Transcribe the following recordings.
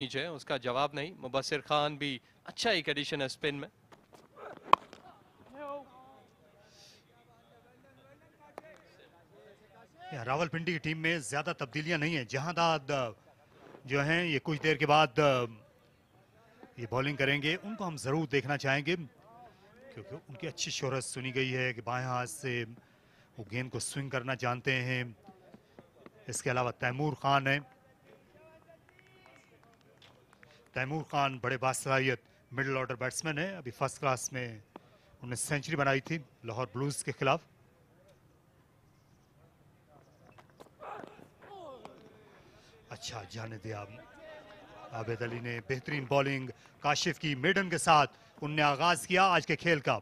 है उसका जवाब नहीं। मुबस्सिर खान भी अच्छा एक एडिशन है स्पिन में। रावलपिंडी की टीम में ज्यादा तब्दीलियां नहीं है। जहांदाद जो हैं ये कुछ देर के बाद ये बॉलिंग करेंगे, उनको हम जरूर देखना चाहेंगे क्योंकि उनकी अच्छी शोहरत सुनी गई है कि बाएं हाथ से वो गेंद को स्विंग करना जानते हैं। इसके अलावा तैमूर खान है। तैमूर खान बड़े बासलाहियत मिडिल ऑर्डर बैट्समैन है। अभी फर्स्ट क्लास में उन्होंने सेंचुरी बनाई थी लाहौर ब्लूज के खिलाफ। अच्छा जाने दिया। आबिद अली ने बेहतरीन बॉलिंग काशिफ की मेडन के साथ उनने आगाज किया आज के खेल का।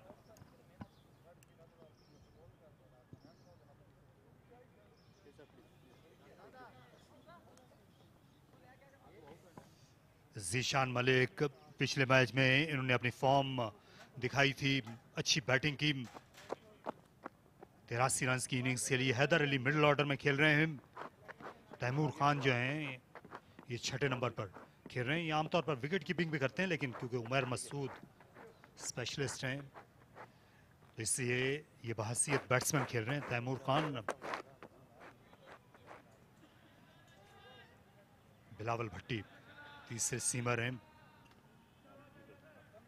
जीशान मलिक पिछले मैच में इन्होंने अपनी फॉर्म दिखाई थी, अच्छी बैटिंग की। 83 रन की इनिंग्स के लिए हैदर अली मिडिल ऑर्डर में खेल रहे हैं। तैमूर खान जो हैं ये छठे नंबर पर खेल रहे हैं। ये आमतौर पर विकेट कीपिंग भी करते हैं, लेकिन क्योंकि उमर मसूद स्पेशलिस्ट हैं तो इसलिए ये बहसीत बैट्समैन खेल रहे हैं। तैमूर खान, बिलावल भट्टी तीसरे सीमर हैं,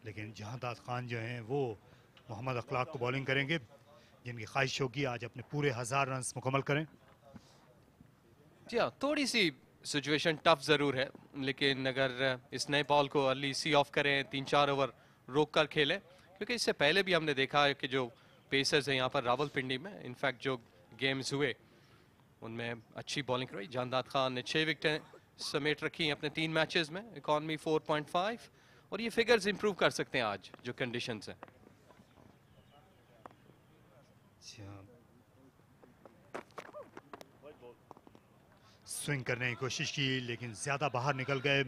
लेकिन जहांदाद खान जो हैं वो मोहम्मद अखलाक को बॉलिंग करेंगे, जिनकी ख्वाहिश होगी आज अपने पूरे 1000 रन मुकम्मल करें। जी हाँ, थोड़ी सी सिचुएशन टफ ज़रूर है, लेकिन अगर इस नए बॉल को अर्ली सी ऑफ करें, 3-4 ओवर रोक कर खेलें, क्योंकि इससे पहले भी हमने देखा है कि जो पेसर्स हैं यहाँ पर रावलपिंडी में, इनफैक्ट जो गेम्स हुए उनमें अच्छी बॉलिंग करवाई। जहांदाद खान ने 6 विकेटें समेट रखी अपने 3 मैचेस में, इकॉनमी 4.5, और ये फिगर्स इंप्रूव कर सकते हैं आज जो कंडीशंस हैं। स्विंग करने की कोशिश की लेकिन ज्यादा बाहर निकल गए।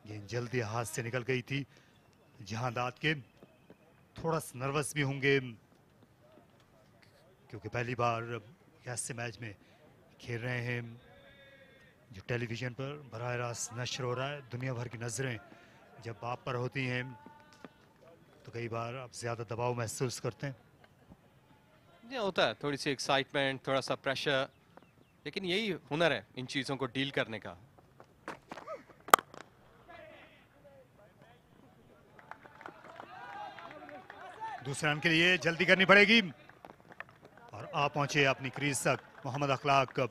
गेंद जल्दी हाथ से निकल गई थी। जहांदाद के थोड़ा नर्वस भी होंगे क्योंकि पहली बार ऐसे मैच में खेल रहे हैं जो टेलीविजन पर बराह रास्त नश्र हो रहा है। दुनिया भर की नजरें जब आप पर होती हैं तो कई बार आप ज्यादा दबाव महसूस करते हैं। ये होता है, थोड़ी सी एक्साइटमेंट, थोड़ा सा प्रेशर, लेकिन यही हुनर है इन चीज़ों को डील करने का। दूसरे रन के लिए जल्दी करनी पड़ेगी और आ पहुंचे अपनी क्रीज तक मोहम्मद अखलाक।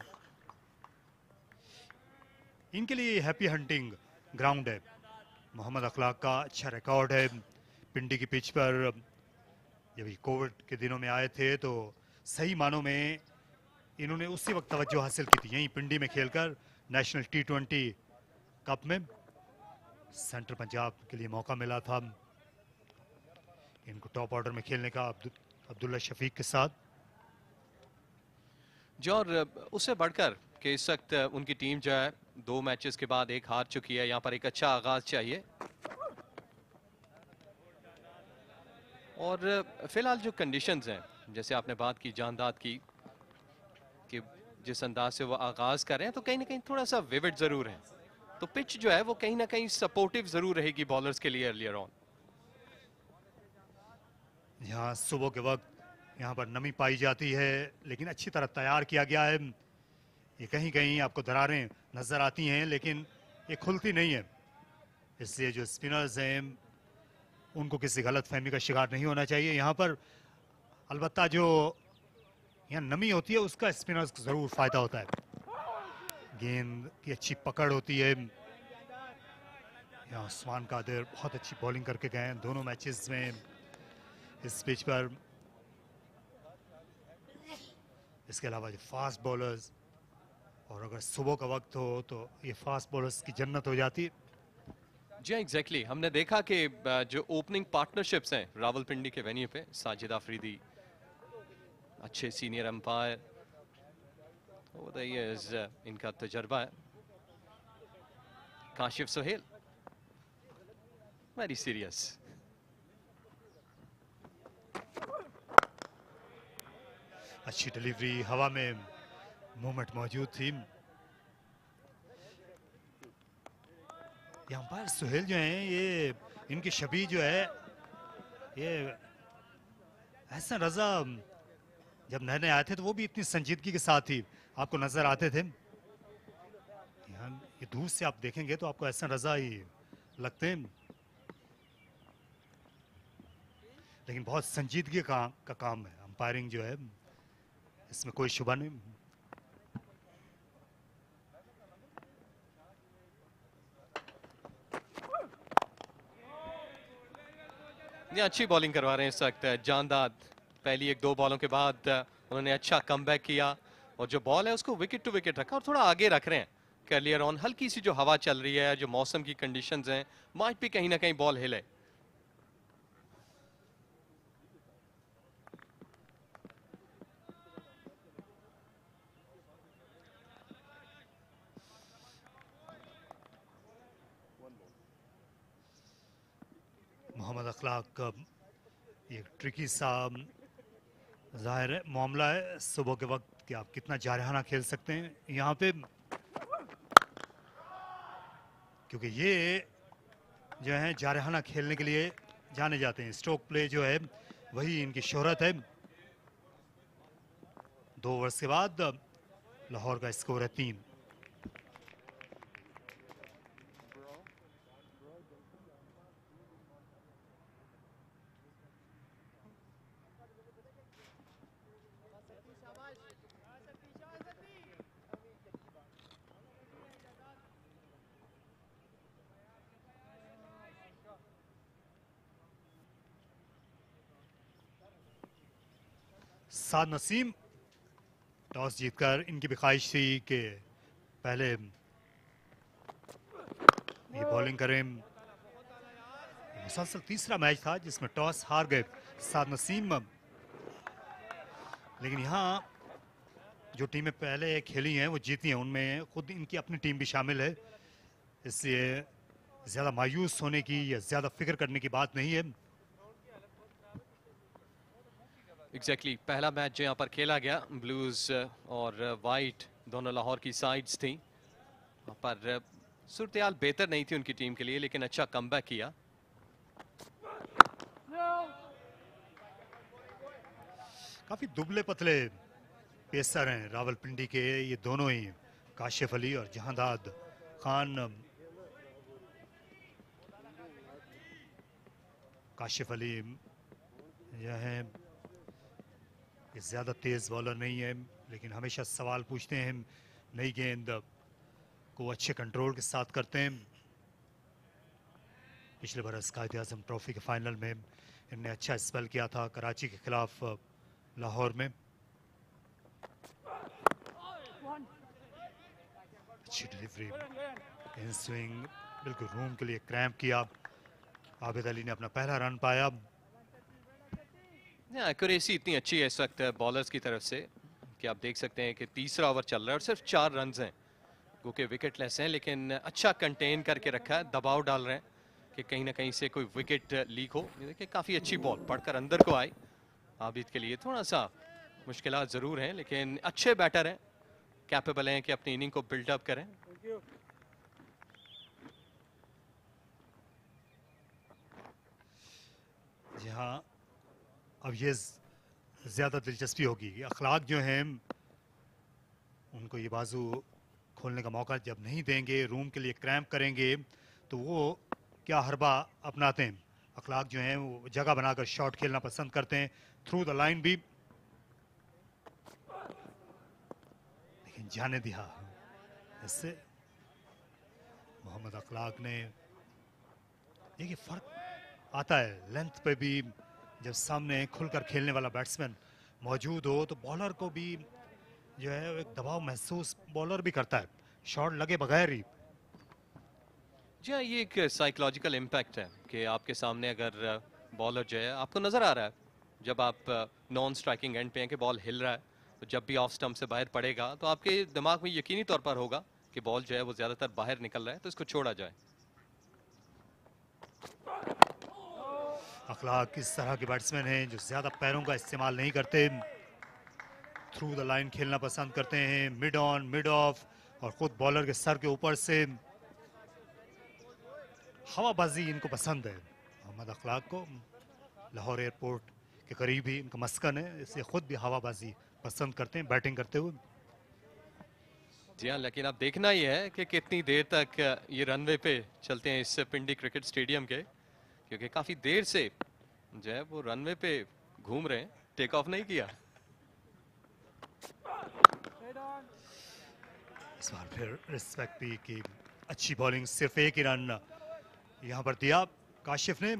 इनके लिए हैप्पी हंटिंग ग्राउंड है। मोहम्मद अखलाक का अच्छा रिकॉर्ड है पिंडी की पिच पर। जब ये कोविड के दिनों में आए थे तो सही मानों में इन्होंने उसी वक्त तवज्जो हासिल की थी, यहीं पिंडी में खेलकर नेशनल T20 कप में सेंट्रल पंजाब के लिए मौका मिला था इनको टॉप ऑर्डर में खेलने का अब्दुल्ला शफीक के साथ। जो और उससे बढ़कर कि इस वक्त उनकी टीम जो है 2 मैचेस के बाद 1 हार चुकी है, यहाँ पर एक अच्छा आगाज चाहिए। और फिलहाल जो कंडीशंस हैं, जैसे आपने बात की जहांदाद की कि जिस अंदाज से वो आगाज कर रहे हैं, तो कहीं ना कहीं थोड़ा सा विविड जरूर है, तो पिच जो है वो कहीं ना कहीं सपोर्टिव जरूर रहेगी बॉलर्स के लिए अर्लियर ऑन। यहाँ सुबह के वक्त यहाँ पर नमी पाई जाती है, लेकिन अच्छी तरह तैयार किया गया है। ये कहीं कहीं आपको दरारें नजर आती हैं लेकिन ये खुलती नहीं है, इसलिए जो स्पिनर्स हैं उनको किसी गलत फहमी का शिकार नहीं होना चाहिए यहाँ पर। अलबत्ता जो यहाँ नमी होती है उसका स्पिनर्स को जरूर फायदा होता है। गेंद की अच्छी पकड़ होती है। यहाँ उस्मान कादिर बहुत अच्छी बॉलिंग करके गए हैं दोनों मैचेस में इस पिच पर। इसके अलावा जो फास्ट बॉलर्स, और अगर सुबह का वक्त हो तो ये फास्ट बॉलर्स की जन्नत हो जाती है। जी एग्जैक्टली, हमने देखा कि जो ओपनिंग पार्टनरशिप्स हैं रावलपिंडी के वेन्यू पे, साजिद आफरीदी अच्छे सीनियर अंपायर, इनका तजर्बा है। Kashif Suhail very serious. अच्छी डिलीवरी, हवा में मूवमेंट मौजूद थी। ये अंपायर सुहेल जो हैं, ये इनकी शबीह जो है, ये एहसन रजा जब नए नए आए थे तो वो भी इतनी संजीदगी के साथ ही आपको नजर आते थे। यहाँ ये दूर से आप देखेंगे तो आपको एहसन रजा ही लगते हैं, लेकिन बहुत संजीदगी का काम है अंपायरिंग जो है, इसमें कोई शुबा नहीं। ये अच्छी बॉलिंग करवा रहे हैं इस वक्त जानदाद। पहली एक दो बॉलों के बाद उन्होंने अच्छा कमबैक किया और जो बॉल है उसको विकेट टू विकेट रखा और थोड़ा आगे रख रहे हैं। क्लियर ऑन, हल्की सी जो हवा चल रही है, जो मौसम की कंडीशंस हैं, माइट भी कहीं ना कहीं बॉल हिले। मोहम्मद अखलाक एक ट्रिकी सा जाहिर है मामला है सुबह के वक्त कि आप कितना जारहाना खेल सकते हैं यहाँ पे, क्योंकि ये जो है जारहाना खेलने के लिए जाने जाते हैं। स्ट्रोक प्ले जो है वही इनकी शोहरत है। 2 ओवर्स के बाद लाहौर का स्कोर है 3। साद नसीम टॉस जीतकर, इनकी भी ख्वाहिश थी कि पहले ये बॉलिंग करें। मुसलसल तीसरा मैच था जिसमें टॉस हार गए साद नसीम, लेकिन यहाँ जो टीमें पहले खेली हैं वो जीती हैं, उनमें खुद इनकी अपनी टीम भी शामिल है, इसलिए ज़्यादा मायूस होने की या ज़्यादा फिक्र करने की बात नहीं है। एग्जैक्टली पहला मैच जो यहाँ पर खेला गया, ब्लूज और वाइट दोनों लाहौर की साइड्स थी, पर सूरत बेहतर नहीं थी उनकी टीम के लिए, लेकिन अच्छा कमबैक किया। काफी दुबले पतले पेसर हैं रावलपिंडी के ये दोनों ही, काशिफ अली और जहांदाद खान। काशिफ अली जो है ये ज्यादा तेज बॉलर नहीं है, लेकिन हमेशा सवाल पूछते हैं, नई गेंद को अच्छे कंट्रोल के साथ करते हैं। पिछले बरस कायद आज़म ट्रॉफी के फाइनल में इन्होंने अच्छा स्पेल किया था कराची के खिलाफ लाहौर में। अच्छी डिलीवरी, इन स्विंग बिल्कुल रूम के लिए क्रैम्प किया। आबिद अली ने अपना पहला रन पाया। एक्यूरेसी इतनी अच्छी है इस वक्त बॉलर्स की तरफ से कि आप देख सकते हैं कि तीसरा ओवर चल रहा है और सिर्फ 4 रन हैं, क्योंकि विकेट लेस हैं, लेकिन अच्छा कंटेन करके रखा है, दबाव डाल रहे हैं कि कहीं ना कहीं से कोई विकेट लीक हो। देखिए काफ़ी अच्छी बॉल पढ़कर अंदर को आई। आबिद के लिए थोड़ा सा मुश्किलात ज़रूर हैं, लेकिन अच्छे बैटर हैं, कैपेबल हैं कि अपनी इनिंग को बिल्डअप करें। जी हाँ, अब ये ज़्यादा दिलचस्पी होगी। अखलाक जो हैं उनको ये बाजू खोलने का मौका जब नहीं देंगे, रूम के लिए क्रैम्प करेंगे, तो वो क्या हरबा अपनाते हैं। अखलाक जो हैं वो जगह बनाकर शॉट खेलना पसंद करते हैं, थ्रू द लाइन भी, लेकिन जाने दिया। इससे मोहम्मद अखलाक ने, देखिए फर्क आता है लेंथ पे भी, जब सामने खुलकर खेलने वाला बैट्समैन मौजूद हो तो बॉलर को भी जो है एक दबाव महसूस बॉलर भी करता है, शॉट लगे बगैर ही। जी हाँ, ये एक साइकोलॉजिकल इम्पैक्ट है कि आपके सामने अगर बॉलर जो है आपको नज़र आ रहा है, जब आप नॉन स्ट्राइकिंग एंड पे हैं कि बॉल हिल रहा है, तो जब भी ऑफ स्टंप से बाहर पड़ेगा तो आपके दिमाग में यकीनी तौर पर होगा कि बॉल जो है वो ज़्यादातर बाहर निकल रहा है, तो इसको छोड़ा जाए। अखलाक किस तरह के बैट्समैन हैं जो ज़्यादा पैरों का इस्तेमाल नहीं करते, थ्रू द लाइन खेलना पसंद करते हैं, मिड ऑन मिड ऑफ, और खुद बॉलर के सर के ऊपर से। हवाबाजी इनको पसंद है। मोहम्मद अखलाक को लाहौर एयरपोर्ट के करीब ही इनका मस्कन है, इसलिए खुद भी हवाबाजी पसंद करते हैं बैटिंग करते हुए। जी हाँ, लेकिन अब देखना ही है कि कितनी देर तक ये रनवे पे चलते हैं इस पिंडी क्रिकेट स्टेडियम के, क्योंकि काफी देर से जो है वो रनवे पे घूम रहे हैं, टेक ऑफ नहीं किया। इस बार फिर रिस्पेक्ट भी की अच्छी बॉलिंग, सिर्फ एक ही रन यहाँ पर दिया काशिफ ने।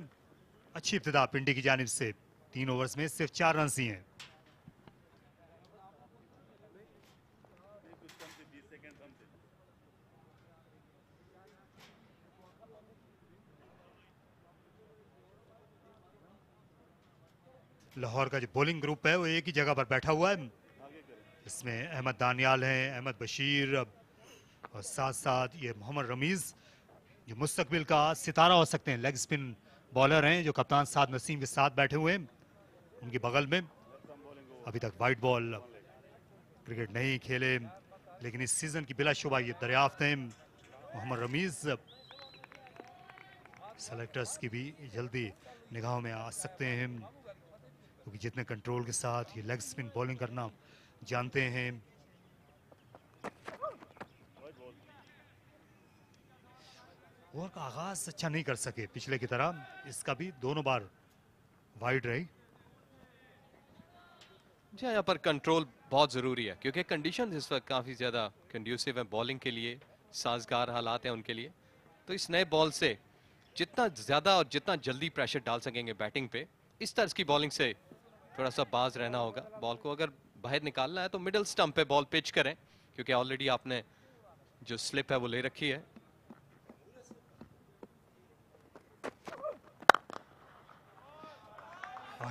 अच्छी इब्तिदा पिंडी की जानिब से, 3 ओवर्स में सिर्फ 4 रन दिए हैं। लाहौर का जो बॉलिंग ग्रुप है वो एक ही जगह पर बैठा हुआ है। इसमें अहमद दानियाल हैं, अहमद बशीर और साथ साथ ये मोहम्मद रमीज जो मुस्तकबिल का सितारा हो सकते हैं, लेग स्पिन बॉलर हैं जो कप्तान साद नसीम के साथ बैठे हुए हैं उनके बगल में। अभी तक वाइट बॉल क्रिकेट नहीं खेले, लेकिन इस सीजन की बिलाशुबा ये दरियाफ्त हैं। मोहम्मद रमीज सेलेक्टर्स की भी जल्दी निगाहों में आ सकते हैं, क्योंकि जितने कंट्रोल के साथ ये लेग स्पिन बॉलिंग करना जानते हैं। ओवर का आगाज अच्छा नहीं कर सके पिछले की तरह, इसका भी दोनों बार वाइड रही। जी हाँ, यहाँ पर कंट्रोल बहुत ज़रूरी है, क्योंकि कंडीशन इस वक्त काफ़ी ज़्यादा कंड्यूसिव है बॉलिंग के लिए, साजगार हालात हैं उनके लिए। तो इस नए बॉल से जितना ज़्यादा और जितना जल्दी प्रेशर डाल सकेंगे बैटिंग पे, इस तर्ज की बॉलिंग से थोड़ा सा बाज रहना होगा। बॉल को अगर बाहर निकालना है तो मिडिल स्टंप पे बॉल पिच करें, क्योंकि ऑलरेडी आपने जो स्लिप है वो ले रखी है।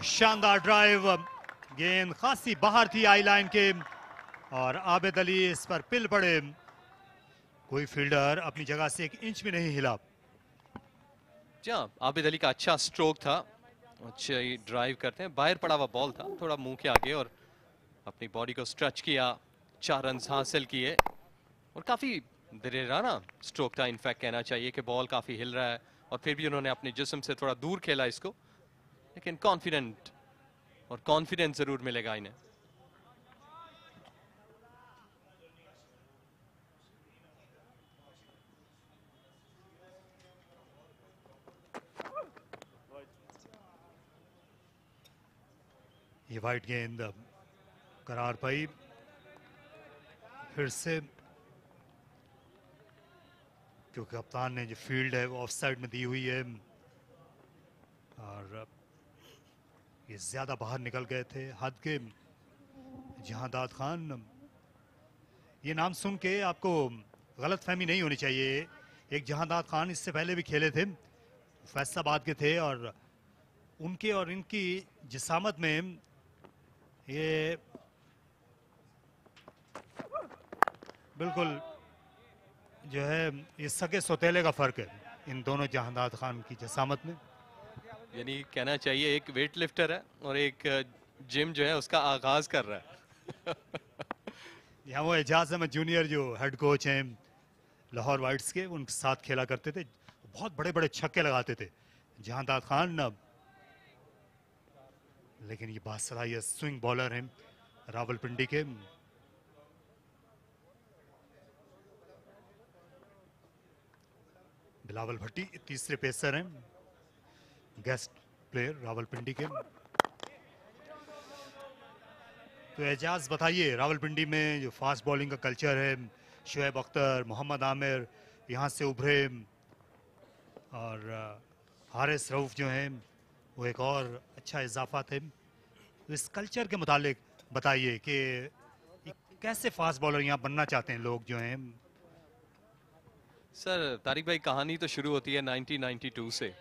शानदार ड्राइव, गेंद खासी बाहर थी आई लाइन के और आबिद अली इस पर पिल पड़े। कोई फील्डर अपनी जगह से 1 इंच भी नहीं हिला। जी हाँ, आबिद अली का अच्छा स्ट्रोक था, अच्छा ही ड्राइव करते हैं। बाहर पड़ा हुआ बॉल था, थोड़ा मुंह के आगे, और अपनी बॉडी को स्ट्रेच किया, 4 रन हासिल किए और काफ़ी दरेराना स्ट्रोक था। इनफैक्ट कहना चाहिए कि बॉल काफ़ी हिल रहा है और फिर भी उन्होंने अपने जिस्म से थोड़ा दूर खेला इसको, लेकिन कॉन्फिडेंट और कॉन्फिडेंस ज़रूर मिलेगा इन्हें। ये वाइट गेंद करार पाई फिर से, क्योंकि कप्तान ने जो फील्ड है वो ऑफ साइड में दी हुई है और ये ज्यादा बाहर निकल गए थे हद के। जहांदाद खान, ये नाम सुन के आपको गलत फहमी नहीं होनी चाहिए। एक जहांदाद खान इससे पहले भी खेले थे, फैसलाबाद के थे, और उनके और इनकी जिसामत में ये बिल्कुल जो है ये सगे सौतेले का फर्क है इन दोनों जहांदाद खान की जिसामत में। यानी कहना चाहिए एक वेट लिफ्टर है और एक जिम जो है उसका आगाज कर रहा है। यहाँ वो एजाज अहमद जूनियर जो हेड कोच हैं लाहौर वाइट्स के, उनके साथ खेला करते थे, बहुत बड़े बड़े छक्के लगाते थे जहांदाद खान। लेकिन ये बासलाहियत स्विंग बॉलर हैं रावलपिंडी के। बिलावल भट्टी तीसरे पेसर हैं, गेस्ट प्लेयर रावलपिंडी के। तो एजाज बताइए, रावलपिंडी में जो फास्ट बॉलिंग का कल्चर है, शुएब अख्तर, मोहम्मद आमिर यहाँ से उभरे और हारिस रऊफ जो हैं वो एक और अच्छा इजाफा थे। तो इस कल्चर के मुतालिक बताइए कि कैसे फास्ट बॉलर यहाँ बनना चाहते हैं लोग जो हैं। सर तारिक भाई, कहानी तो शुरू होती है 1992 से।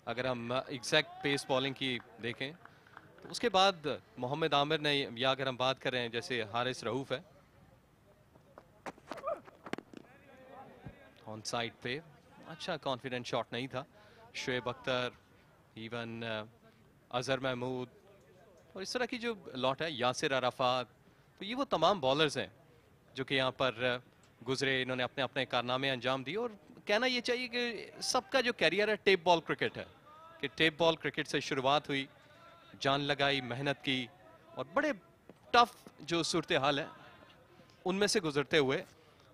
अगर हम एग्जैक्ट पेस बॉलिंग की देखें तो उसके बाद मोहम्मद आमिर ने, या अगर हम बात कर रहे हैं जैसे हारिस रऊफ है ऑन साइड पे, अच्छा कॉन्फिडेंट शॉट नहीं था। शुएब अख्तर, इवन अजहर महमूद और इस तरह की जो लॉट है, यासिर अराफात, तो ये वो तमाम बॉलर्स हैं जो कि यहाँ पर गुजरे, इन्होंने अपने अपने कारनामे अंजाम दिए और कहना ये चाहिए कि सबका जो कैरियर है टेप बॉल क्रिकेट है, कि टेप बॉल क्रिकेट से शुरुआत हुई, जान लगाई, मेहनत की और बड़े टफ जो सूरत हाल है उनमें से गुजरते हुए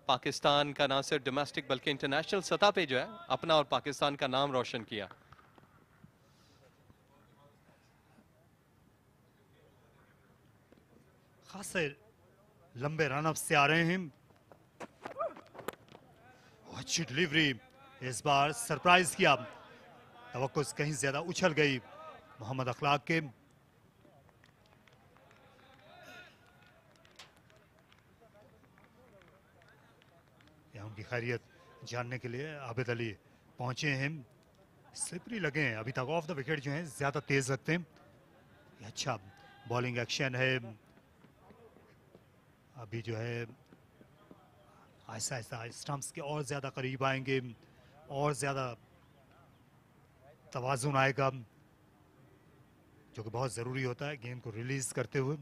पाकिस्तान का ना सिर्फ डोमेस्टिक बल्कि इंटरनेशनल सतह पे जो है अपना और पाकिस्तान का नाम रोशन किया। खासे लंबे रन अप से आ रहे हैं। अच्छी डिलीवरी, इस बार सरप्राइज किया, तवक्को कहीं ज्यादा उछल गई मोहम्मद अखलाक के। यहाँ उनकी खैरियत जानने के लिए आबिद अली पहुंचे हैं। स्लिपरी लगे हैं, अभी तक ऑफ द विकेट जो हैं ज्यादा तेज लगते हैं। अच्छा बॉलिंग एक्शन है, अभी जो है आहिस्ता आहिस्ता स्टंप्स के और ज्यादा करीब आएंगे और ज्यादा तवाजुन आएगा, जो कि बहुत जरूरी होता है गेंद को रिलीज करते हुए।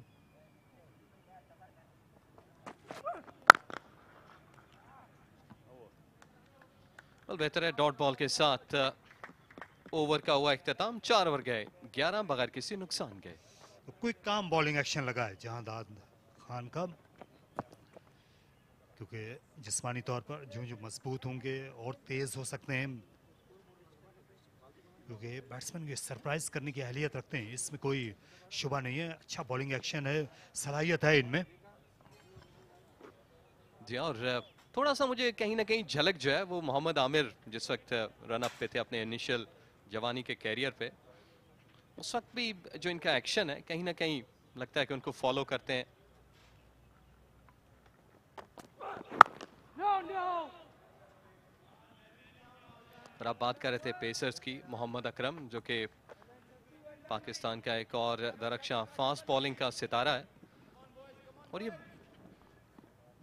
बेहतर है डॉट बॉल के साथ ओवर का हुआ इख्तिताम। 4 ओवर गए, 11 बगैर किसी नुकसान गए। तो क्विक काम बॉलिंग एक्शन लगा है जहांदाद खान का, क्योंकि जिस्मानी तौर पर जो मजबूत होंगे और तेज हो सकते हैं, क्योंकि बैट्समैन ये सरप्राइज करने की अहलियत रखते हैं, इसमें कोई शुबा नहीं है। अच्छा बॉलिंग एक्शन है, सलाहियत है इनमें। जी और थोड़ा सा मुझे कहीं ना कहीं झलक जो है वो मोहम्मद आमिर जिस वक्त रन अप पे थे अपने इनिशियल जवानी के कैरियर पे, उस वक्त भी जो इनका एक्शन है कहीं ना कहीं लगता है कि उनको फॉलो करते हैं। और आप बात कर रहे थे पेसर्स की, मोहम्मद अकरम जो कि पाकिस्तान का एक और दरख्शां फास्ट बॉलिंग का सितारा है, और ये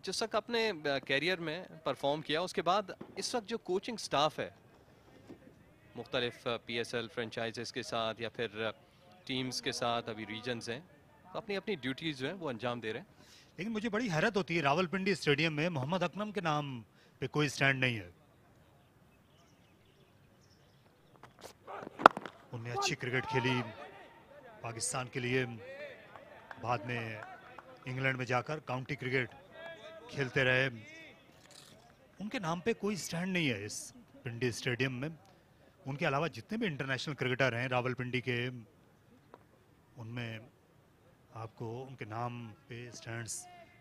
जिस वक्त अपने कैरियर में परफॉर्म किया उसके बाद इस वक्त जो कोचिंग स्टाफ है मुख्तलिफ PSL फ्रेंचाइजेस के साथ या फिर टीम्स के साथ, अभी रीजन्स हैं, तो अपनी अपनी ड्यूटीज जो हैं वो अंजाम दे रहे हैं। लेकिन मुझे बड़ी हैरत होती है, रावलपिंडी स्टेडियम में मोहम्मद अकरम के नाम पे कोई स्टैंड नहीं है। उन्होंने अच्छी क्रिकेट खेली पाकिस्तान के लिए, बाद में इंग्लैंड में जाकर काउंटी क्रिकेट खेलते रहे। उनके नाम पे कोई स्टैंड नहीं है इस पिंडी स्टेडियम में। उनके अलावा जितने भी इंटरनेशनल क्रिकेटर हैं रावलपिंडी के, उनमें आपको उनके नाम पे स्टैंड्स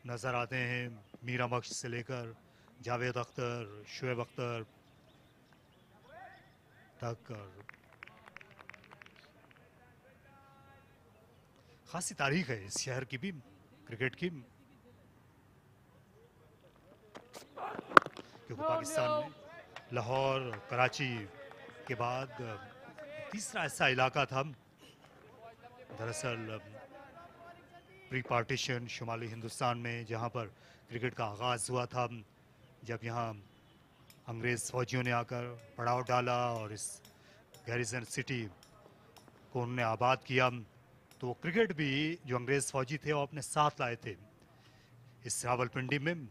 नज़र आते हैं। मीरा बख्श से लेकर जावेद अख्तर, शुएब अख्तर तक, और खासी तारीख है इस शहर की भी क्रिकेट की, क्योंकि पाकिस्तान में लाहौर और कराची के बाद तीसरा ऐसा इलाका था दरअसल प्री पार्टीशन शुमाली हिंदुस्तान में, जहां पर क्रिकेट का आगाज़ हुआ था, जब यहां अंग्रेज़ फौजियों ने आकर पड़ाव डाला और इस गैरिसन सिटी को उन्होंने आबाद किया। तो वो क्रिकेट भी जो अंग्रेज़ फौजी थे वो अपने साथ लाए थे इस रावलपिंडी में।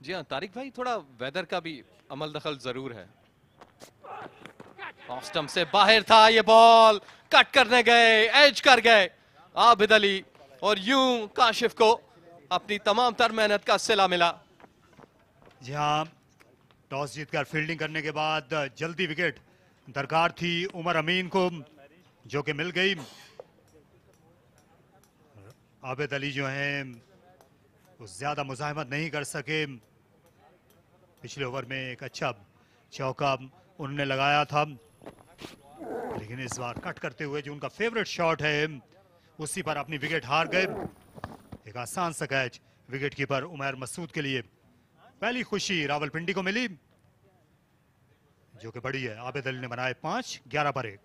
जी हाँ तारिक भाई, थोड़ा वेदर का भी अमल दखल जरूर है। ऑफ स्टंप से बाहर था ये बॉल, कट करने गए, एज कर गए आबिद अली, और यूं काशिफ को अपनी तमाम तर मेहनत का सिला मिला। जी हाँ, टॉस जीतकर फील्डिंग करने के बाद जल्दी विकेट दरकार थी उमर अमीन को, जो कि मिल गई। आबिद अली जो हैं वो ज्यादा मुजाहिमत नहीं कर सके। पिछले ओवर में एक अच्छा चौका उन्होंने लगाया था, लेकिन इस बार कट करते हुए जो उनका फेवरेट शॉट है उसी पर अपनी विकेट हार गए। एक आसान सा catch wicket keeper Umar Masood के लिए। पहली खुशी रावलपिंडी को मिली, जो कि बड़ी है। आबिद अली ने बनाए 5, 11 पर 1।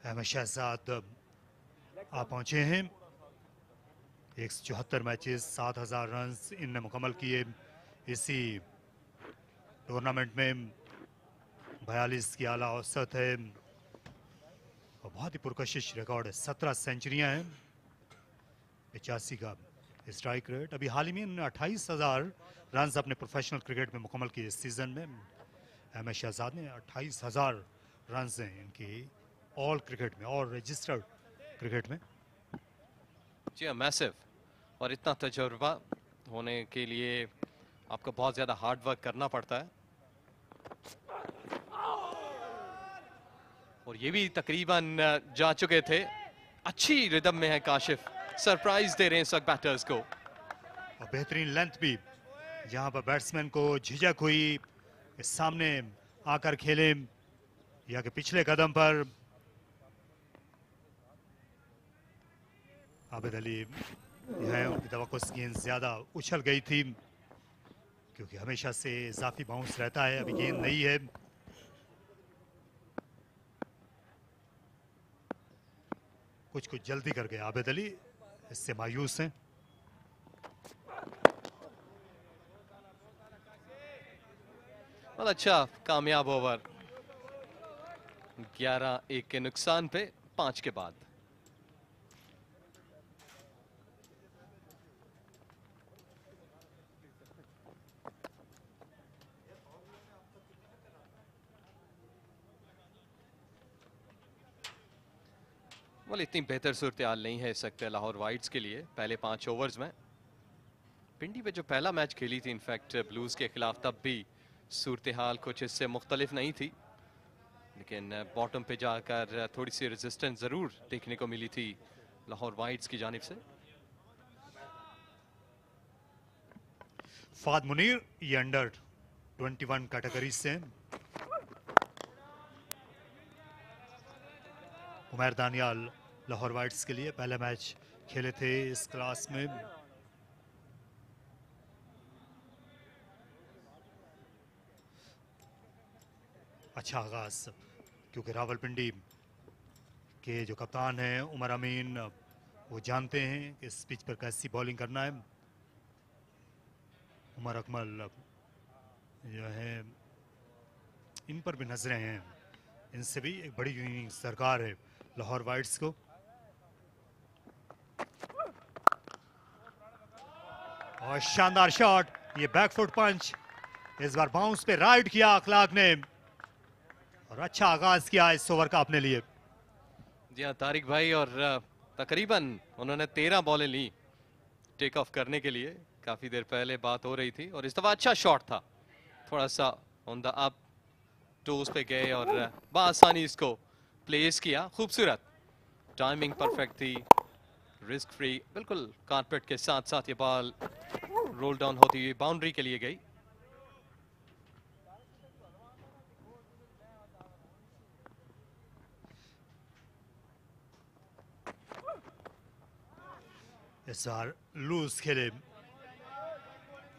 अहमद शहजाद आ पहुंचे हैं। 174 मैचेस, 7,000 रन इनने मुकम्मल किए इसी टूर्नामेंट में। 42 की आला औसत है और बहुत ही पुरकशिश रिकॉर्ड है। 17 सेंचुरियां हैं, 85 का स्ट्राइक रेट। अभी हाल ही में इन्होंने 28,000 रन अपने प्रोफेशनल क्रिकेट में मुकम्मल किए इस सीजन में। अहमद शहजाद ने 28,000 रन हैं इनकी ऑल क्रिकेट में, और रजिस्टर्ड क्रिकेट में। जी हाँ, मैसिव। और इतना तजुर्बा होने के लिए आपको बहुत ज़्यादा हार्ड वर्क करना पड़ता है। और ये भी तकरीबन जा चुके थे। अच्छी रिदम में है काशिफ, सरप्राइज दे रहे हैं सब बैटर्स को। और बेहतरीन लेंथ भी, जहां पर बैट्समैन को झिझक हुई सामने आकर खेले या कि पिछले कदम पर। आबिद अली है, उनकी तवक्को गेंद ज्यादा उछल गई थी क्योंकि हमेशा से इजाफी बाउंस रहता है। अभी गेंद नहीं है। कुछ जल्दी कर गए आबिद अली, इससे मायूस हैं। बहुत अच्छा कामयाब ओवर। 11-1 के नुकसान पे 5 के बाद। बोले इतनी बेहतर सूरत हाल नहीं है इस वक्त लाहौर वाइट्स के लिए पहले 5 ओवर्स में। पिंडी पे जो पहला मैच खेली थी इनफैक्ट ब्लूज के खिलाफ, तब भी सूरत हाल कुछ इससे मुख्तलिफ नहीं थी, लेकिन बॉटम पे जाकर थोड़ी सी रेजिस्टेंस जरूर देखने को मिली थी लाहौर वाइट्स की जानिब से। फाद मुनीर ये अंडर 21 कैटेगरी से। उमर दानियाल लाहौर वाइट्स के लिए पहला मैच खेले थे इस क्लास में। अच्छा आगाज, क्योंकि रावलपिंडी के जो कप्तान हैं उमर अमीन, वो जानते हैं कि इस पिच पर कैसी बॉलिंग करना है। उमर अकमल जो है, इन पर भी नजरें हैं, इनसे भी एक बड़ी इनिंग्स दरकार है लाहौर वाइट्स को। और शानदार शॉट, ये बैकफुट पंच, इस बार बाउंस पे राइड किया अखलाक ने, और अच्छा आगाज किया इस ओवर का अपने लिए। जी हाँ तारिक भाई, और तकरीबन उन्होंने 13 बॉलें ली टेक ऑफ करने के लिए। काफी देर पहले बात हो रही थी, और इस दफा अच्छा शॉट था, थोड़ा सा ऑन द अप टोज पे गए और बआसानी इसको प्लेस किया। खूबसूरत टाइमिंग परफेक्ट थी, रिस्क फ्री, बिल्कुल कारपेट के साथ साथ ये बॉल रोल डाउन होती हुई बाउंड्री के लिए गई। इस बार लूज खेले,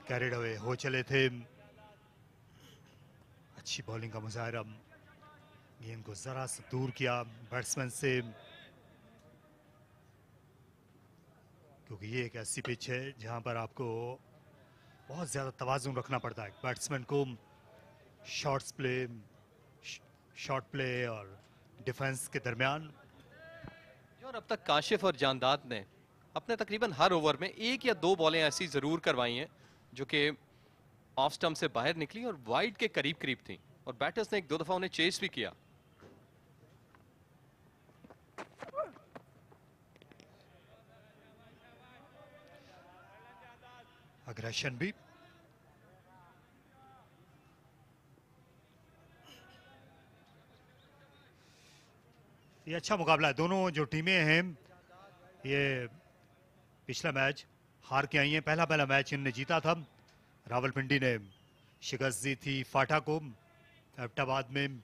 कैरिड अवे हो चले थे। अच्छी बॉलिंग का मुजाहरा, गेंद को जरा सा दूर किया बैट्समैन से, क्योंकि ये एक ऐसी पिच है जहां पर आपको बहुत ज्यादा तवाजुन रखना पड़ता है बैट्समैन को। शॉर्ट प्ले और डिफेंस के दरमियान। और अब तक काशिफ और जानदाद ने अपने तकरीबन हर ओवर में 1 या 2 बॉलें ऐसी जरूर करवाई हैं जो कि ऑफ स्टंप से बाहर निकली और वाइड के करीब करीब थी, और बैटर्स ने 1-2 दफा उन्हें चेस भी किया। अग्रेशन भी। ये अच्छा मुकाबला है। दोनों जो टीमें हैं ये पिछला मैच हार के आई हैं। पहला मैच इनने जीता था। रावलपिंडी ने शिकस्त दी थी फाटा को एबटाबाद में।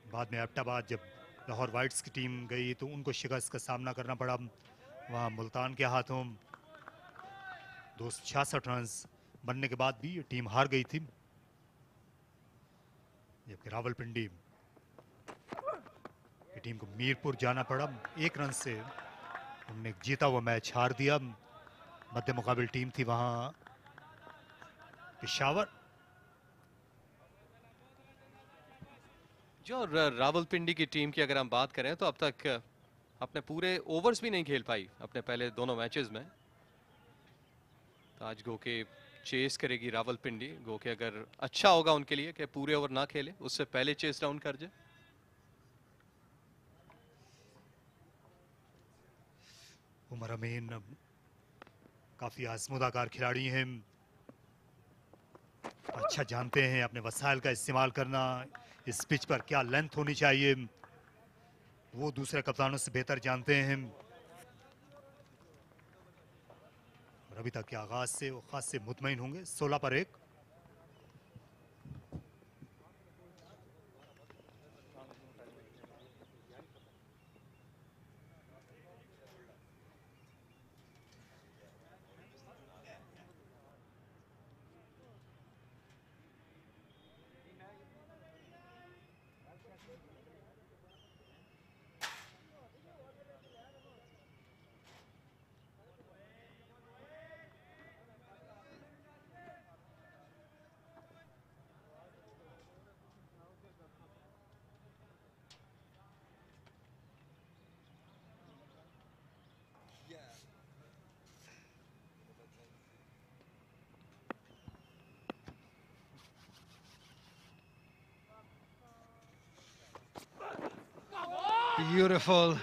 बाद में एबटाबाद जब लाहौर वाइट्स की टीम गई तो उनको शिकस्त का सामना करना पड़ा वहाँ मुल्तान के हाथों। 266 रन बनने के बाद भी ये टीम हार गई थी, जबकि रावलपिंडी की टीम को मीरपुर जाना पड़ा। 1 रन से उन्होंने जीता हुआ मैच हार दिया। मध्य मुकाबिल टीम थी वहां पेशावर। जो रावलपिंडी की टीम की अगर हम बात करें तो अब तक अपने पूरे ओवर्स भी नहीं खेल पाई अपने पहले दोनों मैचेस में। तो आज गो के चेस करेगी रावलपिंडी। गो के अगर अच्छा होगा उनके लिए कि पूरे ओवर ना खेले, उससे पहले चेस डाउन कर जाए। उमर अमीन काफी आजमुदाकार खिलाड़ी हैं, अच्छा जानते हैं अपने वसाइल का इस्तेमाल करना, इस पिच पर क्या लेंथ होनी चाहिए वो दूसरे कप्तानों से बेहतर जानते हैं। और अभी तक के आगाज से वो खास से मुतमईन होंगे। 16 पर 1। Beautiful.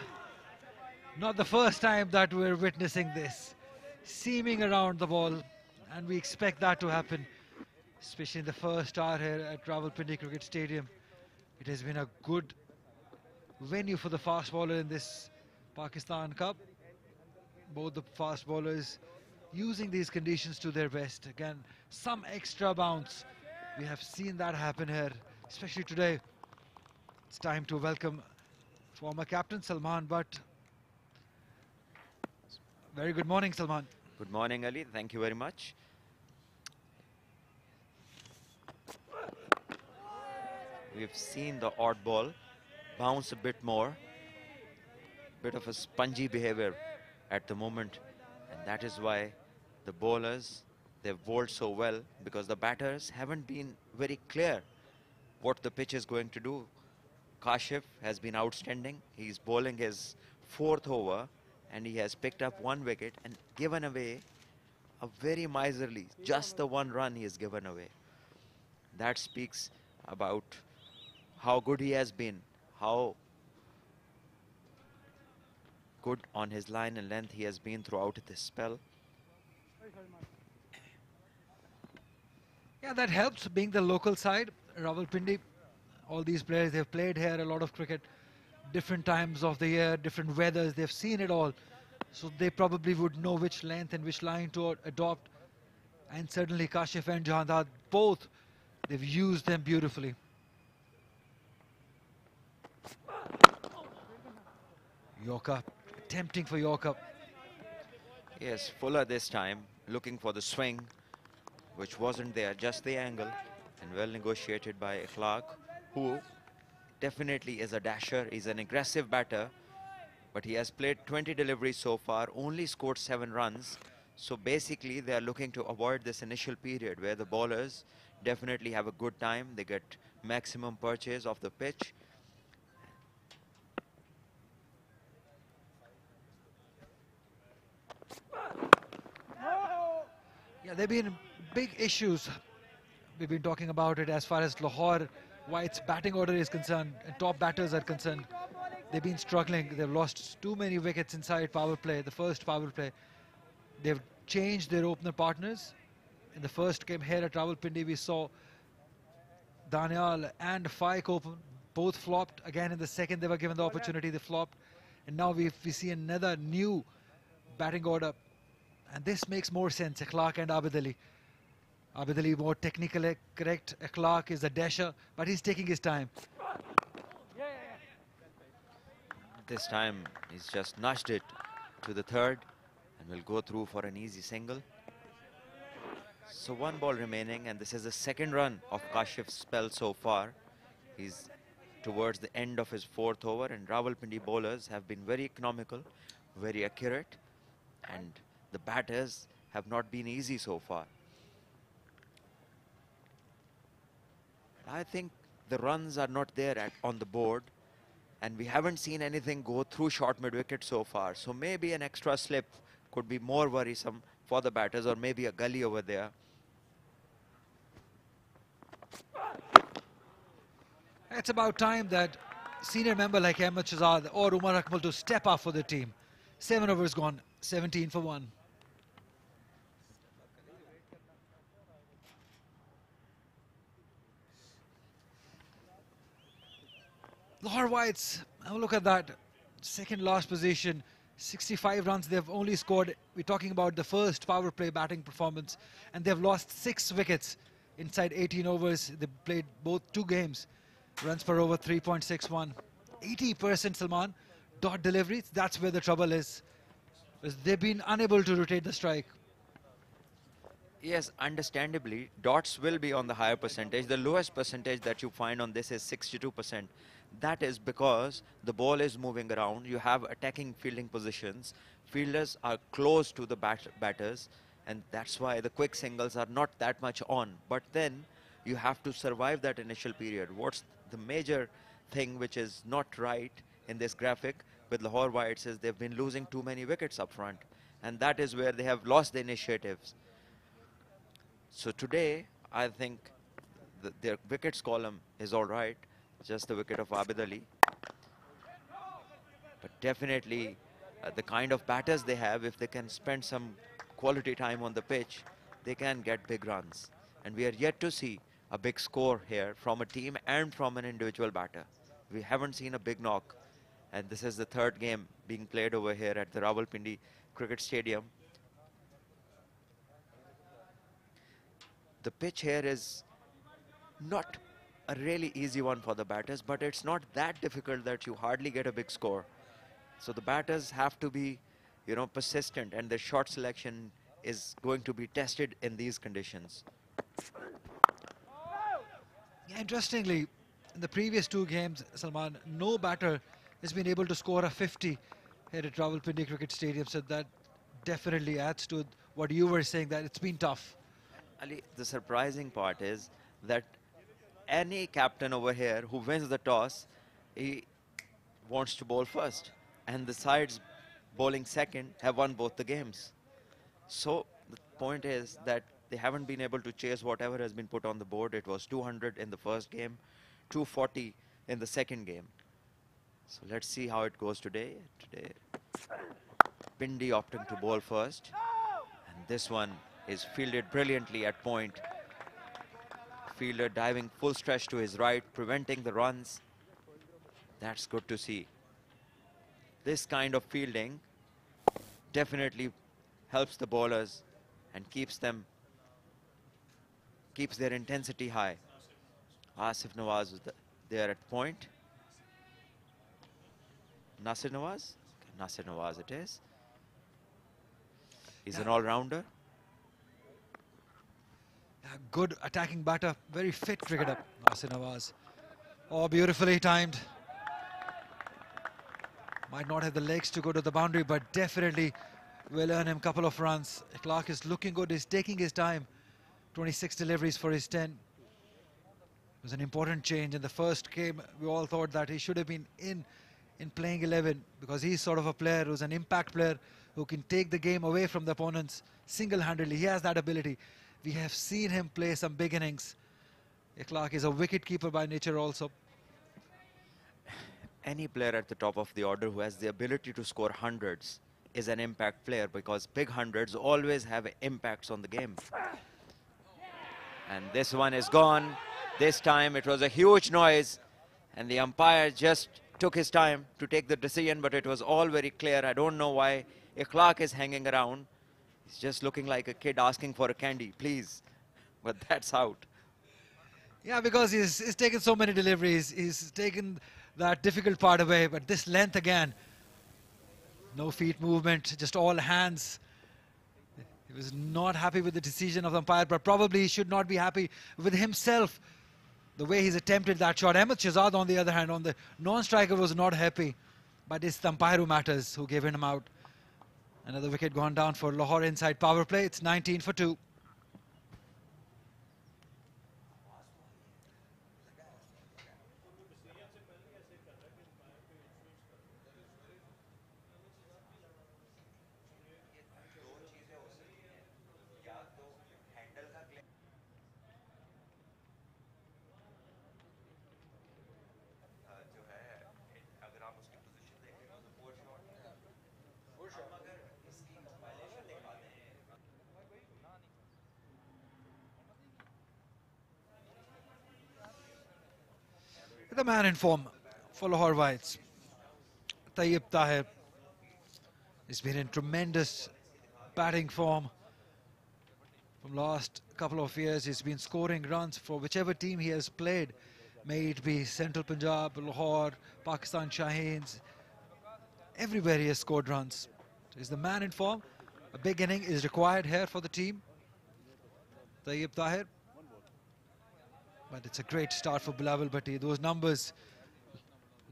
Not the first time that we're witnessing this. Seaming around the ball, and we expect that to happen, especially in the first hour here at Rawalpindi Cricket Stadium. It has been a good venue for the fast bowler in this Pakistan Cup. Both the fast bowlers using these conditions to their best. Again, some extra bounce. We have seen that happen here, especially today. It's time to welcome former captain Salman Butt. Very good morning, Salman. Good morning, Ali. Thank you very much. We've seen the odd ball bounce a bit more. Bit of a spongy behavior at the moment. And that is why the bowlers, they've bowled so well, because the batters haven't been very clear what the pitch is going to do. Kashif has been outstanding. He's bowling his 4th over and he has picked up 1 wicket and given away a very miserly, just the 1 run he has given away. That speaks about how good he has been, how good on his line and length he has been throughout this spell. Yeah, that helps being the local side. Rawalpindi, all these players, they've played here a lot of cricket, different times of the year, different weathers, they've seen it all. So they probably would know which length and which line to adopt. And certainly Kashif and Jahandad, both, they've used them beautifully. Yorker, tempting for Yorker. Yes, Fuller this time looking for the swing, which wasn't there, just the angle, and well negotiated by Clark, who definitely is a dasher. He's an aggressive batter, but he has played 20 deliveries so far, only scored 7 runs. So basically they are looking to avoid this initial period where the bowlers definitely have a good time. They get maximum purchase of the pitch. Yeah, there have been big issues. We've been talking about it as far as Lahore, why its batting order is concerned and top batters are concerned. They've been struggling. They've lost too many wickets inside power play, the first power play. They've changed their opener partners. In the first game here at Rawalpindi, we saw Daniel and Faik open. Both flopped. Again, in the second, they were given the opportunity, they flopped. And now we see another new batting order. And this makes more sense, Akhlaq and Abid Ali. Abid Ali more technically correct. Akhlaq is a dasher, but he's taking his time. This time he's just nudged it to the 3rd and will go through for an easy single. So 1 ball remaining, and this is the 2nd run of Kashif's spell so far. He's towards the end of his 4th over, and Rawalpindi bowlers have been very economical, very accurate, and the batters have not been easy so far. I think the runs are not there on the board, and we haven't seen anything go through short mid-wicket so far. So maybe an extra slip could be more worrisome for the batters, or maybe a gully over there. It's about time that senior member like Ahmed Shahzad or Umar Akmal to step up for the team. 7 overs gone, 17 for 1. Lahore Whites, have a look at that. Second last position, 65 runs they've only scored. We're talking about the first power play batting performance, and they've lost 6 wickets inside 18 overs. They played both 2 games. Runs per over 3.61. 80% Salman. Dot deliveries, that's where the trouble is. Because they've been unable to rotate the strike. Yes, understandably, dots will be on the higher percentage. The lowest percentage that you find on this is 62%. That is because the ball is moving around. You have attacking fielding positions. Fielders are close to the batters, and that's why the quick singles are not that much on. But then you have to survive that initial period. What's the major thing which is not right in this graphic with Lahore Whites is they've been losing too many wickets up front, and that is where they have lost the initiatives. So today, I think their wickets column is all right, just the wicket of Abid Ali. But definitely, the kind of batters they have, if they can spend some quality time on the pitch, they can get big runs. And we are yet to see a big score here from a team and from an individual batter. We haven't seen a big knock, and this is the 3rd game being played over here at the Rawalpindi Cricket Stadium. The pitch here is not a really easy one for the batters, but it's not that difficult that you hardly get a big score. So the batters have to be, persistent, and their shot selection is going to be tested in these conditions. Yeah, interestingly, in the previous 2 games, Salman, no batter has been able to score a 50 here at Rawalpindi Cricket Stadium. So that definitely adds to what you were saying, that it's been tough. Ali, the surprising part is that any captain over here who wins the toss, he wants to bowl first. And the sides bowling second have won both the games. So the point is that they haven't been able to chase whatever has been put on the board. It was 200 in the first game, 240 in the second game. So let's see how it goes today. Today, Pindi opting to bowl first. And this one is fielded brilliantly at point. Fielder diving full stretch to his right, preventing the runs. That's good to see. This kind of fielding definitely helps the bowlers and keeps their intensity high. Asif Nawaz is there at point. Nasir Nawaz? Okay, Nasir Nawaz it is. He's an all-rounder. Good attacking batter, very fit cricketer, Nasir Nawaz. Oh, beautifully timed. Might not have the legs to go to the boundary, but definitely will earn him a couple of runs. Clark is looking good, he's taking his time. 26 deliveries for his 10. It was an important change in the first game. We all thought that he should have been in playing 11, because he's sort of a player who's an impact player who can take the game away from the opponents single-handedly. He has that ability. We have seen him play some big innings. Clark is a wicket keeper by nature also. Any player at the top of the order who has the ability to score hundreds is an impact player, because big hundreds always have impacts on the game. And this one is gone. This time it was a huge noise, and the umpire just took his time to take the decision, but it was all very clear. I don't know why Clark is hanging around. He's just looking like a kid asking for a candy, please. But that's out. Yeah, because he's taken so many deliveries. He's taken that difficult part away, but this length again. No feet movement, just all hands. He was not happy with the decision of the umpire, but probably he should not be happy with himself. the way he's attempted that shot. Ahmed Shahzad, on the other hand, on the non-striker, was not happy. But it's the umpire who matters, who gave him out. Another wicket gone down for Lahore inside power play. It's 19 for 2. The man in form for Lahore Whites, Tayyib Tahir, has been in tremendous batting form from last couple of years. He's been scoring runs for whichever team he has played, may it be Central Punjab, Lahore, Pakistan Shaheens. Everywhere he has scored runs. He's the man in form. A big inning is required here for the team. Tayyib Tahir. But it's a great start for Bilawal Bhatti. Those numbers,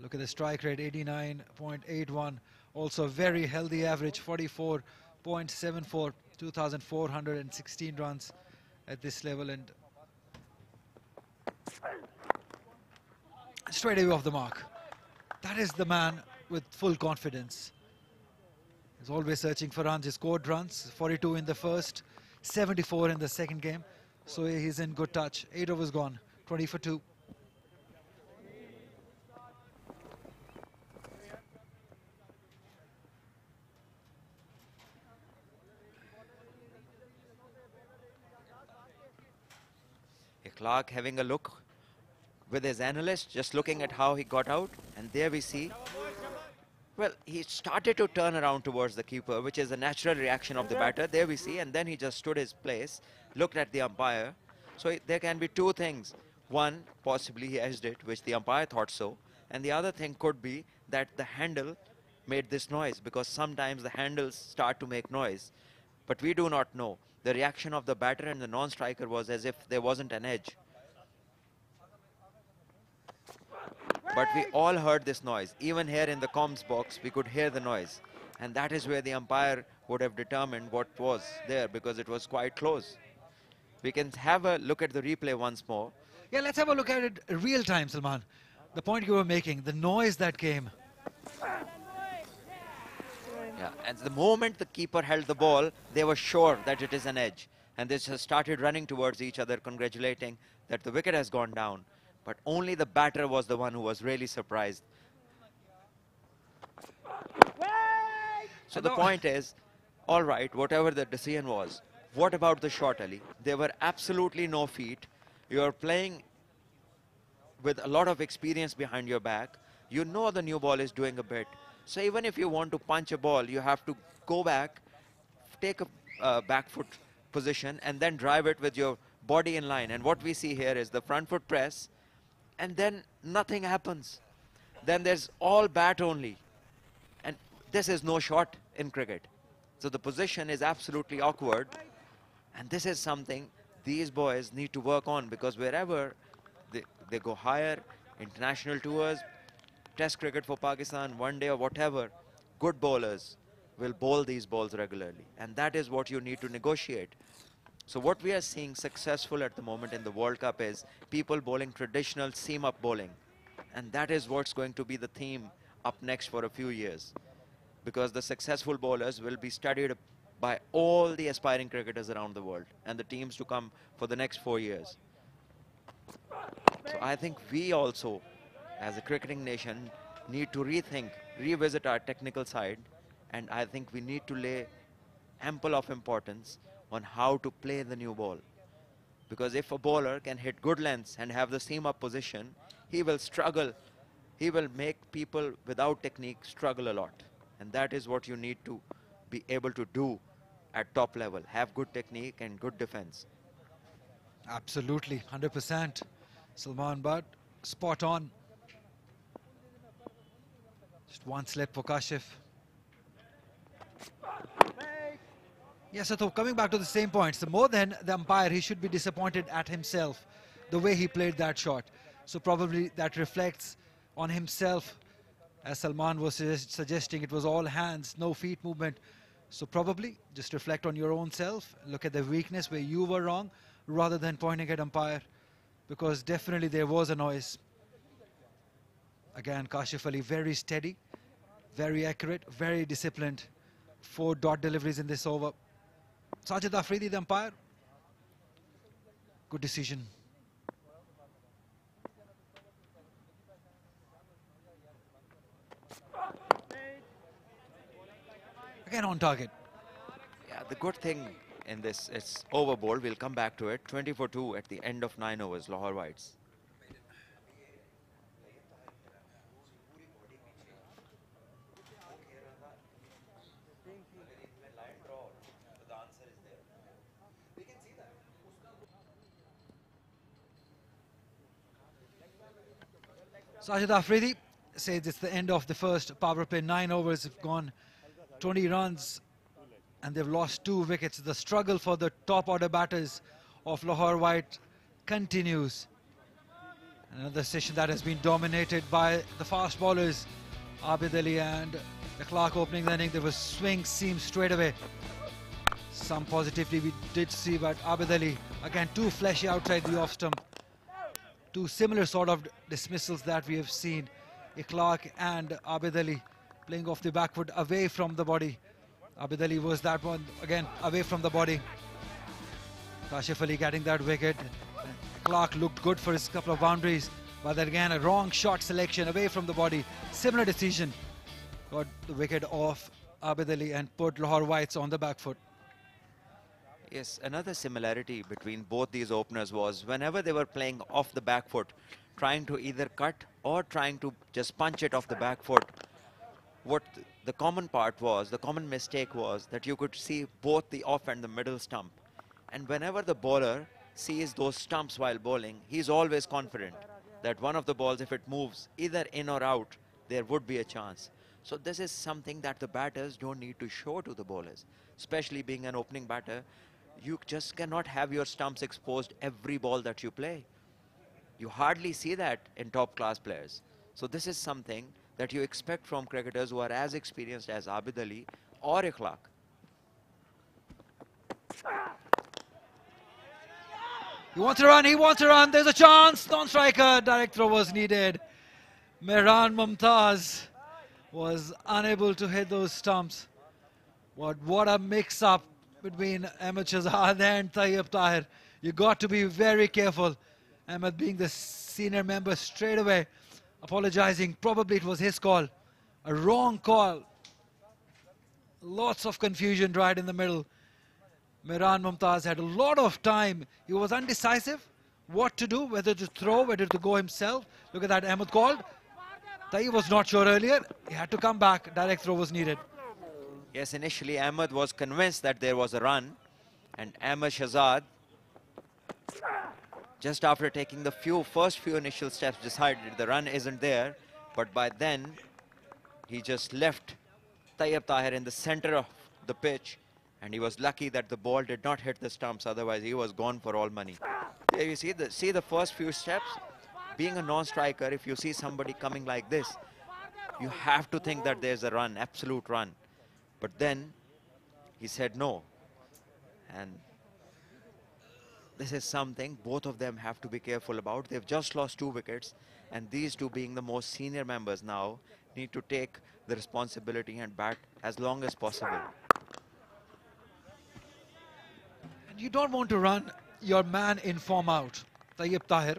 look at the strike rate, 89.81. Also a very healthy average, 44.74, 2,416 runs at this level. And straight away off the mark. That is the man with full confidence. He's always searching for runs. He scored runs, 42 in the first, 74 in the second game. So he's in good touch. 8 overs gone. 20 for 2. Clark having a look with his analyst, just looking at how he got out. And there we see, well, he started to turn around towards the keeper, which is a natural reaction of the batter. There we see, and then he just stood his place, looked at the umpire. So there can be two things. One, possibly he edged it, which the umpire thought so. And the other thing could be that the handle made this noise, because sometimes the handles start to make noise. But we do not know. The reaction of the batter and the non-striker was as if there wasn't an edge. But we all heard this noise. Even here in the comms box, we could hear the noise. And that is where the umpire would have determined what was there, because it was quite close. We can have a look at the replay once more. Yeah, let's have a look at it real time, Salman. The point you were making, the noise that came. Yeah, and the moment the keeper held the ball, they were sure that it is an edge. And they just started running towards each other, congratulating that the wicket has gone down. But only the batter was the one who was really surprised. So the point is, all right, whatever the decision was, what about the shot, Ali? There were absolutely no feet. You are playing with a lot of experience behind your back. You know the new ball is doing a bit. So even if you want to punch a ball, you have to go back, take a back foot position, and then drive it with your body in line. And what we see here is the front foot press, and then nothing happens. Then there's all bat only. And this is no shot in cricket. So the position is absolutely awkward. And this is something these boys need to work on, because wherever they go higher, international tours, test cricket for Pakistan, one day or whatever, good bowlers will bowl these balls regularly. And that is what you need to negotiate. So what we are seeing successful at the moment in the World Cup is people bowling traditional seam-up bowling. And that is what's going to be the theme up next for a few years. Because the successful bowlers will be studied by all the aspiring cricketers around the world and the teams to come for the next 4 years. So I think we also, as a cricketing nation, need to rethink, revisit our technical side, and I think we need to lay ample of importance on how to play the new ball. Because if a bowler can hit good lengths and have the seam-up position, he will struggle. He will make people without technique struggle a lot. And that is what you need to be able to do at top level. Have good technique and good defense. Absolutely, 100%. Salman Butt, spot on. Just one slip for Kashif. Yes, so coming back to the same points, the more than the umpire, he should be disappointed at himself. the way he played that shot. So probably that reflects on himself. As Salman was suggesting, it was all hands, no feet movement. So probably just reflect on your own self, look at the weakness where you were wrong, rather than pointing at umpire, because definitely there was a noise. Again, Kashif Ali very steady, very accurate, very disciplined. 4 dot deliveries in this over. Sajid Afridi, the umpire. Good decision. Again on target. Yeah, the good thing in this, it's over ball. We'll come back to it. 20 for 2 at the end of 9 overs, Lahore Whites. Sajid Afridi says it's the end of the first power play. 9 overs have gone, 20 runs, and they've lost 2 wickets. The struggle for the top order batters of Lahore White continues. Another session that has been dominated by the fast bowlers, Abid Ali and the Clark opening the inning. There was swing seam straight away. Some positivity we did see, but Abid Ali again too fleshy outside the off stump. 2 similar sort of dismissals that we have seen. Clark and Abid Ali playing off the back foot away from the body. Abid Ali was that one again away from the body. Kashif Ali getting that wicket. Clark looked good for his couple of boundaries, but then again a wrong shot selection away from the body. Similar decision. Got the wicket off Abid Ali and put Lahore Whites on the back foot. Yes, another similarity between both these openers was whenever they were playing off the back foot, trying to either cut or trying to just punch it off the back foot, what the common part was, the common mistake was that you could see both the off and the middle stump. And whenever the bowler sees those stumps while bowling, he's always confident that one of the balls, if it moves either in or out, there would be a chance. So this is something that the batters don't need to show to the bowlers, especially being an opening batter. You just cannot have your stumps exposed every ball that you play. You hardly see that in top class players. So this is something that you expect from cricketers who are as experienced as Abid Ali or Ikhlaq. He wants to run, there's a chance, non-striker, direct throw was needed. Mehran Mumtaz was unable to hit those stumps. What a mix-up between Ahmed Shahzad and Tayyib Tahir. You got to be very careful. Ahmed being the senior member straight away apologizing. Probably it was his call. A wrong call. Lots of confusion right in the middle. Mehran Mumtaz had a lot of time. He was undecisive what to do, whether to throw, whether to go himself. Look at that, Ahmed called. Tayyib was not sure earlier. He had to come back. Direct throw was needed. Yes, initially Ahmed was convinced that there was a run, and Ahmed Shahzad, just after taking the first few initial steps, decided the run isn't there. But by then, he just left Tayyib Tahir in the center of the pitch, and he was lucky that the ball did not hit the stumps. Otherwise, he was gone for all money. There you see the first few steps. Being a non-striker, if you see somebody coming like this, you have to think that there's a run, absolute run. But then he said no. And this is something both of them have to be careful about. They've just lost 2 wickets, and these 2 being the most senior members now need to take the responsibility and bat as long as possible. And you don't want to run your man in form out. Tayyib Tahir,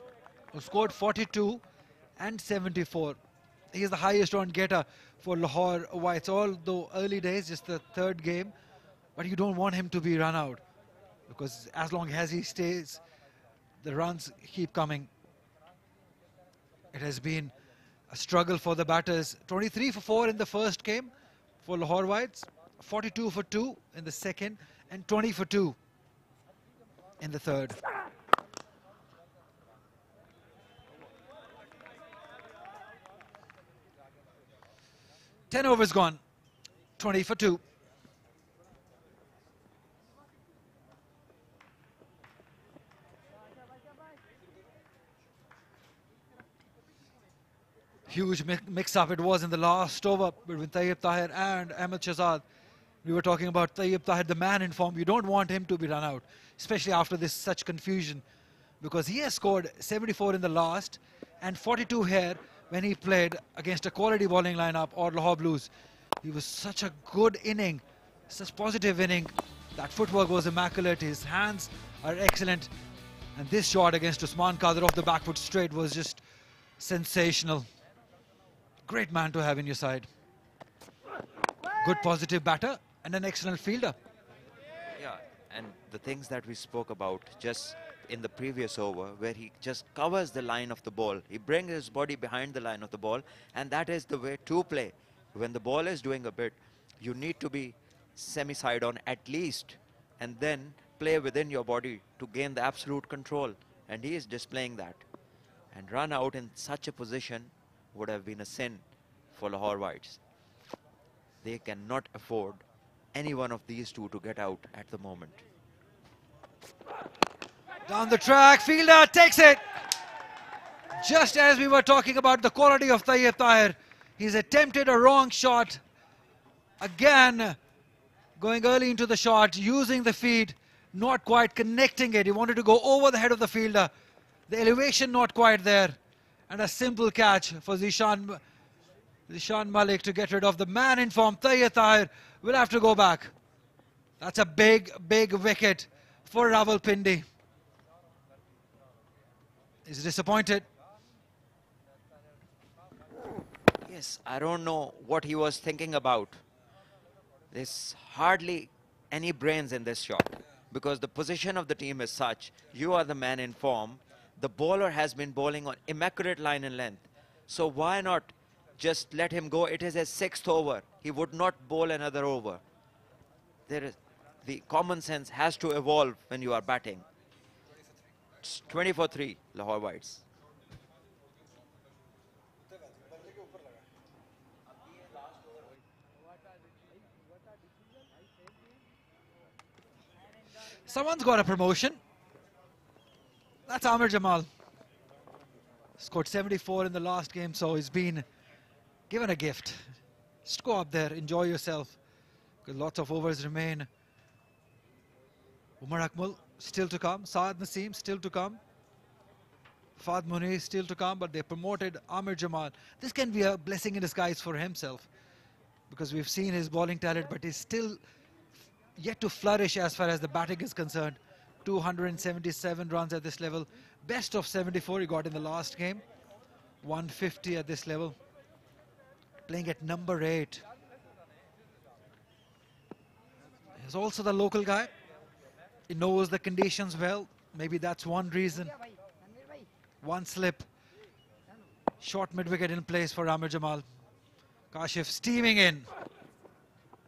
who scored 42 and 74. He is the highest run getter for Lahore Whites, although early days, just the 3rd game. But you don't want him to be run out, because as long as he stays, the runs keep coming. It has been a struggle for the batters. 23 for 4 in the first game for Lahore Whites, 42 for 2 in the second, and 20 for 2 in the third. Ten overs gone, 20 for 2. Huge mix-up it was in the last over between Tayyib Tahir and Ahmed Shahzad. We were talking about Tayyib Tahir, the man in form. You don't want him to be run out, especially after this such confusion, because he has scored 74 in the last and 42 here when he played against a quality bowling lineup or Lahore Blues. He was such a good inning, such positive inning. That footwork was immaculate. His hands are excellent. And this shot against Usman Qadir off the back foot straight was just sensational. Great man to have in your side. Good positive batter and an excellent fielder. Yeah, and the things that we spoke about just in the previous over, where he just covers the line of the ball. He brings his body behind the line of the ball, and that is the way to play. When the ball is doing a bit, you need to be semi-side on at least, and then play within your body to gain the absolute control. And he is displaying that. And run out in such a position would have been a sin for Lahore Whites. They cannot afford any one of these two to get out at the moment. Down the track, fielder takes it. Just as we were talking about the quality of Tayyib Tahir, he's attempted a wrong shot. Again, going early into the shot, using the feet, not quite connecting it. He wanted to go over the head of the fielder. The elevation not quite there. And a simple catch for Zishan Malik to get rid of the man in form. Tayyib Tahir will have to go back. That's a big, big wicket for Rawalpindi. He's disappointed. Yes, I don't know what he was thinking about. There's hardly any brains in this shot, because the position of the team is such. You are the man in form. The bowler has been bowling on immaculate line and length. So why not just let him go? It is his 6th over. He would not bowl another over. The common sense has to evolve when you are batting. It's 20 for 3, Lahore Whites. Someone's got a promotion. That's Amir Jamal. Scored 74 in the last game, so he's been given a gift. Just go up there, enjoy yourself, because lots of overs remain. Umar Akmal still to come. Saad Naseem still to come. Fahd Munir still to come, but they promoted Amir Jamal. This can be a blessing in disguise for himself, because we've seen his bowling talent, but he's still yet to flourish as far as the batting is concerned. 277 runs at this level. Best of 74 he got in the last game. 150 at this level. Playing at number 8. He's also the local guy. He knows the conditions well. Maybe that's one reason. One slip. Short mid-wicket in place for Amir Jamal. Kashif steaming in.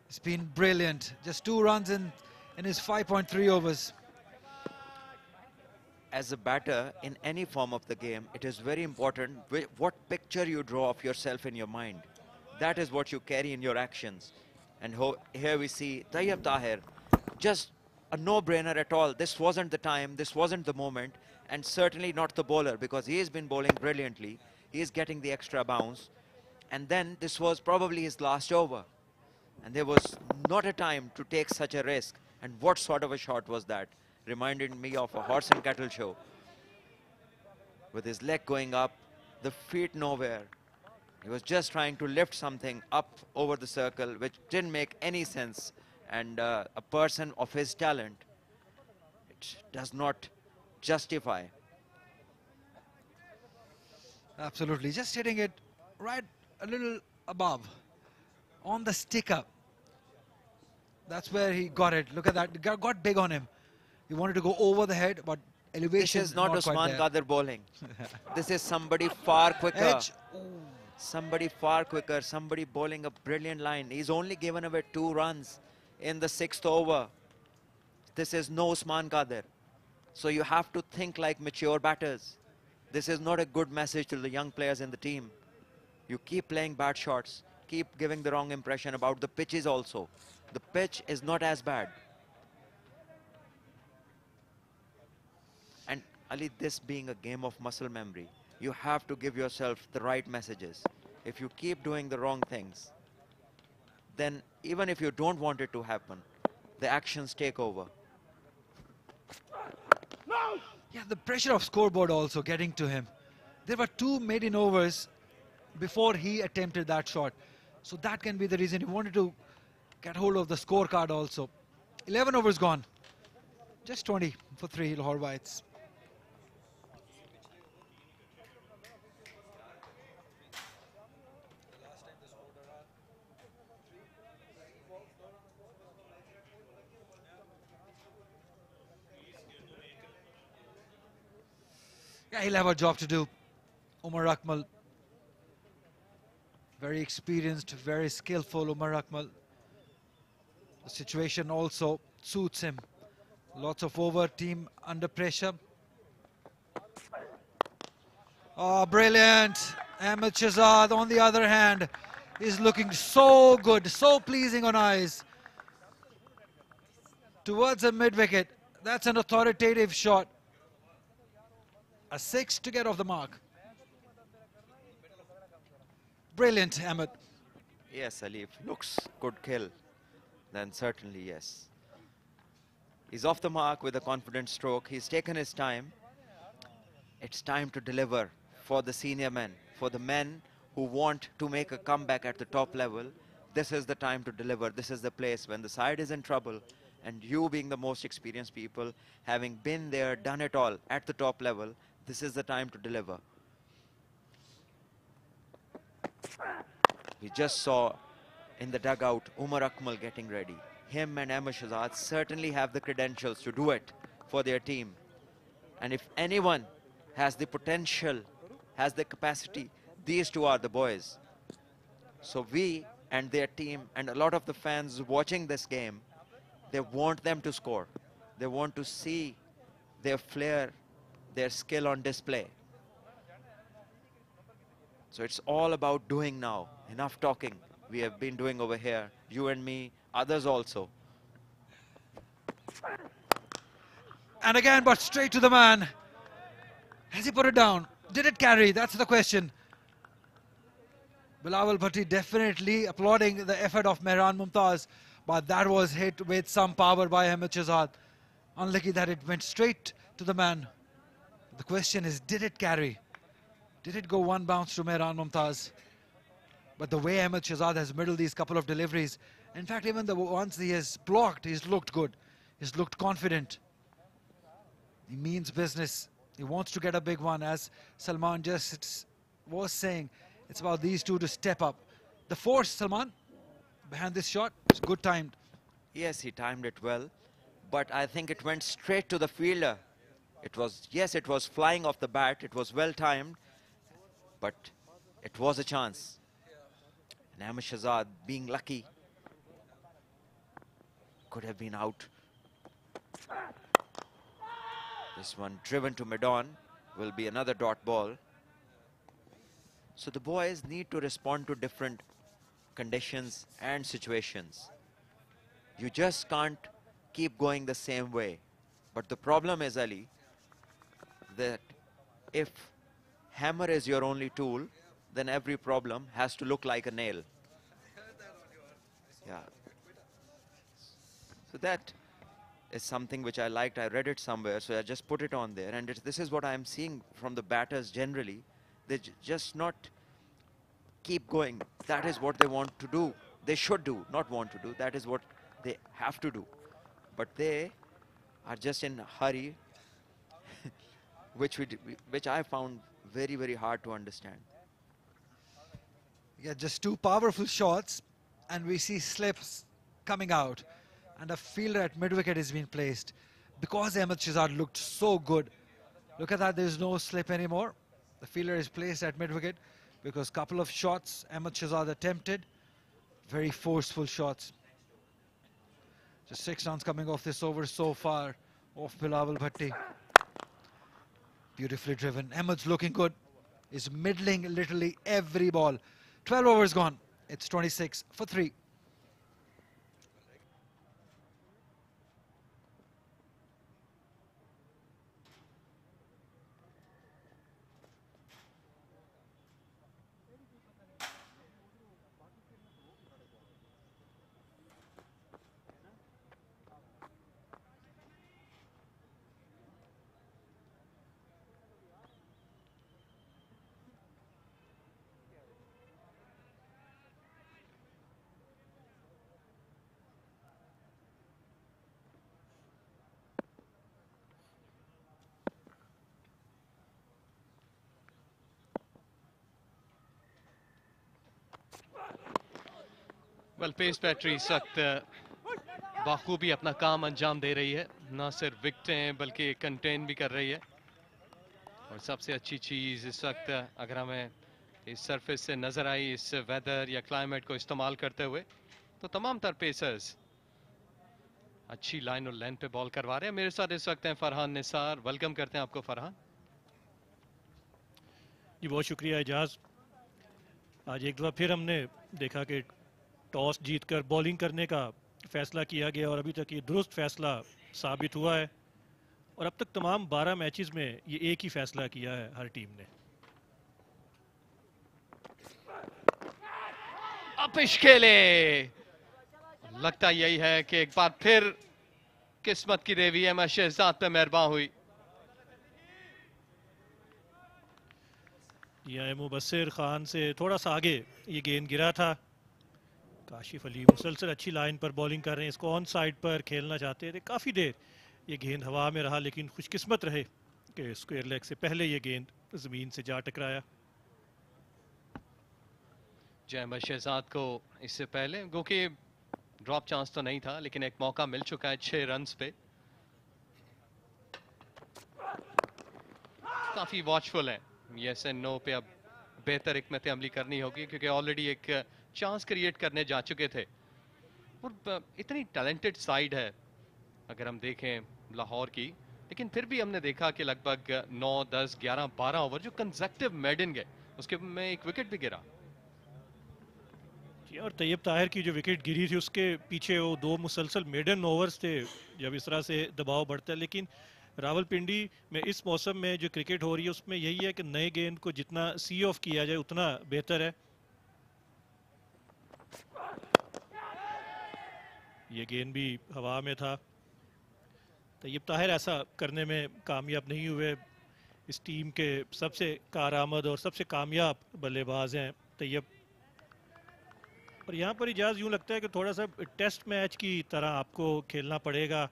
It's been brilliant. Just 2 runs in his 5.3 overs. As a batter in any form of the game, it is very important what picture you draw of yourself in your mind. That is what you carry in your actions. And here we see Tayyib Tahir, just a no-brainer at all. This wasn't the time, this wasn't the moment, and certainly not the bowler, because he has been bowling brilliantly. He is getting the extra bounce. And then this was probably his last over. And there was not a time to take such a risk. And what sort of a shot was that? Reminded me of a horse and cattle show. With his leg going up, the feet nowhere. He was just trying to lift something up over the circle, which didn't make any sense. And a person of his talent, it does not justify. Absolutely. Just hitting it right a little above. On the sticker. That's where he got it. Look at that. It got big on him. He wanted to go over the head, but elevation This is not Usman Qadir bowling. This is somebody far quicker. Edge. Somebody far quicker. Somebody bowling a brilliant line. He's only given away 2 runs in the 6th over. This is no Usman Qadir. So you have to think like mature batters. This is not a good message to the young players in the team. You keep playing bad shots. Keep giving the wrong impression about the pitches also. The pitch is not as bad. And Ali, this being a game of muscle memory, You have to give yourself the right messages. If you keep doing the wrong things, then even if you don't want it to happen, the actions take over. Yeah, the pressure of scoreboard also getting to him. There were 2 maiden overs before he attempted that shot. So that can be the reason he wanted to get hold of the scorecard also. 11 overs gone. Just 20 for 3 Lahore Whites. Yeah, he'll have a job to do. Umar Akmal. Very experienced, very skillful Umar Akmal. The situation also suits him. Lots of over, team under pressure. Oh, brilliant. Ahmed Shahzad, on the other hand, is looking so good, so pleasing on eyes. Towards the mid-wicket. That's an authoritative shot. A 6 to get off the mark. Brilliant, Ahmed. Yes, Ali, if looks could kill, then certainly yes. He's off the mark with a confident stroke. He's taken his time. It's time to deliver for the senior men, for the men who want to make a comeback at the top level. This is the time to deliver. This is the place when the side is in trouble, and you being the most experienced people, having been there, done it all at the top level, this is the time to deliver. We just saw in the dugout Umar Akmal getting ready. Him and Ahmed Shahzad certainly have the credentials to do it for their team. And if anyone has the potential, has the capacity, these two are the boys. So we and their team and a lot of the fans watching this game, they want them to score. They want to see their flair, their skill on display. So it's all about doing now. Enough talking. We have been doing over here. You and me, others also. And again, but straight to the man. Has he put it down? Did it carry? That's the question. Bilawal Bhatti definitely applauding the effort of Mehran Mumtaz, but that was hit with some power by Ahmed Shahzad. Unlucky that it went straight to the man. The question is, did it carry? Did it go one bounce to Mehran Mumtaz? But the way Ahmed Shahzad has middled these couple of deliveries, in fact, even the ones he has blocked, he's looked good. He's looked confident. He means business. He wants to get a big one. As Salman just was saying, it's about these two to step up. The force, Salman, behind this shot, is good timed. Yes, he timed it well, but I think it went straight to the fielder. It was, yes, it was flying off the bat. It was well timed, but it was a chance. And Ahmed Shahzad, being lucky, could have been out. This one driven to mid-on will be another dot ball. So the boys need to respond to different conditions and situations. You just can't keep going the same way. But the problem is, Ali, that if hammer is your only tool, then every problem has to look like a nail. Yeah. So that is something which I liked. I read it somewhere, so I just put it on there. And this is what I'm seeing from the batters generally. They just not keep going. That is what they want to do. They should do, not want to do. That is what they have to do. But they are just in a hurry, which I found very, very hard to understand. Yeah, just two powerful shots, and we see slips coming out. And a fielder at mid-wicket is being placed. Because Ahmed Shahzad looked so good. Look at that, there's no slip anymore. The fielder is placed at mid-wicket because a couple of shots Ahmed Shahzad attempted. Very forceful shots. Just 6 runs coming off this over so far off Bilawal Bhatti. Beautifully driven. Ahmed's looking good. Is middling literally every ball. 12 overs gone. It's 26 for 3. Well pace battery इस वक्त बाखूबी अपना काम अंजाम दे रही है, ना सिर्फ विकेटें बल्कि कंटेन भी कर रही है। और सबसे अच्छी चीज़ इस वक्त अगर हमें इस सरफेस से नज़र आई, इस वेदर या क्लाइमेट को इस्तेमाल करते हुए, तो तमाम तर पेसर्स अच्छी लाइन और लेंथ पे बॉल करवा रहे हैं। मेरे साथ इस वक्त हैं फरहान निसार। वेलकम करते हैं आपको फरहान। जी बहुत शुक्रिया एजाज। आज एक दफ़ा फिर हमने देखा कि टॉस जीतकर बॉलिंग करने का फैसला किया गया और अभी तक ये दुरुस्त फैसला साबित हुआ है। और अब तक तमाम 12 मैचेस में ये एक ही फैसला किया है हर टीम ने। अपिश खेले, लगता यही है कि एक बार फिर किस्मत की देवी अहमद शहजाद पे मेहरबान हुई। ये मुबस्सिर खान से थोड़ा सा आगे ये गेंद गिरा था। काशिफ अली मुसलसल अच्छी लाइन पर बॉलिंग कर रहे हैं, इसको ऑन साइड पर खेलना चाहते थे। काफ़ी देर ये गेंद हवा में रहा, लेकिन खुशकिस्मत रहे कि स्क्वायर लेग से पहले ये गेंद ज़मीन से जा टकराया। अहमद शहजाद को इससे पहले क्योंकि ड्रॉप चांस तो नहीं था, लेकिन एक मौका मिल चुका है 6 रन्स पे। काफी वॉचफुल है, यस एंड नो पे अब बेहतर हिकमत अमली करनी होगी, क्योंकि ऑलरेडी एक चांस क्रिएट करने जा चुके थे। और इतनी टैलेंटेड साइड है अगर हम देखें लाहौर की, लेकिन फिर भी हमने देखा कि लगभग 9, 10, 11, 12 ओवर जो कंसेक्टिव मेडन गए, उसके में एक विकेट भी गिरा। और तैयब ताहिर की जो विकेट गिरी थी उसके पीछे वो 2 मुसलसल मेडन ओवर्स थे जब इस तरह से दबाव बढ़ता है। लेकिन रावलपिंडी में इस मौसम में जो क्रिकेट हो रही है उसमें यही है कि नए गेंद को जितना सी ऑफ किया जाए उतना बेहतर है। ये गेंद भी हवा में था। तैयब ताहिर ऐसा करने में कामयाब नहीं हुए। इस टीम के सबसे कारआमद और सबसे कामयाब बल्लेबाज हैं तैयब। और यहाँ पर इजाज़ यूँ लगता है कि थोड़ा सा टेस्ट मैच की तरह आपको खेलना पड़ेगा।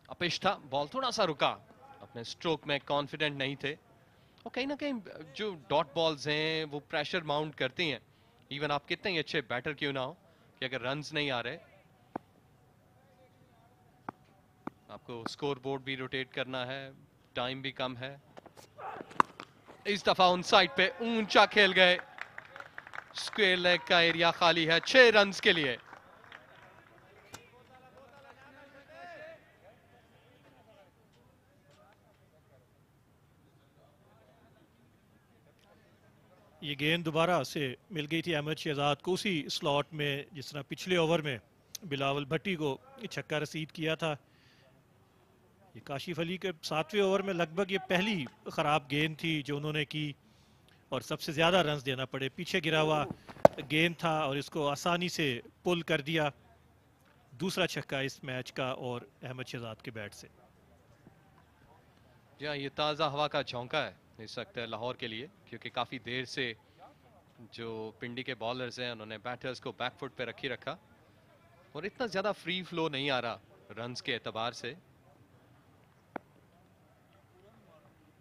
अपिश था, बॉल थोड़ा सा रुका, अपने स्ट्रोक में कॉन्फिडेंट नहीं थे। और कहीं ना कहीं जो डॉट बॉल्स हैं वो प्रेशर माउंट करती हैं, इवन आप कितने ही अच्छे बैटर क्यों ना हो, कि अगर रन्स नहीं आ रहे आपको स्कोर बोर्ड भी रोटेट करना है, टाइम भी कम है। इस दफा उन साइड पे ऊंचा खेल गए, स्क्वायर लेग का एरिया खाली है 6 रन्स के लिए। ये गेंद दोबारा से मिल गई थी अहमद शहजाद को उसी स्लॉट में जिस तरह पिछले ओवर में बिलावल भट्टी को छक्का रसीद किया था। ये काशिफ अली के 7वें ओवर में लगभग ये पहली ख़राब गेंद थी जो उन्होंने की और सबसे ज़्यादा रन्स देना पड़े। पीछे गिरा हुआ गेंद था और इसको आसानी से पुल कर दिया। दूसरा छक्का इस मैच का और अहमद शहजाद के बैट से। जी ये ताज़ा हवा का झोंका है इस वक्त लाहौर के लिए, क्योंकि काफ़ी देर से जो पिंडी के बॉलर्स हैं उन्होंने बैटर्स को बैकफुट पे रखी रखा और इतना ज़्यादा फ्री फ्लो नहीं आ रहा रन्स के एतबार से,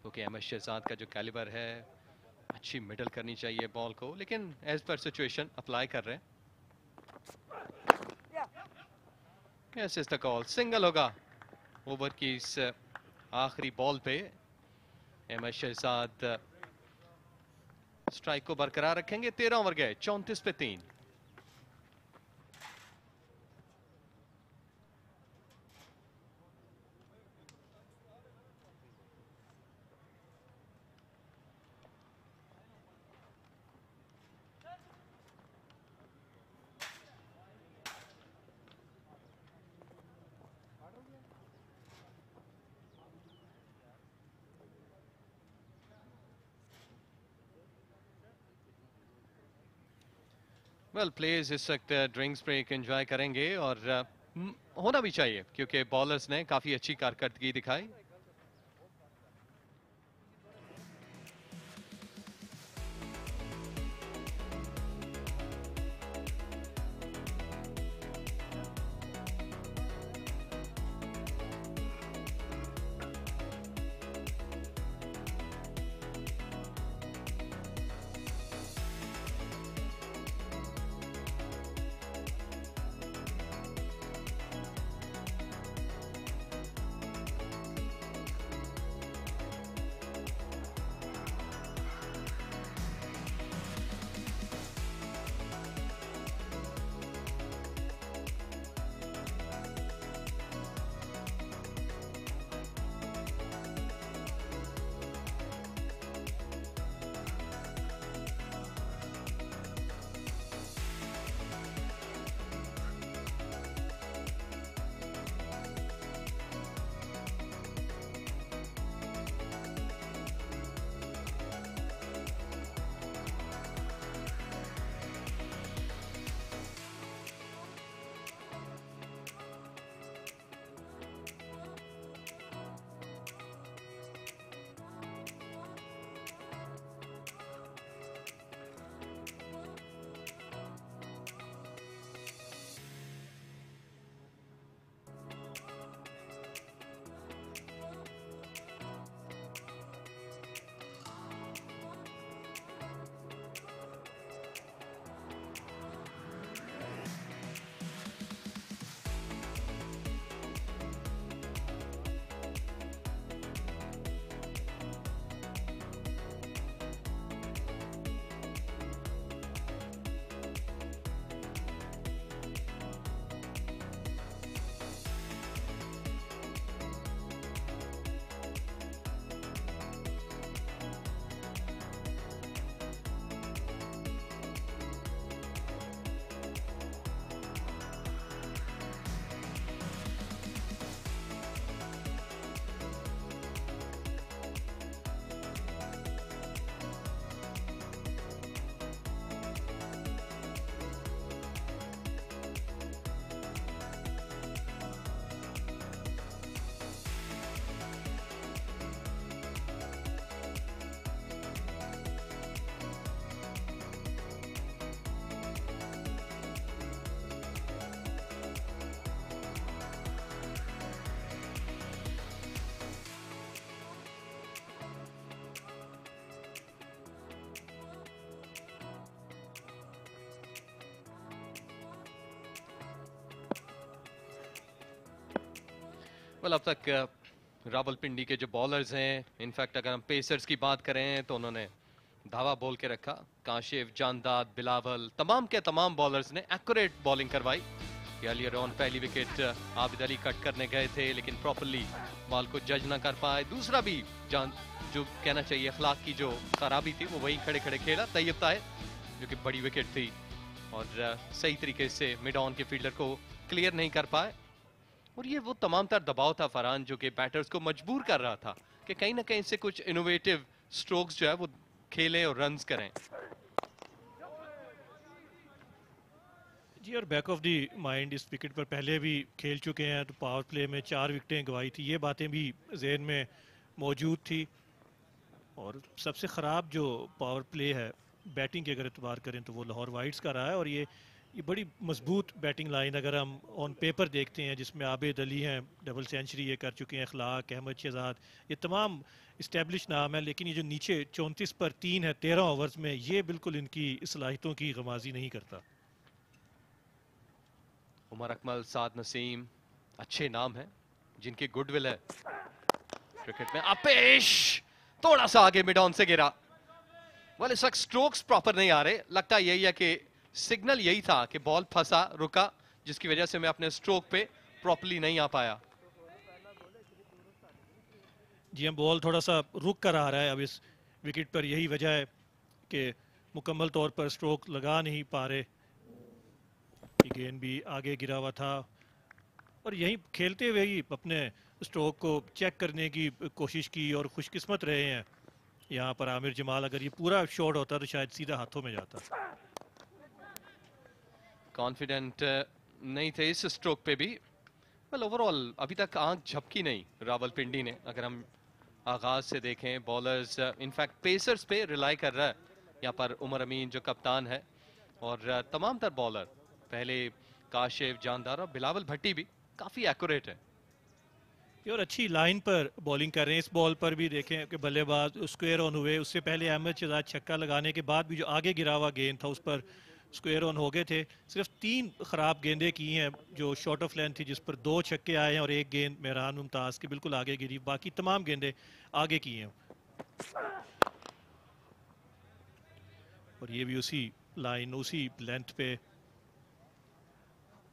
क्योंकि अहमद शहजाद का जो कैलिबर है, अच्छी मिडल करनी चाहिए बॉल को, लेकिन एज पर सिचुएशन अप्लाई कर रहे हैं। Yes is the call, single होगा ओवर की इस आखिरी बॉल पे। अहमद शहजाद स्ट्राइक को बरकरार रखेंगे। 13 ओवर गए, 34 पे 3। वेल प्लेयर्स इस वक्त ड्रिंक्स ब्रेक एंजॉय करेंगे और होना भी चाहिए, क्योंकि बॉलर्स ने काफी अच्छी कारकर्दगी दिखाई। वेल अब तक रावलपिंडी के जो बॉलर्स हैं, इनफैक्ट अगर हम पेसर्स की बात करें तो उन्होंने धावा बोल के रखा। काशिफ, जानदाद, बिलावल, तमाम के तमाम बॉलर्स ने एक्यूरेट बॉलिंग करवाई। अर्लियर ऑन पहली विकेट आबिद अली कट करने गए थे लेकिन प्रॉपर्ली बॉल को जज ना कर पाए। दूसरा भी जो कहना चाहिए अखलाक की जो खराबी थी वो वही खड़े खड़े खेला तैयब ताहिर, जो कि बड़ी विकेट थी और सही तरीके से मिड ऑन के फील्डर को क्लियर नहीं कर पाए। और ये वो तमाम तर दबाव था फरहान जो कि बैटर्स को मजबूर कर रहा था कि कहीं ना कहीं से कुछ इनोवेटिव स्ट्रोक्स जो है वो खेलें और रन्स करें। जी, और बैक ऑफ द माइंड इस विकेट पर पहले भी खेल चुके हैं तो पावर प्ले में 4 विकेटें गंवाई थी, ये बातें भी जहन में मौजूद थी। और सबसे ख़राब जो पावर प्ले है बैटिंग के अगर एतबार करें तो वो लाहौर वाइट्स का रहा है। और ये बड़ी मजबूत बैटिंग लाइन अगर हम ऑन पेपर देखते हैं जिसमें आबिद अली हैं, डबल सेंचुरी ये कर चुके हैं, अखलाक, अहमद शहजाद, ये तमाम इस्टेब्लिश नाम है। लेकिन ये जो नीचे 34 पर 3 है 13 ओवर्स में, ये बिल्कुल इनकी सलाहियतों की गमाजी नहीं करता। उमर अकमल, साद नसीम अच्छे नाम हैं जिनकी गुडविल है क्रिकेट में। अपेश थोड़ा सा आगे मिड ऑन से गिरा। वाले इस वक्त स्ट्रोक्स प्रॉपर नहीं आ रहे, लगता यही है कि सिग्नल यही था कि बॉल फंसा रुका जिसकी वजह से मैं अपने स्ट्रोक पे प्रॉपर्ली नहीं आ पाया। जी, हम बॉल थोड़ा सा रुक कर आ रहा है अब इस विकेट पर, यही वजह है कि मुकम्मल तौर पर स्ट्रोक लगा नहीं पा रहे। गेंद भी आगे गिरा हुआ था और यहीं खेलते हुए ही अपने स्ट्रोक को चेक करने की कोशिश की और खुशकिस्मत रहे हैं यहाँ पर आमिर जमाल। अगर ये पूरा शॉट होता तो शायद सीधा हाथों में जाता। कॉन्फिडेंट नहीं थे इस स्ट्रोक पे भी। वेल ओवरऑल अभी तक आंख झपकी नहीं रावलपिंडी ने। अगर हम आगाज से देखें बॉलर्स इनफैक्ट पेसर्स पे रिलाई कर रहा है यहाँ पर उमर अमीन जो कप्तान है और तमाम तर बॉलर पहले काशिफ, जानदार और बिलावल भट्टी भी काफी एक्यूरेट है और अच्छी लाइन पर बॉलिंग कर रहे हैं। इस बॉल पर भी देखें कि बल्लेबाज स्क्वायर ऑन हुए, उससे पहले अहमद शहजाद छक्का लगाने के बाद भी जो आगे गिरा हुआ गेंद था उस पर स्क्वायर ऑन हो गए थे। सिर्फ 3 खराब गेंदें की हैं जो शॉर्ट ऑफ लेंथ थी जिस पर 2 छक्के आए हैं और 1 गेंद मेहरान मुमताज के बिल्कुल आगे गिरी, बाकी तमाम गेंदें आगे की हैं। और ये भी उसी लाइन उसी लेंथ पे।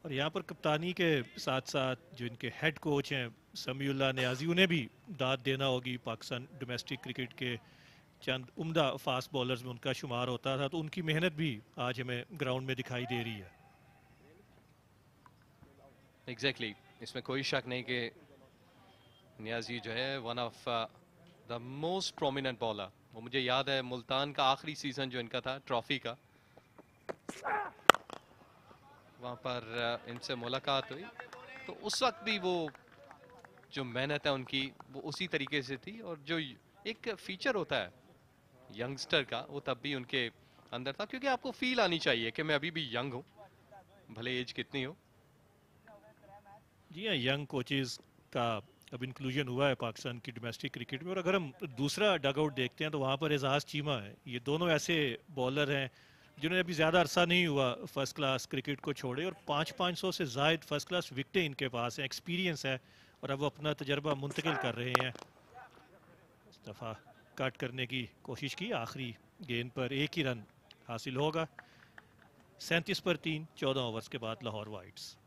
और यहाँ पर कप्तानी के साथ साथ जो इनके हेड कोच हैं समीउल्लाह नियाजी, उन्हें भी दाद देना होगी। पाकिस्तान डोमेस्टिक क्रिकेट के चंद उम्दा फास्ट बॉलर्स में उनका शुमार होता था, तो उनकी मेहनत भी आज हमें ग्राउंड में दिखाई दे रही है। एग्जैक्टली इसमें कोई शक नहीं कि नियाजी जो है one of the most prominent bowler. वो मुझे याद है मुल्तान का आखिरी सीजन जो इनका था ट्रॉफी का, वहाँ पर इनसे मुलाकात हुई तो उस वक्त भी वो जो मेहनत है उनकी वो उसी तरीके से थी। और जो एक फीचर होता है यंगस्टर का वो तब भी उनके अंदर था, क्योंकि आपको फील आनी चाहिए कि मैं अभी भी यंग हूँ भले एज कितनी हो। जी हाँ, यंग कोचेस का अब इंक्लूजन हुआ है पाकिस्तान की डोमेस्टिक क्रिकेट में। और अगर हम दूसरा डगआउट देखते हैं तो वहाँ पर एजाज चीमा है। ये दोनों ऐसे बॉलर हैं जिन्होंने अभी ज़्यादा अरसा नहीं हुआ फर्स्ट क्लास क्रिकेट को छोड़े और 500 से ज़ायद फर्स्ट क्लास विकेटें इनके पास हैं, एक्सपीरियंस है और अब वो अपना तजर्बा मुंतकिल कर रहे हैं। इस दफ़ा कट करने की कोशिश की, आखिरी गेंद पर 1 ही रन हासिल होगा। 37 पर 3 14 ओवर्स के बाद Lahore whites.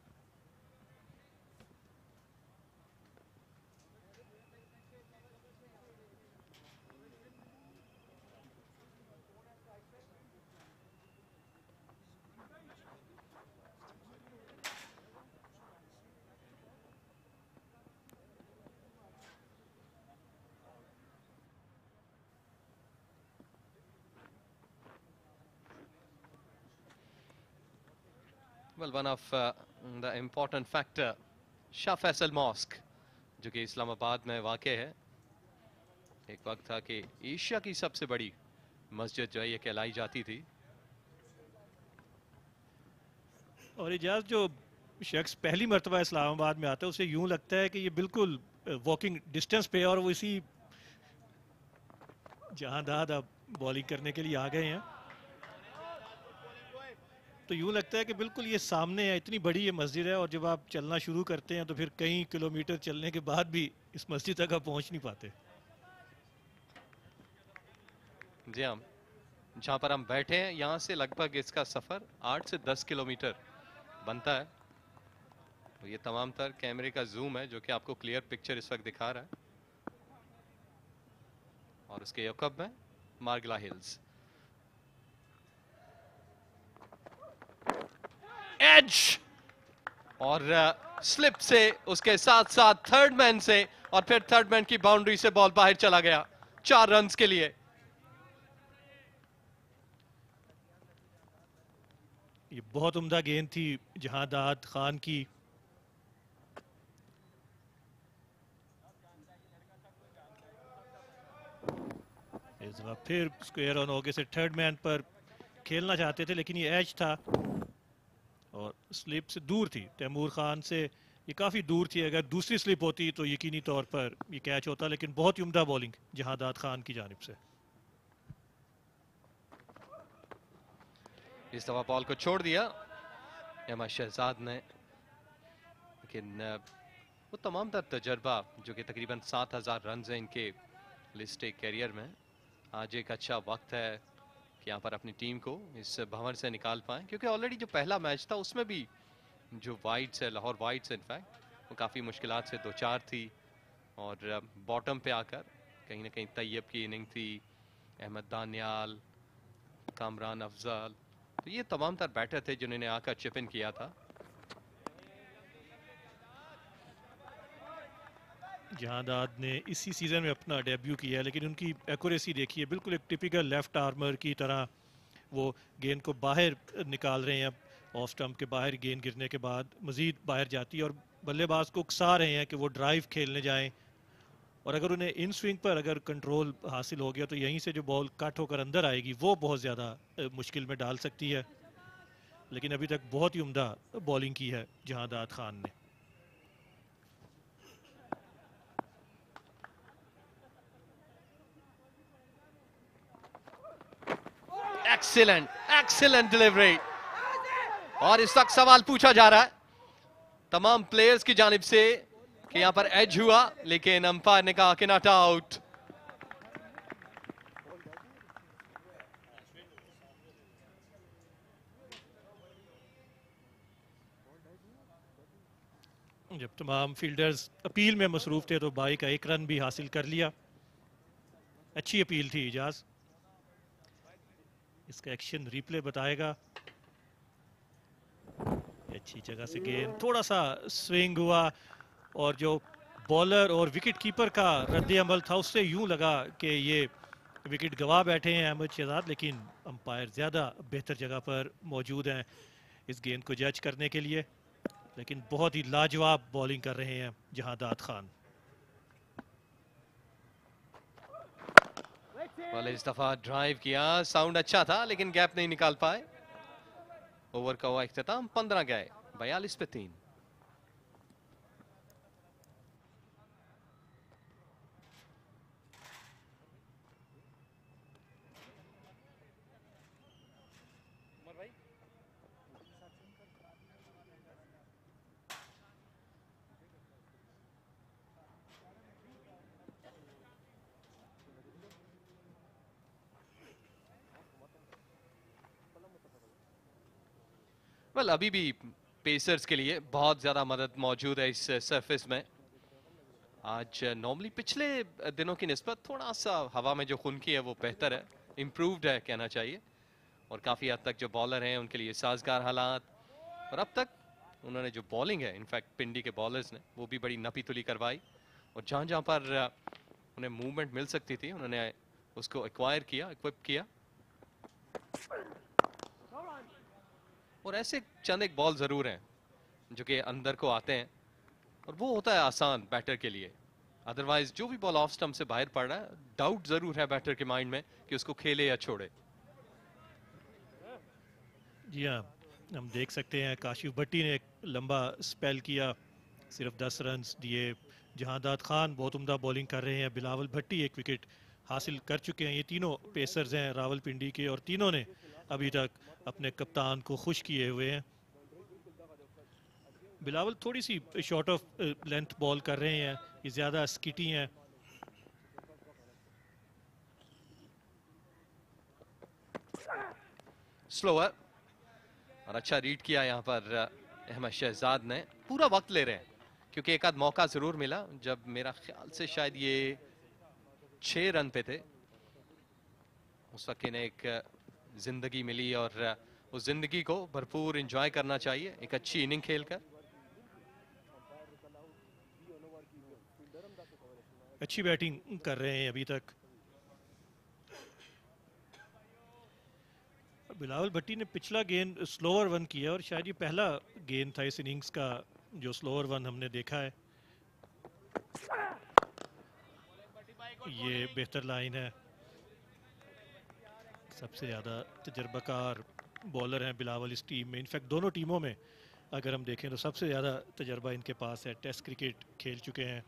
Well, one of the important factor Shah Faisal mosque जो कि इस्लामाबाद में वाक़ है। एक वक्त था कि एशिया की सबसे बड़ी मस्जिद जो है ये कहलाई जाती थी। और इजाज जो शख्स पहली मरतबा इस्लामाबाद में आता है उसे यूं लगता है कि ये बिल्कुल वॉकिंग डिस्टेंस पे और वो इसी जहां दाद अब बॉलिंग करने के लिए आ गए हैं। तो यूं लगता है कि बिल्कुल ये सामने है, इतनी बड़ी ये मस्जिद है, और जब आप चलना शुरू करते हैं तो फिर कई किलोमीटर चलने के बाद भी इस मस्जिद तक आप पहुंच नहीं पाते। जी हाँ, जहाँ पर हम बैठे हैं यहाँ से लगभग इसका सफर 8 से 10 किलोमीटर बनता है। तो ये तमाम तर कैमरे का जूम है जो कि आपको क्लियर पिक्चर इस वक्त दिखा रहा है। और उसके यकब में मार्गला हिल्स। एज और स्लिप से, उसके साथ साथ थर्ड मैन से, और फिर थर्ड मैन की बाउंड्री से बॉल बाहर चला गया 4 रन्स के लिए। ये बहुत उम्दा गेंद थी जहादात खान की। इस बार फिर स्क्वायर ऑन होके से थर्ड मैन पर खेलना चाहते थे, लेकिन ये एज था और स्लिप से दूर थी तैमूर खान से, ये काफी दूर थी। अगर दूसरी स्लिप होती तो यकीनी तौर पर ये कैच होता, लेकिन बहुत ही उम्दा बॉलिंग जहादात खान की जानिब से। इस दफा बॉल को छोड़ दिया अहमद शहजाद ने, लेकिन वो तमाम तर तजर्बा जो कि तकरीबन 7000 रन हैं इनके लिस्ट कैरियर में, आज एक अच्छा वक्त है कि यहाँ पर अपनी टीम को इस भंवर से निकाल पाए, क्योंकि ऑलरेडी जो पहला मैच था उसमें भी जो वाइट्स है, लाहौर वाइट्स इनफैक्ट, वो काफ़ी मुश्किलात से 2-4 थी, और बॉटम पे आकर कहीं ना कहीं तैयब की इनिंग थी, अहमद दानियाल, कामरान अफजल, तो ये तमाम तर बैटर थे जिन्होंने आकर चिप इन किया था। जहादात ने इसी सीजन में अपना डेब्यू किया है, लेकिन उनकी एक्यूरेसी देखिए, बिल्कुल एक टिपिकल लेफ्ट आर्मर की तरह वो गेंद को बाहर निकाल रहे हैं। ऑफ स्टंप के बाहर गेंद गिरने के बाद मजीद बाहर जाती है, और बल्लेबाज को उकसा रहे हैं कि वो ड्राइव खेलने जाएं, और अगर उन्हें इन स्विंग पर अगर कंट्रोल हासिल हो गया तो यहीं से जो बॉल कट होकर अंदर आएगी वो बहुत ज़्यादा मुश्किल में डाल सकती है। लेकिन अभी तक बहुत ही उम्दा बॉलिंग की है जहादात खान ने। एक्सीलेंट एक्सीलेंट डिलीवरी, और इस वक्त सवाल पूछा जा रहा है तमाम प्लेयर्स की जानिब से कि यहां पर एज हुआ, लेकिन अंपायर ने कहा कि नॉट आउट। जब तमाम फील्डर्स अपील में मसरूफ थे तो बाई का 1 रन भी हासिल कर लिया। अच्छी अपील थी इजाज। इसका एक्शन रिप्ले बताएगा। अच्छी जगह से गेंद, थोड़ा सा स्विंग हुआ, और जो बॉलर और विकेट कीपर का रद्द अमल था उससे यूं लगा कि ये विकेट गवा बैठे हैं अहमद शहजाद, लेकिन अंपायर ज़्यादा बेहतर जगह पर मौजूद हैं इस गेंद को जज करने के लिए। लेकिन बहुत ही लाजवाब बॉलिंग कर रहे हैं जहादात खान। बॉल इस दफा ड्राइव किया, साउंड अच्छा था लेकिन गैप नहीं निकाल पाए। ओवर का हुआ इख्तिताम, 15 गए 42 पे 3। वेल अभी भी पेसर्स के लिए बहुत ज़्यादा मदद मौजूद है इस सरफेस में। आज नॉर्मली पिछले दिनों की निस्बत थोड़ा सा हवा में जो खुनकी है वो बेहतर है, इम्प्रूव्ड है कहना चाहिए, और काफ़ी हद तक जो बॉलर हैं उनके लिए साजगार हालात, और अब तक उन्होंने जो बॉलिंग है इनफैक्ट पिंडी के बॉलर्स ने वो भी बड़ी नपी तुली करवाई, और जहाँ जहाँ पर उन्हें मूवमेंट मिल सकती थी उन्होंने उसको एक्वायर किया, इक्विप किया। और ऐसे चंद एक बॉल ज़रूर हैं जो कि अंदर को आते हैं, और वो होता है आसान बैटर के लिए। अदरवाइज जो भी बॉल ऑफ स्टंप से बाहर पड़ रहा है, डाउट ज़रूर है बैटर के माइंड में कि उसको खेले या छोड़े। जी हाँ, हम देख सकते हैं काशिफ भट्टी ने एक लंबा स्पेल किया, सिर्फ 10 रन दिए। जहादात खान बहुत उम्दा बॉलिंग कर रहे हैं। बिलावल भट्टी एक विकेट हासिल कर चुके हैं। ये तीनों पेसर्स हैं रावलपिंडी के, और तीनों ने अभी तक अपने कप्तान को खुश किए हुए हैं। बिलावल थोड़ी सी शॉर्ट ऑफ लेंथ बॉल कर रहे हैं, ये ज़्यादा स्किटी हैं। स्लोअर और अच्छा रीड किया यहाँ पर अहमद शहजाद ने। पूरा वक्त ले रहे हैं क्योंकि एक आध मौका जरूर मिला जब मेरा ख्याल से शायद ये 6 रन पे थे, उस वक्त इन्हें एक जिंदगी मिली और उस जिंदगी को भरपूर एंजॉय करना चाहिए एक अच्छी इनिंग खेलकर। अच्छी बैटिंग कर रहे हैं अभी तक। बिलावल भट्टी ने पिछला गेंद स्लोअर वन किया और शायद ये पहला गेंद था इस इनिंग्स का जो स्लोअर वन हमने देखा है। ये बेहतर लाइन है। सबसे ज़्यादा तजर्बाकार बॉलर हैं बिलावल इस टीम में। इनफैक्ट दोनों टीमों में अगर हम देखें तो सबसे ज़्यादा तजर्बा इनके पास है। टेस्ट क्रिकेट खेल चुके हैं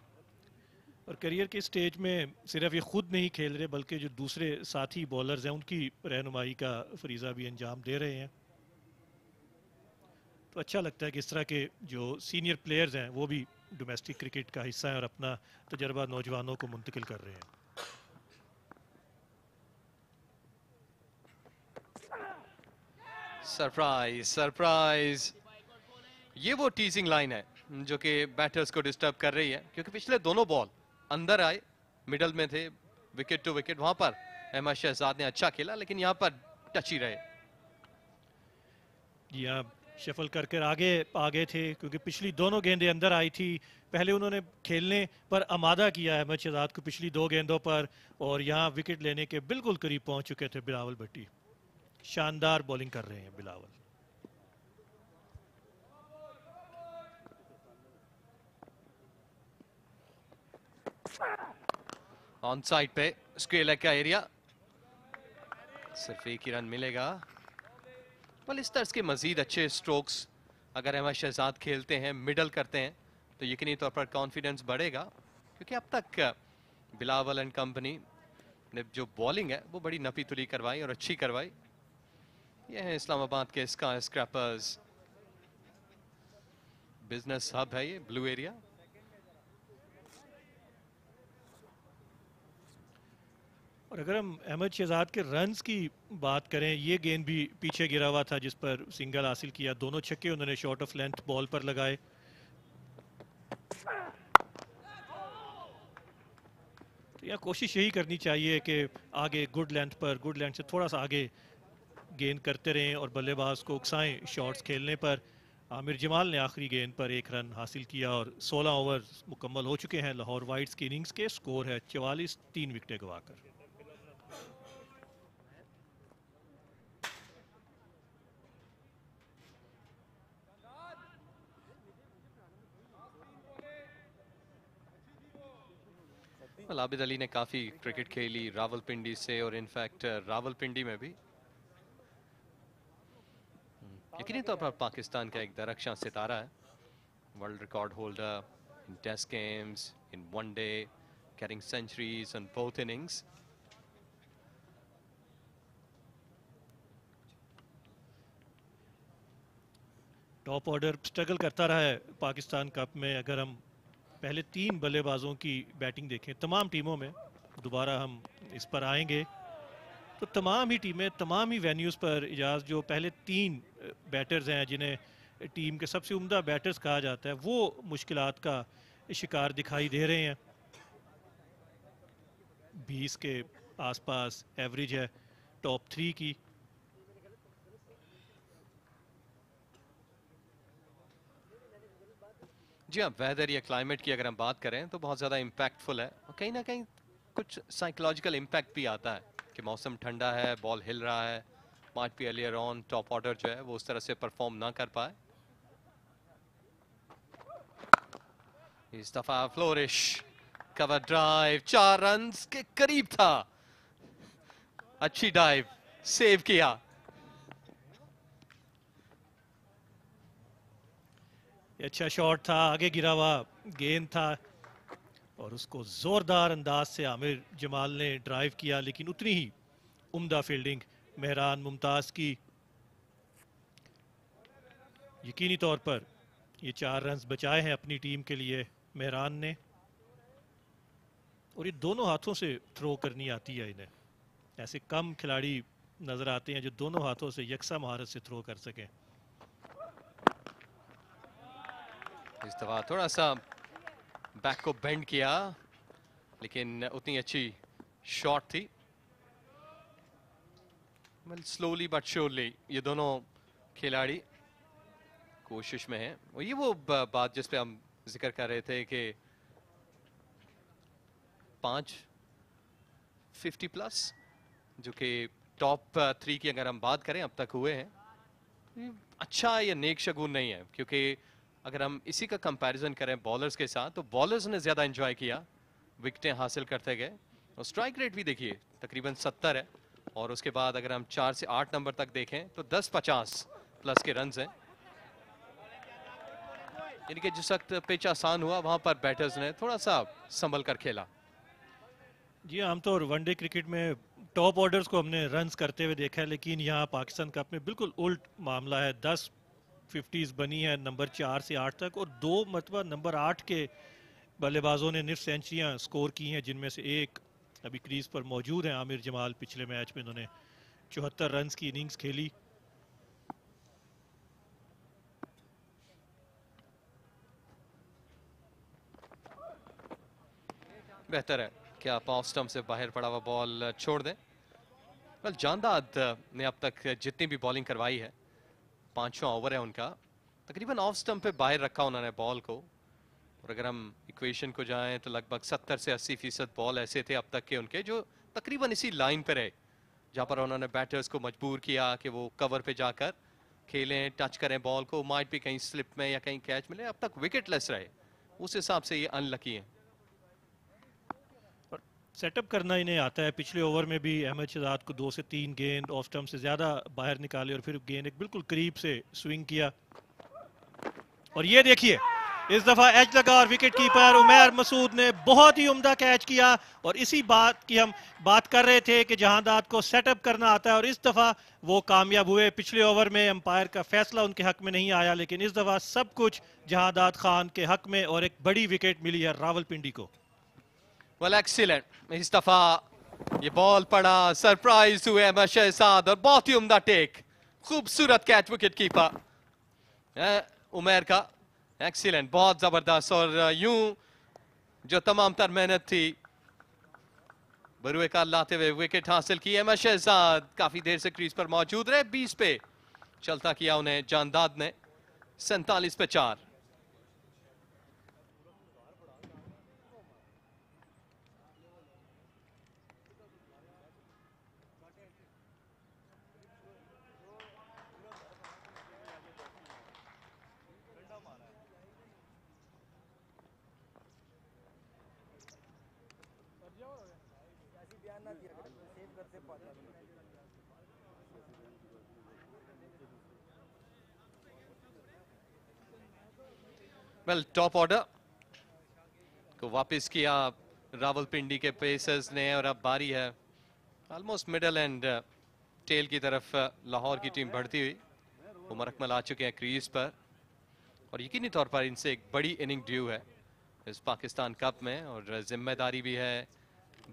और करियर के स्टेज में सिर्फ ये खुद नहीं खेल रहे बल्कि जो दूसरे साथी बॉलर्स हैं उनकी रहनुमाई का फरीज़ा भी अंजाम दे रहे हैं। तो अच्छा लगता है कि इस तरह के जो सीनियर प्लेयर्स हैं वो भी डोमेस्टिक क्रिकेट का हिस्सा हैं और अपना तजर्बा नौजवानों को मुंतकिल कर रहे हैं। सरप्राइज सरप्राइज, ये वो टीजिंग लाइन है जो कि बैटर्स को डिस्टर्ब कर रही है क्योंकि पिछले दोनों बॉल अंदर आए, मिडल में थे, विकेट टू विकेट। वहां पर अहमद शहजाद ने अच्छा खेला लेकिन यहां पर टच ही रहे। जी हाँ, शफल कर कर आगे थे क्योंकि पिछली दोनों गेंदें अंदर आई थी। पहले उन्होंने खेलने पर आमादा किया अहमद शहजाद को पिछली 2 गेंदों पर और यहाँ विकेट लेने के बिल्कुल करीब पहुंच चुके थे बिलावल भट्टी। शानदार बॉलिंग कर रहे हैं बिलावल। ऑन साइड पे स्क्वायर लेग का एरिया, सिर्फ एक ही रन मिलेगा। बल इस तरह के मजीद अच्छे स्ट्रोक्स अगर अहमद शहजाद खेलते हैं, मिडल करते हैं तो यकीनी तौर पर कॉन्फिडेंस बढ़ेगा क्योंकि अब तक बिलावल एंड कंपनी ने जो बॉलिंग है वो बड़ी नपी तुली करवाई और अच्छी करवाई। ये है इस्लामाबाद के स्काई स्क्रैपर्स, बिजनेस हब है ये ब्लू एरिया। और अगर हम अहमद शहजाद के रन्स की बात करें, ये गेंद भी पीछे गिरा हुआ था जिस पर सिंगल हासिल किया। दोनों छक्के उन्होंने शॉर्ट ऑफ लेंथ बॉल पर लगाए। तो यहाँ कोशिश यही करनी चाहिए कि आगे गुड लेंथ से थोड़ा सा आगे गेंद करते रहें और बल्लेबाज को उकसाएं शॉट्स खेलने पर। आमिर जमाल ने आखिरी गेंद पर 1 रन हासिल किया और 16 ओवर मुकम्मल हो चुके हैं लाहौर वाइट्स की इनिंग्स के। स्कोर है 44, 3 विकेटें गवाकर। आबिद अली ने काफी क्रिकेट खेली रावलपिंडी से और इनफैक्ट रावलपिंडी में भी यकीनी तौर पर पाकिस्तान का एक दरख्शां सितारा है। World record holder in test games, in one day, getting centuries on both innings. Top order struggle करता रहा है पाकिस्तान कप में। अगर हम पहले 3 बल्लेबाजों की बैटिंग देखें तमाम टीमों में, दोबारा हम इस पर आएंगे तो तमाम ही टीमें तमाम ही वेन्यूज़ पर इजाज़ जो पहले 3 बैटर्स हैं जिन्हें टीम के सबसे उम्दा बैटर्स कहा जाता है वो मुश्किलात का शिकार दिखाई दे रहे हैं। 20 के आसपास एवरेज है टॉप 3 की। जी हाँ, वेदर या क्लाइमेट की अगर हम बात करें तो बहुत ज़्यादा इम्पैक्टफुल है और कहीं ना कहीं कुछ साइकोलॉजिकल इम्पैक्ट भी आता है कि मौसम ठंडा है, बॉल हिल रहा है, might be earlier on top order जो है वो उस तरह से परफॉर्म ना कर पाए। इस दफा फ्लोरिश, कवर ड्राइव, 4 रन के करीब था, अच्छी डाइव, सेव किया। अच्छा शॉट था, आगे गिरा हुआ गेंद था और उसको जोरदार अंदाज से आमिर जमाल ने ड्राइव किया, लेकिन उतनी ही उम्दा फील्डिंग मेहरान मुमताज़ की। यकीनी तौर पर ये 4 रन्स बचाए हैं अपनी टीम के लिए मेहरान ने, और ये दोनों हाथों से थ्रो करनी आती है इन्हें। ऐसे कम खिलाड़ी नजर आते हैं जो दोनों हाथों से यकसा महारत से थ्रो कर सकें। इस दफा थोड़ा सा बैक को बेंड किया, लेकिन उतनी अच्छी शॉट थी। स्लोली बट श्योरली ये दोनों खिलाड़ी कोशिश में हैं। और ये वो बात जिस पे हम जिक्र कर रहे थे कि 550 प्लस, जो कि टॉप 3 की अगर हम बात करें अब तक हुए हैं, अच्छा या नेक शगुन नहीं है। क्योंकि अगर हम इसी का कंपैरिजन करें बॉलर्स के साथ, तो बॉलर्स ने ज्यादा एंजॉय किया, विकेटें हासिल करते गए, और स्ट्राइक रेट भी देखिए तकरीबन 70 है। और उसके बाद अगर हम 4 से 8 नंबर तक देखें तो 10-50 प्लस के रन्स हैं। यानी कि जिस वक्त पिच आसान हुआ वहां पर बैटर्स ने थोड़ा सा संभल कर खेला। जी, आमतौर वनडे क्रिकेट में टॉप ऑर्डर्स को हमने रन्स करते हुए देखा है, लेकिन यहाँ पाकिस्तान कप में बिल्कुल उल्ट मामला है। 10 50s बनी है नंबर 4 से 8 तक, और 2 मरतबा नंबर 8 के बल्लेबाजों ने निफ्ट सेंचुरियाँ स्कोर की हैं, जिनमें से एक अभी क्रीज पर मौजूद हैं, आमिर जमाल। पिछले मैच में इन्होंने 74 रन्स की इनिंग्स खेली। बेहतर है कि आप ऑफ स्टंप से बाहर पड़ा हुआ बॉल छोड़ दें। वेल, जानदाद ने अब तक जितनी भी बॉलिंग करवाई है, 5वां ओवर है उनका, तकरीबन ऑफ स्टंप पे बाहर रखा उन्होंने बॉल को। और अगर हम इक्वेशन को जाएं तो लगभग 70 से 80% बॉल ऐसे थे अब तक के उनके जो तकरीबन इसी लाइन पे रहे, जहां पर उन्होंने बैटर्स को मजबूर किया कि वो कवर पे जाकर खेलें, टच करें बॉल को, माइट भी कहीं स्लिप में या कहीं कैच मिले। अब तक विकेटलेस रहे, उस हिसाब से ये अनलकी हैं। सेटअप करना इन्हें आता है। पिछले ओवर में भी अहमद शहजाद को 2 से 3 गेंद ऑफ स्टंप से ज्यादा बाहर निकाले, और फिर गेंद एक बिल्कुल करीब से स्विंग किया। और ये देखिए, इस दफा एज लगा और विकेट कीपर उमैर मसूद ने बहुत ही उम्दा कैच किया। और इसी बात की हम बात कर रहे थे कि जहांदाद को सेटअप करना आता है, और इस दफा वो कामयाब हुए। पिछले ओवर में अंपायर का फैसला उनके हक में नहीं आया, लेकिन इस दफा सब कुछ जहांदाद खान के हक में, और एक बड़ी विकेट मिली है रावलपिंडी को। Well, excellent. इस दफा ये बॉल पड़ा, सरप्राइज हुए अहमद शहजाद, और बहुत ही उम्दा टेक, खूबसूरत कैच विकेट कीपर उमैर का। एक्सीलेंट, बहुत जबरदस्त। और यूं जो तमाम तर मेहनत थी बरुए का लाते हुए विकेट हासिल की अहमद शहजाद, काफी देर से क्रीज पर मौजूद रहे। 20 पे चलता किया उन्हें जानदाद ने, 47 पे 4। वेल, टॉप ऑर्डर को वापस किया रावलपिंडी के पेसर्स ने, और अब बारी है ऑलमोस्ट मिडल एंड टेल की तरफ लाहौर की टीम बढ़ती हुई। उमर अकमल आ चुके हैं क्रीज पर, और यकीनी तौर पर इनसे एक बड़ी इनिंग ड्यू है इस पाकिस्तान कप में, और जिम्मेदारी भी है।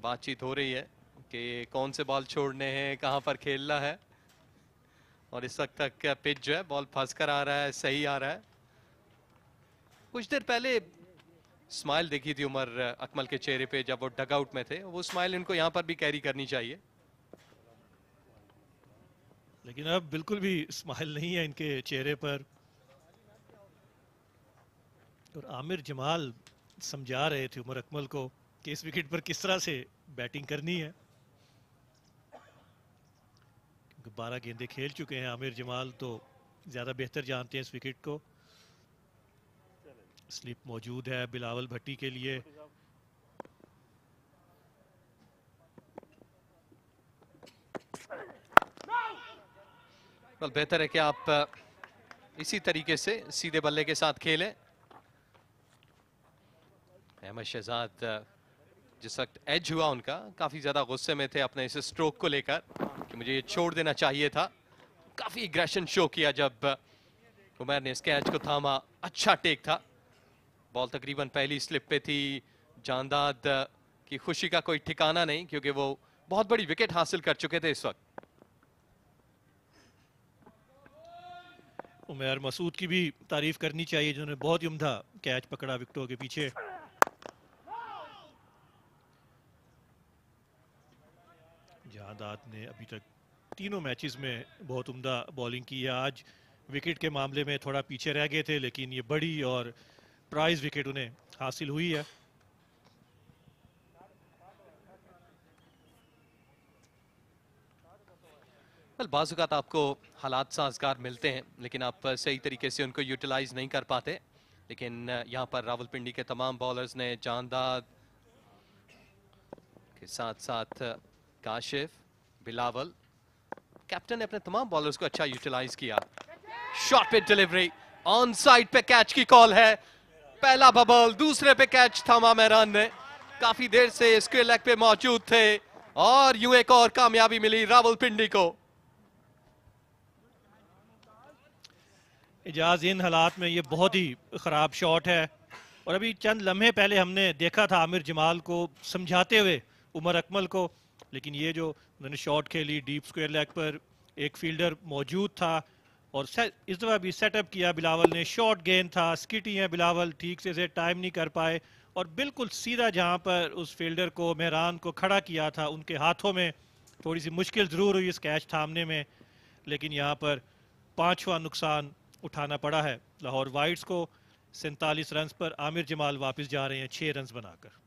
बातचीत हो रही है कि कौन से बॉल छोड़ने हैं, कहां पर खेलना है, और इस वक्त तक पिच जो है बॉल फंस कर आ रहा है, सही आ रहा है। कुछ देर पहले स्माइल देखी थी उमर अकमल के चेहरे पे जब वो डगआउट में थे, वो स्माइल इनको यहां पर भी कैरी करनी चाहिए। लेकिन अब बिल्कुल भी स्माइल नहीं है इनके चेहरे पर। और आमिर जमाल समझा रहे थे उमर अकमल को कि इस विकेट पर किस तरह से बैटिंग करनी है, क्योंकि 12 गेंदें खेल चुके हैं आमिर जमाल, तो ज्यादा बेहतर जानते हैं इस विकेट को। स्लिप मौजूद है बिलावल भट्टी के लिए। बेहतर है कि आप इसी तरीके से सीधे बल्ले के साथ खेलें। अहमद शहजाद जिस वक्त एज हुआ उनका, काफी ज्यादा गुस्से में थे अपने इस स्ट्रोक को लेकर कि मुझे ये छोड़ देना चाहिए था। काफी एग्रेशन शो किया जब उमर ने इस कैच को थामा। अच्छा टेक था। बॉल तकरीबन पहली स्लिप पे थी। जानदाद की खुशी का कोई ठिकाना नहीं, क्योंकि वो बहुत बड़ी विकेट हासिल कर चुके थे इस वक्त। उमर मसूद की भी तारीफ करनी चाहिए, जिन्होंने बहुत ही उम्दा कैच पकड़ा विकेटों के पीछे। जानदाद ने अभी तक तीनों मैचेस में बहुत उम्दा बॉलिंग की है। आज विकेट के मामले में थोड़ा पीछे रह गए थे, लेकिन ये बड़ी और प्राइज विकेट उन्हें हासिल हुई है। बाज़-औक़ात आपको हालात साज़गार मिलते हैं, लेकिन आप सही तरीके से उनको यूटिलाइज नहीं कर पाते। लेकिन यहाँ पर रावलपिंडी के तमाम बॉलर्स ने जानदाद के साथ साथ काशिफ, बिलावल, कैप्टन ने अपने तमाम बॉलर्स को अच्छा यूटिलाइज किया। शॉट पे डिलीवरी, ऑन साइड पे कैच की कॉल है। पहला बबल, दूसरे पे कैच थामा मेहरान ने। काफी देर से स्क्वायर लेग पे मौजूद थे और यूं एक और कामयाबी मिली रावलपिंडी को। इजाज, इन हालात में ये बहुत ही ख़राब शॉट है, और अभी चंद लम्हे पहले हमने देखा था आमिर जमाल को समझाते हुए उमर अकमल को, लेकिन ये जो उन्होंने शॉट खेली डीप स्क्वायर लेग पर, एक फील्डर मौजूद था और इस दफ़ा भी सेटअप किया बिलावल ने। शॉट गेंद था, स्किटी है बिलावल, ठीक से टाइम नहीं कर पाए और बिल्कुल सीधा जहां पर उस फील्डर को, मेहरान को खड़ा किया था, उनके हाथों में थोड़ी सी मुश्किल ज़रूर हुई इस कैच थामने में, लेकिन यहाँ पर 5वां नुकसान उठाना पड़ा है लाहौर वाइट्स को। 47 रन पर आमिर जमाल वापस जा रहे हैं 6 रन बनाकर।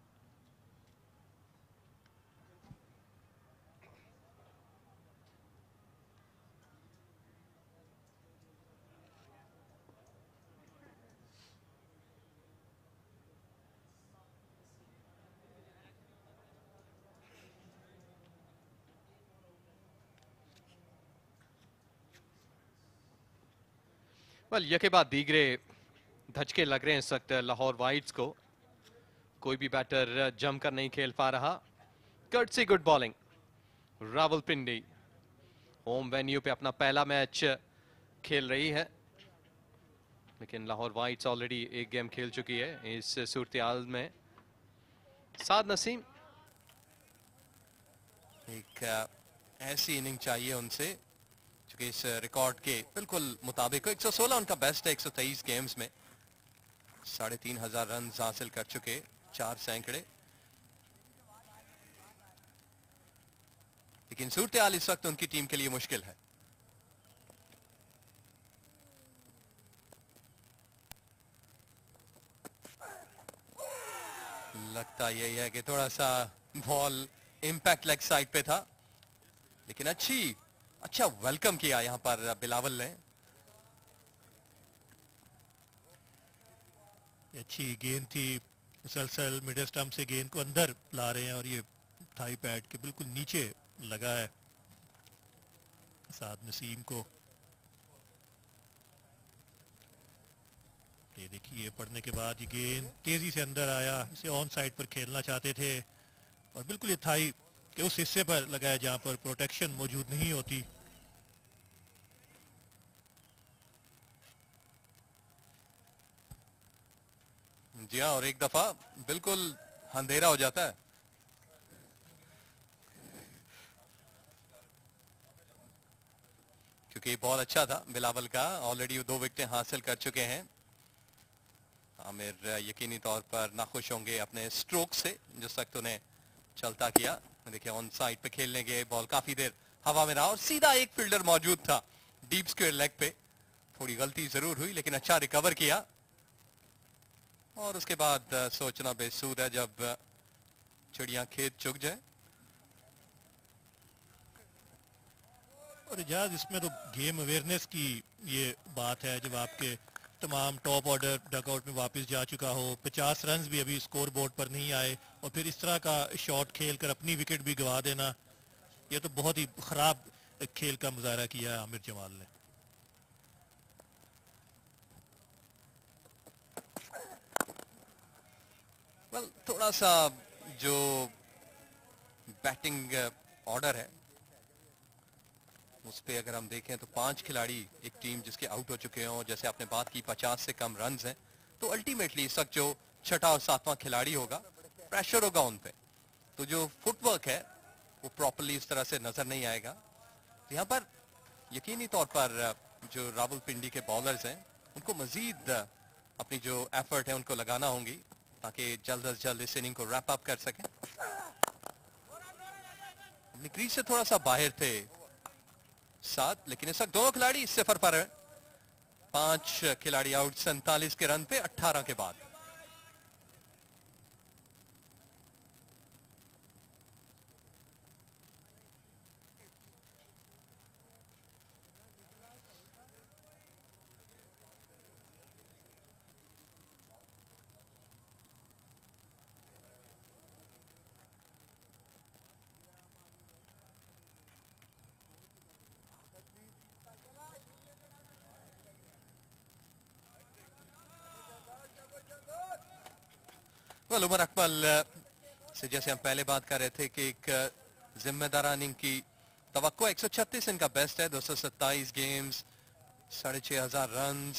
यके बाद दीगरे धचके लग रहे हैं इस वक्त लाहौर वाइट्स को। कोई भी बैटर जमकर नहीं खेल पा रहा। Courtesy good bowling. Rawalpindi home venue पे अपना पहला मैच खेल रही है, लेकिन लाहौर वाइट्स ऑलरेडी एक गेम खेल चुकी है इस सूरत-ए-हाल में। साद नसीम, एक ऐसी इनिंग चाहिए उनसे कि इस रिकॉर्ड के बिल्कुल मुताबिक हो। 116 उनका बेस्ट है 123 गेम्स में। 3,500 रन हासिल कर चुके, 4 सैकड़े। लेकिन सूरत-ए-हाल इस वक्त उनकी टीम के लिए मुश्किल है। लगता यही है कि थोड़ा सा बॉल इंपैक्ट लेग साइड पे था, लेकिन अच्छा वेलकम किया यहां पर बिलावल ने। अच्छी गेंद थी, मुसलसल मिडिल स्टंप से गेंद को अंदर ला रहे हैं और ये थाई पैड के बिल्कुल नीचे लगा है साद नसीम को। ये देखिए, पढ़ने के बाद ये गेंद तेजी से अंदर आया। इसे ऑन साइड पर खेलना चाहते थे और बिल्कुल ये थाई के उस हिस्से पर लगाया जहां पर प्रोटेक्शन मौजूद नहीं होती। जी हाँ, और एक दफा बिल्कुल अंधेरा हो जाता है। क्योंकि बॉल अच्छा था बिलावल का, ऑलरेडी 2 विकेटें हासिल कर चुके हैं। आमिर यकीनी तौर पर नाखुश होंगे अपने स्ट्रोक से जिस वक्त उन्हें चलता किया। देखिए, ऑन साइड पे खेलने गए, बॉल काफी देर हवा में रहा और सीधा एक फील्डर मौजूद था डीप स्क्वायर लेग पे। थोड़ी गलती जरूर हुई, लेकिन अच्छा रिकवर किया। और उसके बाद सोचना बेसूद है जब चिड़िया खेत चुग जाए। और इजाज, इसमें तो गेम अवेयरनेस की ये बात है। जब आपके तमाम टॉप ऑर्डर डकआउट में वापस जा चुका हो, 50 रन भी अभी स्कोर बोर्ड पर नहीं आए और फिर इस तरह का शॉट खेलकर अपनी विकेट भी गंवा देना, ये तो बहुत ही खराब खेल का मुजाहरा किया है आमिर जमाल ने। थोड़ा सा जो बैटिंग ऑर्डर है उस पे अगर हम देखें तो 5 खिलाड़ी एक टीम जिसके आउट हो चुके हों, जैसे आपने बात की 50 से कम रन्स हैं, तो अल्टीमेटली इस वक्त जो छठा और सातवां खिलाड़ी होगा, प्रेशर होगा उन पे, तो जो फुटवर्क है वो प्रॉपर्ली इस तरह से नजर नहीं आएगा। तो यहाँ पर यकीनी तौर पर जो रावलपिंडी के बॉलर्स हैं उनको मजीद अपनी जो एफर्ट है उनको लगाना होंगी ताकि जल्द अज जल्द इस इनिंग को रैप अप कर सकें। अपनी क्रीज से थोड़ा सा बाहर थे सात, लेकिन इस वक्त दोनों खिलाड़ी सिफर पर है। 5 खिलाड़ी आउट 47 के रन पे 18 के बाद। उमर अकमल से जैसे हम पहले बात कर रहे थे कि एक जिम्मेदार इनिंग की तवक्को, 136 इनका बेस्ट है, 227 गेम्स, 6,500 रन।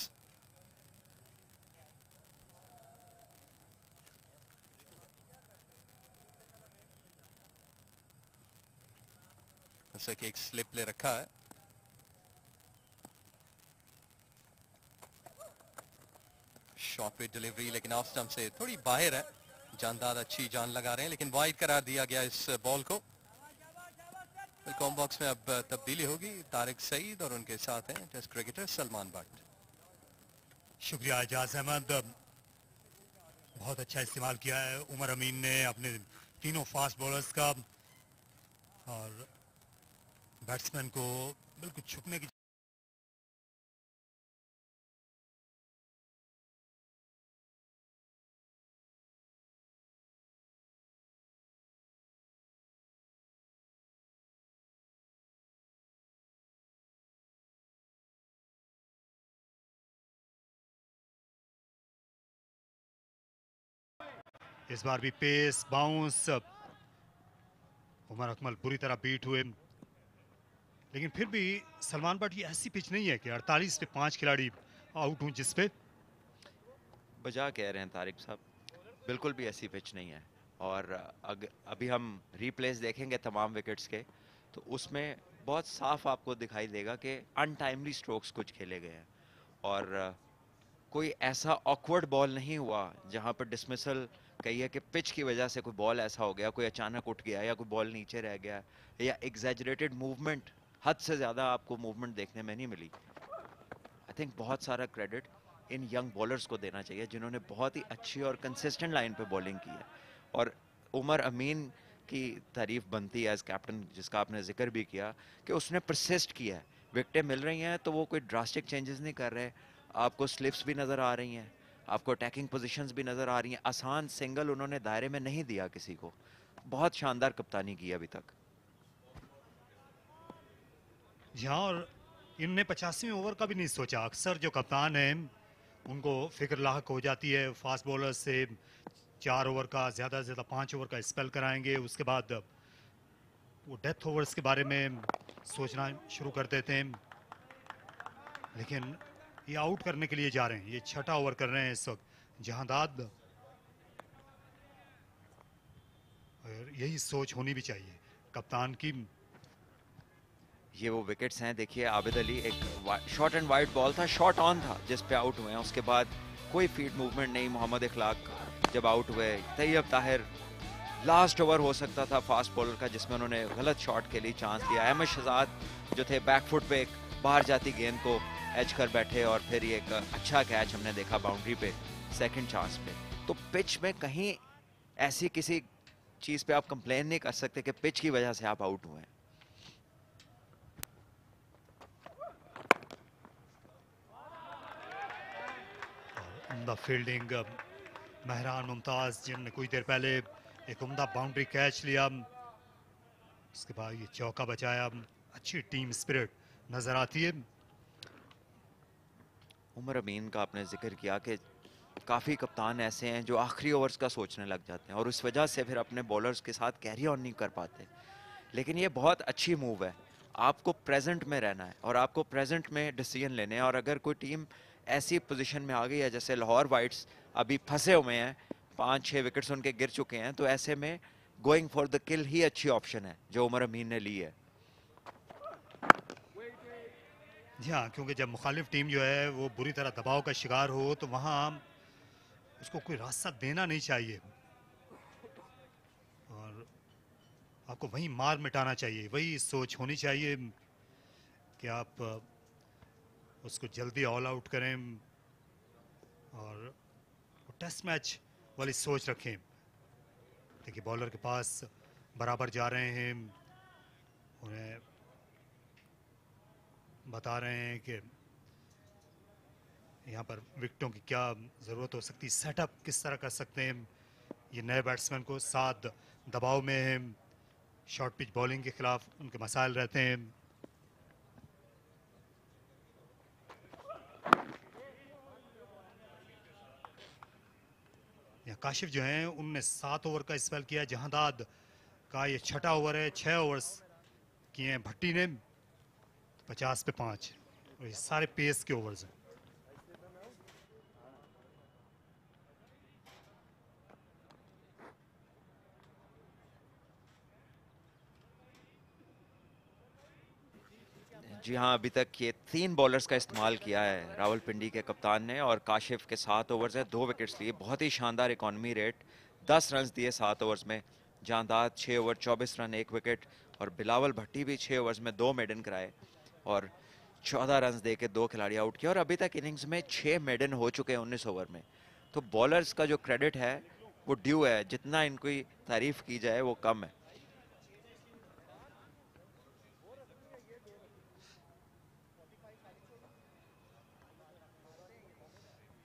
जैसे कि एक स्लिप ले रखा है, शॉर्ट पे डिलीवरी लेकिन ऑफ स्टंप से थोड़ी बाहर है। जानदार अच्छी जान लगा रहे हैं लेकिन वाइड करार दिया गया इस बॉल को। कॉम बॉक्स में अब तब्दीली होगी, तारिक सईद और उनके साथ हैं टेस्ट क्रिकेटर सलमान भट्ट। शुक्रिया एजाज अहमद, बहुत अच्छा इस्तेमाल किया है उमर अमीन ने अपने तीनों फास्ट बॉलर्स का, और बैट्समैन को बिल्कुल छुपने की इस बार भी पेस बाउंस उमर अकमल बुरी तरह बीट हुए, लेकिन फिर भी सलमान भट्ट ये ऐसी पिच नहीं है कि 48 पे 5 खिलाड़ी आउट हों जिस पे। बजा कह रहे हैं तारिक साहब, बिल्कुल भी ऐसी पिच नहीं है। और अभी हम रिप्लेस देखेंगे तमाम विकेट्स के, तो उसमें बहुत साफ आपको दिखाई देगा कि अनटाइमली स्ट्रोक्स कुछ खेले गए हैं और कोई ऐसा ऑकवर्ड बॉल नहीं हुआ जहां पर डिसमिसल कही है कि पिच की वजह से कोई बॉल ऐसा हो गया, कोई अचानक उठ गया या कोई बॉल नीचे रह गया, या एग्जैजरेटेड मूवमेंट, हद से ज़्यादा आपको मूवमेंट देखने में नहीं मिली। आई थिंक बहुत सारा क्रेडिट इन यंग बॉलर्स को देना चाहिए जिन्होंने बहुत ही अच्छी और कंसिस्टेंट लाइन पे बॉलिंग की है। और उमर अमीन की तारीफ बनती है एज कैप्टन, जिसका आपने जिक्र भी किया कि उसने परसिस्ट किया है। विकेटें मिल रही हैं तो वो कोई ड्रास्टिक चेंजेस नहीं कर रहे, आपको स्लिप्स भी नज़र आ रही हैं, आपको अटैकिंग पोजीशंस भी नज़र आ रही हैं, आसान सिंगल उन्होंने दायरे में नहीं दिया किसी को। बहुत शानदार कप्तानी की अभी तक। यहाँ और इनने 85वें ओवर का भी नहीं सोचा। अक्सर जो कप्तान है उनको फिक्र लाहक हो जाती है फास्ट बॉलर से 4 ओवर का, ज़्यादा से ज़्यादा 5 ओवर का स्पेल कराएंगे, उसके बाद वो डेथ ओवर्स के बारे में सोचना शुरू कर देते हैं। लेकिन ये आउट करने के लिए जा रहे हैं, ये छठा ओवर कर रहे हैं इस वक्त जहांदाद, और यही सोच होनी भी चाहिए कप्तान की। ये वो विकेट्स हैं, देखिए आबिद अली, एक शॉर्ट एंड वाइड बॉल था, शॉर्ट ऑन था जिस पे आउट हुए हैं, उसके बाद कोई फील्ड मूवमेंट नहीं। मोहम्मद इखलाक जब आउट हुए, तैयब ताहिर, लास्ट ओवर हो सकता था फास्ट बॉलर का जिसमें उन्होंने गलत शॉट के लिए चांस दिया। अहमद शहजाद जो थे बैकफुट पे एक बाहर जाती गेंद को एज कर बैठे, और फिर ये एक अच्छा कैच हमने देखा बाउंड्री पे सेकंड चांस पे। तो पिच में कहीं ऐसी किसी चीज पे आप कंप्लेन नहीं कर सकते कि पिच की वजह से आप आउट हुए हैं। उम्दा फील्डिंग महरान मुमताज, जिन्होंने कुछ देर पहले एक उम्दा बाउंड्री कैच लिया, उसके बाद ये चौका बचाया। अच्छी टीम स्पिरिट नजर आती है। उमर अमीन का आपने जिक्र किया कि काफ़ी कप्तान ऐसे हैं जो आखिरी ओवर्स का सोचने लग जाते हैं और उस वजह से फिर अपने बॉलर्स के साथ कैरी ऑन नहीं कर पाते, लेकिन ये बहुत अच्छी मूव है। आपको प्रेजेंट में रहना है और आपको प्रेजेंट में डिसीजन लेने हैं। और अगर कोई टीम ऐसी पोजीशन में आ गई है जैसे लाहौर वाइट्स अभी फंसे हुए हैं, 5-6 विकेट्स उनके गिर चुके हैं, तो ऐसे में गोइंग फॉर द किल ही अच्छी ऑप्शन है जो उमर अमीन ने ली है। जी हाँ, क्योंकि जब मुखालिफ टीम जो है वो बुरी तरह दबाव का शिकार हो तो वहाँ उसको कोई रास्ता देना नहीं चाहिए और आपको वहीं मार मिटाना चाहिए। वही सोच होनी चाहिए कि आप उसको जल्दी ऑल आउट करें और टेस्ट मैच वाली सोच रखें। देखिए बॉलर के पास बराबर जा रहे हैं, उन्हें बता रहे हैं कि यहाँ पर विकेटों की क्या ज़रूरत हो सकती है, सेटअप किस तरह कर सकते हैं। ये नए बैट्समैन को साथ दबाव में है, शॉर्ट पिच बॉलिंग के खिलाफ उनके मसाइल रहते हैं। यहाँ काशिफ जो हैं उनने 7 ओवर का स्पेल किया, जहांदाद का ये 6ठा ओवर है। 6 ओवर्स किए हैं भट्टी ने, 50 पे 5, और ये सारे पेस के ओवर्स हैं। जी हाँ, अभी तक ये 3 बॉलर्स का इस्तेमाल किया है रावलपिंडी के कप्तान ने और काशिफ के 7 ओवर्स है, 2 विकेट्स लिए। बहुत ही शानदार इकॉनमी रेट, 10 रन दिए 7 ओवर्स में। जांदाद 6 ओवर 24 रन 1 विकेट और बिलावल भट्टी भी 6 ओवर्स में 2 मेडन कराए और 14 रन दे के 2 खिलाड़ी आउट किए। और अभी तक इनिंग्स में 6 मेडन हो चुके हैं 19 ओवर में। तो बॉलर्स का जो क्रेडिट है वो ड्यू है, जितना इनकी तारीफ की जाए वो कम है।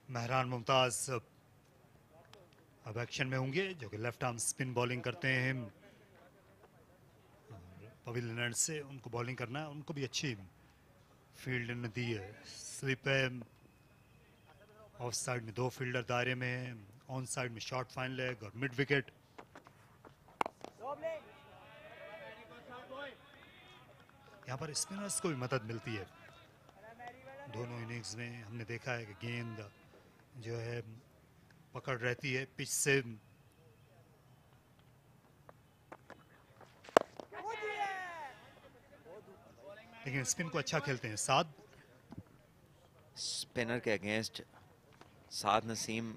महरान मुमताज अब एक्शन में होंगे, जो कि लेफ्ट आर्म स्पिन बॉलिंग करते हैं। पवेलियन एंड से उनको बॉलिंग करना है, उनको भी अच्छी फील्ड ने दी है। स्लिप है, ऑफ साइड में 2 फील्डर दायरे में है, ऑन साइड में शॉर्ट फाइन लेग और मिड विकेट। यहाँ पर स्पिनर्स को भी मदद मिलती है। दोनों इनिंग्स में हमने देखा है कि गेंद जो है पकड़ रहती है पिच से। लेकिन स्पिन को अच्छा खेलते हैं साद। स्पिनर के अगेंस्ट साद नसीम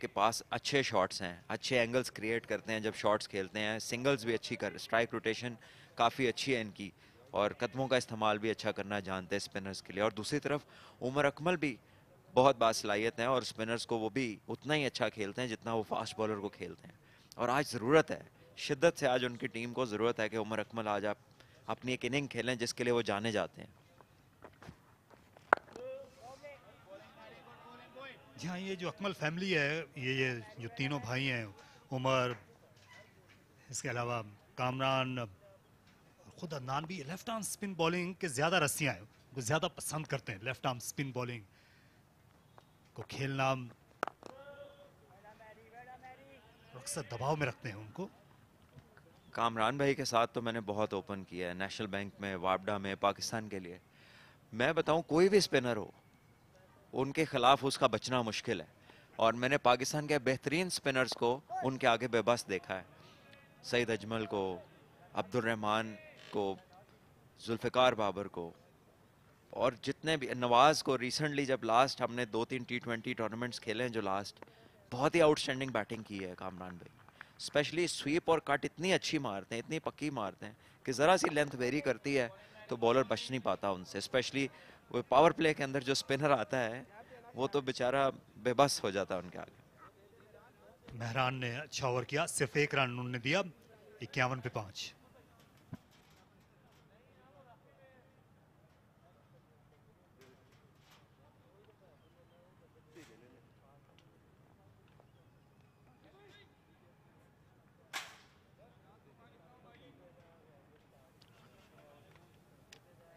के पास अच्छे शॉट्स हैं, अच्छे एंगल्स क्रिएट करते हैं जब शॉट्स खेलते हैं। सिंगल्स भी अच्छी कर, स्ट्राइक रोटेशन काफ़ी अच्छी है इनकी और कदमों का इस्तेमाल भी अच्छा करना जानते हैं स्पिनर्स के लिए। और दूसरी तरफ उमर अकमल भी बहुत बासलाहियत हैं और स्पिनर्स को वो भी उतना ही अच्छा खेलते हैं जितना वो फास्ट बॉलर को खेलते हैं। और आज ज़रूरत है, शिद्दत से आज उनकी टीम को ज़रूरत है कि उमर अकमल आज आप अपनी एक इनिंग खेलें जिसके लिए वो जाने जाते हैं। जी हाँ, ये जो अकमल फैमिली है, ये जो तीनों भाई हैं, उमर, इसके अलावा कामरान, खुद अदनान भी लेफ्ट आर्म स्पिन बॉलिंग के ज़्यादा रस्सियाँ हैं, वो ज़्यादा पसंद करते हैं लेफ्ट आर्म स्पिन बॉलिंग को खेलना। अक्सर दबाव में रखते हैं उनको। कामरान भाई के साथ तो मैंने बहुत ओपन किया है, नेशनल बैंक में, वापडा में, पाकिस्तान के लिए। मैं बताऊं, कोई भी स्पिनर हो उनके खिलाफ उसका बचना मुश्किल है और मैंने पाकिस्तान के बेहतरीन स्पिनर्स को उनके आगे बेबस देखा है। सईद अजमल को, अब्दुल रहमान को, जुल्फ़िकार बाबर को और जितने भी, नवाज़ को। रिसेंटली जब लास्ट हमने 2-3 T20 टूर्नामेंट्स खेले हैं, जो लास्ट, बहुत ही आउटस्टैंडिंग बैटिंग की है कामरान भाई। स्पेशली स्वीप और कट इतनी अच्छी मारते हैं, इतनी पक्की मारते हैं कि ज़रा सी लेंथ वेरी करती है तो बॉलर बच नहीं पाता उनसे। स्पेशली वो पावर प्ले के अंदर जो स्पिनर आता है वो तो बेचारा बेबस हो जाता है उनके आगे। महरान ने अच्छा ओवर किया, सिर्फ 1 रन उन्होंने दिया, 51 पे 5।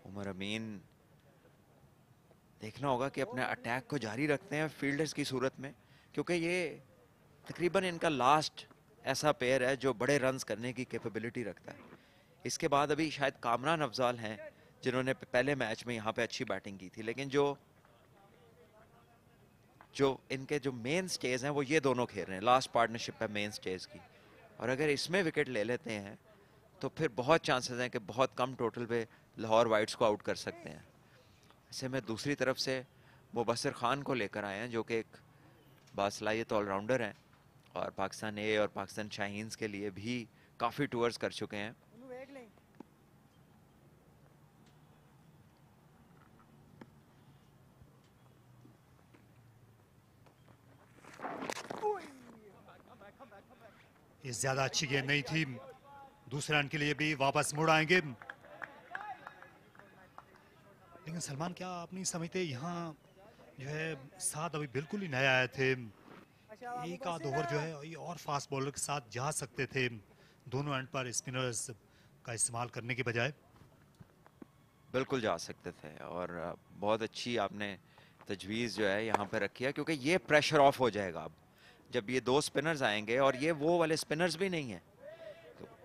उमर अमीन देखना होगा कि अपने अटैक को जारी रखते हैं फील्डर्स की सूरत में, क्योंकि ये तकरीबन इनका लास्ट ऐसा पेयर है जो बड़े रन्स करने की कैपेबिलिटी रखता है। इसके बाद अभी शायद कामरान अफजाल हैं जिन्होंने पहले मैच में यहाँ पे अच्छी बैटिंग की थी, लेकिन जो इनके जो मेन स्टेज हैं वो ये दोनों खेल रहे हैं, लास्ट पार्टनरशिप है मेन स्टेज की, और अगर इसमें विकेट ले लेते हैं तो फिर बहुत चांसेस हैं कि बहुत कम टोटल पे लाहौर वाइट्स को आउट कर सकते हैं। ऐसे में दूसरी तरफ से मुबस्सिर खान को लेकर आए हैं जो कि एक बासलाहियत ऑलराउंडर हैं और पाकिस्तान ए और पाकिस्तान शाहीन्स के लिए भी काफ़ी टूर्स कर चुके हैं। ये ज्यादा अच्छी गेंद नहीं थी, दूसरे रन के लिए भी वापस मुड़ आएंगे। लेकिन सलमान, क्या आप नहीं समझते यहाँ जो है साथ अभी बिल्कुल ही नए आए थे, एक आध ओवर जो है ये और फास्ट बॉलर के साथ जा सकते थे, दोनों एंड पर स्पिनर्स का इस्तेमाल करने के बजाय। बिल्कुल जा सकते थे और बहुत अच्छी आपने तजवीज़ जो है यहाँ पे रखी है, क्योंकि ये प्रेशर ऑफ हो जाएगा अब जब ये दो स्पिनर्स आएंगे, और ये वो वाले स्पिनर्स भी नहीं है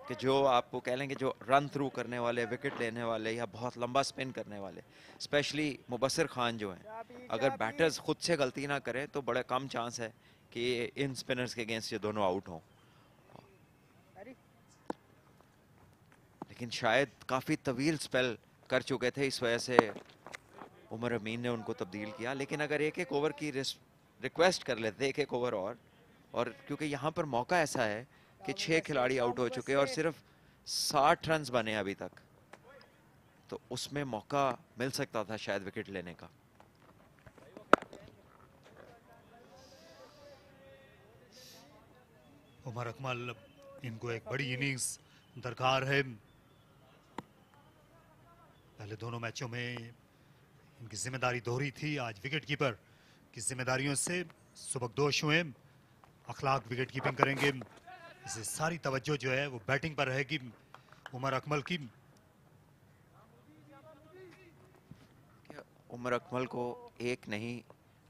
कि जो आपको कह लेंगे जो रन थ्रू करने वाले, विकेट लेने वाले या बहुत लंबा स्पिन करने वाले। स्पेशली मुबस्सिर खान जो हैं, अगर बैटर्स खुद से गलती ना करें तो बड़ा कम चांस है कि इन स्पिनर्स के अगेंस्ट ये दोनों आउट हों। लेकिन शायद काफ़ी तवील स्पेल कर चुके थे, इस वजह से उमर अमीन ने उनको तब्दील किया। लेकिन अगर एक एक ओवर की रिक्वेस्ट कर लेते, एक एक ओवर और क्योंकि यहाँ पर मौका ऐसा है कि 6 खिलाड़ी आउट हो चुके हैं और सिर्फ 60 रन्स बने अभी तक, तो उसमें मौका मिल सकता था शायद विकेट लेने का। उमर अकमल, इनको एक बड़ी इनिंग्स दरकार है। पहले दोनों मैचों में इनकी जिम्मेदारी दोहरी थी, आज विकेट कीपर की जिम्मेदारियों से सुबकदोश हुए। अखलाक विकेट कीपिंग करेंगे, इसे सारी तवज्जो जो है वो बैटिंग पर रहेगी उमर अकमल की। उमर अकमल को एक नहीं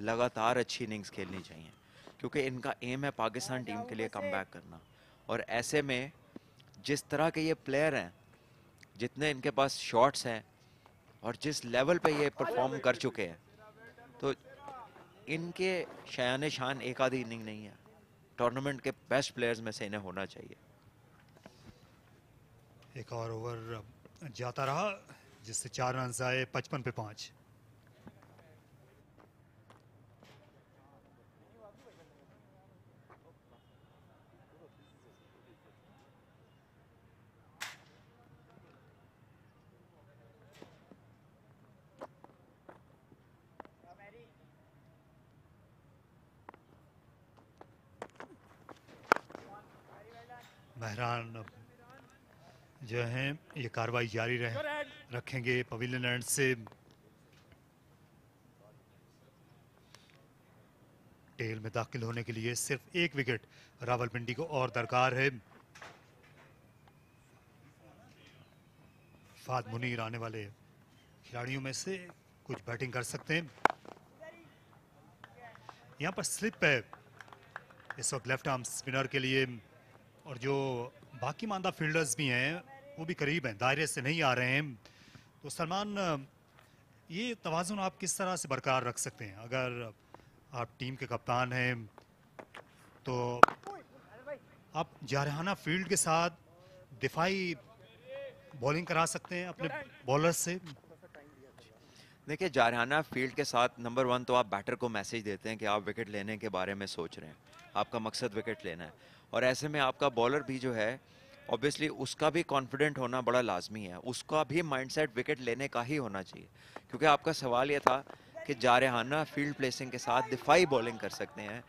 लगातार अच्छी इनिंग्स खेलनी चाहिए, क्योंकि इनका एम है पाकिस्तान टीम के लिए कमबैक करना, और ऐसे में जिस तरह के ये प्लेयर हैं, जितने इनके पास शॉट्स हैं और जिस लेवल पे ये परफॉर्म कर चुके हैं, तो इनके शायान शान एक आधी इनिंग नहीं है, टूर्नामेंट के बेस्ट प्लेयर्स में से इन्हें होना चाहिए। एक और ओवर जाता रहा जिससे 4 रन आए, 55 पे 5। महरान जो हैं ये कार्रवाई जारी रखेंगे पवेलियन एंड से। टेल में दाखिल होने के लिए सिर्फ एक विकेट रावलपिंडी को और दरकार है। फाद मुनीर आने वाले खिलाड़ियों में से कुछ बैटिंग कर सकते हैं। यहाँ पर स्लिप है इस वक्त लेफ्ट आर्म स्पिनर के लिए, और जो बाकी मानदा फील्डर्स भी हैं वो भी करीब हैं, दायरे से नहीं आ रहे हैं। तो सलमान, ये तवाज़ुन आप किस तरह से बरकरार रख सकते हैं? अगर आप टीम के कप्तान हैं तो आप जारहाना फील्ड के साथ दिफाई बॉलिंग करा सकते हैं अपने बॉलर्स से। देखिए, जारहाना फील्ड के साथ नंबर 1 तो आप बैटर को मैसेज देते हैं कि आप विकेट लेने के बारे में सोच रहे हैं, आपका मकसद विकेट लेना है, और ऐसे में आपका बॉलर भी जो है ऑब्वियसली उसका भी कॉन्फिडेंट होना बड़ा लाजमी है, उसका भी माइंडसेट विकेट लेने का ही होना चाहिए, क्योंकि आपका सवाल ये था कि जारहाना फील्ड प्लेसिंग के साथ दिफाई बॉलिंग कर सकते हैं,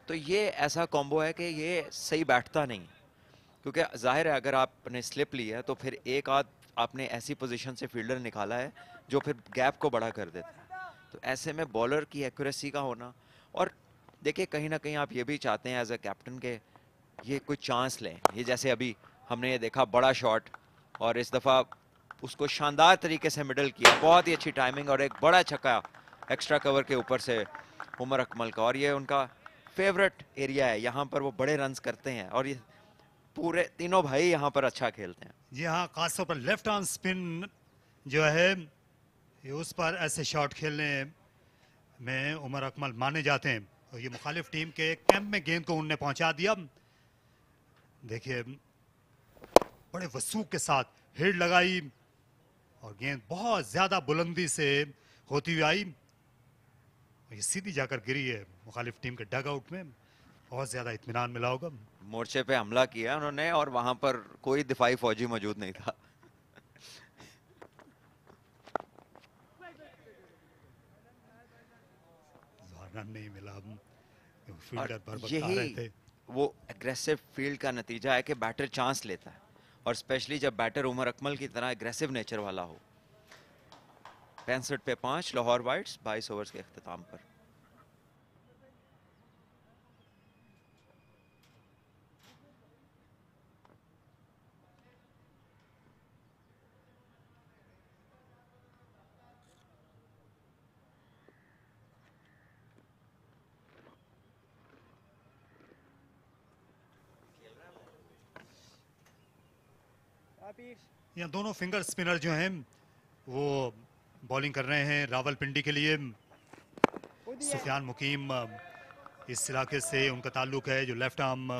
तो ये ऐसा कॉम्बो है कि ये सही बैठता नहीं, क्योंकि जाहिर है अगर आपने स्लिप ली है तो फिर एक आध आपने ऐसी पोजीशन से फील्डर निकाला है जो फिर गैप को बड़ा कर देता है, तो ऐसे में बॉलर की एक्यूरेसी का होना, और देखिए कहीं ना कहीं आप ये भी चाहते हैं एज अ कैप्टन के ये कोई चांस लें। ये जैसे अभी हमने ये देखा बड़ा शॉट, और इस दफ़ा उसको शानदार तरीके से मिडल किया, बहुत ही अच्छी टाइमिंग, और एक बड़ा छक्का एक्स्ट्रा कवर के ऊपर से उमर अकमल का, और ये उनका फेवरेट एरिया है, यहाँ पर वो बड़े रन्स करते हैं, और ये पूरे तीनों भाई यहाँ पर अच्छा खेलते हैं। जी हाँ, खासतौर पर लेफ्ट आर्म स्पिन जो है ये उस पर ऐसे शॉट खेलने में उमर अकमल माने जाते हैं, और ये मुखालिफ टीम के कैंप में गेंद को उनने पहुंचा दिया। देखिए बड़े वसूख के साथ हिट लगाई और गेंद बहुत ज्यादा बुलंदी से होती हुई आई, ये सीधी जाकर गिरी है मुखालिफ टीम के डग आउट में। बहुत ज्यादा इत्मीनान मिला होगा। मोर्चे पे हमला किया उन्होंने और वहां पर कोई दिफाई फौजी मौजूद नहीं था। रन नहीं मिला, फील्डर पर बता यही रहे थे। वो एग्रेसिव फील्ड का नतीजा है कि बैटर चांस लेता है, और स्पेशली जब बैटर उमर अकमल की तरह एग्रेसिव नेचर वाला हो। 65 पे 5 लाहौर वाइट्स 22 ओवर्स के अख्ताम पर। यहाँ दोनों फिंगर स्पिनर जो हैं वो बॉलिंग कर रहे हैं रावलपिंडी के लिए। सुफियान मुकीम इस इलाके से उनका ताल्लुक है, जो left arm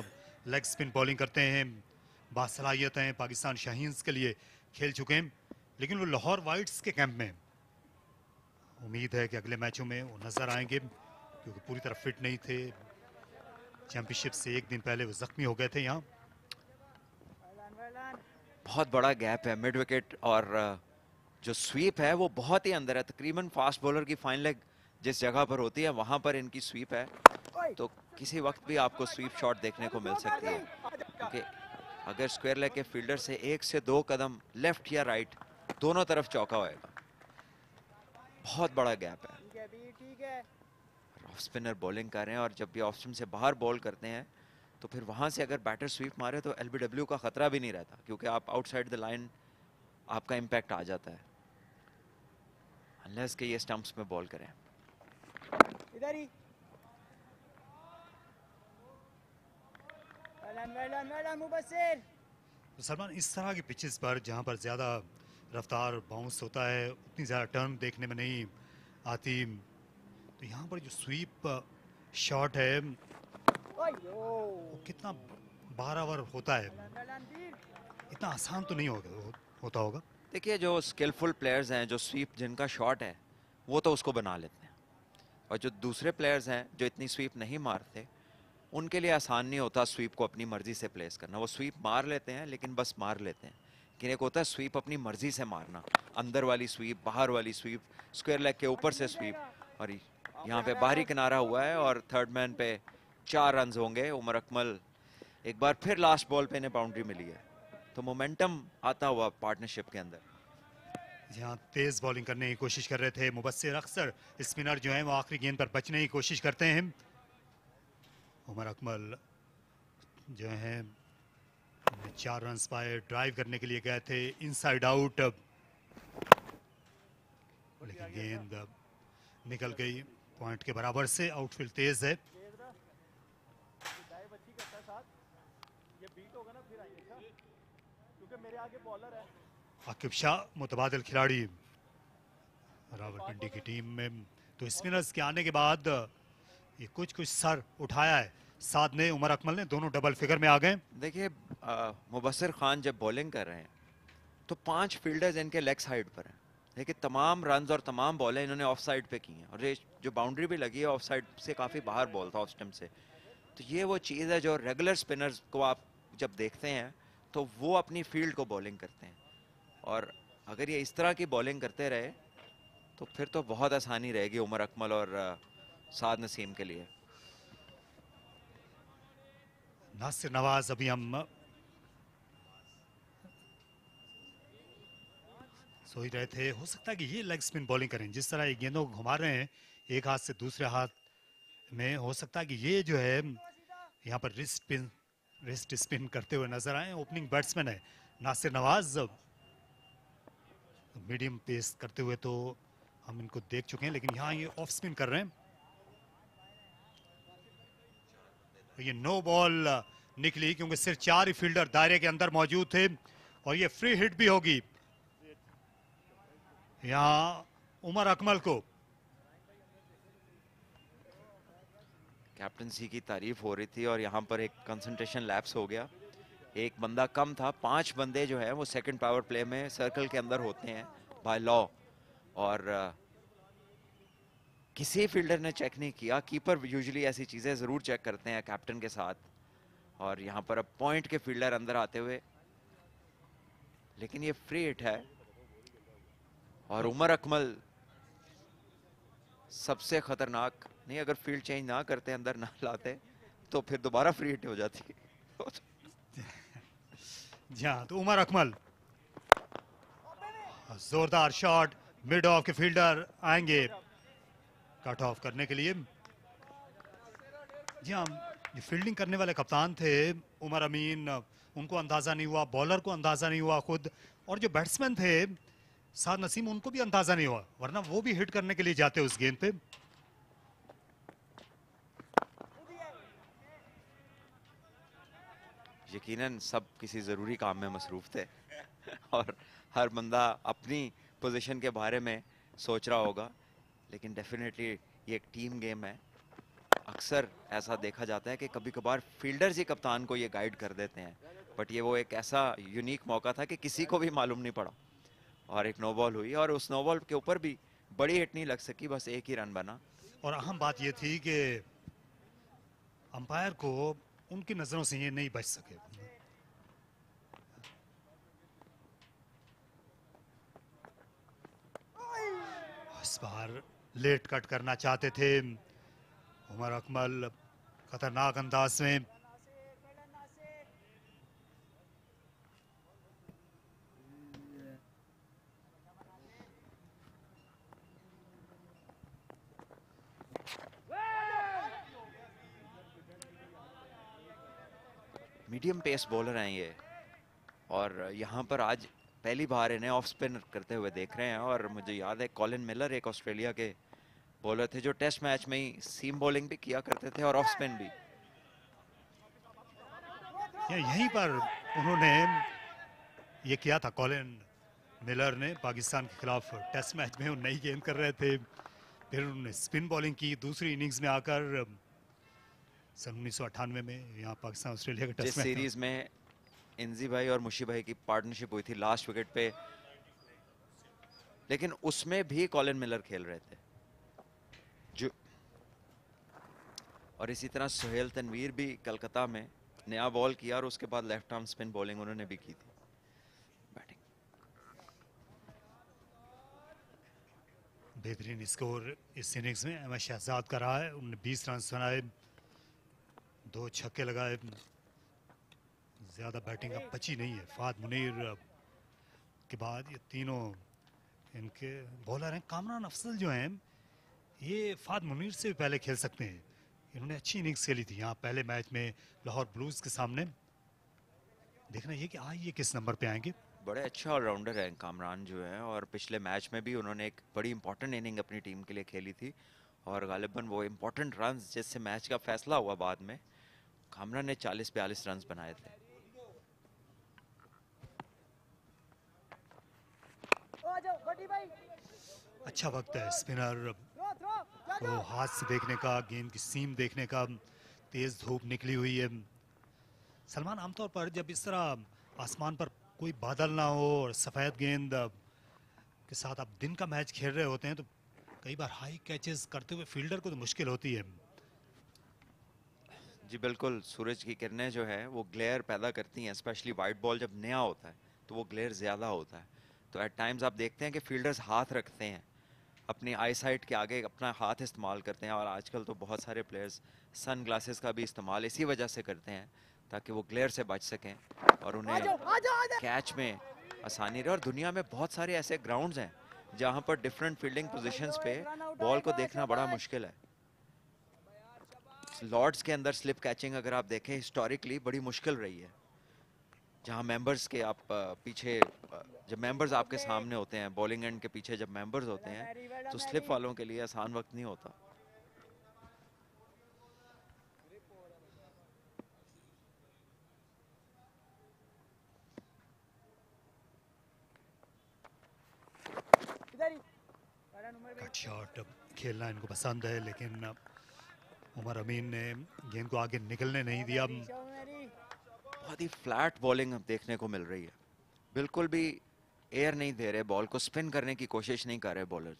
leg spin bowling करते हैं, बासलाहियत हैं, पाकिस्तान शाहीन्स के लिए खेल चुके हैं, लेकिन वो लाहौर वाइट्स के कैंप में। उम्मीद है कि अगले मैचों में वो नजर आएंगे, क्योंकि पूरी तरह फिट नहीं थे। चैंपियनशिप से एक दिन पहले वो जख्मी हो गए थे। यहाँ बहुत बड़ा गैप है मिड विकेट, और जो स्वीप है वो बहुत ही अंदर है। तकरीबन फास्ट बॉलर की फाइन लेग जिस जगह पर होती है वहां पर इनकी स्वीप है, तो किसी वक्त भी आपको स्वीप शॉट देखने को मिल सकती है, क्योंकि अगर स्क्वायर लेग के फील्डर से 1 से 2 कदम लेफ्ट या राइट दोनों तरफ चौका होएगा। बहुत बड़ा गैप है। ऑफ स्पिनर बॉलिंग कर रहे हैं, और जब भी ऑफ स्पिन से बाहर बॉल करते हैं तो फिर वहां से अगर बैटर स्वीप मारे तो एलबीडब्ल्यू का खतरा भी नहीं रहता, क्योंकि आप आउटसाइड द लाइन आपका इंपैक्ट आ जाता है, अनलेस के ये स्टंप्स में बॉल करें। इधर ही मुबस्सिर। तो सलमान, इस तरह की पिचेस पर जहां पर ज्यादा रफ्तार बाउंस होता है, उतनी ज्यादा टर्न देखने में नहीं आती, तो यहाँ पर जो स्वीप शॉट है वो कितना बारावर होता है, इतना आसान तो नहीं होता होगा। देखिए जो स्किलफुल प्लेयर्स हैं, जो स्वीप जिनका शॉट है वो तो उसको बना लेते हैं, और जो दूसरे प्लेयर्स हैं जो इतनी स्वीप नहीं मारते उनके लिए आसान नहीं होता स्वीप को अपनी मर्जी से प्लेस करना। वो स्वीप मार लेते हैं लेकिन बस मार लेते हैं, लेकिन एक होता है स्वीप अपनी मर्जी से मारना, अंदर वाली स्वीप, बाहर वाली स्वीप, स्क्वायर लेग के ऊपर से स्वीप। और यहाँ पे बाहरी किनारा हुआ है और थर्ड मैन पे 4 रन होंगे। उमर अकमल एक बार फिर लास्ट बॉल पे इन्हें बाउंड्री मिली है, तो मोमेंटम आता हुआ पार्टनरशिप के अंदर। यहाँ तेज बॉलिंग करने की कोशिश कर रहे थे मुबस्सिर। अक्सर स्पिनर जो हैं वो आखिरी गेंद पर बचने की कोशिश करते हैं। उमर अकमल जो हैं 4 रन पाए, ड्राइव करने के लिए गए थे इनसाइड आउट, लेकिन गेंद निकल गई पॉइंट के बराबर से। आउटफील्ड तेज है। आकिब शाह मुतबादिल खिलाड़ी रावलपिंडी की टीम में, तो स्पिनर्स के आने के बाद ये कुछ सर उठाया है साथ ने। उमर अकमल ने दोनों डबल फिगर में आ गए। देखिए मुबस्सिर खान जब बॉलिंग कर रहे हैं तो 5 फील्डर्स इनके लेग साइड पर हैं, लेकिन तमाम रन्स और तमाम बॉलें इन्होंने ऑफ साइड पे की हैं, और ये जो बाउंड्री भी लगी है ऑफ साइड से काफ़ी बाहर बॉल था ऑफ स्टंप से। तो ये वो चीज़ है जो रेगुलर स्पिनर्स को आप जब देखते हैं तो वो अपनी फील्ड को बॉलिंग करते हैं, और अगर ये इस तरह की बॉलिंग करते रहे तो फिर तो बहुत आसानी रहेगी उमर अकमल और साद नसीम के लिए। नासिर नवाज अभी हम सोच रहे थे, हो सकता है कि ये लेग स्पिन बॉलिंग करें, जिस तरह ये गेंदों को घुमा रहे हैं एक हाथ से दूसरे हाथ में, हो सकता है कि ये जो है यहाँ पर रिस्ट स्पिन करते हुए नजर आए। ओपनिंग बैट्समैन है नासिर नवाज, मीडियम पेस करते हुए तो हम इनको देख चुके हैं, लेकिन यहाँ ये ऑफ स्पिन कर रहे हैं। ये नो बॉल निकली क्योंकि सिर्फ 4 ही फील्डर दायरे के अंदर मौजूद थे, और ये फ्री हिट भी होगी। यहाँ उमर अकमल को कैप्टनसी की तारीफ हो रही थी और यहाँ पर एक कंसंट्रेशन लैप्स हो गया। एक बंदा कम था, 5 बंदे जो है वो सेकंड पावर प्ले में सर्कल के अंदर होते हैं बाय लॉ, और किसी फील्डर ने चेक नहीं किया। कीपर यूजुअली ऐसी चीजें जरूर चेक करते हैं कैप्टन के साथ, और यहाँ पर अब पॉइंट के फील्डर अंदर आते हुए, लेकिन ये फ्री हिट है और उमर अकमल सबसे खतरनाक, नहीं अगर फील्ड चेंज ना करते, अंदर ना लाते तो फिर दोबारा फ्री हिट हो जाती। जी हाँ, तो उमर अकमल जोरदार शॉट, मिड ऑफ के फील्डर आएंगे कट ऑफ करने के लिए। जी हाँ, ये फील्डिंग करने वाले कप्तान थे उमर अमीन, उनको अंदाजा नहीं हुआ, बॉलर को अंदाजा नहीं हुआ खुद, और जो बैट्समैन थे साद नसीम, उनको भी अंदाजा नहीं हुआ, वरना वो भी हिट करने के लिए जाते उस गेंद पे। यकीनन सब किसी जरूरी काम में मसरूफ थे और हर बंदा अपनी पोजीशन के बारे में सोच रहा होगा, लेकिन डेफिनेटली ये एक टीम गेम है। अक्सर ऐसा देखा जाता है कि कभी कभार फील्डर्स ही कप्तान को ये गाइड कर देते हैं, बट ये वो एक ऐसा यूनिक मौका था कि किसी को भी मालूम नहीं पड़ा और एक नो बॉल हुई, और उस नो बॉल के ऊपर भी बड़ी हिट नहीं लग सकी, बस एक ही रन बना। और अहम बात ये थी कि अंपायर को उनकी नजरों से ये नहीं बच सके। इस बार लेट कट करना चाहते थे उमर अकमल, खतरनाक अंदाज में। मीडियम पेस बॉलर हैं ये, और यहाँ पर आज पहली बार इन्हें ऑफ स्पिन करते हुए देख रहे हैं। और मुझे याद है कॉलिन मिलर एक ऑस्ट्रेलिया के बॉलर थे जो टेस्ट मैच में ही सीम बॉलिंग भी किया करते थे और ऑफ स्पिन भी। यहीं पर उन्होंने ये किया था, कॉलिन मिलर ने पाकिस्तान के खिलाफ टेस्ट मैच में, वो नई गेंद कर रहे थे, फिर उन्होंने स्पिन बॉलिंग की दूसरी इनिंग्स में आकर सन 1998 में यहाँ पाकिस्तान ऑस्ट्रेलिया के टेस्ट मैच सीरीज में इंजी भाई और मुशी भाई की पार्टनरशिप हुई थी लास्ट विकेट पे, लेकिन उसमें भी कॉलिन मिलर खेल रहे थे जो, और इसी तरह सुहेल तनवीर भी कलकत्ता में नया बॉल किया और उसके बाद लेफ्ट आर्म स्पिन बॉलिंग उन्होंने भी की थी। बैटिंग बेहतरीन स्कोर इस इनिंग्स में अहमद शहजाद का रहा है। उन्होंने 20 रन बनाए, 2 छक्के लगाए, ज्यादा बैटिंग अब बची नहीं है। फाद मुनीर के बाद ये तीनों इनके बॉलर हैं। कामरान अफजल जो हैं ये फाद मुनीर से भी पहले खेल सकते हैं, इन्होंने अच्छी इनिंग्स खेली थी यहाँ पहले मैच में लाहौर ब्लूज के सामने। देखना ये कि आज ये किस नंबर पे आएंगे। बड़े अच्छे ऑलराउंडर हैं कामरान जो है, और पिछले मैच में भी उन्होंने एक बड़ी इंपॉर्टेंट इनिंग अपनी टीम के लिए खेली थी, और गालिबन वो इंपॉर्टेंट रन्स जिससे मैच का फैसला हुआ बाद में, कामरान ने 40-42 रन्स बनाए थे। अच्छा वक्त है स्पिनर को हाथ से देखने का, गेंद की सीम देखने का। तेज धूप निकली हुई है। सलमान, आमतौर पर जब इस तरह आसमान पर कोई बादल ना हो और सफेद गेंद के साथ आप दिन का मैच खेल रहे होते हैं, तो कई बार हाई कैचेस करते हुए फील्डर को तो मुश्किल होती है। जी बिल्कुल, सूरज की किरणें जो है वो ग्लेयर पैदा करती हैं, स्पेशली वाइट बॉल जब नया होता है तो वो ग्लेयर ज़्यादा होता है। तो एट टाइम्स आप देखते हैं कि फील्डर्स हाथ रखते हैं, अपनी आई साइट के आगे अपना हाथ इस्तेमाल करते हैं, और आजकल तो बहुत सारे प्लेयर्स सन ग्लासेस का भी इस्तेमाल इसी वजह से करते हैं ताकि वो ग्लेयर से बच सकें और उन्हें कैच में आसानी रहे। और दुनिया में बहुत सारे ऐसे ग्राउंड्स हैं जहां पर डिफरेंट फील्डिंग पोजीशंस पे बॉल को देखना बड़ा मुश्किल है। लॉर्ड्स के अंदर स्लिप कैचिंग अगर आप देखें हिस्टोरिकली बड़ी मुश्किल रही है, जहां मेंबर्स के आप पीछे, जब मेंबर्स आपके सामने होते हैं, बॉलिंग एंड के पीछे जब मेंबर्स होते हैं, तो स्लिप वालों के लिए आसान वक्त नहीं होता। इधर ही शॉट खेलना इनको पसंद है, लेकिन उमर अमीन ने गेंद को आगे निकलने नहीं दिया। बहुत ही फ्लैट बॉलिंग अब देखने को मिल रही है, बिल्कुल भी एयर नहीं दे रहे, बॉल को स्पिन करने की कोशिश नहीं कर रहे बॉलर।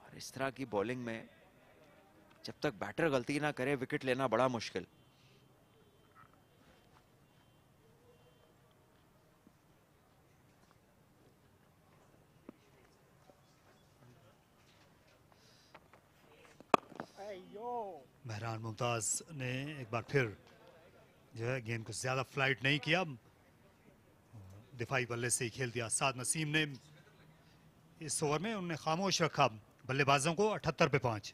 और इस तरह की बॉलिंग में जब तक बैटर गलती ना करे विकेट लेना बड़ा मुश्किल। मेहरान मुमताज ने एक बार फिर जो है गेंद को ज्यादा फ्लाइट नहीं किया, दिफाई बल्ले से ही खेल दिया। साद नसीम ने इस ओवर में उन्हें खामोश रखा बल्लेबाजों को 78 पे 5।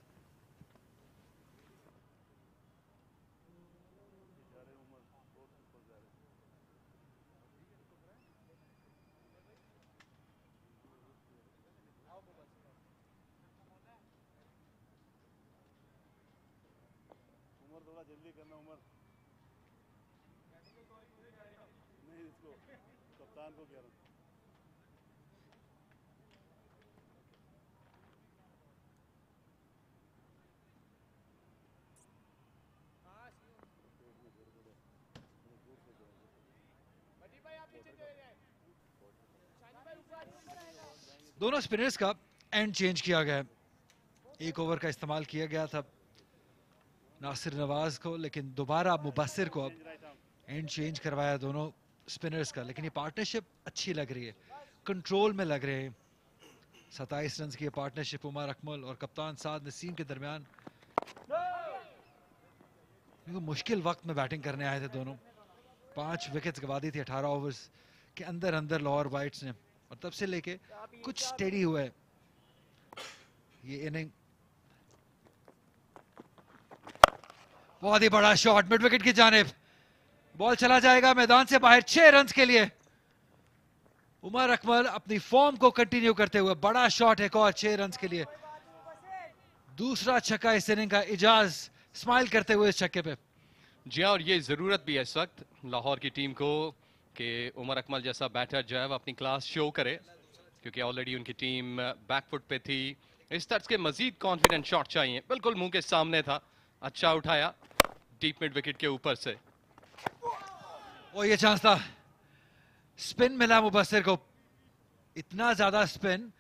जल्दी करना उमर, नहीं इसको कप्तान को कह रहा हूँ। दोनों स्पिनर्स का एंड चेंज किया गया है। एक ओवर का इस्तेमाल किया गया था नासिर नवाज को, लेकिन दोबारा मुबस्सिर को अब एंड चेंज करवाया दोनों स्पिनर्स का। लेकिन ये पार्टनरशिप अच्छी लग रही है, कंट्रोल में लग रहे हैं। 27 रन की पार्टनरशिप उमर अकमल और कप्तान साद नसीम के दरमियान। मुश्किल वक्त में बैटिंग करने आए थे दोनों। 5 विकेट्स गवा दी थी 18 ओवर्स के अंदर अंदर लाहौर वाइट्स ने, और तब से लेके कुछ स्टेडी हुआ है ये इनिंग। बहुत ही बड़ा शॉट मिड विकेट की जानिब, बॉल चला जाएगा मैदान से बाहर 6 रन के लिए। उमर अकमल अपनी फॉर्म को कंटिन्यू करते हुए बड़ा शॉट एक और 6 रन के लिए। दूसरा छक्का इस इनिंग का, इजाज स्माइल करते हुए इस छक्के पे। जी हाँ, और ये जरूरत भी है इस वक्त लाहौर की टीम को कि उमर अकमल जैसा बैटर जो है वो अपनी क्लास शो करे, क्योंकि ऑलरेडी उनकी टीम बैकफुट पे थी। इस तर्ज के मजीद कॉन्फिडेंट शॉट चाहिए। बिल्कुल मुंह के सामने था, अच्छा उठाया डीप मिड विकेट के ऊपर से। और ये चांस था, स्पिन मिला मुबस्सिर को, इतना ज्यादा स्पिन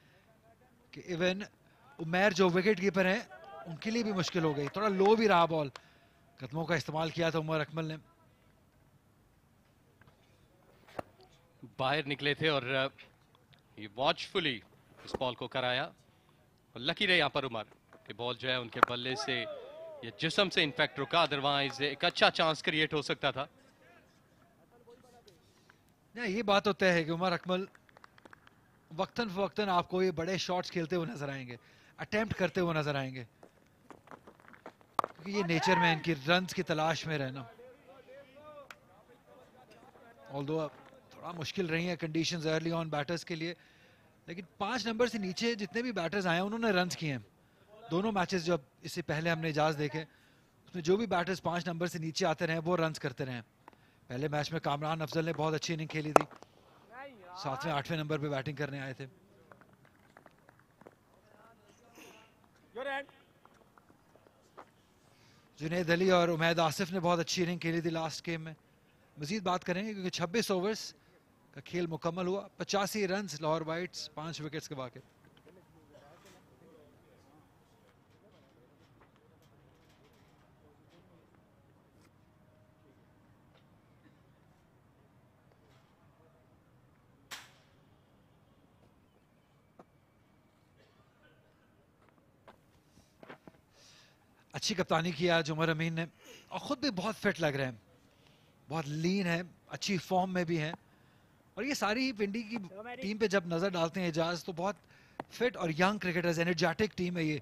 कि इवन उमैर जो विकेट कीपर हैं उनके लिए भी मुश्किल हो गई। थोड़ा लो भी रहा बॉल, कदमों का इस्तेमाल किया था उमर अकमल ने। बाहर निकले थे और ये वॉचफुली इस बॉल को कराया। और लकी रहे यहाँ पर उमर कि बॉल जो है उनके बल्ले से ये जिस्म से इनफैक्ट रुका, अदरवाइज एक अच्छा चांस क्रिएट हो सकता था। नहीं, ये बात होता है कि उमर अकमल वक्तन फवक्तन आपको ये बड़े शॉट्स खेलते हुए नजर आएंगे, अटेम्प्ट करते हुए नजर आएंगे, क्योंकि ये नेचर में इनकी रन्स की तलाश में रहना। ऑल्दो थोड़ा मुश्किल रही है कंडीशंस अर्ली ऑन बैटर्स के लिए, लेकिन 5 नंबर से नीचे जितने भी बैटर्स आए हैं उन्होंने रन्स किए हैं। दोनों मैचेस जो इससे पहले हमने इजाज़ देखे उसमें जो भी बैटर्स 5 नंबर से नीचे आते रहे वो रन्स करते रहे। पहले मैच में कामरान अफजल ने बहुत अच्छी इनिंग खेली थी, 7वें 8वें नंबर पे बैटिंग करने आए थे। जुनैद अली और उमैद आसिफ ने बहुत अच्छी इनिंग खेली थी लास्ट गेम में। मजीद बात करेंगे क्योंकि 26 ओवर्स का खेल मुकम्मल हुआ। 85 रन लाहौर वाइट्स 5 विकेट्स के बाकी। अच्छी कप्तानी किया आज उमर अमीन ने, और खुद भी बहुत फिट लग रहे हैं, बहुत लीन है, अच्छी फॉर्म में भी हैं। और ये सारी पिंडी की टीम पे जब नजर डालते हैं एजाज तो बहुत फिट और यंग क्रिकेटर्स, एनर्जेटिक टीम है ये।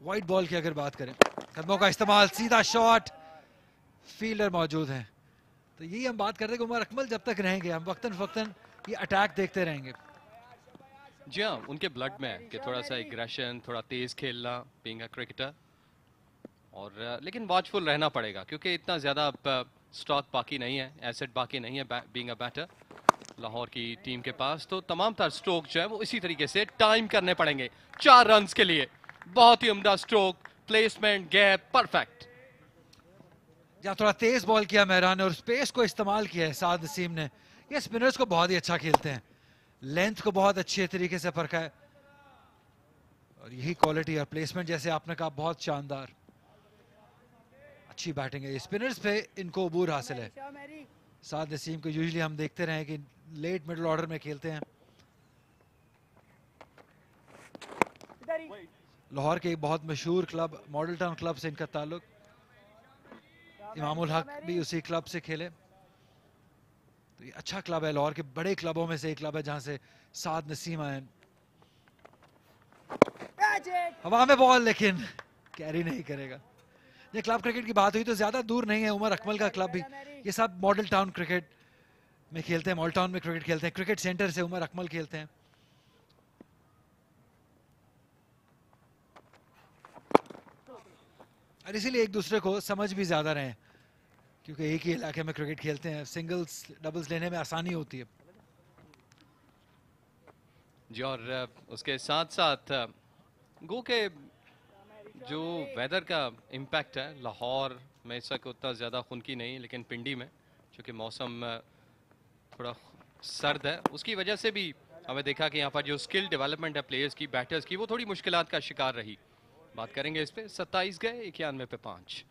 वाइट बॉल की अगर बात करें, कदमों का इस्तेमाल, सीधा शॉट, फील्डर मौजूद है, तो यही हम बात करते हैं कि उमर अकमल जब तक रहेंगे हम वक्तन फक्तन ये अटैक देखते रहेंगे। जी हाँ, उनके ब्लड में है कि थोड़ा सा एग्रेशन, थोड़ा तेज खेलना, बीइंग अ क्रिकेटर। और लेकिन वॉचफुल रहना पड़ेगा क्योंकि इतना ज़्यादा स्टॉक बाकी नहीं है, एसेट बाकी नहीं है बीइंग अ बैटर। लाहौर की टीम के पास, तो तमाम तर स्ट्रोक जो है वो इसी तरीके से टाइम करने पड़ेंगे 4 रन्स के लिए। बहुत ही उम्दा स्ट्रोक, प्लेसमेंट, गैप परफेक्ट। या थोड़ा तेज बॉल किया मेहरान ने और स्पेस को इस्तेमाल किया है साद नसीम ने। ये स्पिनर्स को बहुत ही अच्छा खेलते हैं, लेंथ को बहुत अच्छे तरीके से परखा है और यही क्वालिटी और प्लेसमेंट जैसे आपने कहा बहुत शानदार, अच्छी बैटिंग है। स्पिनर्स पे इनको अबूर हासिल है। साद नसीम को यूजुअली हम देखते रहे कि लेट मिडिल ऑर्डर में खेलते हैं। लाहौर के एक बहुत मशहूर क्लब मॉडल टाउन क्लब से इनका ताल्लुक, इमामुल हक भी उसी क्लब से खेले। तो ये अच्छा क्लब है, लाहौर के बड़े क्लबों में से एक क्लब है जहां से साद नसीम आए। हवा में बॉल लेकिन कैरी नहीं करेगा। ये क्लब क्रिकेट की बात हुई तो ज्यादा दूर नहीं है, उमर अकमल का क्लब भी। ये सब मॉडल टाउन क्रिकेट में खेलते हैं, मॉडल टाउन में क्रिकेट खेलते हैं। क्रिकेट सेंटर से उमर अकमल खेलते हैं। और इसीलिए एक दूसरे को समझ भी ज्यादा रहे, क्योंकि एक ही इलाके में क्रिकेट खेलते हैं, सिंगल्स डबल्स लेने में आसानी होती है जी। और उसके साथ साथ गो के जो वेदर का इम्पैक्ट है लाहौर में इस वक्त उतना ज़्यादा खुनकी नहीं, लेकिन पिंडी में चूँकि मौसम थोड़ा सर्द है, उसकी वजह से भी हमें देखा कि यहाँ पर जो स्किल डेवलपमेंट है प्लेयर्स की, बैटर्स की, वो थोड़ी मुश्किलात का शिकार रही। बात करेंगे इस पे। 27 गए, 91 पे 5।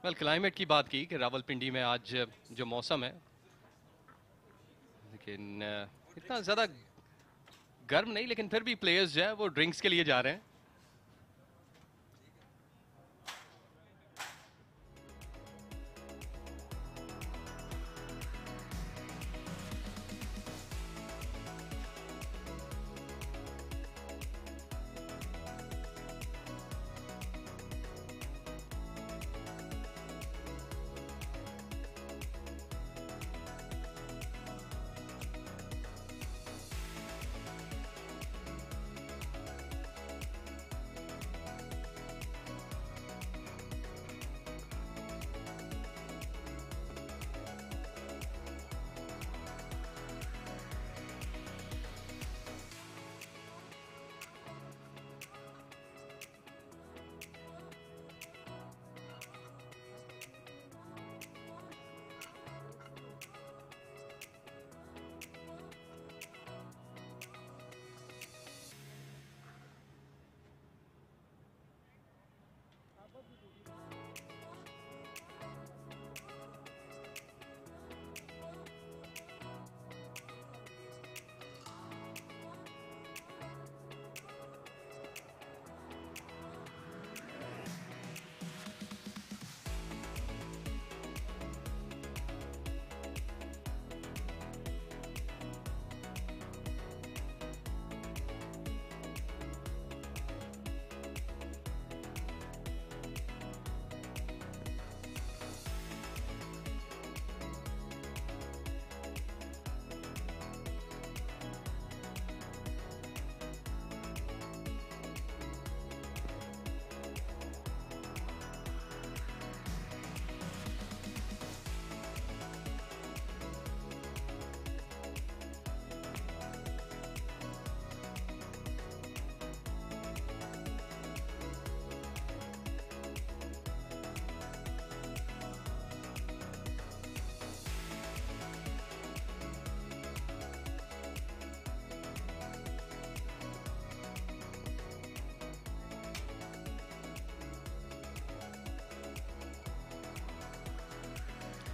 वेल, क्लाइमेट की बात की कि रावलपिंडी में आज जो मौसम है, लेकिन इतना ज़्यादा गर्म नहीं, लेकिन फिर भी प्लेयर्स जो है वो ड्रिंक्स के लिए जा रहे हैं।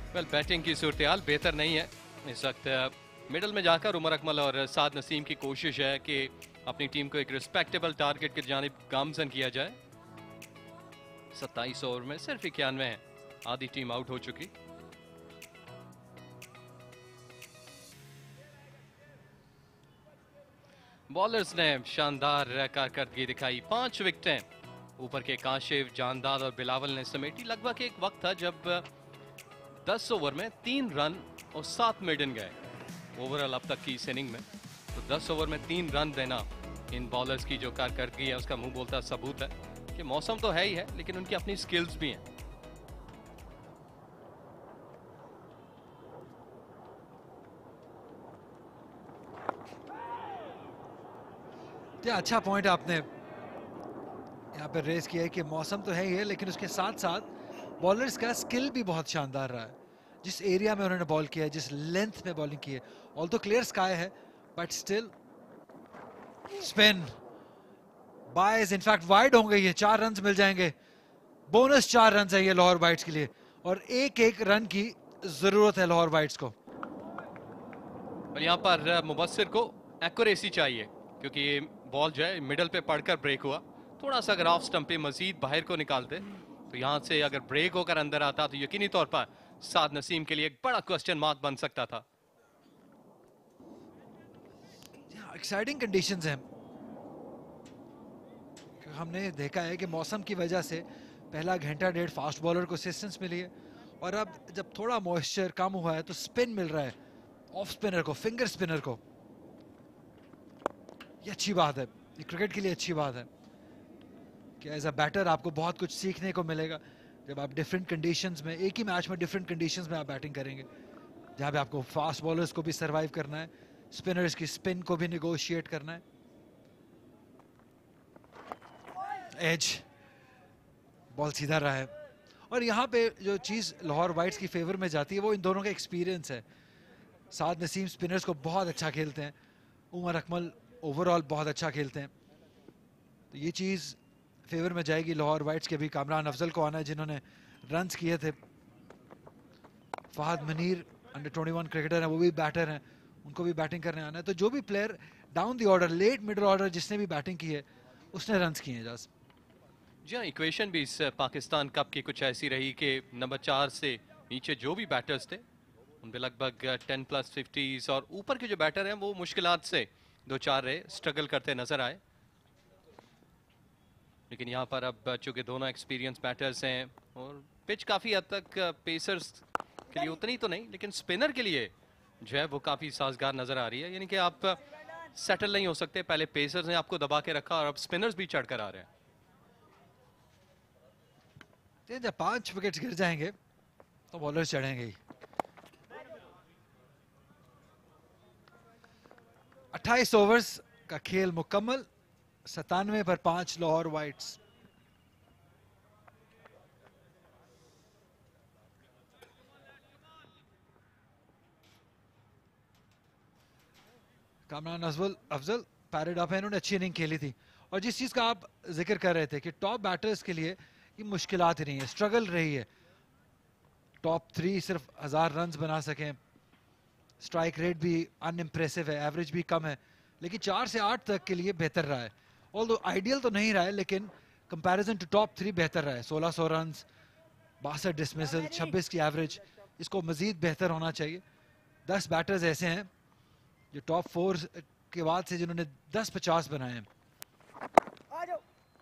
वेल, बैटिंग की सूरत हाल बेहतर नहीं है इस वक्त। मिडल में जाकर उमर अकमल और साद नसीम की कोशिश है कि अपनी टीम को एक रिस्पेक्टेबल टारगेट की जानिब गामजन किया जाए। 27 ओवर में सिर्फ 91 है, आधी टीम आउट हो चुकी। बॉलर्स ने शानदार कारकर्दगी दिखाई, 5 विकेटें ऊपर के काशिफ, जानदाद और बिलावल ने समेटी। लगभग एक वक्त था जब 10 ओवर में 3 रन और 7 मेडन गए ओवरऑल अब तक की इस इनिंग में। तो 10 ओवर में 3 रन देना इन बॉलर्स की जो कारकर्दगी है उसका मुंह बोलता सबूत है कि मौसम तो है ही है, लेकिन उनकी अपनी स्किल्स भी हैं। अच्छा पॉइंट आपने यहाँ पे रेस किया है कि मौसम तो है ही है, लेकिन उसके साथ साथ बॉलर्स का स्किल भी बहुत शानदार रहा है। जिस एरिया में उन्होंने बॉल किया है, जिस लेंथ में बॉलिंग की है, ऑल तो क्लियर स्काई है but still spin boys, in fact wide होंगे ये, 4 रन मिल जाएंगे, बोनस 4 रन है ये लाहौर वाइट्स के लिए, और एक एक रन की जरूरत है लाहौर वाइट्स को। और यहाँ पर मुबस्सिर को एक्यूरेसी चाहिए, क्योंकि ये बॉल जो है मिडल पे पड़कर ब्रेक हुआ। थोड़ा सा अगर ऑफ स्टंप पे मजीद बाहर को निकालते तो यहाँ से अगर ब्रेक होकर अंदर आता तो यकीनी तौर पर साद नसीम के लिए एक बड़ा क्वेश्चन मार्क बन सकता था। एक्साइटिंग कंडीशंस हैं, हमने देखा है कि मौसम की वजह से पहला घंटा डेढ़ फास्ट बॉलर को असिस्टेंस मिली है, और अब जब थोड़ा मॉइस्चर कम हुआ है तो स्पिन मिल रहा है ऑफ स्पिनर को, फिंगर स्पिनर को। ये अच्छी बात है, ये क्रिकेट के लिए अच्छी बात है कि एज अ बैटर आपको बहुत कुछ सीखने को मिलेगा जब आप डिफरेंट कंडीशंस में, एक ही मैच में डिफरेंट कंडीशंस में आप बैटिंग करेंगे, जहां पे आपको फास्ट बॉलर्स को भी सरवाइव करना है, स्पिनर्स की स्पिन को भी निगोशिएट करना है। एज बॉल सीधा रहा है, और यहाँ पे जो चीज लाहौर वाइट्स की फेवर में जाती है वो इन दोनों का एक्सपीरियंस है। साद नसीम स्पिनर्स को बहुत अच्छा खेलते हैं, उमर अकमल ओवरऑल बहुत अच्छा खेलते हैं, तो ये चीज फेवर में जाएगी लाहौर वाइट्स के भी। कामरान अफजल को आना है जिन्होंने रन्स किए थे, फहद मनीर अंडर 21 क्रिकेटर हैं, वो भी बैटर हैं, उनको भी बैटिंग करने आना है। तो जो भी player down the order, late middle order जिसने भी बैटिंग की है उसने रन्स किए हैं। जस्ट जी हाँ, इक्वेशन भी इस पाकिस्तान कप की कुछ ऐसी रही कि नंबर 4 से नीचे जो भी बैटर्स थे उन पे लगभग 10+ 50s, और ऊपर के जो बैटर हैं वो मुश्किलात से 2-4 रहे, स्ट्रगल करते नजर आए। लेकिन यहाँ पर अब चूंकि दोनों एक्सपीरियंस बैटर्स हैं और पिच काफ़ी हद तक पेसर्स के लिए उतनी तो नहीं, लेकिन स्पिनर के लिए जो है वो काफ़ी साजगार नज़र आ रही है। यानी कि आप सेटल नहीं हो सकते, पहले पेसर्स ने आपको दबा के रखा और अब स्पिनर्स भी चढ़ कर आ रहे हैं। जब 5 विकेट्स गिर जाएंगे तो बॉलर्स चढ़ेंगे ही। 28 ओवर्स का खेल मुकम्मल, 97 पर 5 Lahore whites. Kamran Afzal paired up है, इन्होंने अच्छी इनिंग खेली थी, और जिस चीज का आप जिक्र कर रहे थे कि टॉप बैटर्स के लिए ये मुश्किलात ही नहीं है, स्ट्रगल रही है। टॉप 3 सिर्फ 1000 रन बना सकें, स्ट्राइक रेट भी अनइम्प्रेसिव है, एवरेज भी कम है, लेकिन 4 से 8 तक के लिए बेहतर रहा है। ऑल्दो आइडियल तो नहीं रहा है, लेकिन कंपैरिजन टू टॉप 3 बेहतर रहा है। 1600 रन, 62 डिसमिसल, 26 की एवरेज, इसको मजीद बेहतर होना चाहिए। 10 बैटर्स ऐसे हैं जो टॉप 4 के बाद से जिन्होंने 10-50 बनाए हैं,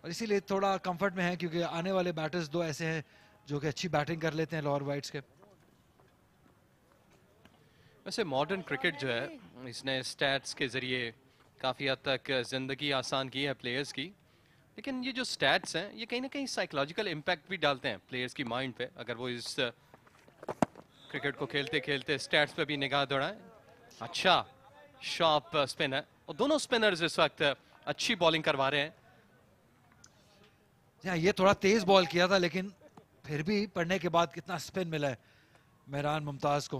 और इसीलिए थोड़ा कंफर्ट में है क्योंकि आने वाले बैटर्स 2 ऐसे हैं जो कि अच्छी बैटिंग कर लेते हैं लाहौर वाइट्स के। वैसे मॉडर्न क्रिकेट जो है इसने स्टैट्स के जरिए काफ़ी हद तक ज़िंदगी आसान की है प्लेयर्स की, लेकिन ये जो स्टैट्स हैं ये कहीं ना कहीं साइकोलॉजिकल इम्पैक्ट भी डालते हैं प्लेयर्स की माइंड पे। अगर वो इस क्रिकेट को खेलते खेलते स्टैट्स पे भी निगाह दौड़ाएं। अच्छा शार्प स्पिन है, और दोनों स्पिनर्स इस वक्त अच्छी बॉलिंग करवा रहे हैं। ये थोड़ा तेज बॉल किया था, लेकिन फिर भी पढ़ने के बाद कितना स्पिन मिला है मेहरान मुमताज को,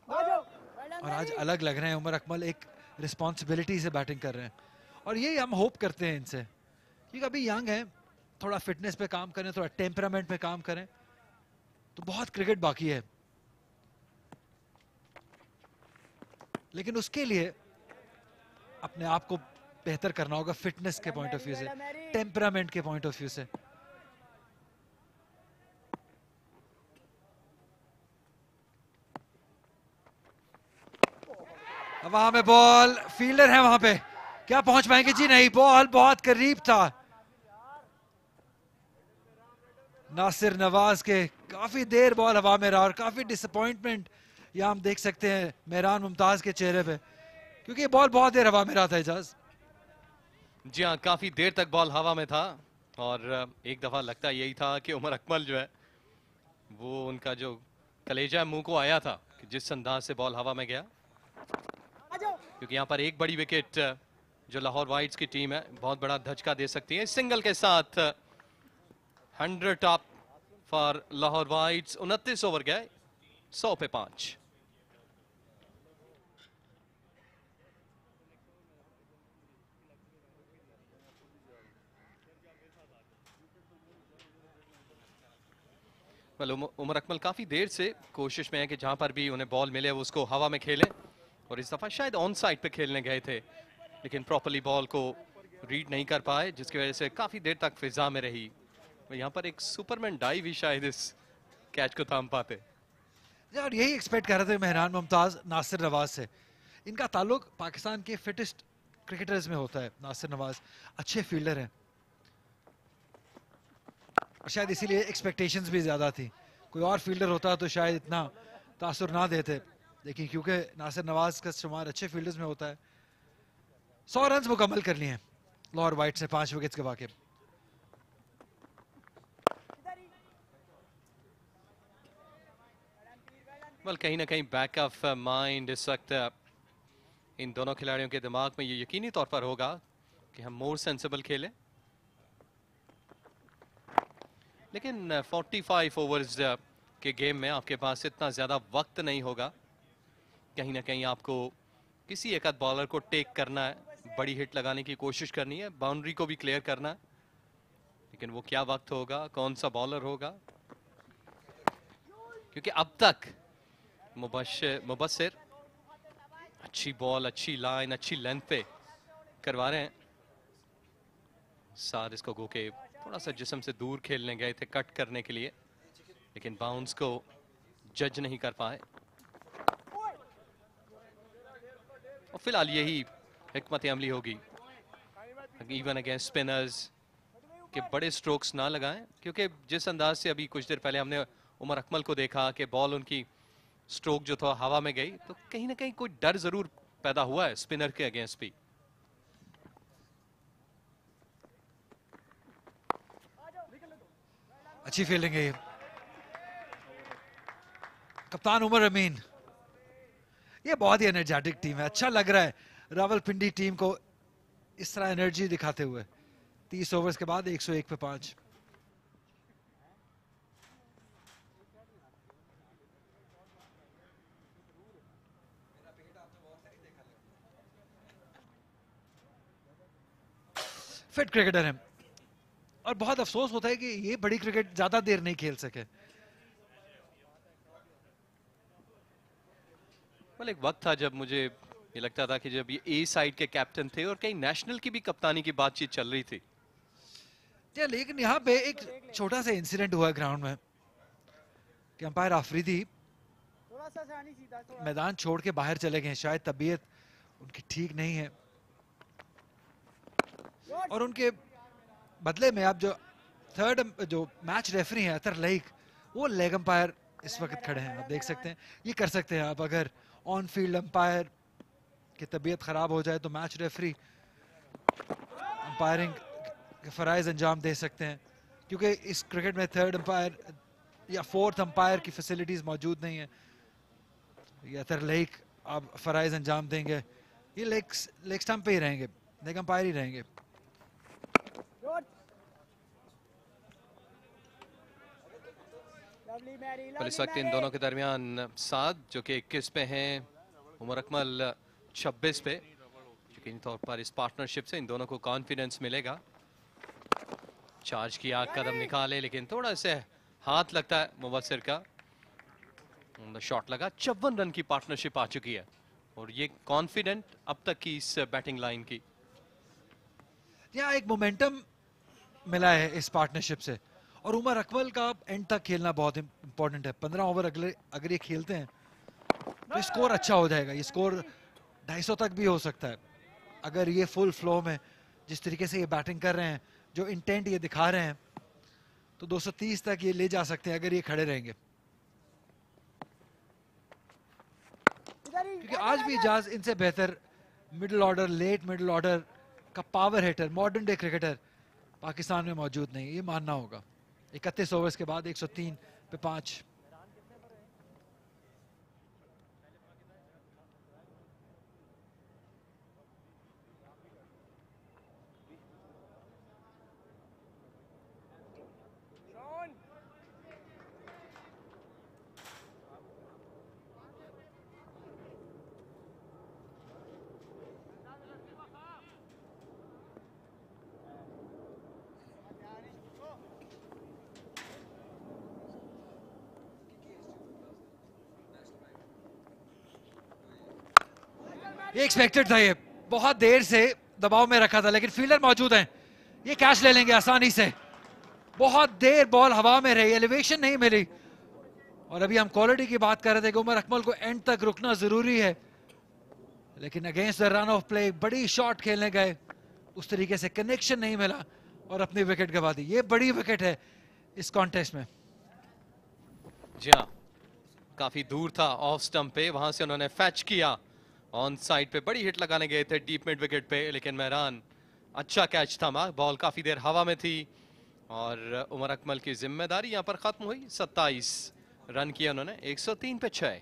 और आज अलग लग रहे हैं। उमर अकमल एक रिस्पॉन्सिबिलिटी से बैटिंग कर रहे हैं, और ये हम होप करते हैं इनसे कि अभी यंग हैं, थोड़ा फिटनेस पे काम करें, थोड़ा टेम्परामेंट पे काम करें, तो बहुत क्रिकेट बाकी है। लेकिन उसके लिए अपने आप को बेहतर करना होगा फिटनेस के पॉइंट ऑफ व्यू से, टेम्परामेंट के पॉइंट ऑफ व्यू से। वहां में बॉल, फील्डर है वहां पे, क्या पहुंच पाएंगे? जी नहीं, बॉल बहुत करीब था। नासिर नवाज के काफी देर बॉल हवा में रहा, और काफी डिसअपॉइंटमेंट यहां हम देख सकते हैं मेहरान मुमताज के चेहरे पे, क्योंकि बॉल बहुत देर हवा में रहा था। एजाज जी हाँ, काफी देर तक बॉल हवा में था और एक दफा लगता यही था कि उमर अकमल जो है वो उनका जो कलेजा मुंह को आया था कि जिस अंदाज से बॉल हवा में गया, क्योंकि यहाँ पर एक बड़ी विकेट जो लाहौर वाइट्स की टीम है बहुत बड़ा धचका दे सकती है। सिंगल के साथ 100 top for Lahore whites. 29 over गए, 100 पे 5। उमर अकमल काफी देर से कोशिश में है कि जहां पर भी उन्हें बॉल मिले वो उसको हवा में खेलें, और इस दफा शायद ऑन साइड पे खेलने गए थे लेकिन प्रॉपर्ली बॉल को रीड नहीं कर पाए, जिसकी वजह से काफी देर तक फिजा में रही। यहाँ पर एक सुपरमैन डाइव भी शायद इस कैच को थाम पाते। और यही एक्सपेक्ट कर रहे थे मेहरान मुमताज नासिर नवाज से। इनका ताल्लुक पाकिस्तान के फिटेस्ट क्रिकेटर्स में होता है। नासिर नवाज अच्छे फील्डर हैं और शायद इसीलिए एक्सपेक्टेशंस भी ज्यादा थी। कोई और फील्डर होता तो शायद इतना तासुर ना देते, लेकिन क्योंकि नासिर नवाज का शुमार अच्छे फील्डर्स में होता है। 100 रन मुकम्मल कर लिए हैं लाहौर वाइट्स ने 5 विकेट्स के वाकई। कहीं ना कहीं बैक ऑफ माइंड इस वक्त इन दोनों खिलाड़ियों के दिमाग में ये यकीनी तौर पर होगा कि हम मोर सेंसिबल खेलें, लेकिन 45 ओवर्स के गेम में आपके पास इतना ज़्यादा वक्त नहीं होगा। कहीं ना कहीं आपको किसी एक आध बॉलर को टेक करना है, बड़ी हिट लगाने की कोशिश करनी है, बाउंड्री को भी क्लियर करना है, लेकिन वो क्या वक्त होगा, कौन सा बॉलर होगा, क्योंकि अब तक मुबस्सिर अच्छी बॉल, अच्छी लाइन, अच्छी लेंथ पे करवा रहे हैं। सार इसको गो के थोड़ा सा जिस्म से दूर खेलने गए थे कट करने के लिए, लेकिन बाउंस को जज नहीं कर पाए। और फिलहाल यही हिकमत अमली होगी इवन अगेंस्ट स्पिनर्स के बड़े स्ट्रोक्स ना लगाएं, क्योंकि जिस अंदाज से अभी कुछ देर पहले हमने उमर अकमल को देखा कि बॉल उनकी स्ट्रोक जो था हवा में गई, तो कहीं ना कहीं कोई डर जरूर पैदा हुआ है स्पिनर के अगेंस्ट भी। अच्छी फील्डिंग है ये। कप्तान उमर अमीन, ये बहुत ही एनर्जेटिक टीम है। अच्छा लग रहा है रावलपिंडी टीम को इस तरह एनर्जी दिखाते हुए। 30 ओवर्स के बाद 101 पे 5। फिट क्रिकेटर हैं और बहुत अफसोस होता है कि ये बड़ी क्रिकेट ज्यादा देर नहीं खेल सके। एक वक्त था जब मुझे ये लगता था कि जब ये ए साइड के कैप्टन थे और कहीं नेशनल की भी कप्तानी की बातचीत चल रही थी। लेकिन यहाँ पे एक छोटा सा इंसिडेंट हुआ ग्राउंड में कि अंपायर आफरीदी मैदान छोड़ के बाहर चले गए। शायद तबीयत उनकी ठीक नहीं है और उनके बदले में अब जो मैच रेफरी है अतर लईक, वो लेग अंपायर इस वक्त खड़े हैं। आप देख सकते हैं, ये कर सकते हैं आप। अगर ऑन फील्ड अंपायर की तबीयत खराब हो जाए तो मैच रेफरी अंपायरिंग के फराइज अंजाम दे सकते हैं, क्योंकि इस क्रिकेट में थर्ड अंपायर या फोर्थ अंपायर की फैसिलिटीज मौजूद नहीं है। ये अतर लईक अब फराइज अंजाम देंगे, ये लेग स्टंप पे ही रहेंगे, लेग अंपायर ही रहेंगे। पर इस वक्त इन दोनों के दरमियान 7 जो कि 21 पे हैं, उमर अकमल 26 पे। यकीनी तौर पर इस पार्टनरशिप से इन दोनों को कॉन्फिडेंस मिलेगा। चार्ज किया, कदम निकाले, लेकिन थोड़ा से हाथ लगता है मुबस्सिर का। शॉट लगा। 54 रन की पार्टनरशिप आ चुकी है और ये कॉन्फिडेंट अब तक की इस बैटिंग लाइन की। यहाँ एक मोमेंटम मिला है इस पार्टनरशिप से और उमर अकमल का एंड तक खेलना बहुत इंपॉर्टेंट है। 15 ओवर अगर ये खेलते हैं तो स्कोर अच्छा हो जाएगा। ये स्कोर 250 तक भी हो सकता है अगर ये फुल फ्लो में जिस तरीके से ये बैटिंग कर रहे हैं, जो इंटेंट ये दिखा रहे हैं, तो 230 तक ये ले जा सकते हैं अगर ये खड़े रहेंगे। क्योंकि आज भी इजाज इनसे बेहतर middle order, late middle order का power hitter, modern day cricketer Pakistan में मौजूद नहीं, ये मानना होगा। 31 ओवर्स के बाद 103 पे 5। ये एक्सपेक्टेड था, ये बहुत देर से दबाव में रखा था, लेकिन फील्डर मौजूद हैं, ये कैच ले लेंगे आसानी से। बहुत देर बॉल हवा में रही, एलिवेशन नहीं मिली। और अभी हम क्वालिटी की बात कर रहे थे कि उमर अकमल को एंड तक रुकना जरूरी है, लेकिन against the run of play बड़ी शॉट खेलने गए, उस तरीके से कनेक्शन नहीं मिला और अपनी विकेट गवा दी। ये बड़ी विकेट है इस कॉन्टेस्ट में। जी हाँ, काफी दूर था ऑफ स्टंप पे, वहां से उन्होंने फैच किया। ऑन साइड पे बड़ी हिट लगाने गए थे डीप मिड विकेट पे, लेकिन मेहरान अच्छा कैच था। बॉल काफी देर हवा में थी और उमर अकमल की जिम्मेदारी यहां पर खत्म हुई। 27 रन किए उन्होंने, 103 पे 6।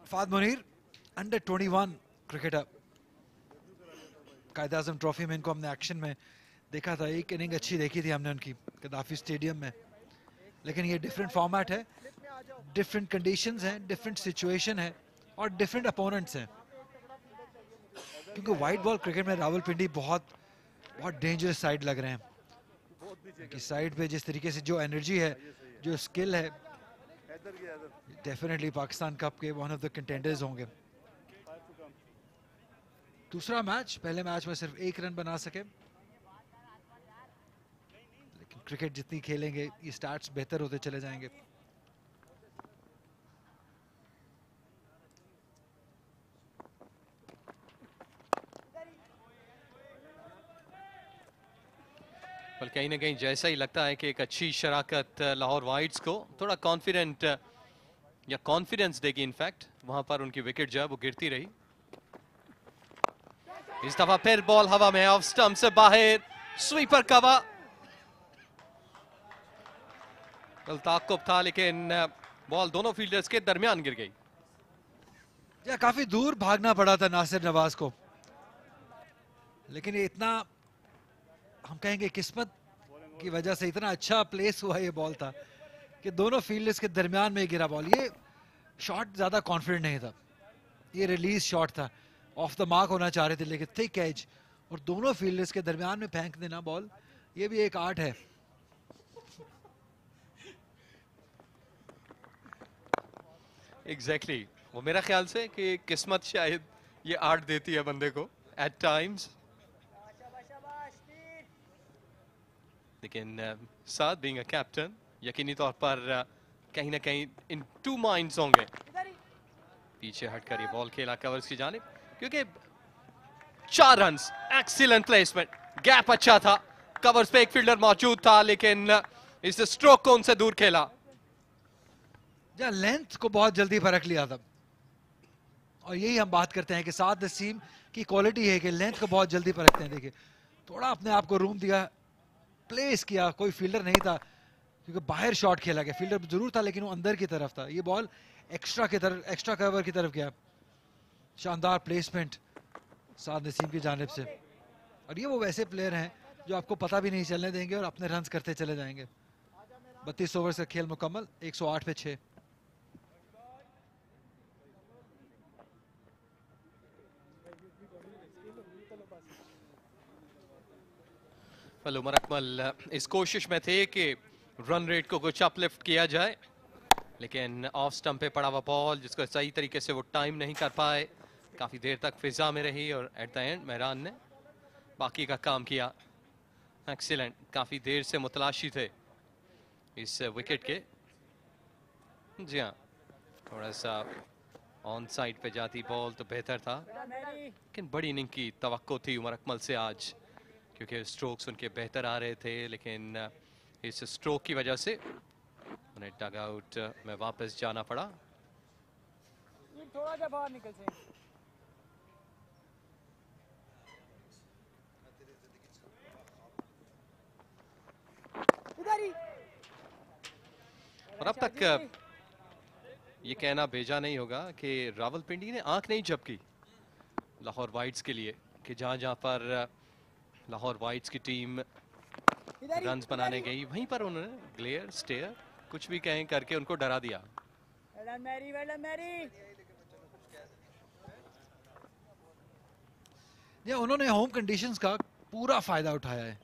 फाद मुनीर अंडर 21 क्रिकेटर, कायद आजम ट्रॉफी में इनको हमने एक्शन में देखा था। एक इनिंग अच्छी देखी थी हमने उनकी गद्दाफी स्टेडियम में, लेकिन ये डिफरेंट फॉर्मेट है, डिफरेंट कंडीशंस हैं, डिफरेंट सिचुएशन है और डिफरेंट अपोनेंट्स हैं। क्योंकि वाइट बॉल क्रिकेट में रावलपिंडी बहुत बहुत डेंजरस साइड लग रहे हैं कि साइड पे जिस तरीके से जो एनर्जी है, जो स्किल है, डेफिनेटली पाकिस्तान कप के वन ऑफ द कंटेंडर्स होंगे। दूसरा मैच, पहले मैच में सिर्फ 1 रन बना सके, लेकिन क्रिकेट जितनी खेलेंगे ये स्टैट्स बेहतर होते चले जाएंगे। पर कहीं ना कहीं जैसा ही लगता है कि एक अच्छी शराकत लाहौर वाइट्स को थोड़ा कॉन्फिडेंट या कॉन्फिडेंस देगी। इनफैक्ट वहां पर उनकी विकेट जो है वो गिरती रही। इस दफा फिर बॉल हवा में, ऑफ स्टंप से बाहर, स्वीपर कवर। कल ताक़ुब था लेकिन बॉल दोनों फील्डर्स के दरमियान गिर गई। या काफी दूर भागना पड़ा था नासिर नवाज को, लेकिन ये इतना हम कहेंगे किस्मत की वजह से इतना अच्छा प्लेस हुआ ये बॉल था कि दोनों फील्डर्स के दरमियान में गिरा बॉल। ये शॉट ज्यादा कॉन्फिडेंट नहीं था, ये रिलीज शॉट था, ऑफ द मार्क होना चाह रहे थे, लेकिन थिक एज और दोनों फील्डर्स के दरमियान में फेंक देना बॉल, ये भी एक आर्ट है। एग्जैक्टली वो मेरा ख्याल से कि किस्मत शायद ये आर्ट देती है बंदे को एट टाइम्स, लेकिन साथ बीइंग अ कैप्टन यकीनी तौर पर कहीं ना कहीं इन टू माइंड्स होंगे। पीछे हटकर ये बॉल खेला कवर्स की जानिब, क्योंकि 4 रन्स, एक्सीलेंट प्लेसमेंट, गैप अच्छा था, कवर्स पे एक फील्डर मौजूद था, लेकिन इस स्ट्रोक को उनसे दूर खेला। या लेंथ को बहुत जल्दी फर्क लिया था, और यही हम बात करते हैं कि साद नसीम की क्वालिटी है कि लेंथ को बहुत जल्दी परखते हैं। देखिए थोड़ा अपने आप को रूम दिया, प्लेस किया, कोई फील्डर नहीं था क्योंकि बाहर शॉट खेला गया, फील्डर जरूर था लेकिन वो अंदर की तरफ था। ये बॉल एक्स्ट्रा की तरफ, एक्स्ट्रा कवर की तरफ गया। शानदार प्लेसमेंट साद नसीम की जानिब से, और ये वो वैसे प्लेयर हैं जो आपको पता भी नहीं चलने देंगे और अपने रन करते चले जाएंगे। 32 ओवर से खेल मुकम्मल, 108 पे 6। उमर अकमल इस कोशिश में थे कि रन रेट को कुछ अपलिफ्ट किया जाए, लेकिन ऑफ स्टंप पे पड़ा हुआ बॉल जिसको सही तरीके से वो टाइम नहीं कर पाए, काफी देर तक फिजा में रही और एट द एंड मेहरान ने बाकी का काम किया। एक्सीलेंट, काफी देर से मुतलाशी थे इस विकेट के। जी हाँ, थोड़ा सा ऑन साइड पे जाती बॉल तो बेहतर था, लेकिन बड़ी इनिंग की तवक्को थी उमर अकमल से आज, क्योंकि स्ट्रोक्स उनके बेहतर आ रहे थे, लेकिन इस स्ट्रोक की वजह से उन्हें डग आउट में वापस जाना पड़ा। थोड़ा सा बाहर निकल से। इधर ही। और अब तक ये कहना भेजा नहीं होगा कि रावलपिंडी ने आंख नहीं झपकी लाहौर वाइट्स के लिए, कि जहां जहां पर लाहौर वाइट्स की टीम रन्स बनाने गई, वहीं पर उन्होंने ग्लेयर, स्टेयर, कुछ भी कहें करके उनको डरा दिया। ये उन्होंने होम कंडीशंस का पूरा फायदा उठाया है।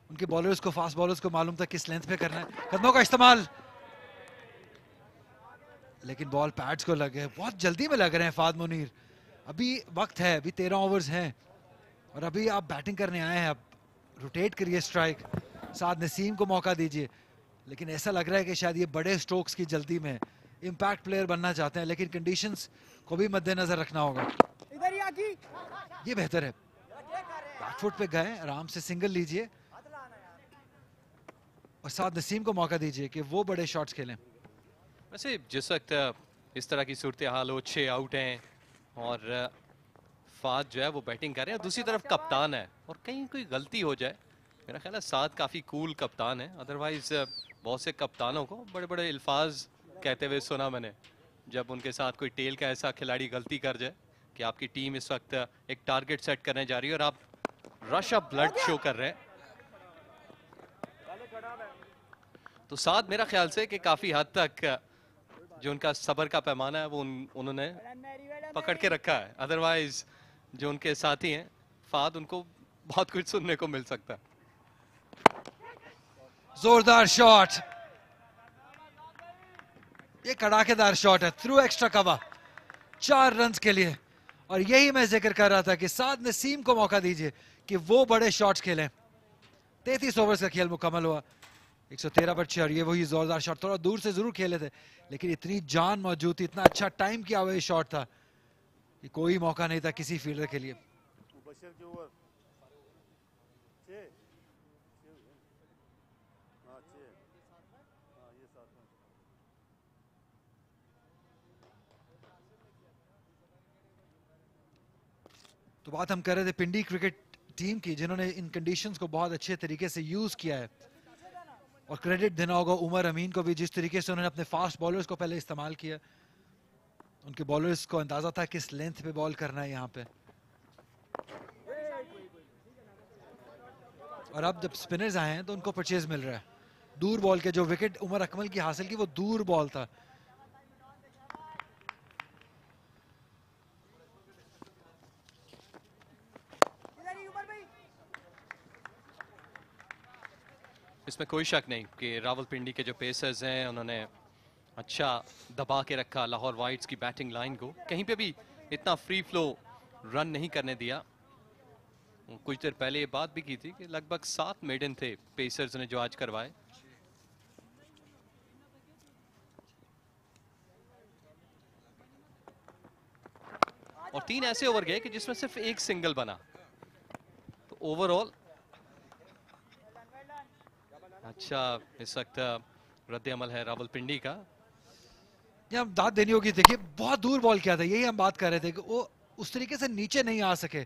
उनके बॉलर्स को, फास्ट बॉलर्स को मालूम था किस लेंथ पे करना है, कदमों का इस्तेमाल, लेकिन बॉल पैड्स को लगे, बहुत जल्दी में लग रहे हैं फाद मुनीर। अभी वक्त है, अभी 13 ओवर्स हैं और अभी आप बैटिंग करने आए हैं, अब रोटेट करिए स्ट्राइक, साथ नसीम को मौका दीजिए। लेकिन ऐसा लग रहा है कि शायद ये बड़े स्ट्रोक्स की जल्दी में इम्पैक्ट प्लेयर बनना चाहते हैं, लेकिन कंडीशंस को भी मद्देनजर रखना होगा। ये बेहतर है, बैकफुट पे गए, आराम से सिंगल लीजिए और साथ नसीम को मौका दीजिए कि वो बड़े शॉट्स खेलें। वैसे जिस वक्त इस तरह की सूरत हाल हो, 6 आउट हैं और फाद जो है वो बैटिंग कर रहे हैं, दूसरी तरफ कप्तान है और कहीं कोई गलती हो जाए, मेरा ख्याल है साद काफ़ी कूल कप्तान है। अदरवाइज बहुत से कप्तानों को बड़े बड़े अल्फाज कहते हुए सुना मैंने, जब उनके साथ कोई टेल का ऐसा खिलाड़ी गलती कर जाए कि आपकी टीम इस वक्त एक टारगेट सेट करने जा रही है और आप रश ऑफ ब्लड शो कर रहे हैं, तो साद मेरा ख्याल से कि काफ़ी हद तक जो उनका सब्र का पैमाना है वो उन्होंने पकड़ के रखा है। अदरवाइज जो उनके साथी हैं फाद, उनको बहुत कुछ सुनने को मिल सकता है। जोरदार शॉट, ये कड़ाकेदार शॉट है, थ्रू एक्स्ट्रा कवर, 4 रन्स के लिए। और यही मैं जिक्र कर रहा था कि साद नसीम को मौका दीजिए कि वो बड़े शॉट्स खेलें। 33 ओवर्स का खेल मुकम्मल हुआ, 113 पर 6, और ये वही जोरदार शॉट, थोड़ा दूर से जरूर खेले थे लेकिन इतनी जान मौजूद थी, इतना अच्छा टाइम किया हुआ ये शॉट था कि कोई मौका नहीं था किसी फील्डर के लिए। तो बात हम कर रहे थे पिंडी क्रिकेट टीम की, जिन्होंने इन कंडीशंस को बहुत अच्छे तरीके से यूज किया है, और क्रेडिट देना होगा उमर अमीन को भी, जिस तरीके से उन्होंने अपने फास्ट बॉलर्स को पहले इस्तेमाल किया। उनके बॉलर्स को अंदाजा था किस लेंथ पे बॉल करना है यहाँ पे, और अब जब स्पिनर्स आए हैं तो उनको परचेज मिल रहा है। दूर बॉल के जो विकेट उमर अकमल की हासिल की वो दूर बॉल था। इसमें कोई शक नहीं कि रावलपिंडी के जो पेसर्स हैं उन्होंने अच्छा दबा के रखा लाहौर वाइट्स की बैटिंग लाइन को, कहीं पे भी इतना फ्री फ्लो रन नहीं करने दिया। कुछ देर पहले ये बात भी की थी कि लगभग 7 मेडन थे पेसर्स ने जो आज करवाए। और 3 ऐसे ओवर गए कि जिसमें सिर्फ एक सिंगल बना, तो ओवरऑल अच्छा इस वक्त रद्द अमल है रावलपिंडी का। यहाँ दाद देनी होगी, देखिए बहुत दूर बॉल किया था, यही हम बात कर रहे थे कि वो उस तरीके से नीचे नहीं आ सके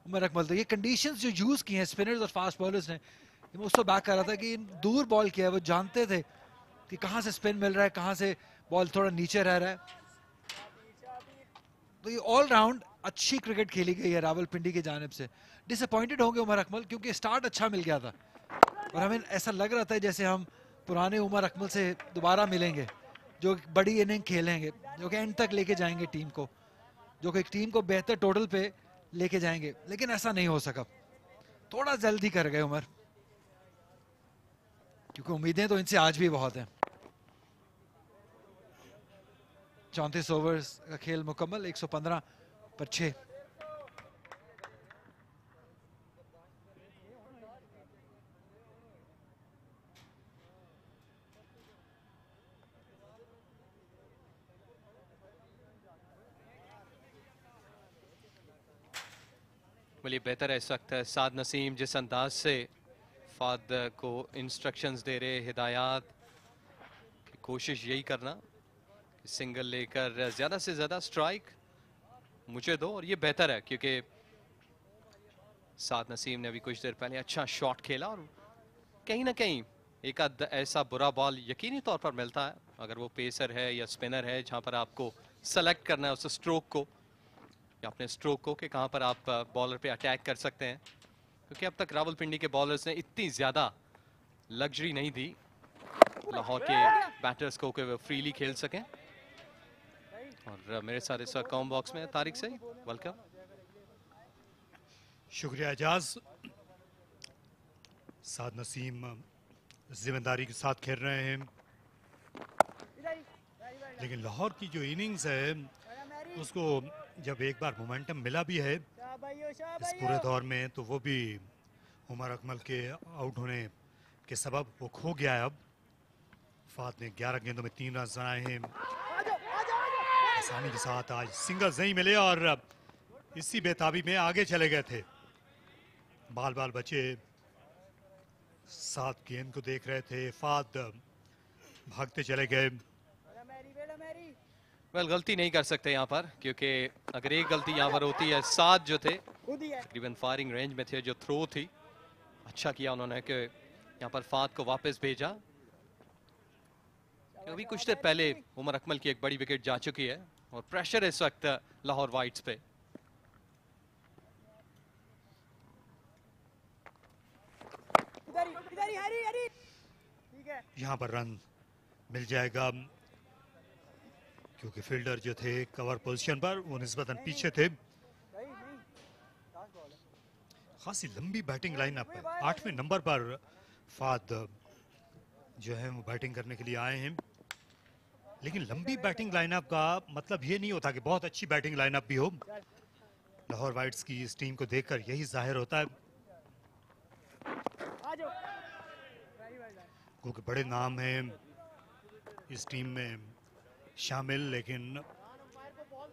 उमर अकमल। तो ये कंडीशंस जो यूज की हैं स्पिनर्स और फास्ट बॉलर्स ने, मैं उसको बैक कर रहा था कि दूर बॉल किया है, वो जानते थे कि कहाँ से स्पिन मिल रहा है, कहाँ से बॉल थोड़ा नीचे रह रहा है। तो ये ऑल राउंड अच्छी क्रिकेट खेली गई है रावलपिंडी की जानिब से। डिसअपॉइंटेड होंगे उमर अकमल क्योंकि स्टार्ट अच्छा मिल गया था और हमें ऐसा लग रहा था जैसे हम पुराने उमर अकमल से दोबारा मिलेंगे, जो बड़ी इनिंग खेलेंगे, जो कि एंड तक लेके जाएंगे टीम को, जो कि टीम को बेहतर टोटल पे लेके जाएंगे, लेकिन ऐसा नहीं हो सका। थोड़ा जल्दी कर गए उमर, क्योंकि उम्मीदें तो इनसे आज भी बहुत हैं। 34 ओवर्स का खेल मुकम्मल, 115 पर 6। बोलिए बेहतर है इस वक्त साद नसीम जिस अंदाज से फाद को इंस्ट्रक्शंस दे रहे, हिदायत की कोशिश यही करना कि सिंगल लेकर ज़्यादा से ज़्यादा स्ट्राइक मुझे दो, और ये बेहतर है क्योंकि साद नसीम ने अभी कुछ देर पहले अच्छा शॉट खेला और कहीं ना कहीं एक आध ऐसा बुरा बॉल यकीनी तौर पर मिलता है अगर वो पेसर है या स्पिनर है, जहां पर आपको सेलेक्ट करना है उस स्ट्रोक को या अपने स्ट्रोक को कि कहां पर आप बॉलर पे अटैक कर सकते हैं, क्योंकि अब तक रावलपिंडी के बॉलर्स ने इतनी ज़्यादा लग्जरी नहीं दी लाहौर के बैटर्स को कि वो फ्रीली खेल सकें। और मेरे साथ इस वक्त कॉम बॉक्स में तारिक से वेलकम। शुक्रिया एजाज। साद नसीम जिम्मेदारी के साथ खेल रहे हैं, लेकिन लाहौर की जो इनिंग्स है उसको जब एक बार मोमेंटम मिला भी है इस पूरे दौर में, तो वो भी उमर अकमल के आउट होने के सबब वो खो गया है। अब फात ने 11 गेंदों में 3 रन बनाए हैं, आसानी के साथ आज सिंगल्स नहीं मिले और इसी बेताबी में आगे चले गए थे। बाल बाल बचे 7 गेंद को देख रहे थे, फात भागते चले गए। वेल गलती नहीं कर सकते यहाँ पर, क्योंकि अगर एक गलती यहाँ पर होती है, 7 जो थे तकरीबन फायरिंग रेंज में थे, जो थ्रो थी अच्छा किया उन्होंने कि यहाँ पर फात को वापस भेजा। अभी कुछ देर पहले उमर अकमल की एक बड़ी विकेट जा चुकी है और प्रेशर इस वक्त लाहौर वाइट्स पे। यहाँ पर रन मिल जाएगा क्योंकि फील्डर जो थे कवर पोजीशन पर वो निस्बतन पीछे थे। खासी लंबी बैटिंग लाइनअप है। 8वें नंबर पर फाद जो है वो बैटिंग करने के लिए आए हैं, लेकिन लंबी बैटिंग लाइनअप का मतलब ये नहीं होता कि बहुत अच्छी बैटिंग लाइनअप भी हो। लाहौर वाइट्स की इस टीम को देखकर यही जाहिर होता है, क्योंकि बड़े नाम हैं इस टीम में शामिल, लेकिन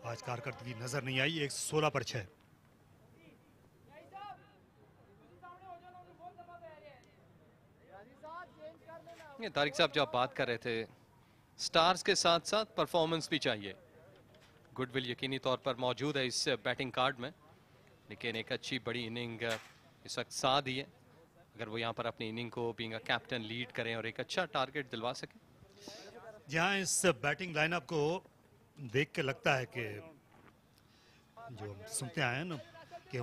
आज कारकर्दगी नजर नहीं आई। 116 पर 6। ये तारिक साहब जो आप बात कर रहे थे, स्टार्स के साथ साथ परफॉर्मेंस भी चाहिए। गुडविल यकीनी तौर पर मौजूद है इस बैटिंग कार्ड में, लेकिन एक अच्छी बड़ी इनिंग इस वक्त साथ ही है। अगर वो यहाँ पर अपनी इनिंग को बीइंग अ कैप्टन लीड करें और एक अच्छा टारगेट दिलवा सकें। जहाँ इस बैटिंग लाइनअप को देख के लगता है कि जो हम सुनते आए हैं ना कि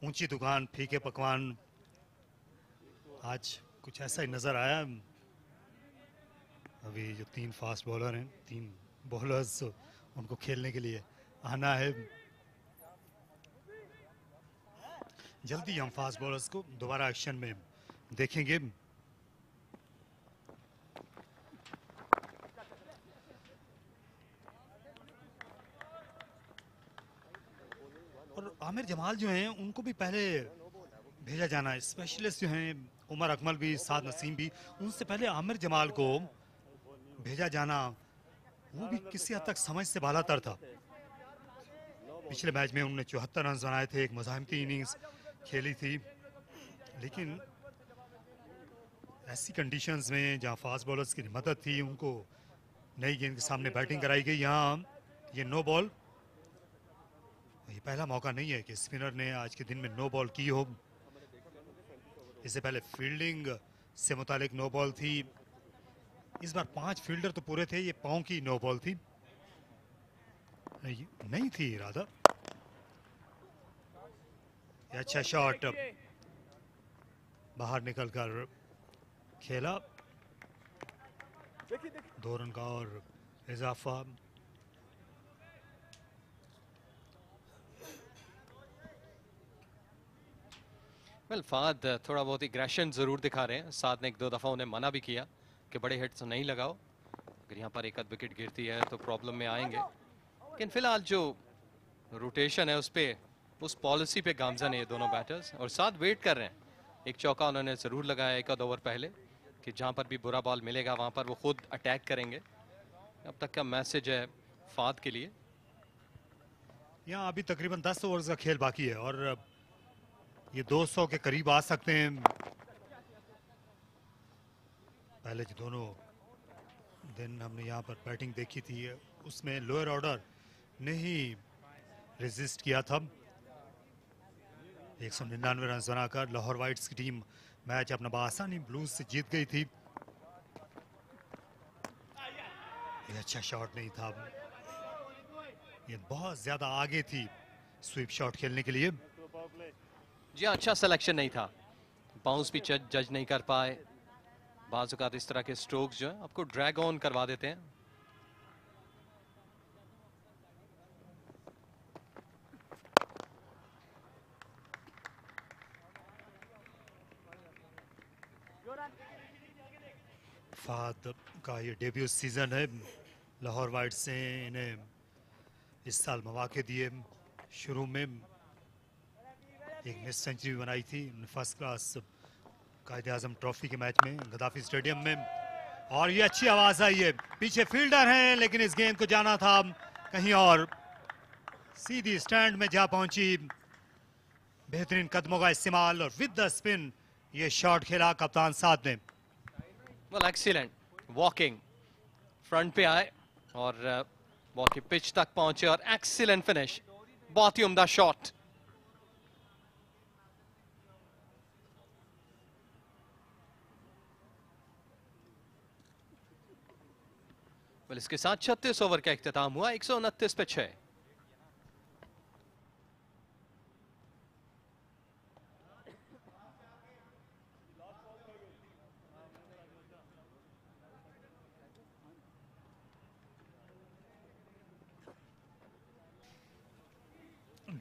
ऊंची दुकान फीके पकवान, आज कुछ ऐसा ही नजर आया। अभी जो 3 फास्ट बॉलर हैं, 3 बॉलर्स, उनको खेलने के लिए आना है। जल्दी हम फास्ट बॉलर्स को दोबारा एक्शन में देखेंगे। और आमिर जमाल जो हैं उनको भी पहले भेजा जाना है। स्पेशलिस्ट जो हैं उमर अकमल भी, साद नसीम भी, उनसे पहले आमिर जमाल को भेजा जाना वो भी किसी हद तक समझ से बालातर था। पिछले मैच में उन्होंने 74 रन बनाए थे, एक मज़ाहमती इनिंग्स खेली थी, लेकिन ऐसी कंडीशंस में जहां फास्ट बॉलर्स की मदद थी, उनको नई गेंद के सामने बैटिंग कराई गई। यहाँ ये नो बॉल, ये पहला मौका नहीं है कि स्पिनर ने आज के दिन में नो बॉल की हो। इससे पहले फील्डिंग से मुतालिक नो बॉल थी। इस बार 5 फील्डर तो पूरे थे, ये पांव की नो बॉल थी, नहीं थी राधा। अच्छा शॉट बाहर निकलकर खेला, 2 रन का और इजाफा। वेल फाद थोड़ा बहुत एग्रेशन जरूर दिखा रहे हैं। साथ ने 1-2 दफा उन्हें मना भी किया कि बड़े हिट्स नहीं लगाओ, अगर यहाँ पर एक आध विकेट गिरती है तो प्रॉब्लम में आएंगे। लेकिन फिलहाल जो रोटेशन है उस पे, उस पॉलिसी पे गामजन है ये दोनों बैटर्स, और साथ वेट कर रहे हैं। एक चौका उन्होंने ज़रूर लगाया एक आध ओवर पहले कि जहाँ पर भी बुरा बॉल मिलेगा वहाँ पर वो खुद अटैक करेंगे। अब तक का मैसेज है फाद के लिए। यहाँ अभी तकरीबन 10 ओवर्स का खेल बाकी है और ये 200 के करीब आ सकते हैं। पहले जो दोनों दिन हमने यहाँ पर बैटिंग देखी थी उसमें लोअर ऑर्डर ने ही रेजिस्ट किया था। 199 रन बनाकर लाहौर वाइट्स की टीम मैच अपना बआसानी ब्लूज से जीत गई थी। ये अच्छा शॉट नहीं था, ये बहुत ज्यादा आगे थी स्वीप शॉट खेलने के लिए। जी हाँ, अच्छा सिलेक्शन नहीं था, बाउंस भी जज नहीं कर पाए। बाज़ औक़ात इस तरह के स्ट्रोक्स जो है आपको ड्रैग ऑन करवा देते हैं। फाद का ये डेब्यू सीजन है लाहौर वाइट्स ने इन्हें इस साल मौके दिए। शुरू में एक मिस सेंचुरी बनाई थी फर्स्ट क्लास कायद-ए-आज़म ट्रॉफी के मैच में गद्दाफी स्टेडियम में, और ये अच्छी आवाज आई है। पीछे फील्डर हैं लेकिन इस गेंद को जाना था कहीं और, सीधी स्टैंड में जा पहुंची। बेहतरीन कदमों का इस्तेमाल और विद द स्पिन ये शॉट खेला कप्तान साद ने। वेल एक्सीलेंट वॉकिंग, फ्रंट पे आए और बॉल की पिच तक पहुंचे और एक्सीलेंट फिनिश, बहुत ही उम्दा शॉट। वेल इसके साथ 36 ओवर का इख्तिताम हुआ, 129 पे 6।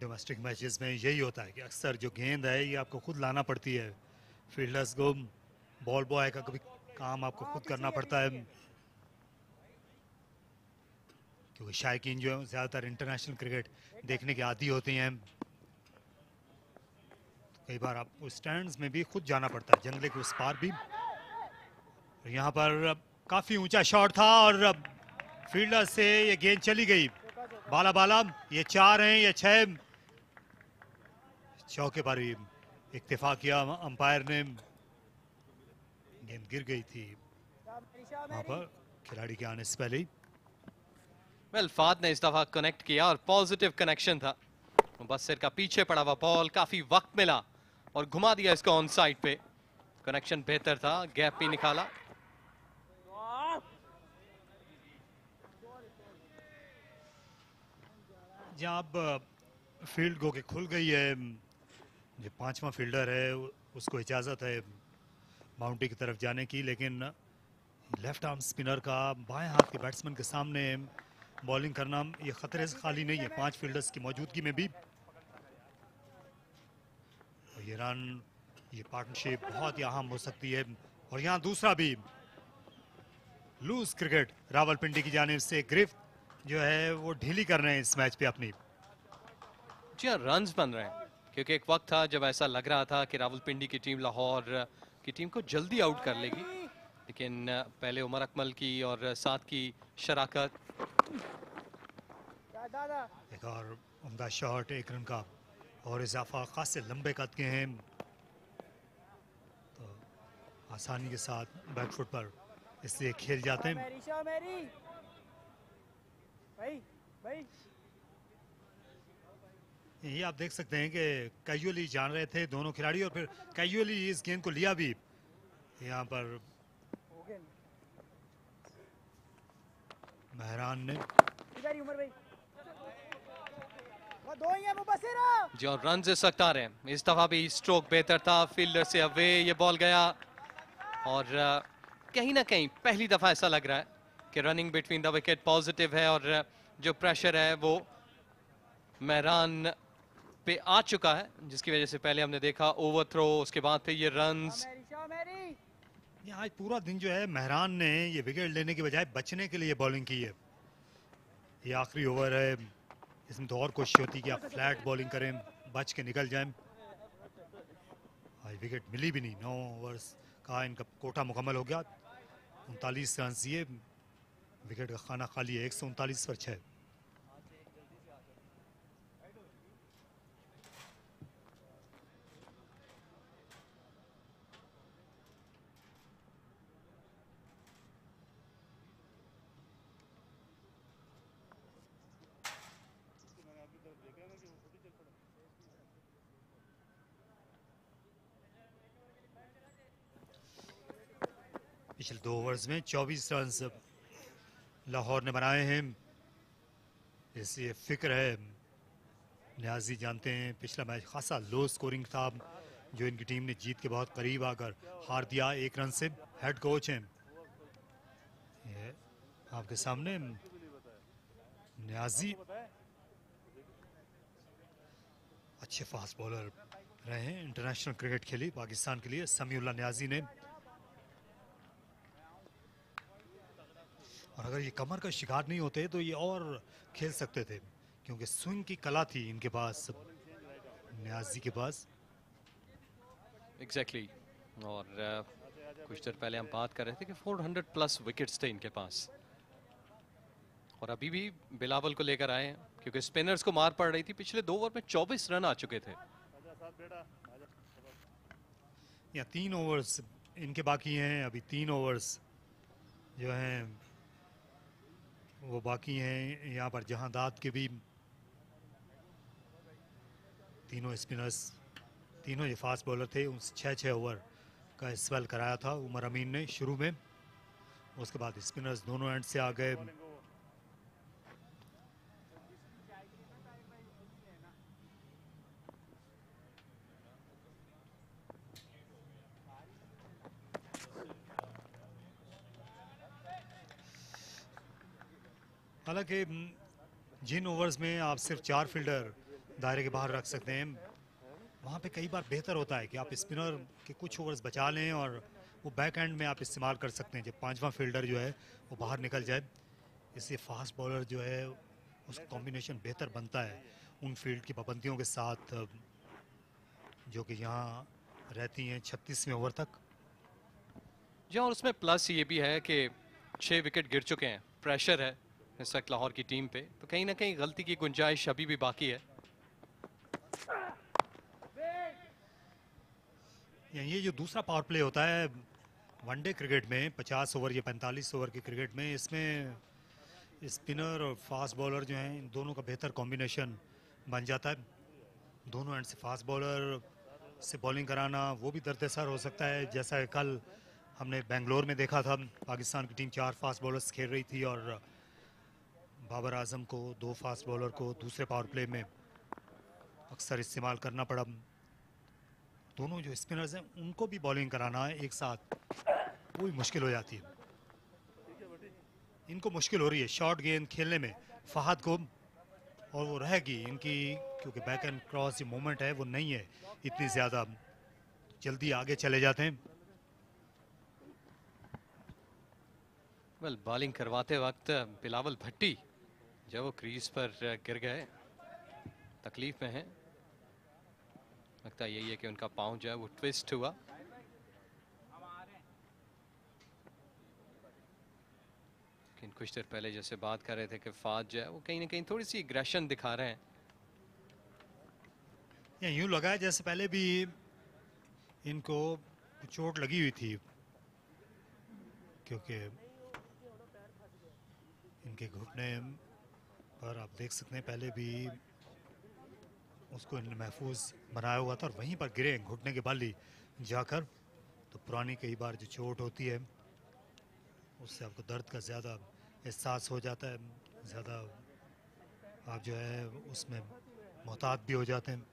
डोमेस्टिक मैचेस में यही होता है कि अक्सर जो गेंद है ये आपको खुद लाना पड़ती है। फील्डर्स को, बॉल बॉय का कभी काम आपको खुद करना पड़ता है, क्योंकि शायकीन जो है ज़्यादातर इंटरनेशनल क्रिकेट देखने के आदी होते हैं। कई बार आपको स्टैंड्स में भी खुद जाना पड़ता है, जंगले के उस पार भी। यहाँ पर काफ़ी ऊंचा शॉट था और फील्डर से ये गेंद चली गई बाला बाला। ये 4 हैं, ये 6। चौके पर ही इक्तिफा किया अंपायर ने, गेंद गिर गई थी वहां पर खिलाड़ी के आने से पहले ही। वेल फाद ने इस दफा कनेक्ट किया और पॉजिटिव कनेक्शन था। बस सिर का पीछे पड़ा हुआ बॉल, काफी वक्त मिला और घुमा दिया इसको ऑन साइड पे। कनेक्शन बेहतर था, गैप भी निकाला। जहाँ अब फील्ड गो के खुल गई है, जो 5वां फील्डर है उसको इजाजत है बाउंड्री की तरफ जाने की, लेकिन लेफ्ट आर्म स्पिनर का बाएं हाथ के बैट्समैन के सामने बॉलिंग करना ये खतरे से खाली नहीं है 5 फील्डर्स की मौजूदगी में भी। ये रन, ये पार्टनरशिप बहुत ही अहम हो सकती है। और यहाँ दूसरा भी लूज क्रिकेट रावलपिंडी की जानिब से गिरफ्त जो है वो ढीली कर रहे हैं इस मैच पे अपनी। जी हाँ, रन्स बन रहे हैं, क्योंकि एक वक्त था जब ऐसा लग रहा था कि रावलपिंडी की टीम लाहौर की टीम को जल्दी आउट कर लेगी, लेकिन पहले उमर अकमल की और साथ की शराकत। एक और उम्दा शॉट, 1 रन का और इजाफा, खासे लंबे कद के हैं तो आसानी के साथ बैकफुट पर इसलिए खेल जाते हैं। ये आप देख सकते हैं कि कैजुअली जान रहे थे दोनों खिलाड़ी और फिर कैजुअली इस गेंद को लिया भी। यहाँ पर मेहरान ने जी और रन इस वक्त आ रहे हैं। इस दफा भी स्ट्रोक बेहतर था, फील्डर से अवे ये बॉल गया और कहीं ना कहीं पहली दफा ऐसा लग रहा है कि running between the wicket positive है और जो प्रेशर है वो मेहरान पे आ चुका है, जिसकी वजह से पहले हमने देखा ओवर थ्रो, उसके बाद फिर ये रन्स। आज पूरा दिन जो है मेहरान ने ये विकेट लेने के बजाय बचने के लिए बॉलिंग की है। ये आखिरी ओवर है, इसमें तो और कोशिश होती है कि आप फ्लैट बॉलिंग करें, बच के निकल जाएं। आज विकेट मिली भी नहीं, 9 ओवर्स का इनका कोटा मुकम्मल हो गया। 39 रन दिए, विकेट का खाना खाली है, 139 पर 6। पिछले 2 ओवर्स में 24 रन लाहौर ने बनाए हैं। इससे फिक्र है, न्याजी जानते हैं पिछला मैच खासा लो स्कोरिंग था, जो इनकी टीम ने जीत के बहुत करीब आकर हार दिया 1 रन से। हेड कोच हैं ये आपके सामने न्याजी, अच्छे फास्ट बॉलर रहे हैं, इंटरनेशनल क्रिकेट खेली पाकिस्तान के लिए समीउल्लाह न्याजी ने। और अगर ये कमर का शिकार नहीं होते तो ये और खेल सकते थे, क्योंकि स्विंग की कला थी इनके पास, न्याजी के पास। एग्जैक्टली और कुछ देर पहले हम बात कर रहे थे कि 400 प्लस विकेट्स थे इनके पास, और अभी भी बिलावल को लेकर आए हैं क्योंकि स्पिनर्स को मार पड़ रही थी। पिछले 2 ओवर में 24 रन आ चुके थे। या 3 ओवर्स इनके बाकी हैं, अभी 3 ओवर्स जो हैं वो बाकी हैं। यहाँ पर जहांदाद के भी तीनों स्पिनर्स, तीनों ये फास्ट बॉलर थे, उस 6-6 ओवर का स्पेल कराया था उमर अमीन ने शुरू में। उसके बाद स्पिनर्स दोनों एंड से आ गए। हालांकि जिन ओवर्स में आप सिर्फ 4 फील्डर दायरे के बाहर रख सकते हैं, वहाँ पे कई बार बेहतर होता है कि आप स्पिनर के कुछ ओवर्स बचा लें और वो बैक एंड में आप इस्तेमाल कर सकते हैं जब 5वां फील्डर जो है वो बाहर निकल जाए। इससे फास्ट बॉलर जो है उसका कॉम्बिनेशन बेहतर बनता है उन फील्ड की पाबंदियों के साथ जो कि यहाँ रहती हैं 36वें ओवर तक। जी, और उसमें प्लस ये भी है कि 6 विकेट गिर चुके हैं, प्रेशर है इस वक्त लाहौर की टीम पे, तो कहीं ना कहीं गलती की गुंजाइश अभी भी बाकी है। ये जो दूसरा पावर प्ले होता है वनडे क्रिकेट में 50 ओवर या 45 ओवर की क्रिकेट में, इसमें स्पिनर और फास्ट बॉलर जो हैं इन दोनों का बेहतर कॉम्बिनेशन बन जाता है। दोनों एंड से फास्ट बॉलर से बॉलिंग कराना वो भी दर्द-ए-सर हो सकता है, जैसा कल हमने बेंगलोर में देखा था। पाकिस्तान की टीम 4 फास्ट बॉलर्स खेल रही थी और बाबर आजम को 2 फास्ट बॉलर को दूसरे पावर प्ले में अक्सर इस्तेमाल करना पड़ा। दोनों जो स्पिनर्स हैं उनको भी बॉलिंग कराना है एक साथ, वो भी मुश्किल हो जाती है। इनको मुश्किल हो रही है शॉर्ट गेंद खेलने में फहद को, और वो रहेगी इनकी, क्योंकि बैक एंड क्रॉस जो मूवमेंट है वो नहीं है इतनी ज़्यादा, जल्दी आगे चले जाते हैं। वेल, बॉलिंग करवाते वक्त बिलावल भट्टी जब वो क्रीज पर गिर गए, तकलीफ में हैं। लगता यही है कि उनका पाँव जो है वो ट्विस्ट हुआ। लेकिन कुछ देर पहले जैसे बात कर रहे थे कि फाद जो है वो कहीं ना कहीं थोड़ी सी एग्रेशन दिखा रहे हैं। या यूं लगा है जैसे पहले भी इनको चोट लगी हुई थी, क्योंकि इनके घुटने पर आप देख सकते हैं पहले भी उसको इन्होंने महफूज बनाया हुआ था और वहीं पर गिरे घुटने के बल ही जाकर। तो पुरानी कई बार जो चोट होती है उससे आपको दर्द का ज़्यादा एहसास हो जाता है, ज़्यादा आप जो है उसमें मोहतात भी हो जाते हैं।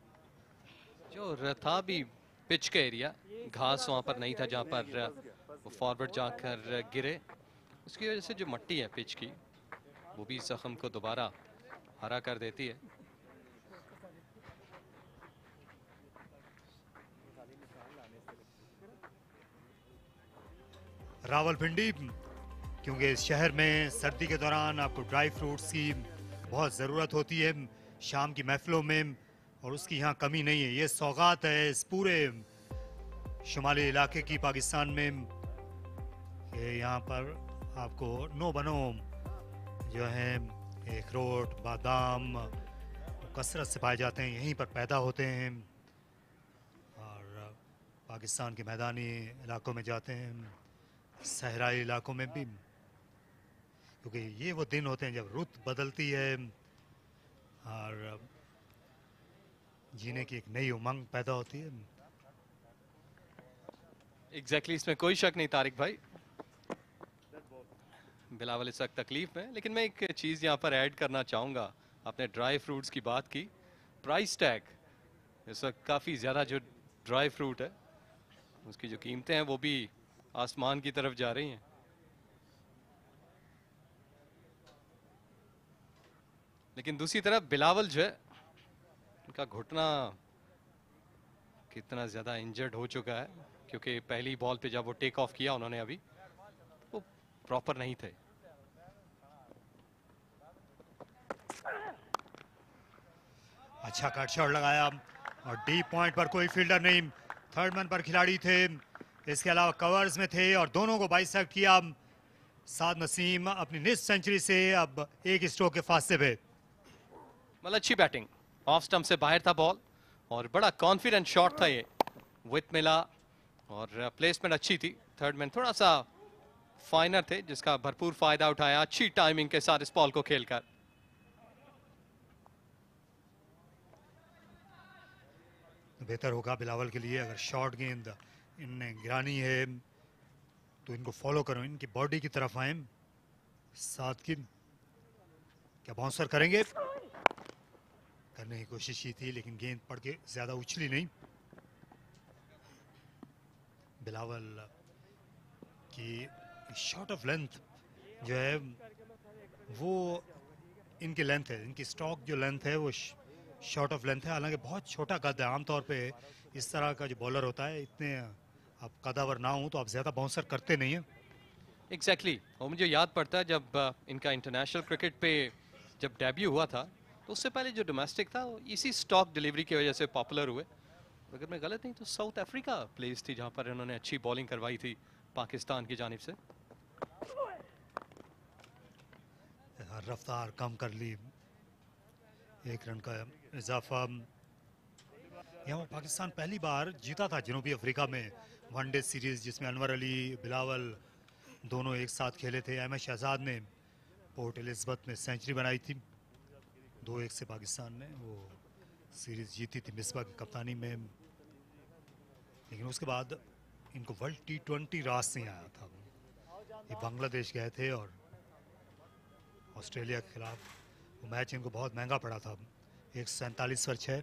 जो था भी पिच का एरिया, घास वहाँ पर नहीं था जहाँ पर वो फॉरवर्ड जाकर गिरे, उसकी वजह से जो मट्टी है पिच की वो भी जख्म को दोबारा हरा कर देती है। रावलपिंडी, क्योंकि इस शहर में सर्दी के दौरान आपको ड्राई फ्रूट्स की बहुत ज़रूरत होती है शाम की महफिलों में, और उसकी यहाँ कमी नहीं है। ये सौगात है इस पूरे शुमाली इलाके की पाकिस्तान में। ये यहाँ पर आपको नो बनो जो है अखरोट, बादाम कसरत से पाए जाते हैं, यहीं पर पैदा होते हैं और पाकिस्तान के मैदानी इलाकों में जाते हैं, सहराई इलाकों में भी, क्योंकि ये वो दिन होते हैं जब रुत बदलती है और जीने की एक नई उमंग पैदा होती है। एग्जैक्टली, इसमें कोई शक नहीं तारिक भाई। बिलावल इस वक्त तकलीफ में, लेकिन मैं एक चीज़ यहाँ पर ऐड करना चाहूँगा। आपने ड्राई फ्रूट्स की बात की, प्राइस टैग इस वक्त काफ़ी ज़्यादा जो ड्राई फ्रूट है उसकी जो कीमतें हैं वो भी आसमान की तरफ जा रही हैं। लेकिन दूसरी तरफ बिलावल जो है उनका घुटना कितना ज़्यादा इंजर्ड हो चुका है, क्योंकि पहली बॉल पे जब वो टेक ऑफ किया उन्होंने अभी वो प्रॉपर नहीं थे। अच्छा कट शॉट लगाया और डीप पॉइंट पर कोई फील्डर नहीं, थर्ड मैन पर खिलाड़ी थे, इसके अलावा कवर्स में थे और दोनों को बाइसेक्ट किया। साद नसीम अपनी निस सेंचुरी से अब एक स्ट्रोक के फासले पे। मतलब अच्छी बैटिंग, ऑफ स्टंप से बाहर था बॉल और बड़ा कॉन्फिडेंट शॉट था ये, विथ मिला और प्लेसमेंट अच्छी थी। थर्ड मैन थोड़ा सा फाइनर थे जिसका भरपूर फायदा उठाया अच्छी टाइमिंग के साथ इस बॉल को खेलकर। बेहतर होगा बिलावल के लिए अगर शॉर्ट गेंद इनने गिरानी है तो इनको फॉलो करो, इनकी बॉडी की तरफ आए। साथ की क्या बाउंसर करेंगे, करने की कोशिश की थी लेकिन गेंद पड़ के ज्यादा उछली नहीं। बिलावल की शॉट ऑफ लेंथ जो है वो इनकी लेंथ है, इनकी स्टॉक जो लेंथ है वो शॉर्ट ऑफ लेंथ है, हालांकि बहुत छोटा कद है। आमतौर पे इस तरह का जो बॉलर होता है इतने आप कदावर ना हो तो आप ज्यादा बाउंसर करते नहीं हैं। एग्जैक्टली और मुझे याद पड़ता है जब इनका इंटरनेशनल क्रिकेट पे जब डेब्यू हुआ था तो उससे पहले जो डोमेस्टिक था वो इसी स्टॉक डिलीवरी की वजह से पॉपुलर हुए। अगर मैं गलत नहीं तो साउथ अफ्रीका प्लेस थी जहां पर इन्होंने अच्छी बॉलिंग करवाई थी पाकिस्तान की जानिब से। रफ्तार कम कर ली, एक रन का इजाफा। यहाँ पाकिस्तान पहली बार जीता था जनूबी अफ्रीका में वनडे सीरीज, जिसमें अनवर अली बिलावल दोनों एक साथ खेले थे। अहमद शहजाद ने पोर्ट एलिज़ाबेथ में सेंचुरी बनाई थी। 2-1 से पाकिस्तान ने वो सीरीज जीती थी मिसबा की कप्तानी में। लेकिन उसके बाद इनको वर्ल्ड T20 रास नहीं आया था। ये बांग्लादेश गए थे और ऑस्ट्रेलिया के खिलाफ वो मैच इनको बहुत महंगा पड़ा था, 147 पर 6।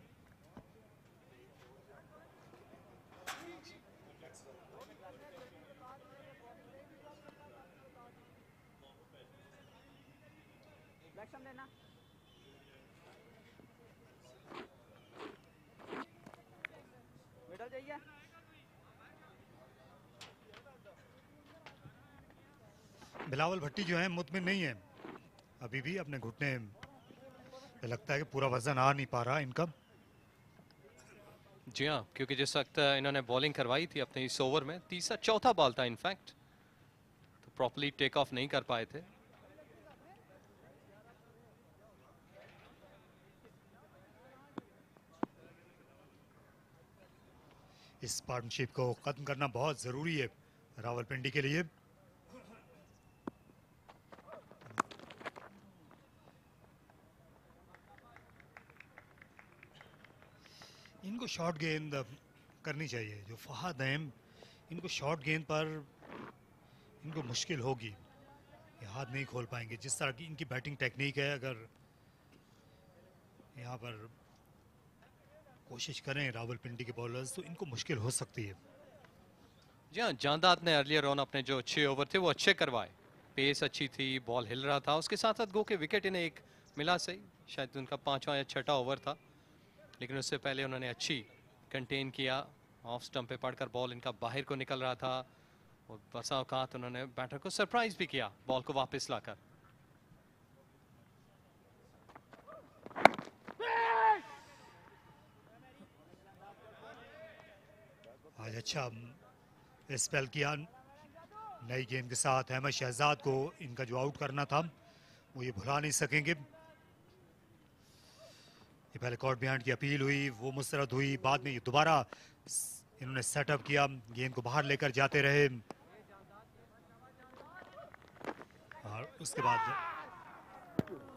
बिलावल भट्टी जो है मुतमिन नहीं है अभी भी अपने घुटने पे, लगता है कि पूरा वजन आ नहीं पा रहा इनका। जी हाँ, क्योंकि जिस वक्त इन्होंने बॉलिंग करवाई थी अपने इस ओवर में, तीसरा चौथा बॉल था इनफैक्ट, तो प्रॉपर्ली टेक ऑफ नहीं कर पाए थे। इस पार्टनरशिप को खत्म करना बहुत जरूरी है रावलपिंडी के लिए। इनको शॉर्ट गेंद करनी चाहिए, जो फहद हैं इनको शॉर्ट गेंद पर इनको मुश्किल होगी, ये हाथ नहीं खोल पाएंगे। जिस तरह की इनकी बैटिंग टेक्निक है, अगर यहाँ पर कोशिश करें रावलपिंडी के बॉलर्स तो इनको मुश्किल हो सकती है। जी हाँ, जांदाद ने अर्लियर ऑन अपने जो 6 ओवर थे वो अच्छे करवाए, पेस अच्छी थी, बॉल हिल रहा था, उसके साथ साथ गो के विकेट इन्हें एक मिला सही, शायद उनका 5वां या 6ठा ओवर था, लेकिन उससे पहले उन्होंने अच्छी कंटेन किया। ऑफ स्टंप पे पड़कर बॉल इनका बाहर को निकल रहा था और बसा औकात उन्होंने बैटर को सरप्राइज भी किया बॉल को वापस लाकर। आज अच्छा स्पेल किया नई गेंद के साथ। अहमद शहजाद को इनका जो आउट करना था वो ये भुला नहीं सकेंगे। ये पहले कॉर्ट बिहाइंड की अपील हुई, वो मुस्तरद हुई, बाद में ये दोबारा इन्होंने सेटअप किया, गेंद को बाहर लेकर जाते रहे और उसके बाद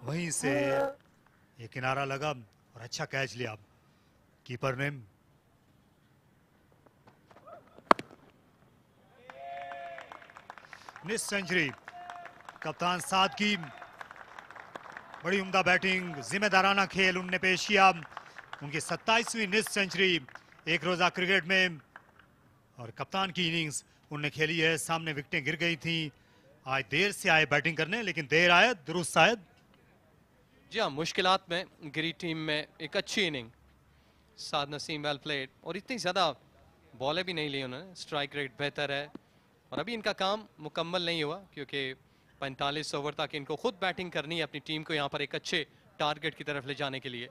वहीं से ये किनारा लगा और अच्छा कैच लिया कीपर ने। मिस सेंचुरी कप्तान साद की बड़ी उम्दा बैटिंग, जिम्मेदाराना खेल उनने पेश किया। उनकी 27वीं निस्फ सेंचुरी एक रोजा क्रिकेट में, और कप्तान की इनिंग्स उनने खेली है। सामने विकेटें गिर गई थी। आज देर से आए बैटिंग करने, लेकिन देर आए दुरुस्त आए। जी हाँ, मुश्किलात में गिरी टीम में एक अच्छी इनिंग, साद नसीम वेल प्लेड, और इतनी ज़्यादा बॉलें भी नहीं ली उन्होंने। स्ट्राइक रेट बेहतर है, और अभी इनका काम मुकम्मल नहीं हुआ, क्योंकि 45 ओवर तक इनको खुद बैटिंग करनी है अपनी टीम को यहाँ पर एक अच्छे टारगेट की तरफ ले जाने के लिए।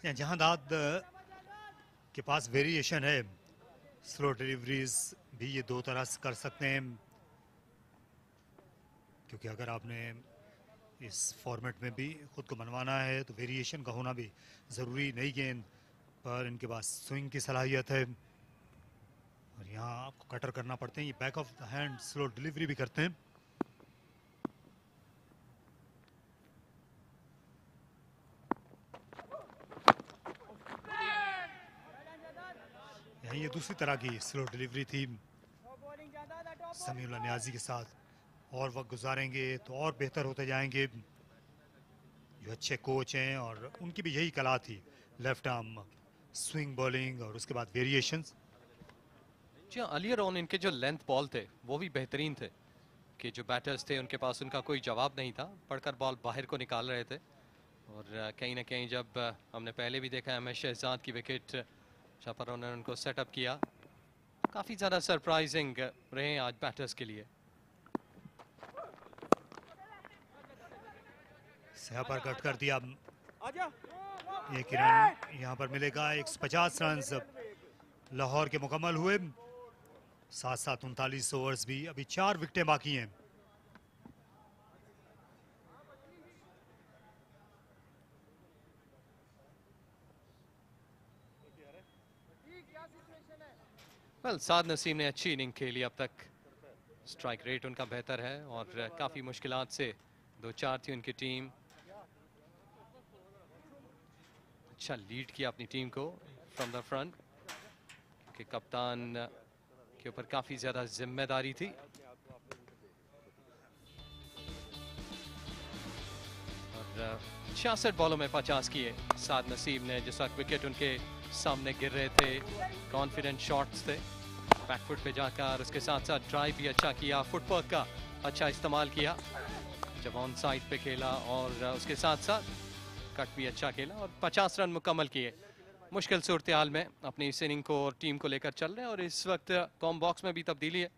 जहांदाद के पास वेरिएशन है, स्लो डिलीवरीज भी ये दो तरह से कर सकते हैं, क्योंकि अगर आपने इस फॉर्मेट में भी खुद को मनवाना है तो वेरिएशन का होना भी ज़रूरी। नई गेंद पर इनके पास स्विंग की सलाहियत है, और यहाँ आपको कटर करना पड़ते हैं। ये back of the hand slow delivery भी करते हैं। यहाँ ये दूसरी तरह की स्लो डिलीवरी थी। समीउल्लाह नियाजी के साथ और वक्त गुजारेंगे तो और बेहतर होते जाएंगे। जो अच्छे कोच हैं, और उनकी भी यही कला थी, लेफ्ट आर्म स्विंग बॉलिंग और उसके बाद वेरिएशंस। जी हाँ, अर्लियर ऑन इनके जो लेंथ बॉल थे वो भी बेहतरीन थे, कि जो बैटर्स थे उनके पास उनका कोई जवाब नहीं था, पढ़कर बॉल बाहर को निकाल रहे थे। और कहीं ना कहीं जब हमने पहले भी देखा है शहजाद की विकेट जहाँ पर उन्होंने उनको सेटअप किया, काफ़ी ज़्यादा सरप्राइजिंग रहे हैं आज बैटर्स के लिए। सह पर कट कर दिया। एक रन यहाँ पर मिलेगा। 150 रन लाहौर के मुकम्मल हुए। साथ साथ 39 ओवर्स भी, अभी 4 विकेटें बाकी हैं। वेल, साद नसीम ने अच्छी इनिंग खेली अब तक। स्ट्राइक रेट उनका बेहतर है, और काफ़ी मुश्किलात से 2-4 थी उनकी टीम। अच्छा लीड किया अपनी टीम को फ्रॉम द फ्रंट, कि कप्तान के ऊपर काफ़ी ज़्यादा जिम्मेदारी थी। और 66 बॉलों में 50 किए साद नसीम ने। जिस वक्त विकेट उनके सामने गिर रहे थे, कॉन्फिडेंट शॉट्स थे बैकफुट पे जाकर। उसके साथ साथ ड्राइव भी अच्छा किया, फुटवर्क का अच्छा इस्तेमाल किया जब ऑन साइड पे खेला, और उसके साथ साथ कट भी अच्छा खेला, और 50 रन मुकम्मल किए। मुश्किल सूरत हाल में अपनी इस इनिंग को और टीम को लेकर चल रहे हैं, और इस वक्त कॉम बॉक्स में भी तब्दीली है।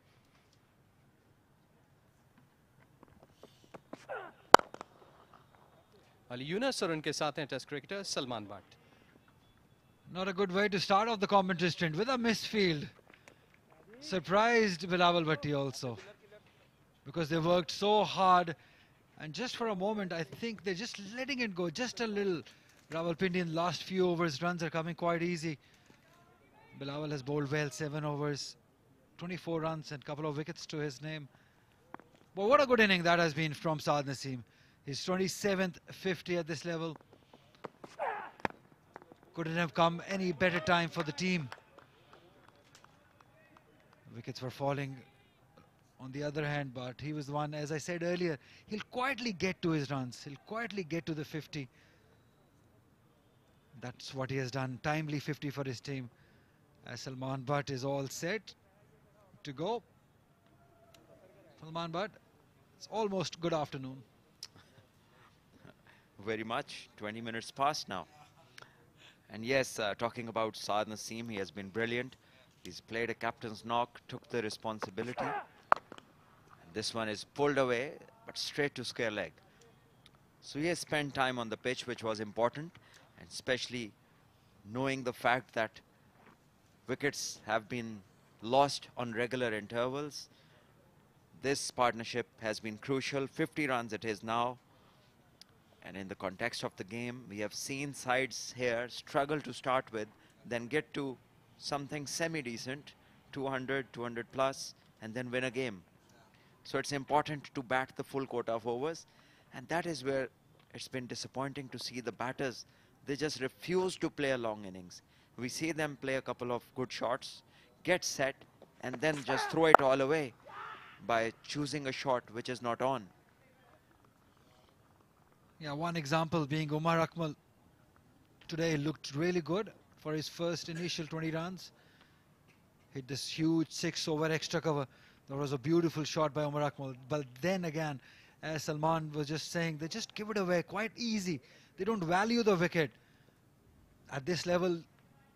अली यूनुस और उनके साथ हैं test cricketer Salman Butt. Not a good way to start off the commentary stint with a missed field. Surprised Bilawal Bhatti also, because they worked so hard, and just for a moment I think they're just letting it go just a little. Rawalpindi in last few overs runs are coming quite easy. Bilawal has bowled well, 7 overs, 24 runs and couple of wickets to his name. But what a good inning that has been from Saad Naseem. His 27th 50 at this level. Couldn't have come any better time for the team. Wickets were falling on the other hand, but he was the one, as I said earlier, he'll quietly get to his runs. He'll quietly get to the 50. That's what he has done. Timely 50 for his team. As Salman Butt is all set to go. Salman Butt, it's almost good afternoon. Very much. 20 minutes past now. And yes, talking about Saad Naseem, he has been brilliant. He's played a captain's knock, took the responsibility. And this one is pulled away, but straight to square leg. So he has spent time on the pitch, which was important, and especially knowing the fact that wickets have been lost on regular intervals. This partnership has been crucial. 50 runs it is now. And in the context of the game, we have seen sides here struggle to start with, then get to something semi-decent, 200, 200 plus, and then win a game. So it's important to bat the full quota of overs, and that is where it's been disappointing to see the batters. They just refuse to play a long innings. We see them play a couple of good shots, get set, and then just throw it all away by choosing a shot which is not on. Yeah, one example being Umar Akmal. Today looked really good for his first initial 20 runs. Hit this huge 6 over extra cover. That was a beautiful shot by Umar Akmal. But then again, as Salman was just saying, they just give it away quite easy. They don't value the wicket. At this level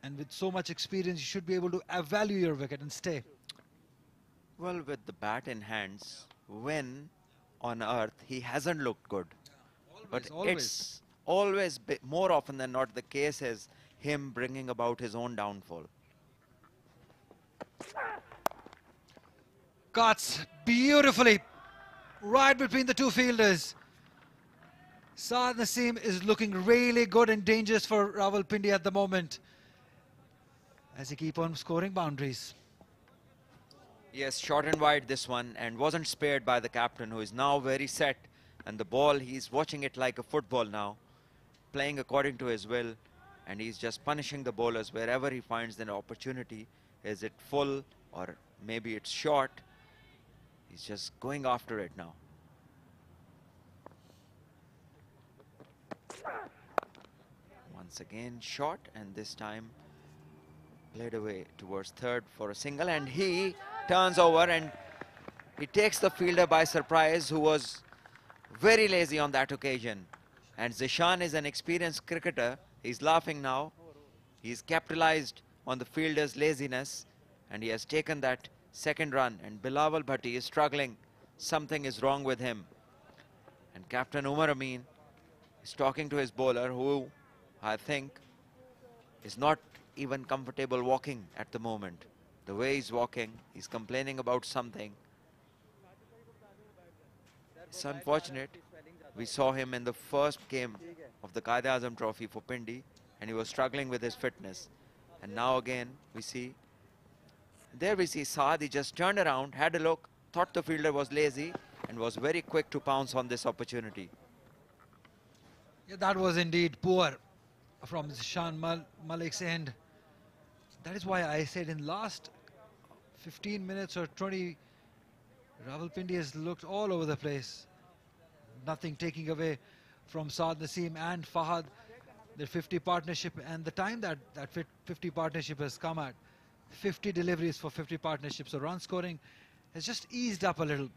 and with so much experience, you should be able to value your wicket and stay. Well, with the bat in hands, when on earth he hasn't looked good. But it's always more often than not the case is him bringing about his own downfall. Cuts beautifully right between the two fielders. Saad Naseem is looking really good and dangerous for Rawalpindi at the moment as he keep on scoring boundaries. Yes, short and wide this one, and wasn't spared by the captain, who is now very set. And the ball, he's watching it like a football now, playing according to his will, and he's just punishing the bowlers wherever he finds an opportunity. Is it full or maybe it's short? He's just going after it now. Once again, short, and this time played away towards third for a single, and he turns over and he takes the fielder by surprise, who was very lazy on that occasion. And Zishan is an experienced cricketer. He's laughing now. He's capitalized on the fielder's laziness, and he has taken that second run. And Bilawal Bhatti is struggling. Something is wrong with him. And Captain Umar Amin is talking to his bowler, who I think is not even comfortable walking at the moment. The way he's walking, he's complaining about something. It's unfortunate. We saw him in the first game of the Qaid-e-Azam Trophy for Pindi, and he was struggling with his fitness. And now again, we see Saad. He just turned around, had a look, thought the fielder was lazy, and was very quick to pounce on this opportunity. Yeah, that was indeed poor from Zishan Malik's end. That is why I said in last 15 minutes or 20, Rawalpindi has looked all over the place. Nothing taking away from Saad Naseem and Fahad, their 50 partnership, and the time that 50 partnership has come at. 50 deliveries for 50 partnerships. So run scoring has just eased up a little.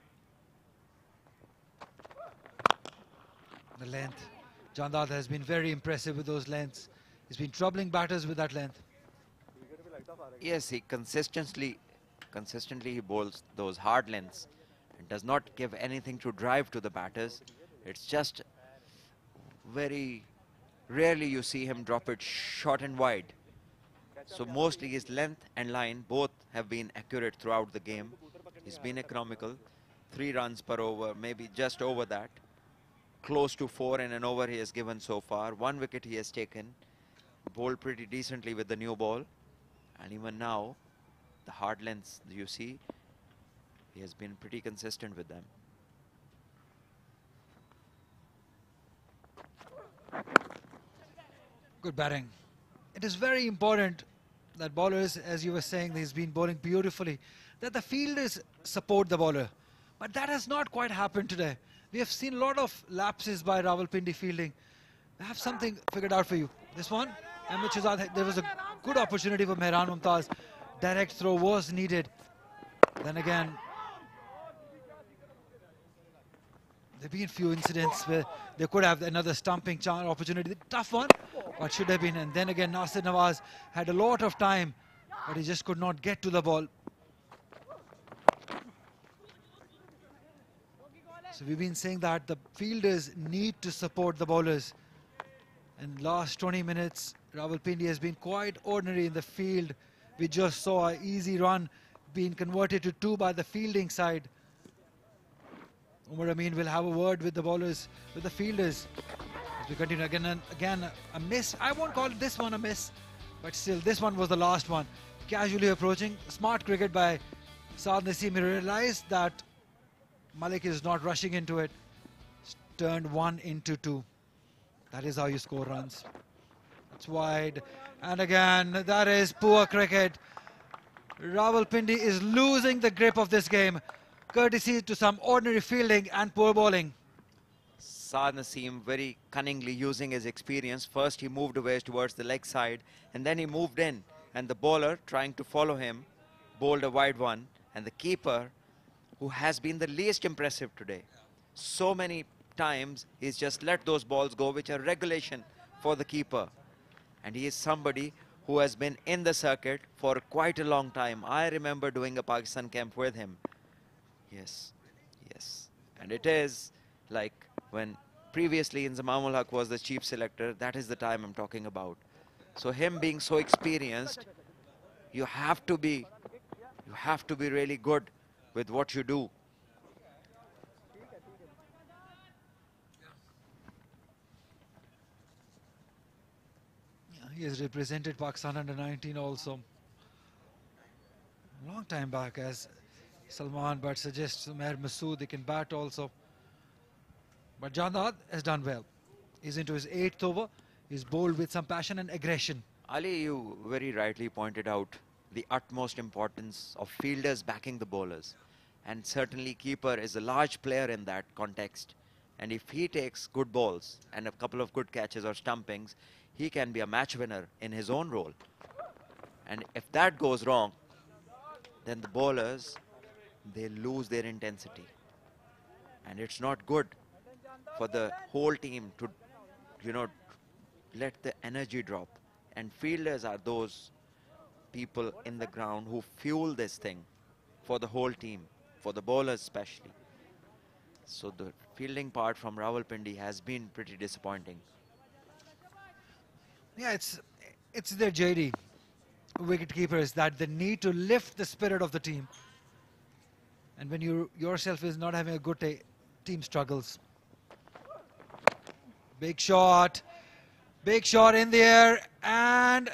The length. Jandal has been very impressive with those lengths. He's been troubling batters with that length. Yes, he consistently he bowls those hard lengths and does not give anything to drive to the batters. It's just very rarely you see him drop it short and wide. So mostly his length and line both have been accurate throughout the game. He's been economical. 3 runs per over, maybe just over that. Close to 4 in an over he has given so far. 1 wicket he has taken. Bowled pretty decently with the new ball. And even now, the hard lengths you see, he has been pretty consistent with them. Good batting. It is very important that bowlers, as you were saying, he's been bowling beautifully, that the fielders support the bowler. But that has not quite happened today. We have seen a lot of lapses by Rawalpindi fielding. I have something figured out for you. This one, Ahmed Shahzad, there was a good opportunity for Mehran Mumtaz. Direct throw was needed. Then again, there have been few incidents where they could have another stumping chance opportunity. Tough one, but should have been. And then again, Nasir Nawaz had a lot of time, but he just could not get to the ball. So we've been saying that the fielders need to support the bowlers. In last 20 minutes, Rawalpindi has been quite ordinary in the field. We just saw an easy run being converted to 2 by the fielding side. Umar Amin will have a word with the bowlers, with the fielders. As we continue again and again, a miss. I won't call this one a miss, but still, this one was the last one. Casually approaching, smart cricket by Saad Naseem. He realized that Malik is not rushing into it. Turned 1 into 2. That is how you score runs. It's wide. And again, that is poor cricket. Rawalpindi is losing the grip of this game, courtesy to some ordinary fielding and poor bowling. Saad Naseem very cunningly using his experience. First he moved away towards the leg side and then he moved in, and the bowler, trying to follow him, bowled a wide one, and the keeper, who has been the least impressive today, so many times he's just let those balls go, which are regulation for the keeper. And he is somebody who has been in the circuit for quite a long time. I remember doing a Pakistan camp with him. Yes, yes. And it is like when previously Inzamamul Haq was the chief selector, that is the time I'm talking about. So him being so experienced, you have to be really good with what you do. He has represented Pakistan under 19 also. Long time back, as Salman Bhatt suggests, Meher Masood, they can bat also. But Jandad has done well. He's into his 8th over. He's bowled with some passion and aggression. Ali, you very rightly pointed out the utmost importance of fielders backing the bowlers. And certainly keeper is a large player in that context. And if he takes good balls and a couple of good catches or stumpings, he can be a match winner in his own role. And if that goes wrong, then the bowlers, they lose their intensity. And it's not good for the whole team to, let the energy drop. And fielders are those people in the ground who fuel this thing for the whole team, for the bowlers especially. So the fielding part from Rawalpindi has been pretty disappointing. Yeah, it's their JD, wicket keepers, that they need to lift the spirit of the team. And when you yourself is not having a good day, team struggles. Big shot in the air, and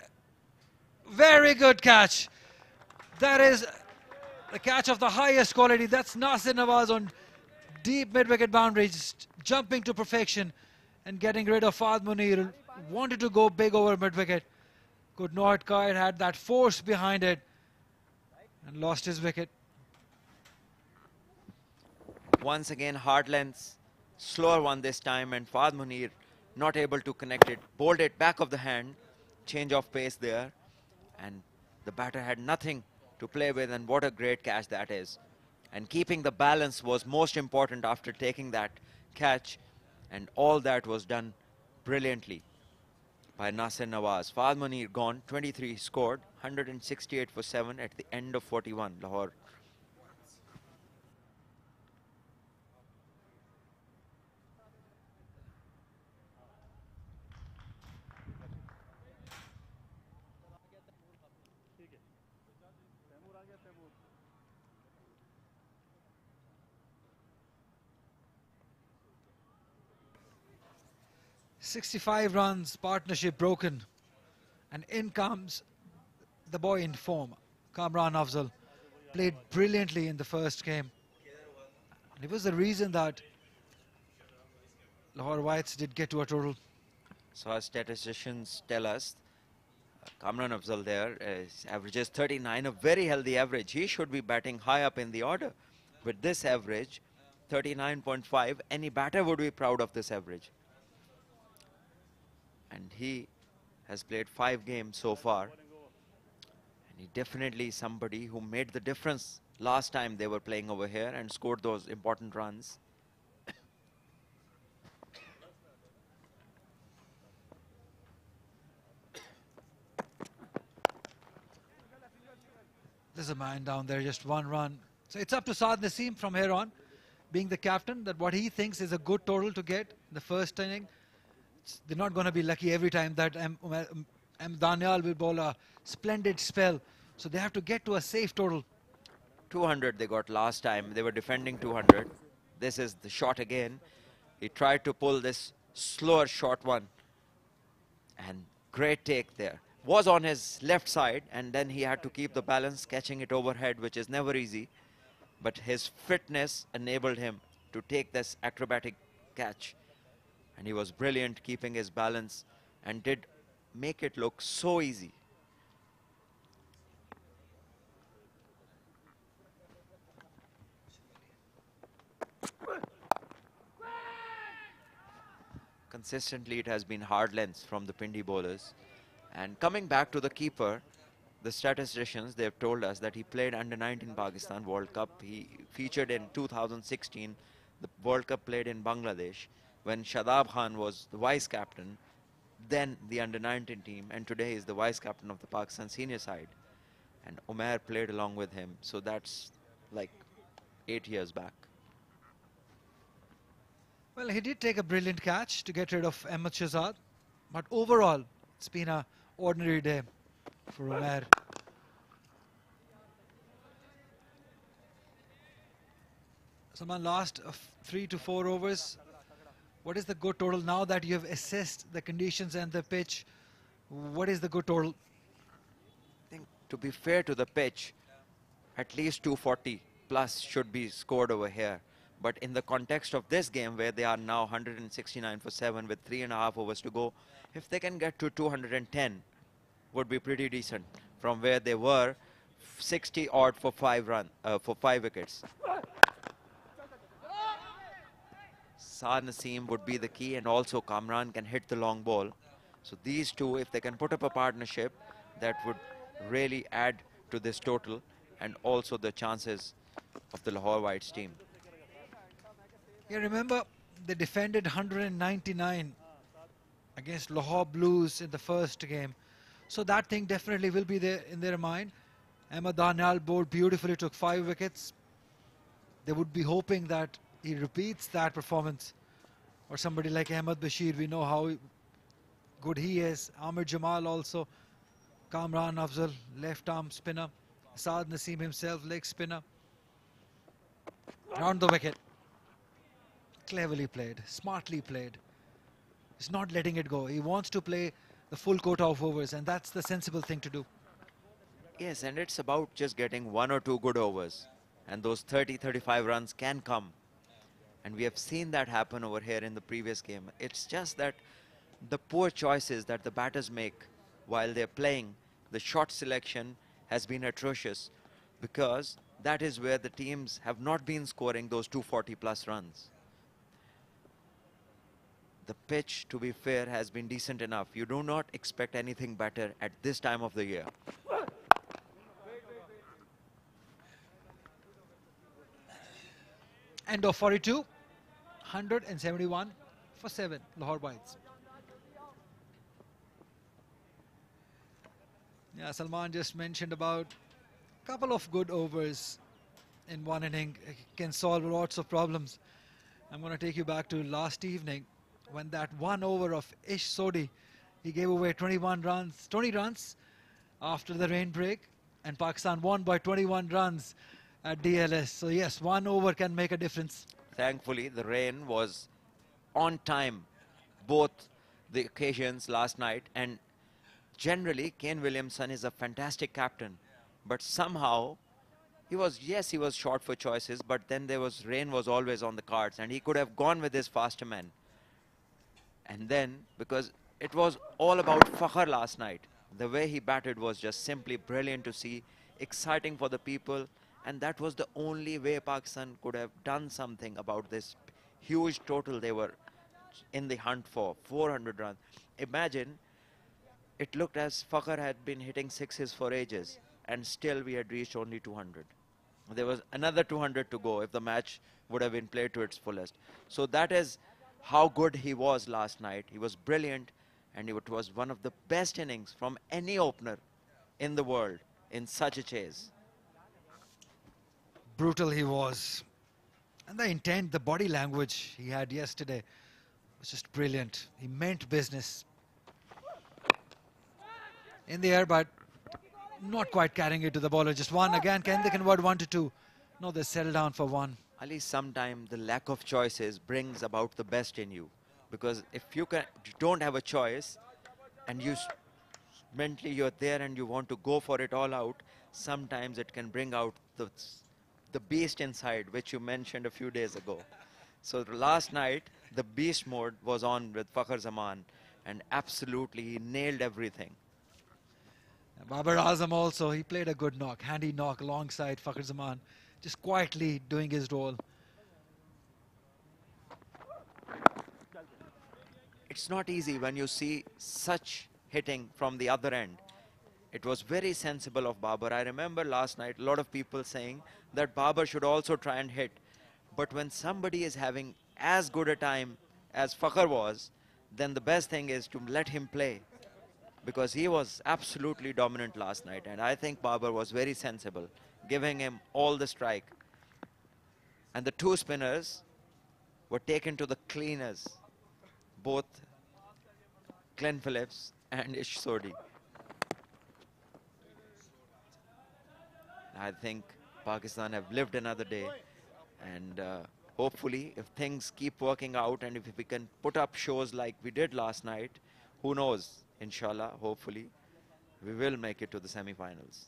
very good catch. That is the catch of the highest quality. That's Nasir Nawaz on deep mid-wicket boundaries, jumping to perfection and getting rid of Fahd Munir. Wanted to go big over mid-wicket, could not quite, had that force behind it and lost his wicket. Once again, hard lengths, slower one this time, and Fahd Munir not able to connect it, bowled it back of the hand, change of pace there, and the batter had nothing to play with, and what a great catch that is. And keeping the balance was most important after taking that catch, and all that was done brilliantly by Nasir Nawaz. Fahd Munir gone, 23 scored, 168 for 7 at the end of 41, Lahore. ठीक है तैमूर आ गया Taimur 65 runs, partnership broken. And in comes the boy in form, Kamran Afzal. Played brilliantly in the first game. And it was the reason that Lahore Whites did get to a total. So our statisticians tell us, Kamran Afzal there averages 39, a very healthy average. He should be batting high up in the order. With this average, 39.5, any batter would be proud of this average. And he has played 5 games so far. And he definitely is somebody who made the difference last time they were playing over here and scored those important runs. There's a man down there, just one run. So it's up to Saad Naseem from here on, being the captain, that what he thinks is a good total to get in the first inning. They're not going to be lucky every time that M. Daniel will bowl a splendid spell. So they have to get to a safe total. 200 they got last time. They were defending 200. This is the shot again. He tried to pull this slower short one. And great take there. Was on his left side, and then he had to keep the balance, catching it overhead, which is never easy. But his fitness enabled him to take this acrobatic catch. And he was brilliant keeping his balance and did make it look so easy. Consistently, it has been hard lengths from the Pindi bowlers. And coming back to the keeper, the statisticians, they have told us that he played under 19 Pakistan World Cup. He featured in 2016, the World Cup played in Bangladesh, when Shadab Khan was the vice captain, then the under 19 team, and today is the vice captain of the Pakistan senior side. And Umair played along with him, so that's like 8 years back. Well, he did take a brilliant catch to get rid of Ahmed Shahzad, but overall, it's been an ordinary day for Umair. Someone last 3 to 4 overs. What is the good total now that you have assessed the conditions and the pitch? What is the good total? I think to be fair to the pitch, at least 240 plus should be scored over here. But in the context of this game, where they are now 169 for 7 with 3.5 overs to go, if they can get to 210, would be pretty decent from where they were 60 odd for 5 wickets. Saad Naseem would be the key, and also Kamran can hit the long ball. So these two, if they can put up a partnership, that would really add to this total and also the chances of the Lahore Whites team. Yeah, remember, they defended 199 against Lahore Blues in the first game. So that thing definitely will be there in their mind. Ahmed Danial bowled beautifully, took 5 wickets. They would be hoping that he repeats that performance. Or somebody like Ahmed Bashir, we know how good he is. Amir Jamal also. Kamran Afzal, left arm spinner. Saad Naseem himself, leg spinner. Round the wicket. Cleverly played, smartly played. He's not letting it go. He wants to play the full quota of overs, and that's the sensible thing to do. Yes, and it's about just getting 1 or 2 good overs, and those 30-35 runs can come. And we have seen that happen over here in the previous game. It's just that the poor choices that the batters make while they're playing, the shot selection has been atrocious, because that is where the teams have not been scoring those 240 plus runs. The pitch, to be fair, has been decent enough. You do not expect anything better at this time of the year. End of 42, 171 for 7, Lahore Whites. Yeah, Salman just mentioned about a couple of good overs in one inning can solve lots of problems. I'm going to take you back to last evening, when that 1 over of Ish Sodhi, he gave away 20 runs after the rain break, and Pakistan won by 21 runs at DLS. So yes, 1 over can make a difference. Thankfully, the rain was on time, both the occasions last night, and generally, Kane Williamson is a fantastic captain, but somehow he was short for choices, but then rain was always on the cards, and he could have gone with his faster men. And then, because it was all about Fakhr last night, the way he batted was just simply brilliant to see, exciting for the people, and that was the only way Pakistan could have done something about this huge total they were in the hunt for, 400 runs. Imagine, it looked as Fakhr had been hitting sixes for ages, and still we had reached only 200. There was another 200 to go if the match would have been played to its fullest. So that is how good he was last night. He was brilliant, and it was one of the best innings from any opener in the world in such a chase. Brutal he was. And the intent, the body language he had yesterday was just brilliant. He meant business. In the air, but not quite carrying it to the bowler. Just 1 again. Can they convert 1 to 2? No, they settle down for 1. Ali, sometimes the lack of choices brings about the best in you, because if you don't have a choice and mentally you're there and you want to go for it all out, sometimes it can bring out the beast inside, which you mentioned a few days ago. So last night the beast mode was on with Fakhr Zaman, and absolutely he nailed everything. Babar Azam also, he played a good knock, handy knock alongside Fakhar Zaman, just quietly doing his role. It's not easy when you see such hitting from the other end. It was very sensible of Babar. I remember last night a lot of people saying that Babar should also try and hit. But when somebody is having as good a time as Fakhar was, then the best thing is to let him play. Because he was absolutely dominant last night. And I think Babar was very sensible, giving him all the strike. And the two spinners were taken to the cleaners, both Glenn Phillips and Ish Sodhi. I think Pakistan have lived another day, and hopefully if things keep working out and if we can put up shows like we did last night, who knows, inshallah, hopefully we will make it to the semi-finals.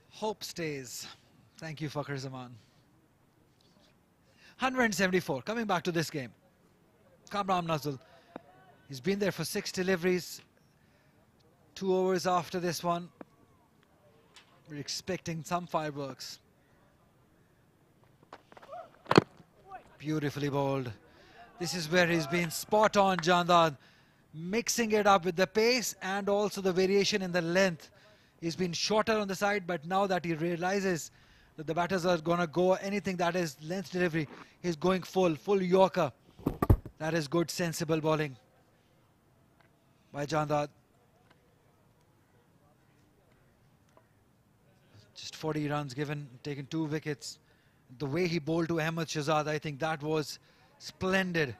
Hope stays. Thank you, Fakhar Zaman. 174, coming back to this game. Kamran Nazul, he's been there for 6 deliveries, 2 overs after this one. We're expecting some fireworks. Beautifully bowled. This is where he's been spot on, Jandad, mixing it up with the pace and also the variation in the length. He's been shorter on the side, but now that he realizes that the batters are going to go anything that is length delivery, he's going full Yorker. That is good, sensible bowling by Jandad. Just 40 runs given, taken 2 wickets. The way he bowled to Ahmed Shahzad, I think that was splendid.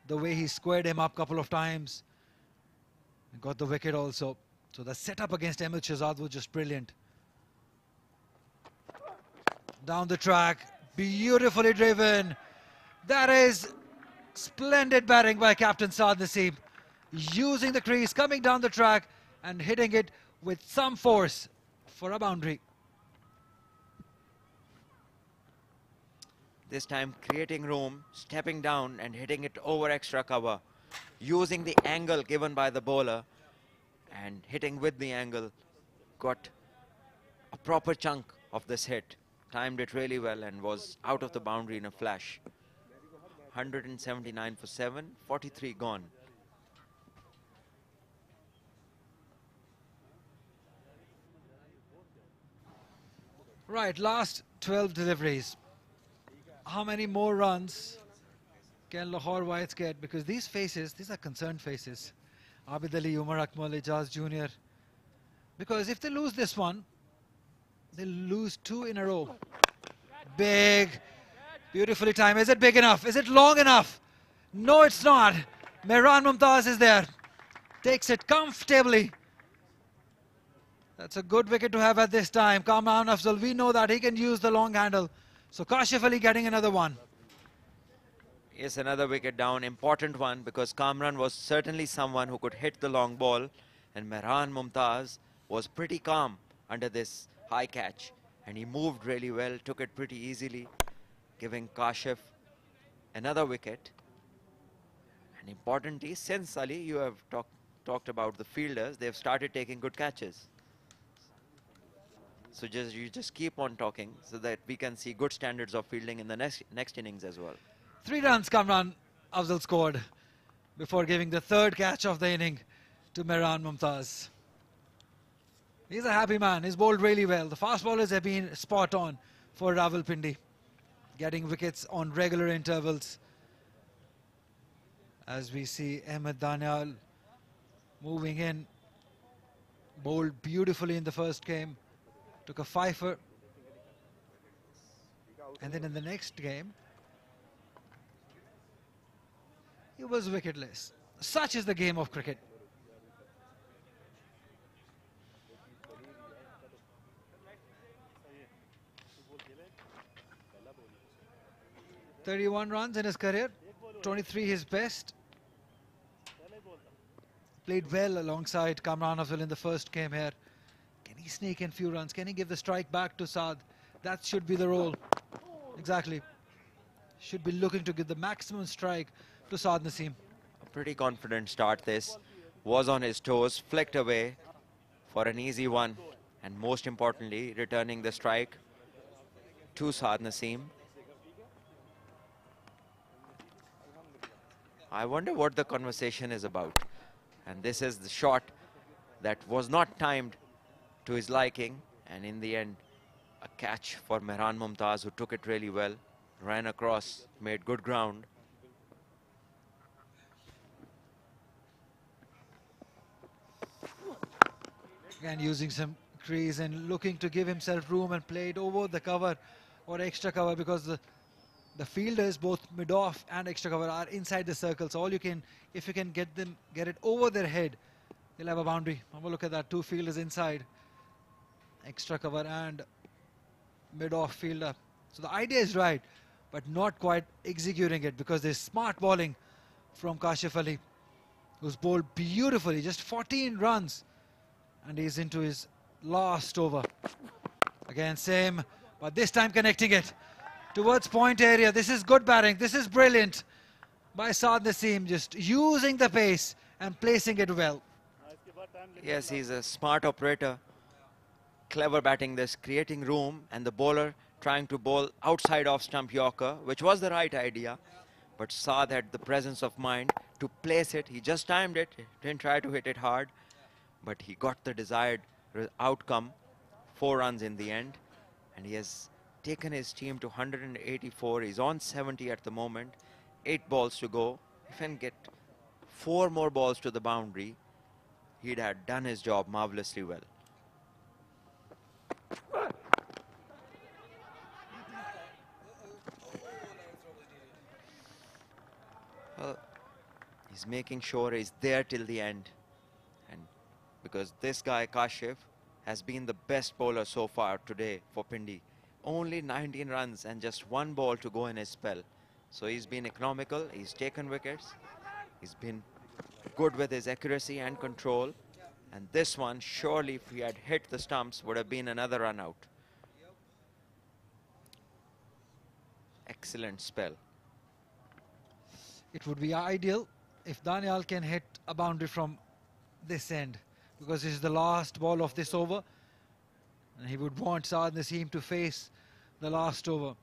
The way he squared him up a couple of times and got the wicket also. So the setup against Ahmed Shahzad was just brilliant. Down the track, beautifully driven. That is splendid batting by Captain Saad Naseem. Using the crease, coming down the track and hitting it with some force for a boundary. This time creating room, stepping down and hitting it over extra cover, using the angle given by the bowler and hitting with the angle. Got a proper chunk of this hit, timed it really well and was out of the boundary in a flash. 179 for 7, 43 gone. Right, last 12 deliveries. How many more runs can Lahore Whites get? Because these faces, these are concerned faces. Abid Ali, Umar Akmal, Ijaz Jr. Because if they lose this one, they'll lose 2 in a row. Big, beautifully timed. Is it big enough? Is it long enough? No, it's not. Mehran Mumtaz is there. Takes it comfortably. That's a good wicket to have at this time. Kamran Afzal, we know that he can use the long handle. So Kashif Ali getting another one. Yes, another wicket down, important one, because Kamran was certainly someone who could hit the long ball, and Mehran Mumtaz was pretty calm under this high catch, and he moved really well, took it pretty easily, giving Kashif another wicket. And importantly, since Ali, you have talked about the fielders, they've started taking good catches. So you just keep on talking so that we can see good standards of fielding in the next innings as well. 3 runs Kamran Afzal scored before giving the 3rd catch of the inning to Mehran Mumtaz. He's a happy man. He's bowled really well. The fast bowlers have been spot on for Rawalpindi, getting wickets on regular intervals. As we see Ahmed Danial moving in, bowled beautifully in the first game. Took a fifer, and then in the next game, he was wicketless. Such is the game of cricket. "31 runs in his career, 23 his best." Played well alongside Kamran Afzal in the first game here. Can he sneak in few runs? Can he give the strike back to Saad? That should be the role. Exactly. Should be looking to give the maximum strike to Saad Naseem. pretty confident start this. Was on his toes, flicked away for an easy one. And most importantly, returning the strike to Saad Naseem. I wonder what the conversation is about. And this is the shot that was not timed to his liking. And in the end, a catch for Mehran Mumtaz, who took it really well. Ran across, made good ground. Again, using some crease and looking to give himself room and play it over the cover or extra cover, because the fielders, both mid-off and extra cover, are inside the circle. So all you can, if you can get it over their head, they'll have a boundary. Have a look at that, two fielders inside, extra cover and mid-off fielder. So the idea is right, but not quite executing it, because there's smart bowling from Kashif Ali, who's bowled beautifully, just 14 runs, and he's into his last over. Again, same, but this time connecting it towards point area. This is good batting. This is brilliant by Saad Naseem, just using the pace and placing it well. Yes, he's a smart operator. Clever batting this, creating room, and the bowler trying to bowl outside off stump Yorker, which was the right idea. But Saad had the presence of mind to place it. He just timed it, didn't try to hit it hard, but he got the desired outcome, 4 runs in the end. And he has taken his team to 184. He's on 70 at the moment, 8 balls to go. If he can get 4 more balls to the boundary, he'd have done his job marvelously well. Well, he's making sure he's there till the end. And because this guy, Kashif, has been the best bowler so far today for Pindi. Only 19 runs and just 1 ball to go in his spell. So he's been economical, he's taken wickets, he's been good with his accuracy and control. And this one, surely if he had hit the stumps, would have been another run out. Excellent spell. It would be ideal if Daniel can hit a boundary from this end, because this is the last ball of this over, and he would want Saad Naseem to face the last over.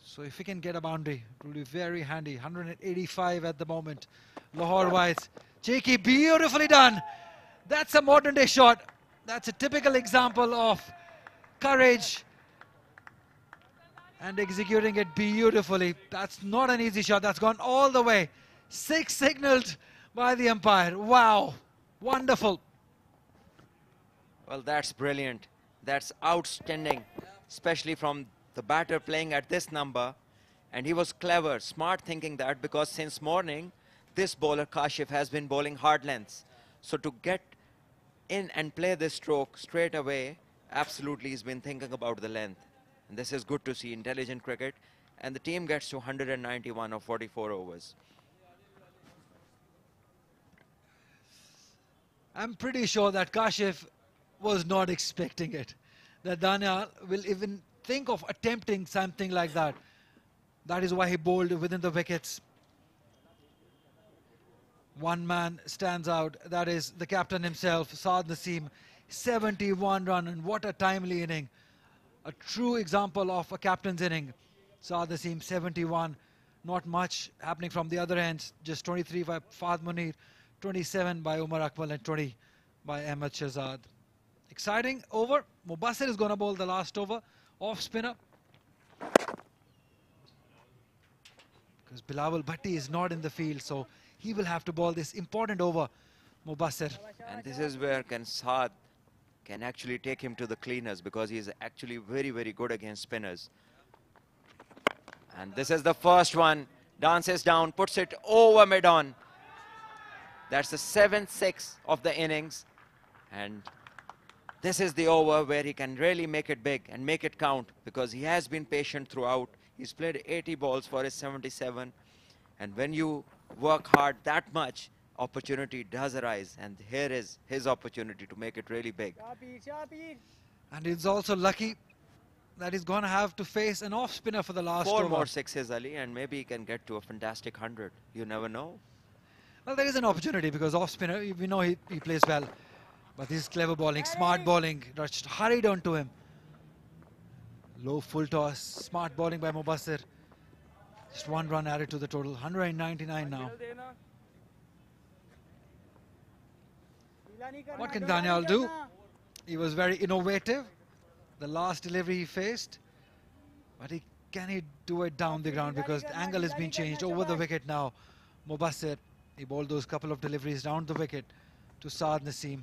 So if he can get a boundary, it will be very handy. 185 at the moment. Lahore Whites. Cheeky, beautifully done. That's a modern day shot. That's a typical example of courage and executing it beautifully. That's not an easy shot. That's gone all the way. 6 signaled by the umpire. Wow. Wonderful. Well, that's brilliant. That's outstanding, especially from the batter playing at this number. And he was clever, smart thinking that, because since morning, this bowler Kashif has been bowling hard lengths. So to get in and play this stroke straight away, absolutely he's been thinking about the length. And this is good to see, intelligent cricket. And the team gets to 191 of 44 overs. I'm pretty sure that Kashif was not expecting it, that Daniel will even think of attempting something like that. That is why he bowled within the wickets. One man stands out, that is the captain himself, Saad Naseem. 71 run, and what a timely inning. A true example of a captain's inning. Saad Naseem 71, not much happening from the other ends. Just 23 by Fahd Munir, 27 by Umar Akmal, and 20 by Ahmed Shahzad. Exciting over. Mubassir is going to bowl the last over, off spinner. Because Bilawal Bhatti is not in the field, so he will have to bowl this important over, Mubassir. And this is where Saad can actually take him to the cleaners, because he's actually very, very good against spinners. And this is the first one. Dances down, puts it over mid-on. That's the 7th-6 of the innings. And this is the over where he can really make it big and make it count, because he has been patient throughout. He's played 80 balls for his 77. And when you work hard that much, opportunity does arise. And here is his opportunity to make it really big. And he's also lucky that he's going to have to face an off spinner for the last 4 over. more 6s, Ali, and maybe he can get to a fantastic 100. You never know. Well, there is an opportunity because off spinner, we know he plays well. But this is clever bowling, smart bowling, just hurried onto him. Low full toss, smart bowling by Mubassir. Just 1 run added to the total, 199 now. What can Daniel do? He was very innovative. The last delivery he faced. But can he do it down the ground because the angle has been changed over the wicket now. Mubassir, he bowled those couple of deliveries down the wicket to Saad Naseem.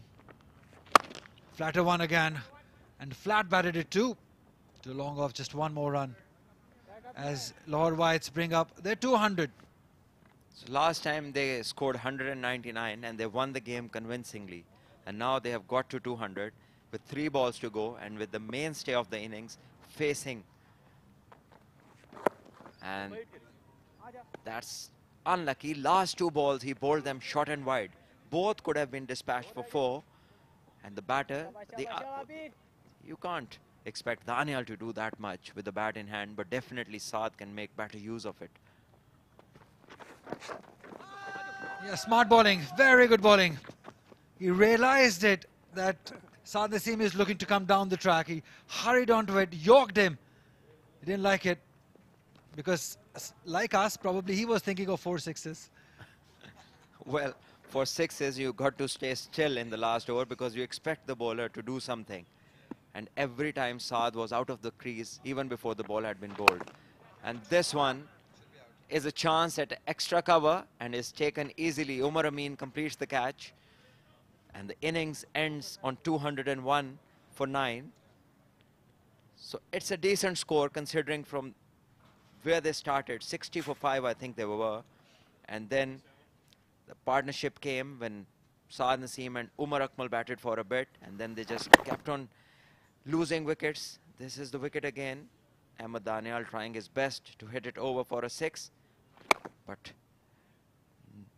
Flatter one again, and flat batted it too. Too long off, just 1 more run. As Lahore Whites bring up their 200. So last time they scored 199 and they won the game convincingly. And now they have got to 200 with 3 balls to go and with the mainstay of the innings facing. And that's unlucky. Last 2 balls he bowled them short and wide. Both could have been dispatched for 4. And the batter, you can't expect Daniel to do that much with the bat in hand, but definitely Saad can make better use of it. Yeah, smart bowling, very good bowling. He realized it, that Saad Naseem is looking to come down the track. He hurried onto it, yorked him. He didn't like it because, like us, probably he was thinking of 4 sixes. Well, for 6s, you got to stay still in the last over because you expect the bowler to do something. And every time Saad was out of the crease, even before the ball had been bowled. And this one is a chance at extra cover and is taken easily. Umar Amin completes the catch. And the innings ends on 201 for 9. So it's a decent score considering from where they started. 60 for 5, I think they were. And then the partnership came when Saad Naseem and Umar Akmal batted for a bit, and then they just kept on losing wickets. This is the wicket again. Ahmed Daniel trying his best to hit it over for a 6, but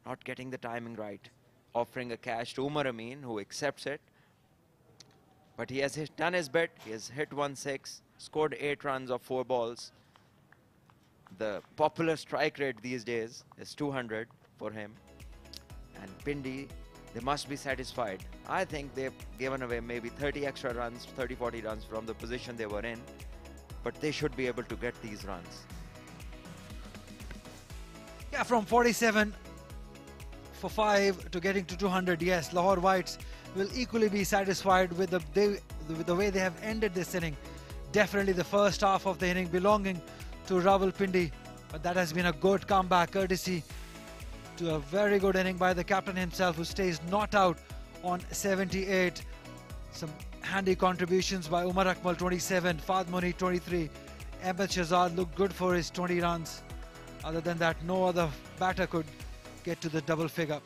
not getting the timing right. Offering a catch to Umar Amin, who accepts it. But he has done his bit. He has hit 1 6, scored 8 runs of 4 balls. The popular strike rate these days is 200 for him. And Pindi, they must be satisfied. I think they've given away maybe 30 extra runs, 30-40 runs from the position they were in. But they should be able to get these runs. Yeah, from 47 for 5 to getting to 200, yes, Lahore Whites will equally be satisfied with the way they have ended this inning. Definitely the first half of the inning belonging to Rawalpindi. But that has been a good comeback, courtesy to a very good inning by the captain himself, who stays not out on 78. Some handy contributions by Umar Akmal, 27, Fahd Muni, 23. Ahmed Shahzad looked good for his 20 runs. Other than that, no other batter could get to the double figure.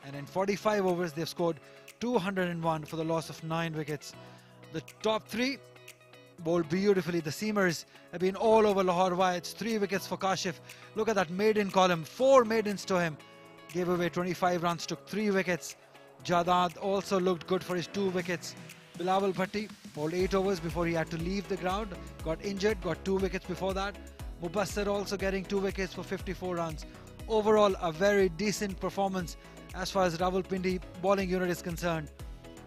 And in 45 overs, they've scored 201 for the loss of 9 wickets. The top 3 bowled beautifully. The seamers have been all over Lahore Whites. 3 wickets for Kashif. Look at that maiden column. 4 maidens to him. Gave away 25 runs, took 3 wickets. Jadad also looked good for his 2 wickets. Bilawal Bhatti bowled 8 overs before he had to leave the ground. Got injured, got 2 wickets before that. Mubassir also getting 2 wickets for 54 runs. Overall, a very decent performance as far as Rawalpindi bowling unit is concerned.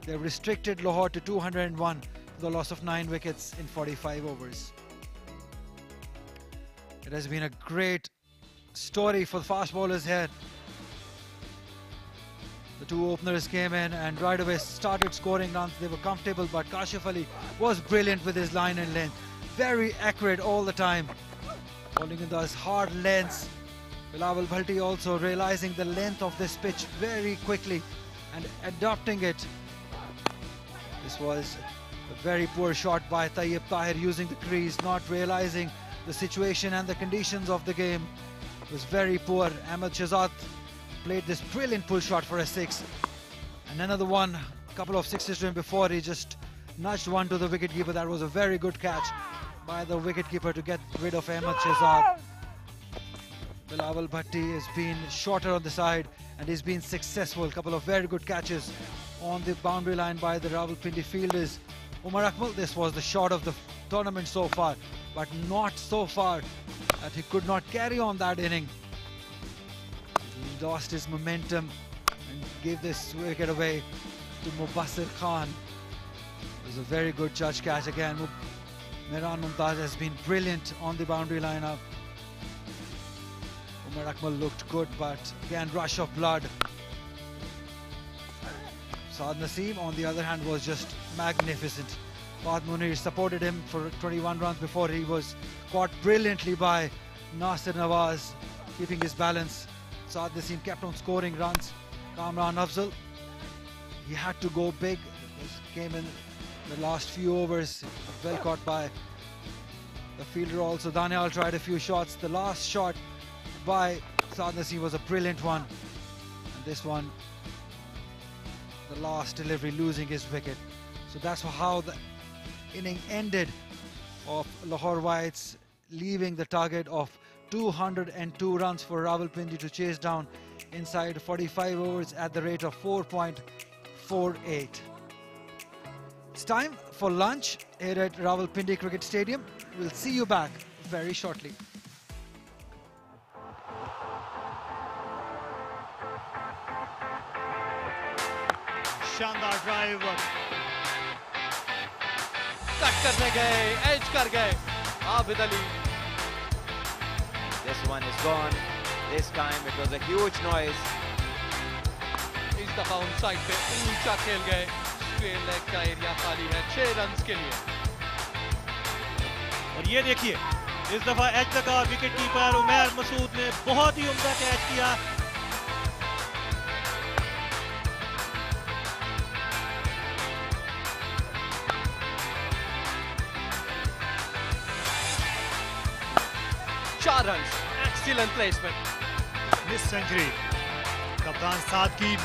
They've restricted Lahore to 201 for the loss of 9 wickets in 45 overs. It has been a great story for the fast bowlers here. The 2 openers came in and right away started scoring runs. They were comfortable, but Kashif Ali was brilliant with his line and length. Very accurate all the time. Bowling in those hard lengths. Bilawal Bhatti also realizing the length of this pitch very quickly and adopting it. This was a very poor shot by Tayyib Tahir, using the crease, not realizing the situation and the conditions of the game. It was very poor. Ahmed Shahzad played this brilliant pull shot for a 6. And another one, a couple of 6s to him before. He just nudged one to the wicketkeeper. That was a very good catch by the wicketkeeper to get rid of Ahmed Shahzad. Bilawal Bhatti has been shorter on the side and he's been successful. A couple of very good catches on the boundary line by the Rawalpindi fielders. Umar Akmal, this was the shot of the tournament so far, but not so far that he could not carry on that inning. He lost his momentum and gave this wicket away to Mubassir Khan. It was a very good judge catch again. Mehran Mumtaz has been brilliant on the boundary lineup. Umar Akmal looked good, but again, rush of blood. Saad Naseem, on the other hand, was just magnificent. Fahd Munir supported him for 21 runs before he was caught brilliantly by Nasir Nawaz, keeping his balance. Saad Naseem kept on scoring runs. Kamran Afzal, he had to go big. This came in the last few overs, well caught by the fielder also. Daniel tried a few shots. The last shot by Saad Naseem was a brilliant one. And this one, the last delivery, losing his wicket. So that's how the inning ended of Lahore Whites, leaving the target of 202 runs for Rawalpindi to chase down inside 45 overs at the rate of 4.48. It's time for lunch here at Rawalpindi Cricket Stadium. We'll see you back very shortly. शानदार drive cut करने गए, as कर गए Abid Ali. This one is gone. This time it was a huge noise. इस दफा उन side पे ऊंचा खेल गए. स्क्वेयर लेग का एरिया खाली है 6 रन्स के लिए. और ये देखिए, इस दफा एज लगा. विकेट कीपर उमैर मसूद ने बहुत ही उम्दा कैच किया. runs, excellent placement. Miss century कप्तान साद की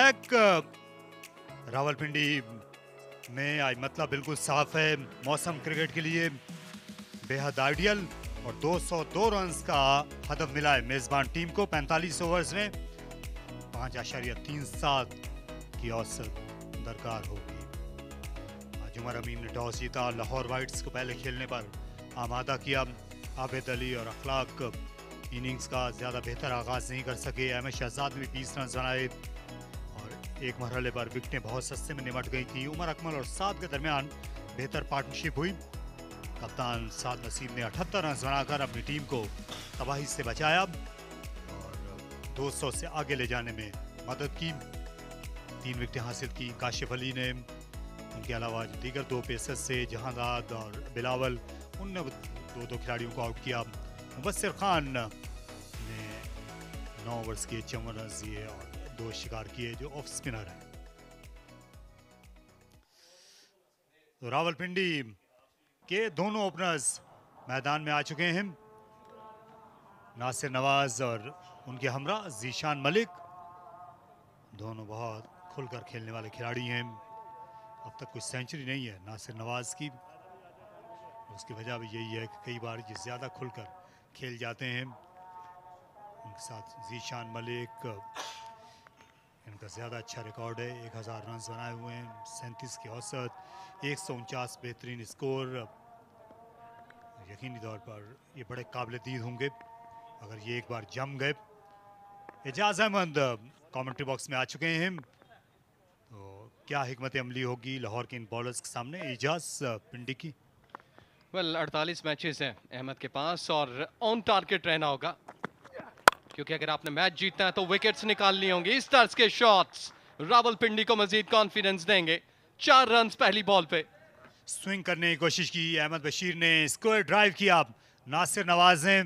बैक। रावलपिंडी में आज मतलब बिल्कुल साफ है। मौसम क्रिकेट के लिए बेहद आइडियल और 202 रन्स का हदफ मिला है मेजबान टीम को 45 ओवर्स में। 5.37 की औसत दरकार होगी। आज उमर अमीन ने टॉस जीता, लाहौर वाइट्स को पहले खेलने पर आमादा किया। आबिद अली और अखलाक इनिंग्स का ज़्यादा बेहतर आगाज नहीं कर सके। अहमद शहजाद ने भी 20 रन बनाए और एक मरहले पर विकेटें बहुत सस्ते में निमट गई थी। उमर अकमल और साद के दरमियान बेहतर पार्टनरशिप हुई। कप्तान साद नसीम ने 78 रन बनाकर अपनी टीम को तबाही से बचाया और 200 से आगे ले जाने में मदद की। 3 विकेटें हासिल की काशिफ अली ने। उनके अलावा दीगर 2 पेसर्स से जहांदाद और बिलावल, उनने 2 खिलाड़ियों को आउट किया। मुबस्सिर खान ने 9 ओवर्स के 54 रन दिए और 2 शिकार किए जो ऑफ स्पिनर है। तो रावलपिंडी के दोनों ओपनर्स मैदान में आ चुके हैं। नासिर नवाज और उनके हमरा जीशान मलिक, दोनों बहुत खुलकर खेलने वाले खिलाड़ी हैं। अब तक कोई सेंचुरी नहीं है नासिर नवाज की। उसकी वजह भी यही है कि कई बार ये ज़्यादा खुलकर खेल जाते हैं। उनके साथ जीशान मलिक, इनका ज़्यादा अच्छा रिकॉर्ड है। 1000 रन बनाए हुए हैं, 37 की औसत, 149 बेहतरीन स्कोर। यकीनी तौर पर ये बड़े काबिल दीद होंगे अगर ये एक बार जम गए। एजाज अहमद कमेंट्री बॉक्स में आ चुके हैं। तो क्या हिकमत अमली होगी लाहौर के इन बॉलर्स के सामने? एजाज पिंडी की 48 मैचेस हैं अहमद के पास और ऑन टारगेट रहना होगा, क्योंकि अगर आपने मैच जीतना है तो विकेट्स निकालनी होंगी। इस तरह के शॉट्स रावलपिंडी को मजीद कॉन्फिडेंस देंगे। 4 रन पहली बॉल पे। स्विंग करने की कोशिश की अहमद बशीर ने, स्क्वायर ड्राइव किया नासिर नवाज ने,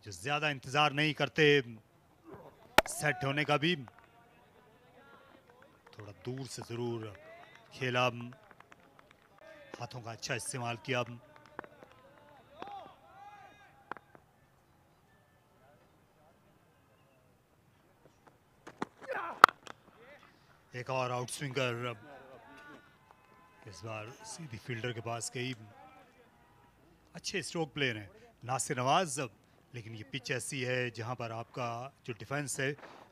जो ज्यादा इंतजार नहीं करते सेट होने का भी। थोड़ा दूर से जरूर खेला, हाथों का अच्छा इस्तेमाल किया। एक और आउट स्विंगर इस बार सीधी फील्डर के पास गई। अच्छे स्ट्रोक प्लेयर हैं नासिर नवाज, लेकिन ये पिच ऐसी है जहां पर आपका जो डिफेंस है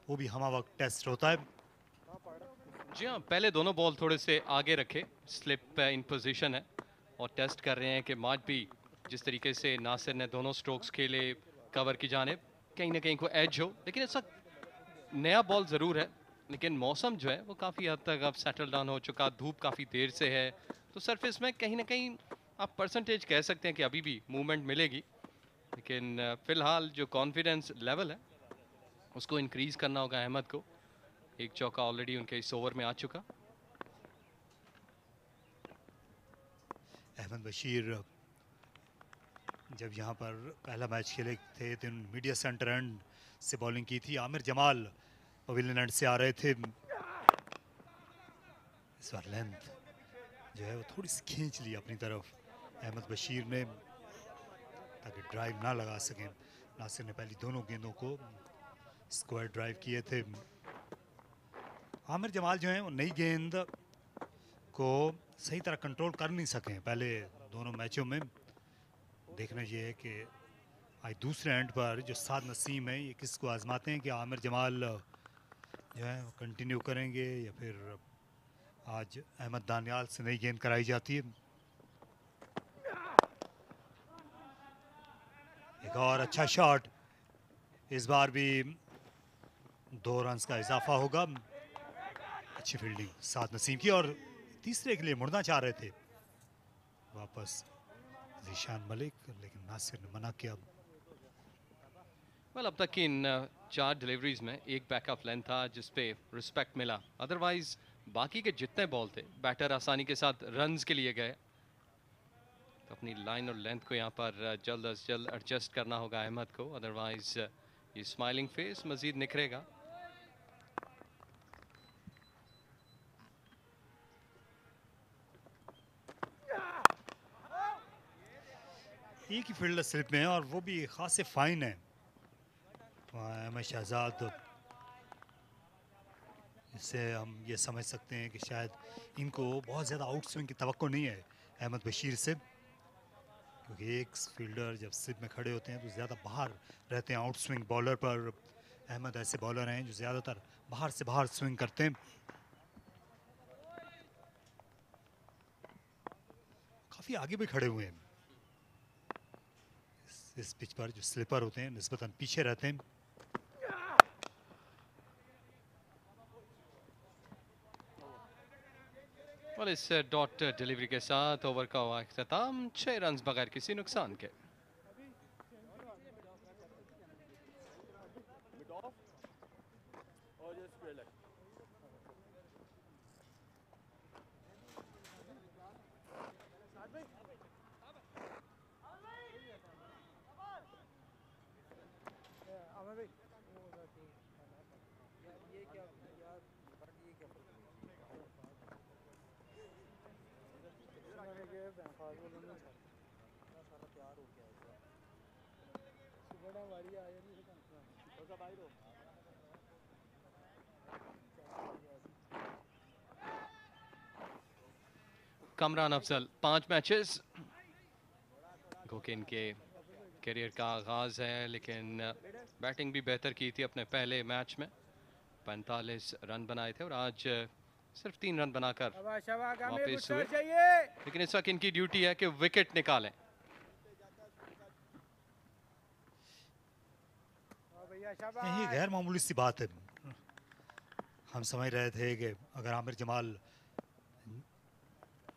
वो भी हमा वक्त टेस्ट होता है। जी हाँ, पहले दोनों बॉल थोड़े से आगे रखे, स्लिप इन पोजीशन है और टेस्ट कर रहे हैं कि आज भी जिस तरीके से नासिर ने दोनों स्ट्रोक्स खेले कवर की जानिब, कहीं ना कहीं को एज हो। लेकिन ऐसा नया बॉल ज़रूर है, लेकिन मौसम जो है वो काफ़ी हद तक अब सेटल डाउन हो चुका। धूप काफ़ी देर से है, तो सरफेस में कहीं ना कहीं आप परसेंटेज कह सकते हैं कि अभी भी मूवमेंट मिलेगी। लेकिन फ़िलहाल जो कॉन्फिडेंस लेवल है उसको इंक्रीज़ करना होगा अहमद को। एक चौका ऑलरेडी उनके इस ओवर में आ चुका। अहमद बशीर जब यहाँ पर पहला मैच खेले थे तो मीडिया सेंटर एंड से बॉलिंग की थी। आमिर जमाल पवेलियन एंड से आ रहे थे। इस बार लेंथ जो है वो थोड़ी सी खींच ली अपनी तरफ अहमद बशीर ने, ताकि ड्राइव ना लगा सकें। नासिर ने पहली दोनों गेंदों को स्क्वायर ड्राइव किए थे। आमिर जमाल जो हैं वो नई गेंद को सही तरह कंट्रोल कर नहीं सके पहले दोनों मैचों में। देखना ये है कि आज दूसरे एंड पर जो साद नसीम है ये किसको आजमाते हैं कि आमिर जमाल जो है कंटिन्यू करेंगे या फिर आज अहमद दानियाल से नई गेंद कराई जाती है। एक और अच्छा शॉट, इस बार भी 2 रन का इजाफा होगा। अच्छी फील्डिंग साद नसीम की और तीसरे के लिए मुड़ना चाह रहे थे वापस जीशान मलिक, लेकिन नासिर ने मना किया। अब तक की इन 4 डिलीवरीज में एक बैकअप लेंथ था जिस पे रिस्पेक्ट मिला। अदरवाइज बाकी के जितने बॉल थे बैटर आसानी के साथ रन्स के लिए गए। तो अपनी लाइन और लेंथ को यहाँ पर जल्द अज जल्द एडजस्ट करना होगा अहमद को, अदरवाइज ये स्माइलिंग फेस मजीद निखरेगा। एक ही फील्डर स्लिप में है और वो भी खासे फाइन है। अहमद शहजाद से हम ये समझ सकते हैं कि शायद इनको बहुत ज़्यादा आउट स्विंग की तवक्को नहीं है अहमद बशीर से, क्योंकि एक फील्डर जब स्लिप में खड़े होते हैं तो ज़्यादा बाहर रहते हैं आउट स्विंग बॉलर पर। अहमद ऐसे बॉलर हैं जो ज़्यादातर बाहर से बाहर स्विंग करते हैं। काफ़ी आगे भी खड़े हुए हैं इस पिच पर। जो स्लिपर होते हैं निस्बतन पीछे रहते हैं। और इस डॉट डिलीवरी के साथ ओवर का हुआ इख्तिताम 6 रन बगैर किसी नुकसान के। कमरान अफजल 5 मैचेस क्योंकि इनके करियर का आगाज है, लेकिन बैटिंग भी बेहतर की थी अपने पहले मैच में। 45 रन बनाए थे और आज सिर्फ 3 रन बनाकर वापस हुए। लेकिन इस वक्त इनकी ड्यूटी है कि विकेट निकालें। ये गैर मामूली सी बात है। हम समझ रहे थे कि अगर आमिर जमाल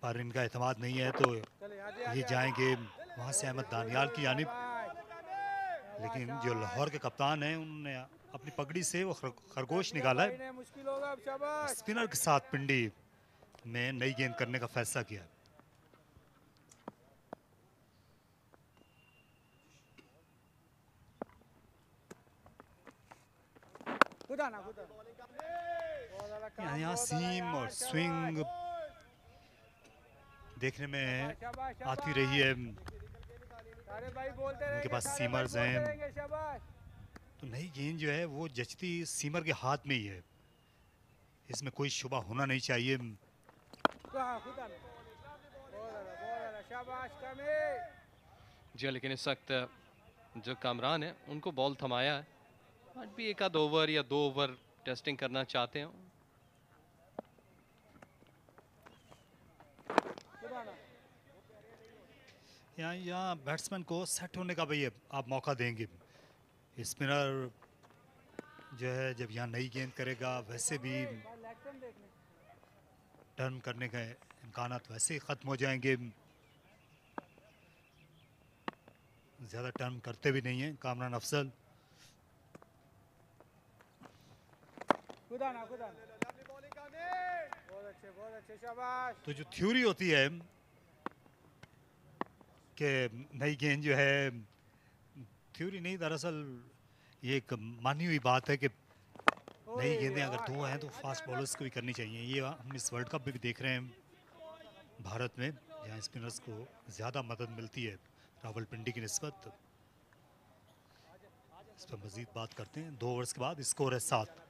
पर इनका एतमाद नहीं है तो ये जाएंगे वहाँ से अहमद दानियाल की जानिब, लेकिन जो लाहौर के कप्तान हैं उन्होंने अपनी पगड़ी से वो खरगोश निकाला है। स्पिनर के साथ पिंडी में नई गेंद करने का फैसला किया। यहाँ सीम और स्विंग देखने में आती रही है। उनके पास सीमर्स हैं तो नई गेंद जो है वो जचती सीमर के हाथ में ही है, इसमें कोई शुबा होना नहीं चाहिए। जी लेकिन इस वक्त जो कामरान है उनको बॉल थमाया है। आज भी एक आध ओवर या 2 ओवर टेस्टिंग करना चाहते हैं। यहाँ बैट्समैन को सेट होने का भी आप मौका देंगे। स्पिनर जो है जब यहाँ नई गेंद करेगा वैसे भी टर्न करने के इम्कान वैसे ही ख़त्म हो जाएंगे। ज़्यादा टर्न करते भी नहीं हैं कामरान अफजल। तो जो थ्योरी होती है कि नई गेंद जो है, थ्योरी नहीं दरअसल ये एक मानी हुई बात है कि नई गेंदें अगर 2 हैं तो फास्ट बॉलर्स को भी करनी चाहिए। ये हम इस वर्ल्ड कप में भी देख रहे हैं भारत में, जहाँ स्पिनर्स को ज़्यादा मदद मिलती है रावलपिंडी की निस्बत। इस पर मज़ीद बात करते हैं। 2 ओवर्स के बाद स्कोर है 7।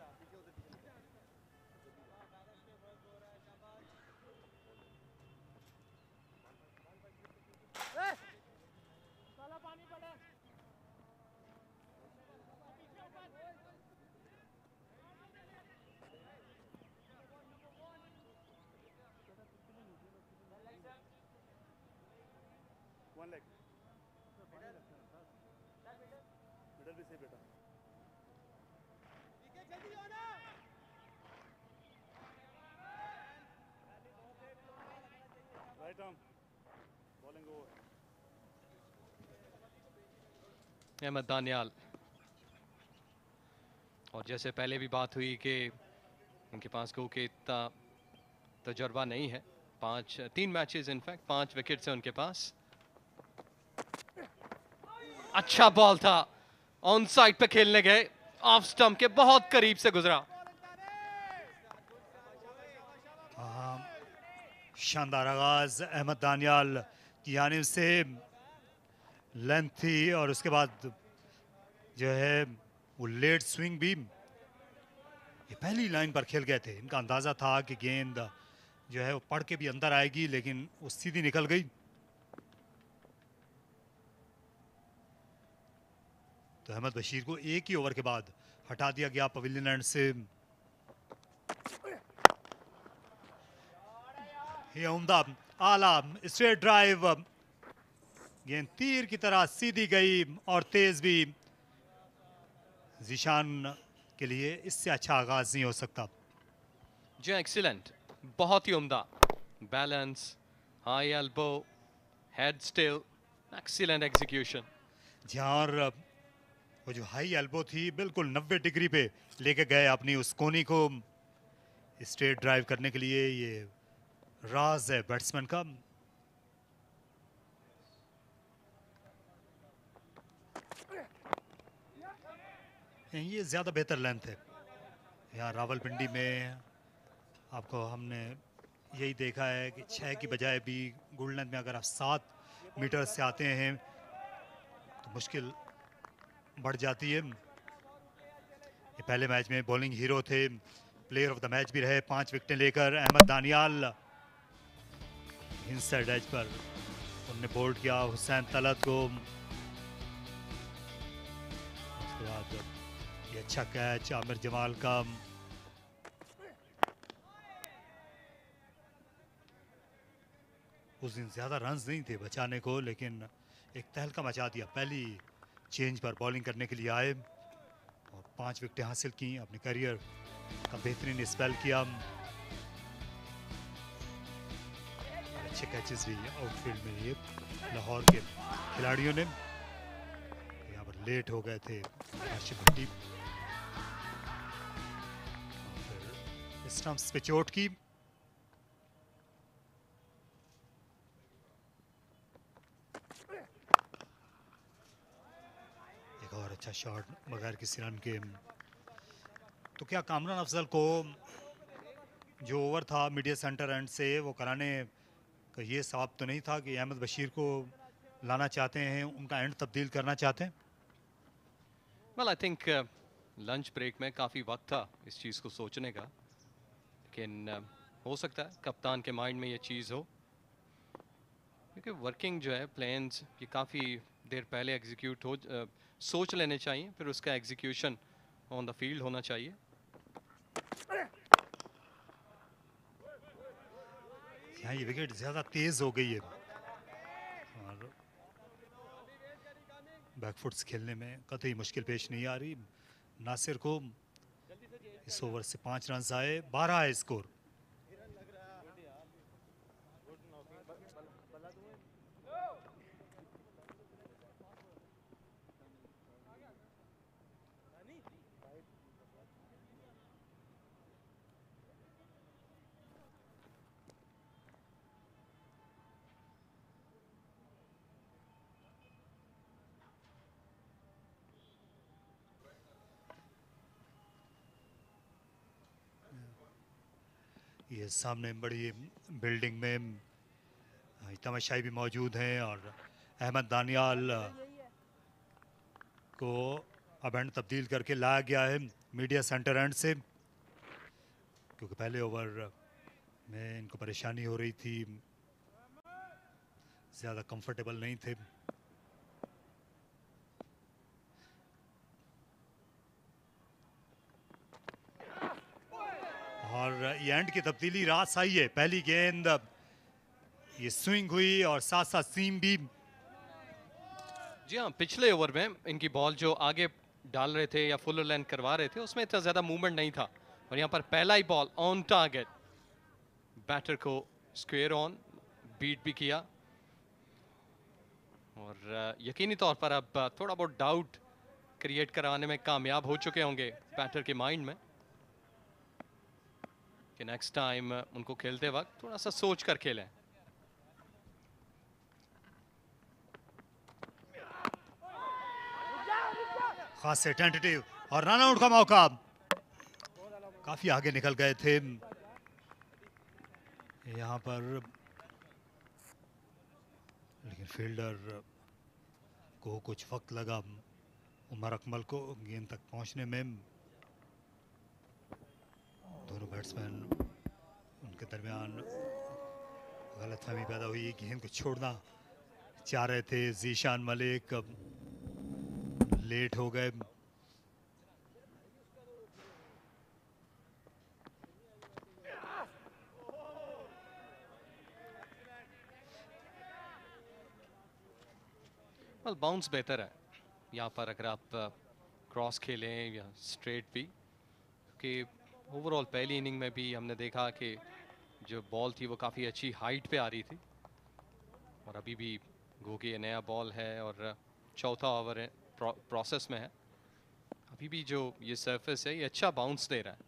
मिडल भी सही बेटा। Right arm bowling over. Ahmed Daniyal, और जैसे पहले भी बात हुई कि उनके पास क्योंकि इतना तजर्बा नहीं है, 3 मैचेस इनफैक्ट 5 विकेट्स हैं उनके पास। अच्छा बॉल था, ऑन साइड पे खेलने गए, ऑफ स्टंप के बहुत करीब से गुजरा। शानदार आगाज अहमद दानियाल की जानिब से, लेंथ थी और उसके बाद जो है वो लेट स्विंग भी ये पहली लाइन पर खेल गए थे। इनका अंदाजा था कि गेंद जो है वो पढ़ के भी अंदर आएगी, लेकिन वो सीधी निकल गई। तो अहमद बशीर को एक ही ओवर के बाद हटा दिया गया पवेलियन एंड से। ये उम्दा आला स्ट्रेट ड्राइव, गेंद तीर की तरह सीधी गई और तेज भी। जीशान के लिए इससे अच्छा आगाज नहीं हो सकता। जी एक्सीलेंट, बहुत ही उम्दा balance, high elbow, head still, excellent execution. जहां और वो जो हाई एल्बो थी बिल्कुल 90 डिग्री पे लेके गए अपनी उस कोनी को स्ट्रेट ड्राइव करने के लिए। ये राज है बैट्समैन का। ये ज्यादा बेहतर लेंथ है। यहाँ रावलपिंडी में आपको हमने यही देखा है कि 6 की बजाय भी गुड लेंथ में अगर आप 7 मीटर से आते हैं तो मुश्किल बढ़ जाती है। ये पहले मैच में बॉलिंग हीरो थे, प्लेयर ऑफ द मैच भी रहे 5 विकेटें लेकर। Ahmad Daniyal inside as per उन्होंने बोल्ड किया हुसैन तलत को। उसके बाद ये अच्छा कैच आमिर जमाल का। उस दिन ज्यादा रन्स नहीं थे बचाने को, लेकिन एक तहलका मचा दिया। पहली चेंज पर बॉलिंग करने के लिए आए और 5 विकेटें हासिल की। अपने करियर का बेहतरीन स्पेल किया। अच्छे कैचेस भी आउटफील्ड में ये लाहौर के खिलाड़ियों ने। यहाँ पर लेट हो गए थे आशिफ भट्टी, स्टंप्स पे चोट की। एक और अच्छा शॉट बगैर किसी रन के। तो क्या कामरान अफजल को जो ओवर था मीडिया सेंटर एंड से वो कराने का ये सवाब तो नहीं था कि अहमद बशीर को लाना चाहते हैं, उनका एंड तब्दील करना चाहते हैं? Well I think lunch break में काफ़ी वक्त था इस चीज़ को सोचने का, लेकिन हो सकता है कप्तान के माइंड में ये चीज़ हो, क्योंकि वर्किंग जो है प्लान्स ये काफ़ी देर पहले एग्जीक्यूट हो सोच लेने चाहिए, फिर उसका एग्जीक्यूशन ऑन द फील्ड होना चाहिए। यहाँ ये विकेट ज्यादा तेज हो गई है और बैकफुट्स खेलने में कतई मुश्किल पेश नहीं आ रही नासिर को। इस ओवर से 5 रन आए, 12 है स्कोर। ये सामने बड़ी बिल्डिंग में तमाशाई भी मौजूद हैं और अहमद दानियाल को अब एंड तब्दील करके लाया गया है मीडिया सेंटर एंड से, क्योंकि पहले ओवर में इनको परेशानी हो रही थी, ज़्यादा कंफर्टेबल नहीं थे। और ये एंड की तब्दीली रास आई है। पहली गेंद ये स्विंग हुई और साथ साथ सीम भी। जी हाँ, पिछले ओवर में इनकी बॉल जो आगे डाल रहे थे या फुल लेंथ करवा रहे थे उसमें इतना ज़्यादा मूवमेंट नहीं था, और यहाँ पर पहला ही बॉल ऑन टारगेट, बैटर को स्क्वायर ऑन बीट भी किया, और यकीनी तौर पर अब थोड़ा बहुत डाउट क्रिएट कराने में कामयाब हो चुके होंगे बैटर के माइंड में कि नेक्स्ट टाइम उनको खेलते वक्त थोड़ा सा सोच कर खेलें। खास से टेंटेटिव और रन आउट का मौका, काफी आगे निकल गए थे यहां पर, लेकिन फील्डर को कुछ वक्त लगा उमर अकमल को गेंद तक पहुंचने में। दो बैट्समैन उनके दरमियान गलतफहमी पैदा हुई, गेंद को छोड़ना चाह रहे थे जीशान मलिक, लेट हो गए। बाउंस बेहतर है यहाँ पर अगर आप क्रॉस खेलें या स्ट्रेट भी, कि ओवरऑल पहली इनिंग में भी हमने देखा कि जो बॉल थी वो काफ़ी अच्छी हाइट पे आ रही थी, और अभी भी गो के ये नया बॉल है और चौथा ओवर है, प्रोसेस में है, अभी भी जो ये सरफेस है ये अच्छा बाउंस दे रहा है।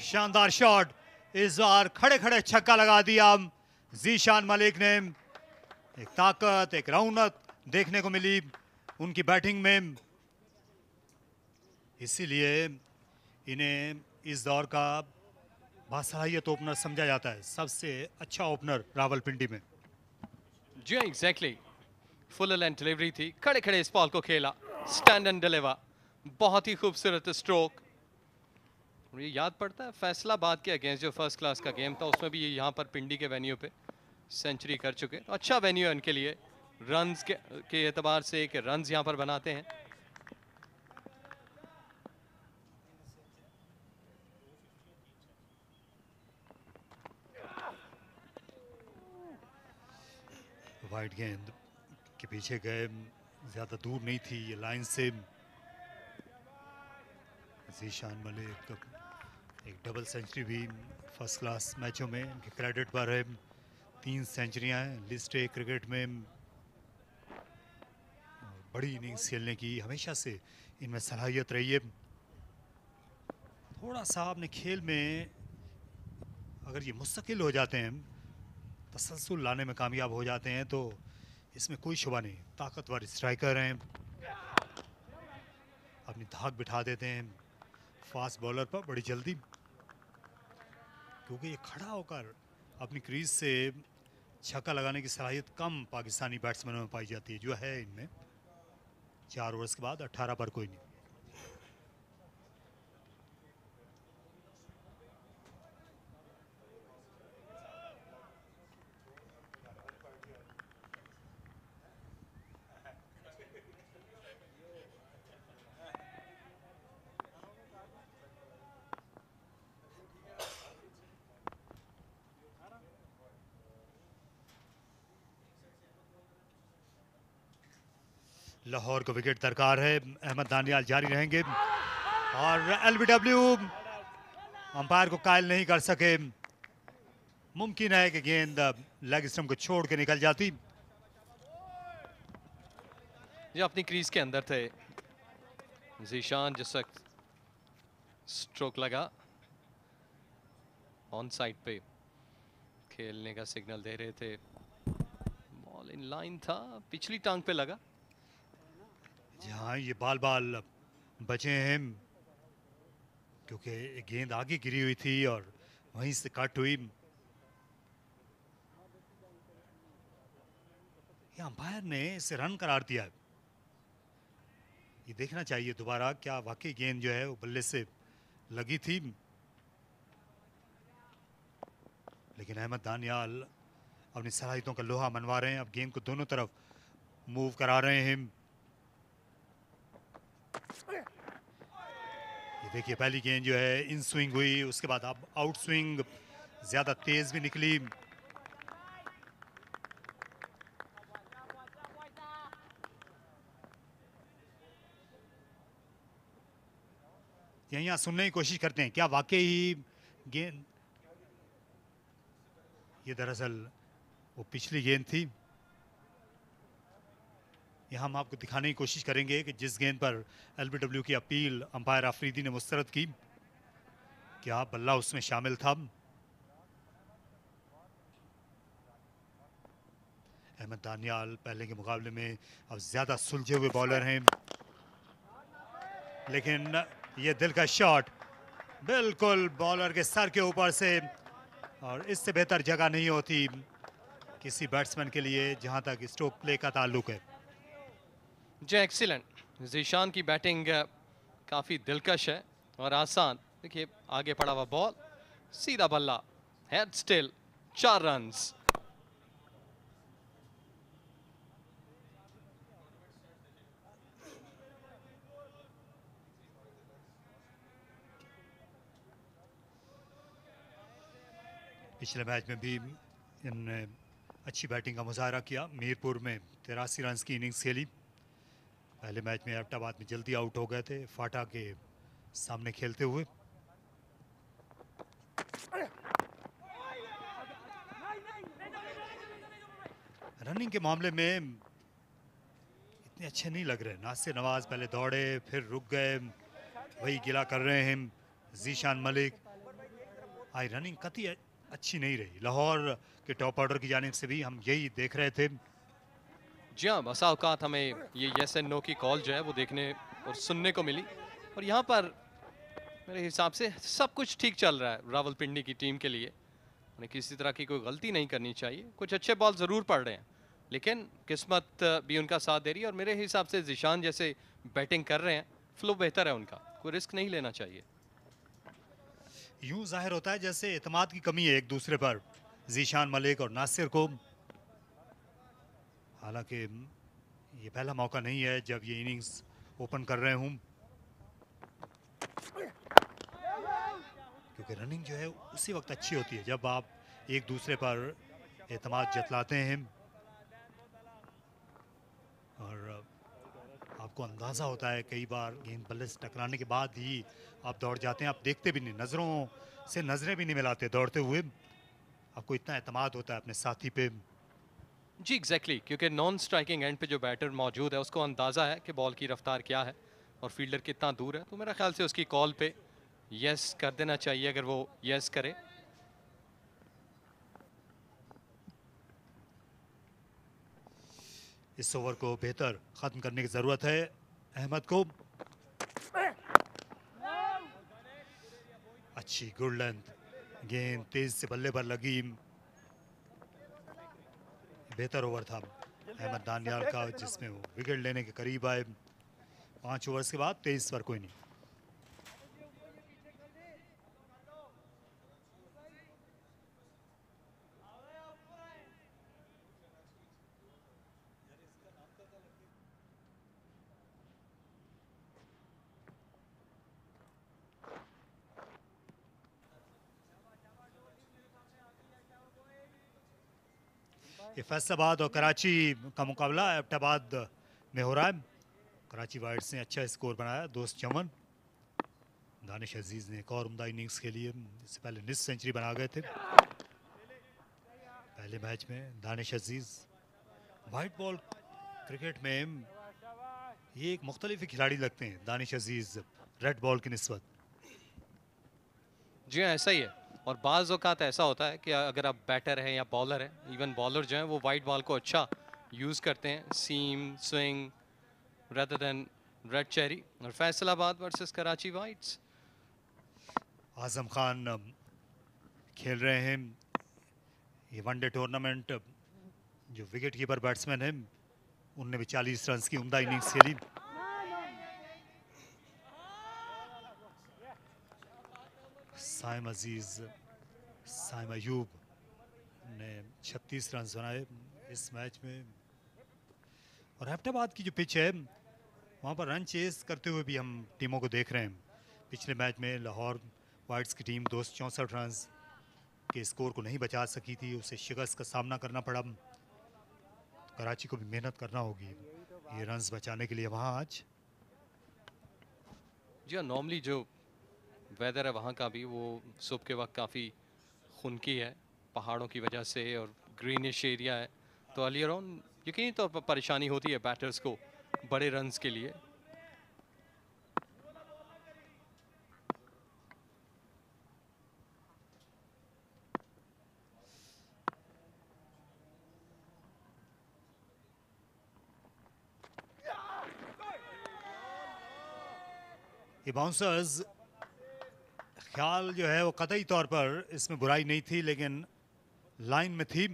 शानदार शॉट, इस बार खड़े खड़े छक्का लगा दिया जीशान मलिक ने। एक ताकत, एक रौनक देखने को मिली उनकी बैटिंग में, इसीलिए इन्हें इस दौर का बासलाहियत ओपनर समझा जाता है, सबसे अच्छा ओपनर रावलपिंडी में। जी हाँ, एग्जैक्टली, फुल लेंथ डिलीवरी थी, खड़े खड़े इस बॉल को खेला, स्टैंड एंड डिलीवर, बहुत ही खूबसूरत स्ट्रोक। ये याद पड़ता है फैसलाबाद के अगेंस्ट जो फर्स्ट क्लास का गेम था, उसमें भी ये यहाँ पर पिंडी के वेन्यू पे सेंचुरी कर चुके, अच्छा वेन्यू है उनके लिए रन्स के एतबार से, कि रन्स यहाँ पर बनाते हैं। वाइड गेंद के पीछे गए, ज्यादा दूर नहीं थी ये लाइन से। जीशान मलिक एक डबल सेंचुरी भी फर्स्ट क्लास मैचों में इनके क्रेडिट पर है, 3 सेंचुरियां हैं लिस्ट ए क्रिकेट में। बड़ी इनिंग्स खेलने की हमेशा से इनमें सलाहियत रही है। थोड़ा सा अपने खेल में अगर ये मुस्तकिल हो जाते हैं, तसलसल लाने में कामयाब हो जाते हैं, तो इसमें कोई शुबा नहीं, ताकतवर स्ट्राइकर हैं, अपनी धाक बिठा देते हैं फास्ट बॉलर पर बड़ी जल्दी, क्योंकि ये खड़ा होकर अपनी क्रीज से छक्का लगाने की सलाहियत कम पाकिस्तानी बैट्समैनों में पाई जाती है, जो है इनमें 4 ओवर्स के बाद 18 पर कोई नहीं। लाहौर को विकेट दरकार है, अहमद दानियाल जारी रहेंगे और एलबीडब्ल्यू अंपायर को कायल नहीं कर सके। मुमकिन है कि गेंद लेग स्टंप को छोड़ के निकल जाती। ये अपनी क्रीज के अंदर थे जीशान, जिस वक्त स्ट्रोक लगा ऑन साइड पे खेलने का सिग्नल दे रहे थे, बॉल इन लाइन था, पिछली टांग पे लगा। जहां ये बाल बाल बचे हैं, क्योंकि गेंद आगे गिरी हुई थी और वहीं से कट हुई। ये अंपायर ने इसे रन करार दिया है, ये देखना चाहिए दोबारा, क्या वाकई गेंद जो है वो बल्ले से लगी थी। लेकिन अहमद दानियाल अपनी सलाहियतों का लोहा मनवा रहे हैं, अब गेंद को दोनों तरफ मूव करा रहे हैं। ये देखिए पहली गेंद जो है इन स्विंग हुई, उसके बाद अब आउट स्विंग ज्यादा तेज भी निकली। यहाँ सुनने की कोशिश करते हैं, क्या वाकई गेंद, ये दरअसल वो पिछली गेंद थी। यहाँ हम आपको दिखाने की कोशिश करेंगे कि जिस गेंद पर एलबीडब्ल्यू की अपील अंपायर आफरीदी ने मुस्तरद की, क्या बल्ला उसमें शामिल था। अहमद दानियाल पहले के मुकाबले में अब ज्यादा सुलझे हुए बॉलर हैं, लेकिन ये दिल का शॉट बिल्कुल बॉलर के सर के ऊपर से, और इससे बेहतर जगह नहीं होती किसी बैट्समैन के लिए जहां तक स्ट्रोक प्ले का ताल्लुक है। जी एक्सीलेंट। जीशान की बैटिंग काफ़ी दिलकश है और आसान। देखिए आगे पड़ा हुआ बॉल, सीधा बल्ला, हेड स्टिल, 4 रन्स। पिछले मैच में भी इन्होंने अच्छी बैटिंग का मुजाहरा किया। मीरपुर में 83 रन की इनिंग्स खेली। पहले मैच में एबटाबाद में जल्दी आउट हो गए थे फाटा के सामने खेलते हुए। रनिंग के मामले में इतने अच्छे नहीं लग रहे। नासिर नवाज पहले दौड़े फिर रुक गए, वही गिला कर रहे हैं। जीशान मलिक, आई रनिंग कतई अच्छी नहीं रही। लाहौर के टॉप ऑर्डर की जानिब से भी हम यही देख रहे थे। जी हाँ, बसा औकात हमें ये यस एंड नो की कॉल जो है वो देखने और सुनने को मिली। और यहाँ पर मेरे हिसाब से सब कुछ ठीक चल रहा है रावलपिंडी की टीम के लिए। उन्हें किसी तरह की कोई गलती नहीं करनी चाहिए। कुछ अच्छे बॉल ज़रूर पड़ रहे हैं, लेकिन किस्मत भी उनका साथ दे रही है। और मेरे हिसाब से जीशान जैसे बैटिंग कर रहे हैं, फ्लो बेहतर है उनका, कोई रिस्क नहीं लेना चाहिए। यूं जाहिर होता है जैसे एतमाद की कमी है एक दूसरे पर, जीशान मलिक और नासिर को। हालांकि ये पहला मौका नहीं है जब ये इनिंग्स ओपन कर रहे हूं, क्योंकि रनिंग जो है उसी वक्त अच्छी होती है जब आप एक दूसरे पर एतमाद जतलाते हैं। और आपको अंदाज़ा होता है कई बार गेंद बल्ले से टकराने के बाद ही आप दौड़ जाते हैं। आप देखते भी नहीं, नज़रों से नज़रें भी नहीं मिलाते दौड़ते हुए। आपको इतना एतमाद होता है अपने साथी पे। जी एग्जैक्टली, क्योंकि नॉन स्ट्राइकिंग एंड पे जो बैटर मौजूद है उसको अंदाज़ा है कि बॉल की रफ्तार क्या है और फील्डर कितना दूर है। तो मेरा ख्याल से उसकी कॉल पे यस कर देना चाहिए अगर वो यस करे। इस ओवर को बेहतर ख़त्म करने की ज़रूरत है अहमद को। अच्छी गुड लेंथ गेंद तेज से बल्ले पर लगी। बेहतर ओवर था अहमद दानियाल का, जिसमें वो विकेट लेने के करीब आए। 5 ओवर्स के बाद 23 पर कोई नहीं। ये फैसलाबाद और कराची का मुकाबला एबटाबाद में हो रहा है। कराची वाइट्स ने अच्छा स्कोर बनाया, 254। दानिश अजीज ने एक और उम्दा इनिंग्स खेली है। इससे पहले निस सेंचुरी बना गए थे पहले मैच में दानिश अजीज। वाइट बॉल क्रिकेट में ये एक मुख्तलिफ खिलाड़ी लगते हैं दानिश अजीज रेड बॉल की निस्बत। जी हाँ, ऐसा ही है। और बाज़ औक़ात ऐसा होता है कि अगर आप बैटर हैं या बॉलर हैं, इवन बॉलर जो हैं वो वाइट बॉल को अच्छा यूज़ करते हैं, seam swing rather than red cherry. और फैसलाबाद वर्सेस कराची वाइट्स। आजम खान खेल रहे हैं ये वनडे टूर्नामेंट। जो विकेट कीपर बैट्समैन हैं उनने भी 40 रन की उम्दा इनिंग्स खेली। साइम अजीज, साइम अयूब ने 36 रन बनाए इस मैच में। और एबटाबाद की जो पिच है वहाँ पर रन चेस करते हुए भी हम टीमों को देख रहे हैं। पिछले मैच में लाहौर वाइट्स की टीम 264 रन के स्कोर को नहीं बचा सकी थी, उसे शिकस्त का सामना करना पड़ा। कराची को भी मेहनत करना होगी ये रन्स बचाने के लिए वहाँ आज। जी हाँ, नॉर्मली जो वेदर है वहाँ का भी वो सुबह के वक्त काफ़ी खुनकी है पहाड़ों की वजह से और ग्रीनिश एरिया है, तो अर्लियर ऑन यकीनी तौर पर परेशानी होती है बैटर्स को बड़े रन्स के लिए। ये बाउंसर्स ख्याल जो है वो कतई तौर पर इसमें बुराई नहीं थी, लेकिन लाइन में थी।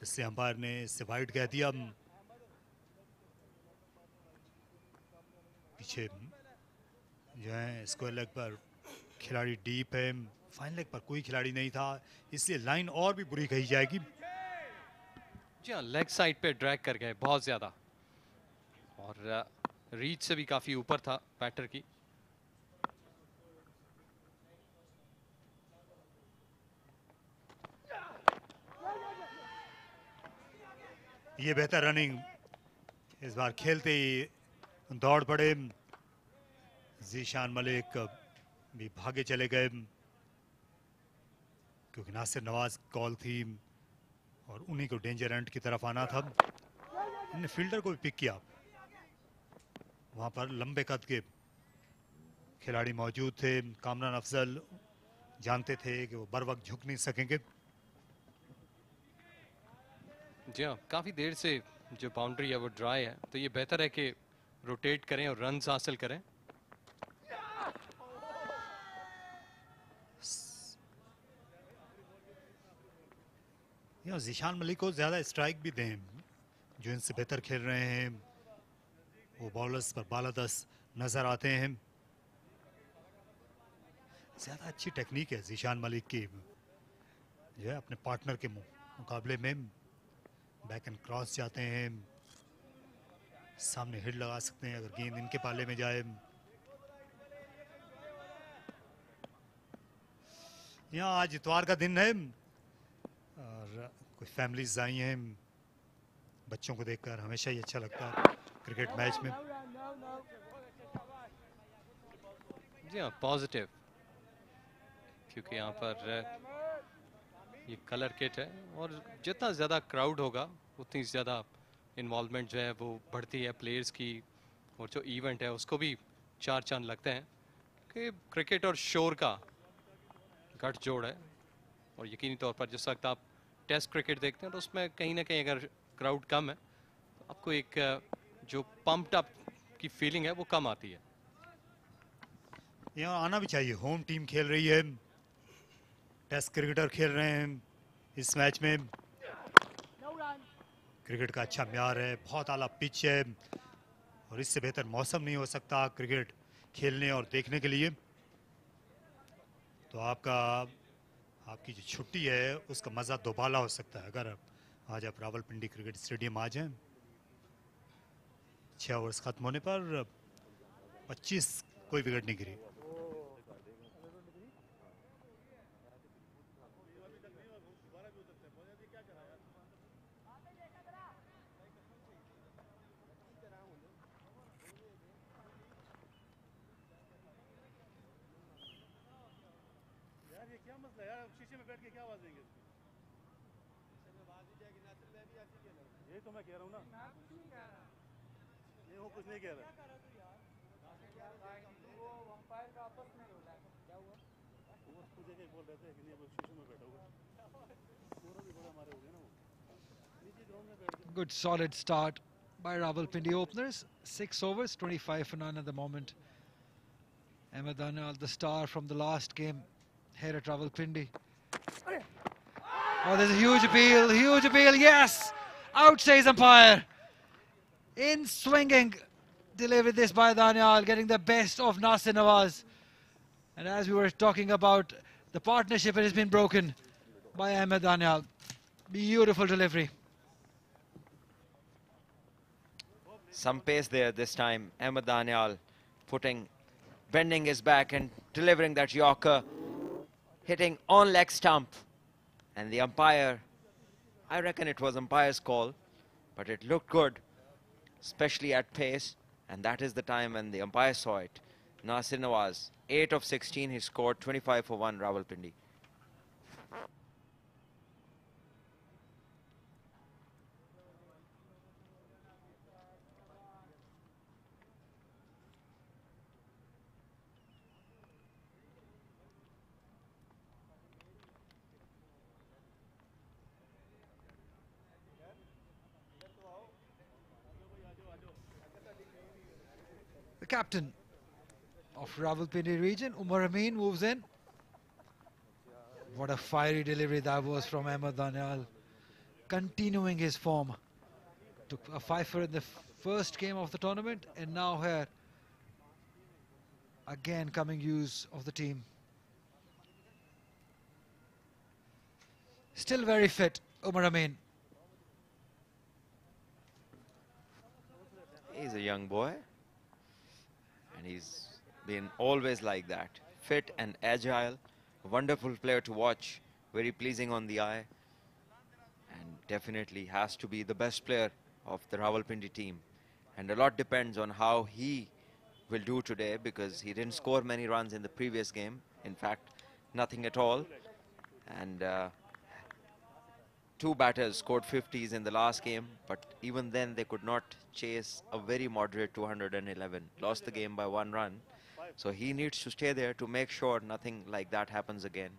इससे अंपायर ने इससे वाइड कह दिया। पीछे जो है स्क्वायर लेग पर खिलाड़ी डीप है, फाइन लेग पर कोई खिलाड़ी नहीं था, इसलिए लाइन और भी बुरी कही जाएगी। जी हाँ, लेग साइड पे ड्रैग कर गए बहुत ज्यादा और रीच से भी काफी ऊपर था बैटर की। ये बेहतर रनिंग, इस बार खेलते ही दौड़ पड़े, जीशान मलिक भी भागे चले गए क्योंकि नासिर नवाज कॉल थी और उन्हीं को डेंजर एंड की तरफ आना था। इन्होंने फील्डर को भी पिक किया, वहां पर लंबे कद के खिलाड़ी मौजूद थे। कामरान अफजल जानते थे कि वो बर वक्त झुक नहीं सकेंगे। जी हाँ, काफी देर से जो बाउंड्री है वो ड्राई है, तो ये बेहतर है कि रोटेट करें और रन्स हासिल करें। यहाँ जीशान मलिक को ज्यादा स्ट्राइक भी दें, जो इनसे बेहतर खेल रहे हैं वो बॉलर्स पर बालादस्त नजर आते हैं। ज्यादा अच्छी टेक्निक है जीशान मलिक की, जो है अपने पार्टनर के मुकाबले में बैक एंड क्रॉस जाते हैं, सामने हिट लगा सकते हैं अगर गेंद इनके पाले में जाए। यहाँ आज इतवार का दिन है और कुछ फैमिलीज आई हैं, बच्चों को देखकर हमेशा ही अच्छा लगता है क्रिकेट मैच में। जी हाँ, पॉजिटिव, क्योंकि यहाँ पर ये कलर किट है और जितना ज़्यादा क्राउड होगा उतनी ज़्यादा इन्वॉल्वमेंट जो है वो बढ़ती है प्लेयर्स की, और जो इवेंट है उसको भी चार चांद लगते हैं कि क्रिकेट और शोर का गठजोड़ है। और यकीनी तौर पर जिस वक्त आप टेस्ट क्रिकेट देखते हैं तो उसमें कहीं ना कहीं अगर क्राउड कम है तो आपको एक जो पम्प्ड अप की फीलिंग है वो कम आती है। यहाँ आना भी चाहिए, होम टीम खेल रही है, टेस्ट क्रिकेटर खेल रहे हैं इस मैच में। क्रिकेट का अच्छा म्यार है, बहुत आला पिच है और इससे बेहतर मौसम नहीं हो सकता क्रिकेट खेलने और देखने के लिए। तो आपकी जो छुट्टी है उसका मज़ा दोबाला हो सकता है अगर आज आप रावलपिंडी क्रिकेट स्टेडियम आ जाएं। 6 ओवर्स खत्म होने पर 25 कोई विकेट नहीं गिरी। यार ये क्या मसला है यार, शीशे में बैठ के क्या आवाज देंगे इसकी? यही तो मैं कह रहा हूँ ना, ये वो कुछ नहीं कह रहा। वो उसको जगह बोल रहे थे कि नहीं वो शीशे में बैठा होगा, पूरा भी बड़ा हमारे हो गए ना, वो नीचे ग्राउंड में बैठ गए। Good solid start by Rawalpindi openers. 6 overs, 25 for none at the moment. Ahmed Anal, the star from the last game here at Rawalpindi. Oh, there's a huge appeal, yes! Out says umpire. In swinging delivery this by Daniel, getting the best of Nasir Nawaz. And as we were talking about, the partnership has been broken by Ahmed Daniel. Beautiful delivery. Some pace there this time. Ahmed Daniel bending his back and delivering that Yorker, hitting on leg stump. And the umpire, I reckon it was umpire's call, but it looked good, especially at pace. And that is the time when the umpire saw it. Nasir Nawaz, 8 of 16, he scored 25 for 1, Rawalpindi. The captain of Rawalpindi region, Umar Amin, moves in. What a fiery delivery that was from Ahmed Daniel. continuing his form. Took a fifer in the first game of the tournament, and now here again coming use of the team. Still very fit, Umar Amin. He's a young boy, and he's been always like that. Fit and agile, wonderful player to watch, very pleasing on the eye, and definitely has to be the best player of the Rawalpindi team. And a lot depends on how he will do today, because he didn't score many runs in the previous game. In fact, nothing at all. And two batters scored 50s in the last game, but even then they could not chase a very moderate 211. Lost the game by 1 run. So he needs to stay there to make sure nothing like that happens again.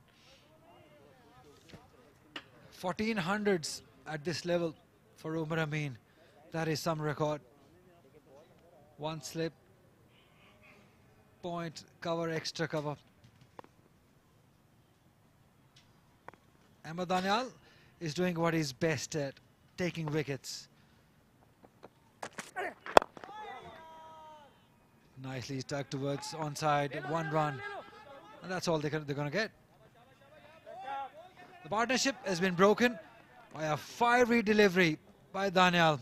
1400s at this level for Umar Amin. That is some record. One slip, point, cover, extra cover. Ahmed Daniel is doing what he's best at, taking wickets. Nicely tucked towards onside, 1 run, and that's all they're going to get. The partnership has been broken by a fiery delivery by Daniel.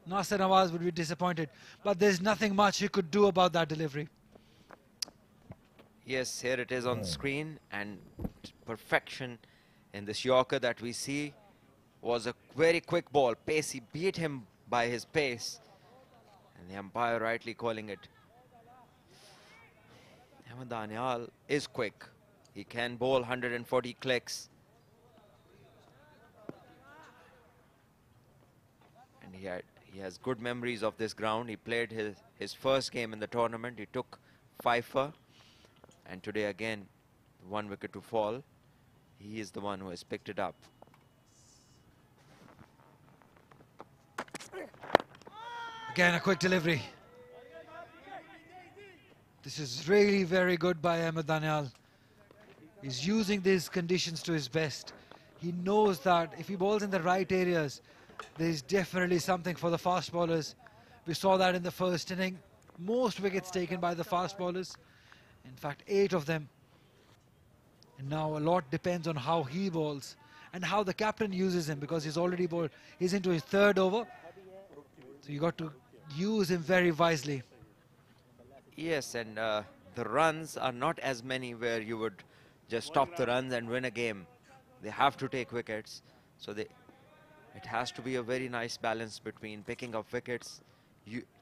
Nasser Nawaz would be disappointed, but there's nothing much he could do about that delivery. Yes, here it is on screen, and perfection in this Yorker that we see was a very quick ball. Pacey beat him by his pace, and the umpire rightly calling it. Ahmed Daniel is quick. He can bowl 140 clicks. And he has good memories of this ground. He played his first game in the tournament. He took fifer. And today again, 1 wicket to fall. He is the one who has picked it up. Again, a quick delivery. This is really very good by Ahmed Daniel. He's using these conditions to his best. He knows that if he bowls in the right areas, there's definitely something for the fast bowlers. We saw that in the first inning. Most wickets taken by the fast bowlers. In fact, 8 of them. And now a lot depends on how he bowls and how the captain uses him, because he's already bowled. He's into his 3rd over. So you got to use him very wisely. Yes, and the runs are not as many where you would just stop the runs and win a game. They have to take wickets. So it has to be a very nice balance between picking up wickets,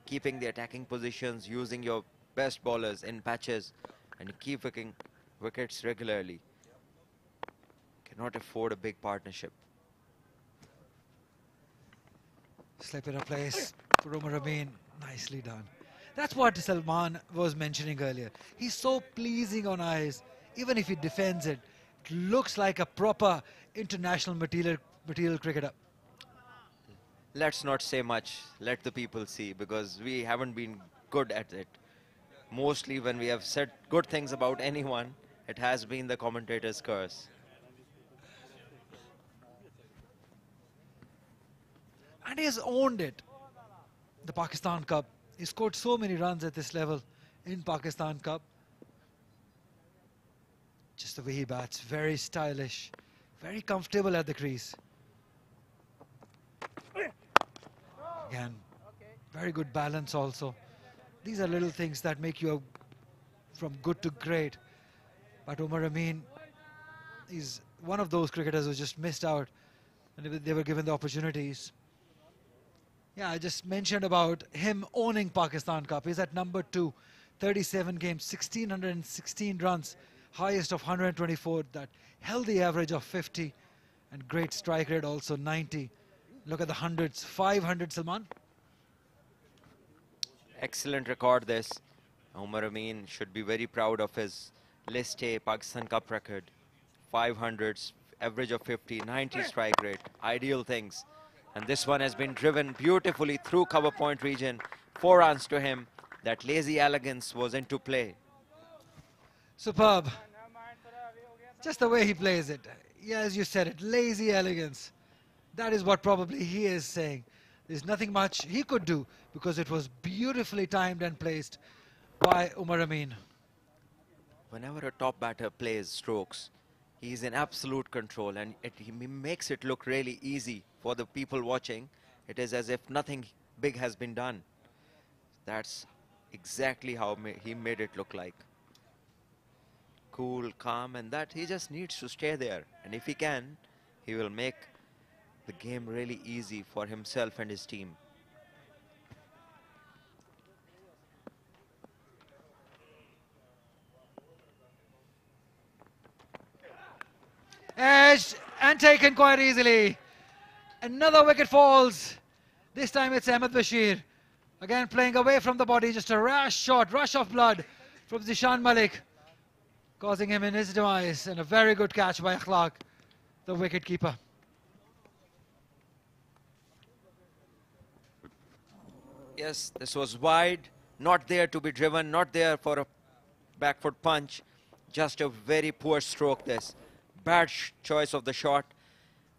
keeping the attacking positions, using your best bowlers in patches, and keep picking wickets regularly. Cannot afford a big partnership. Slip in a place for Umar Amin. Nicely done. That's what Salman was mentioning earlier. He's so pleasing on eyes. Even if he defends it, it looks like a proper international material cricketer. Let's not say much. Let the people see, because we haven't been good at it. Mostly when we have said good things about anyone, it has been the commentator's curse. And he has owned it. The Pakistan Cup. He scored so many runs at this level in Pakistan Cup. Just the way he bats, very stylish, very comfortable at the crease. Again, very good balance also. These are little things that make you from good to great. But Umar Amin is one of those cricketers who just missed out, and they were given the opportunities. Yeah, I just mentioned about him owning Pakistan Cup. He's at number 2, 37 games, 1,616 runs, highest of 124, that healthy average of 50, and great strike rate also 90. Look at the hundreds, 500, Salman. Excellent record this. Umar Amin should be very proud of his List A Pakistan Cup record. 500s, average of 50, 90 strike rate, ideal things. And this one has been driven beautifully through cover point region. 4 runs to him. That lazy elegance was into play. Superb. Just the way he plays it. Yeah, as you said it, lazy elegance. That is what probably he is saying. There's nothing much he could do because it was beautifully timed and placed by Umar Amin. Whenever a top batter plays strokes, he's in absolute control, and he makes it look really easy for the people watching. It is as if nothing big has been done. That's exactly how he made it look like. Cool, calm, and that he just needs to stay there. And if he can, he will make the game really easy for himself and his team. Edged and taken quite easily. Another wicket falls. This time it's Ahmed Bashir. Again playing away from the body, just a rash shot, rush of blood from Zishan Malik, causing him in his demise, and a very good catch by Akhlaq, the wicket-keeper. Yes, this was wide, not there to be driven, not there for a back foot punch. Just a very poor stroke this. Bad choice of the shot,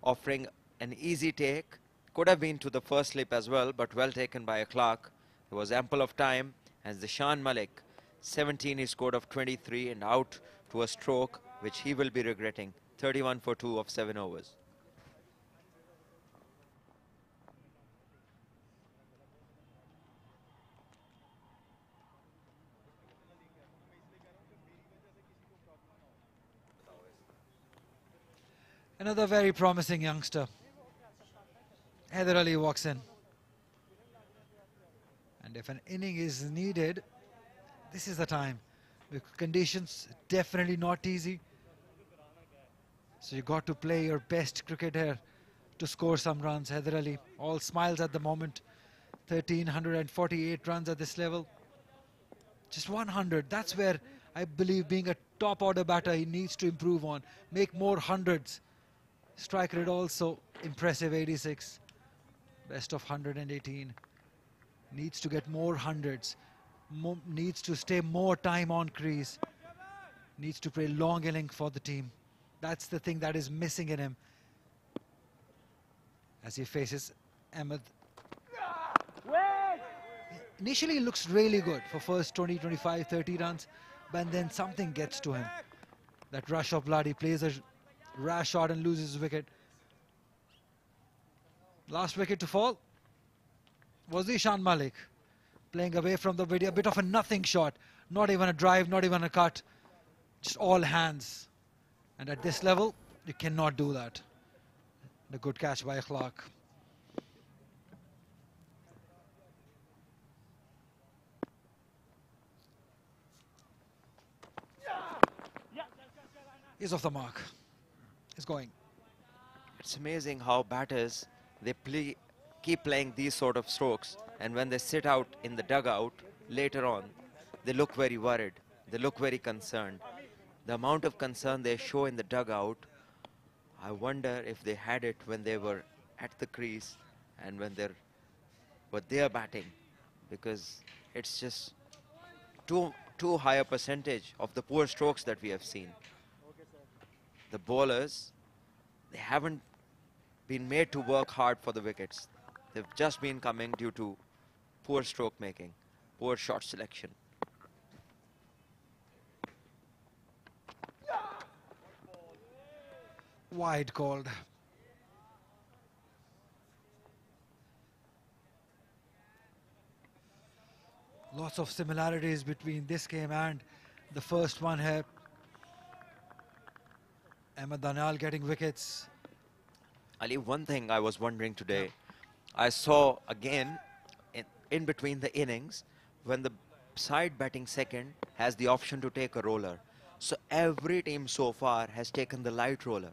offering an easy take. Could have been to the first slip as well, but well taken by Akhlaq. There was ample of time, as Zishan Malik, 17 he scored of 23 and out to a stroke, which he will be regretting. 31 for 2 of 7 overs. Another very promising youngster. Haider Ali walks in. And if an inning is needed, this is the time. The conditions definitely not easy. So you got to play your best cricket here to score some runs. Haider Ali, all smiles at the moment. 1,348 runs at this level. Just 100. That's where I believe, being a top order batter, he needs to improve on. Make more hundreds. Strike rate also impressive, 86. Best of 118. Needs to get more hundreds. Needs to stay more time on crease. Needs to play long inning for the team. That's the thing that is missing in him as he faces Ahmed. Initially he looks really good for first 20, 25, 30 runs, but then something gets to him. That rush of blood, he plays a rash shot and loses his wicket. Last wicket to fall was Zishan Malik, playing away from the video. A bit of a nothing shot, not even a drive, not even a cut, just all hands. And at this level, you cannot do that. The good catch by Akhlaq. Is off the mark. Is going. It's amazing how batters, they keep playing these sort of strokes, and when they sit out in the dugout later on, they look very worried. They look very concerned. The amount of concern they show in the dugout, I wonder if they had it when they were at the crease and when they are batting, because it's just too high a percentage of the poor strokes that we have seen. The bowlers, they haven't been made to work hard for the wickets. They've just been coming due to poor stroke making, poor shot selection. Wide called. Lots of similarities between this game and the first one here. Ahmed Danial getting wickets. Ali, one thing I was wondering today, I saw again in between the innings when the side batting second has the option to take a roller. So every team so far has taken the light roller.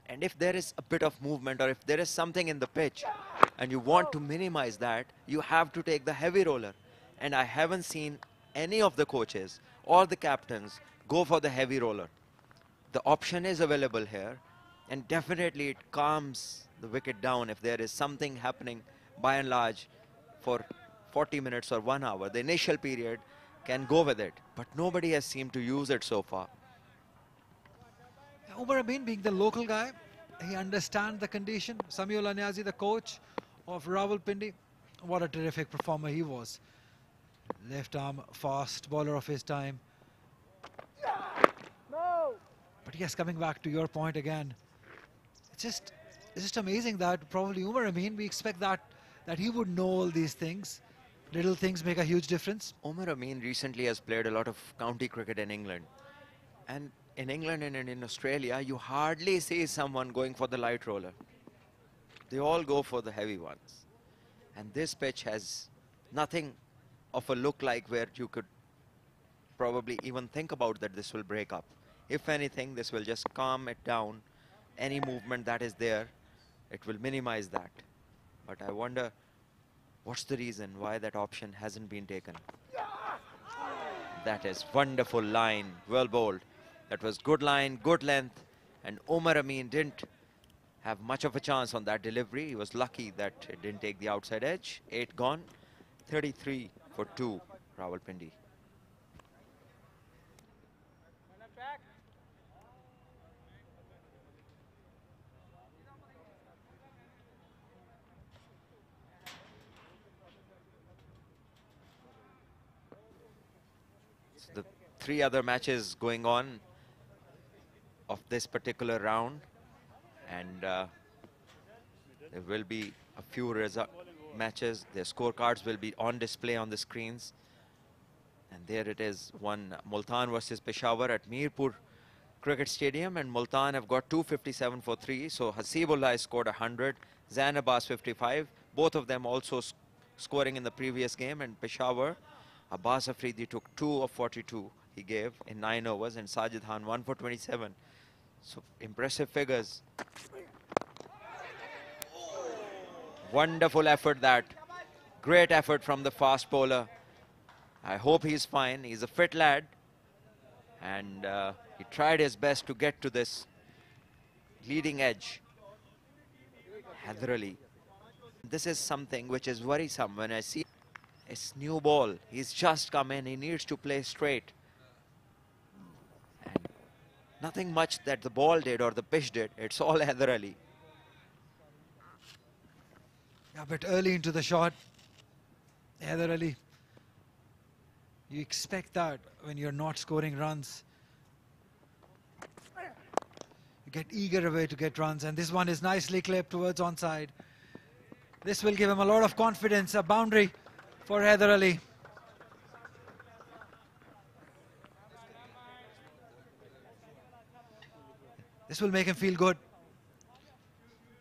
And if there is a bit of movement, or if there is something in the pitch and you want to minimize that, you have to take the heavy roller. And I haven't seen any of the coaches or the captains go for the heavy roller. The option is available here, and definitely it calms the wicket down if there is something happening by and large for 40 minutes or 1 hour. The initial period can go with it, but nobody has seemed to use it so far. Umar Amin, being the local guy, he understands the condition. Samuel Anyazi, the coach of Rawalpindi, what a terrific performer he was. Left arm fast bowler of his time. But yes, coming back to your point again, it's just amazing that probably Umar Amin, we expect that he would know all these things. Little things make a huge difference. Omar Amin recently has played a lot of county cricket in England. And in England and in Australia, you hardly see someone going for the light roller. They all go for the heavy ones. And this pitch has nothing of a look like where you could probably even think about that this will break up. If anything, this will just calm it down. Any movement that is there, it will minimize that. But I wonder what's the reason why that option hasn't been taken. That is wonderful line, well bowled. That was good line, good length, and Omar Amin didn't have much of a chance on that delivery. He was lucky that it didn't take the outside edge. 8 gone, 33 for 2, Rawalpindi. So the 3 other matches going on of this particular round, and there will be a few matches. Their scorecards will be on display on the screens, and there it is, one Multan versus Peshawar at Mirpur Cricket Stadium, and Multan have got 257 for 3. So Hasibullah has scored 100, Zain Abbas 55, both of them also scoring in the previous game, and Peshawar, Abbas Afridi took 2 of 42 he gave in 9 overs, and Sajid Khan 1 for 27. So impressive figures. Wonderful effort that. Great effort from the fast bowler. I hope he's fine. He's a fit lad. And he tried his best to get to this leading edge. Haider Ali. This is something which is worrisome when I see his new ball. He's just come in. He needs to play straight. And nothing much that the ball did or the pitch did. It's all Haider Ali. A bit early into the shot. Haider Ali. You expect that when you're not scoring runs. You get eager away to get runs, and this one is nicely clipped towards onside. This will give him a lot of confidence, a boundary for Haider Ali. This will make him feel good.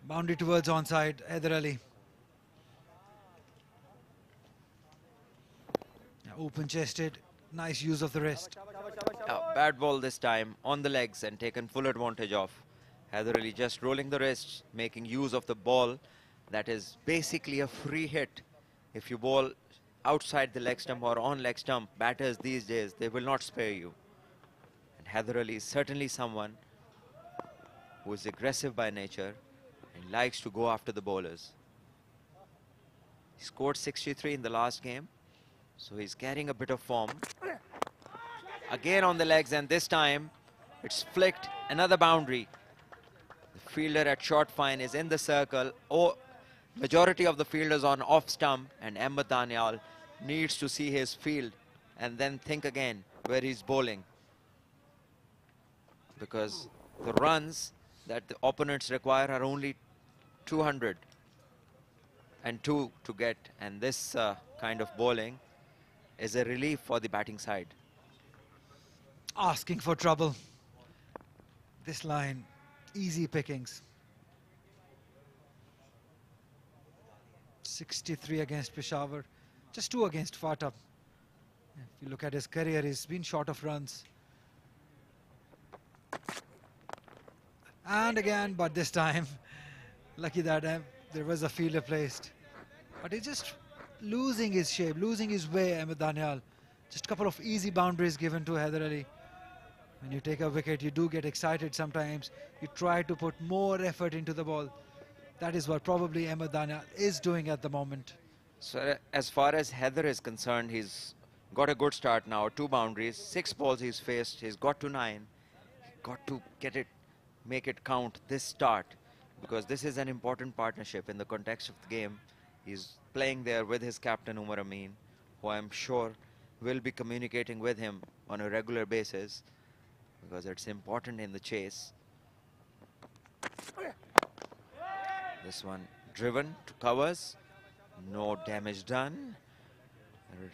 Boundary towards onside, Haider Ali. Open chested, nice use of the wrist. Bad ball this time on the legs and taken full advantage of. Haider Ali just rolling the wrist, making use of the ball. That is basically a free hit. If you bowl outside the leg stump or on leg stump, batters these days, they will not spare you. And Haider Ali is certainly someone who is aggressive by nature and likes to go after the bowlers. He scored 63 in the last game, so he's carrying a bit of form. Again on the legs, and this time it's flicked, another boundary. The fielder at short fine is in the circle. Oh, majority of the fielders on off stump, and Ahmed Daniel needs to see his field and then think again where he's bowling, because the runs that the opponents require are only 202 to get, and this kind of bowling is a relief for the batting side. Asking for trouble. This line, easy pickings. 63 against Peshawar, just 2 against Fata. If you look at his career, he's been short of runs. And again, but this time, lucky that there was a fielder placed. But he's just losing his shape, losing his way, Ahmed Daniel. Just a couple of easy boundaries given to Haider Ali. When you take a wicket, you do get excited sometimes. You try to put more effort into the ball. That is what probably Ahmed Daniel is doing at the moment. So as far as Haider is concerned, he's got a good start now. 2 boundaries, 6 balls he's faced. He's got to 9. Got to get it, make it count this start. because this is an important partnership in the context of the game. He's playing there with his captain Umar Amin, who I'm sure will be communicating with him on a regular basis, because it's important in the chase. This one driven to covers, no damage done.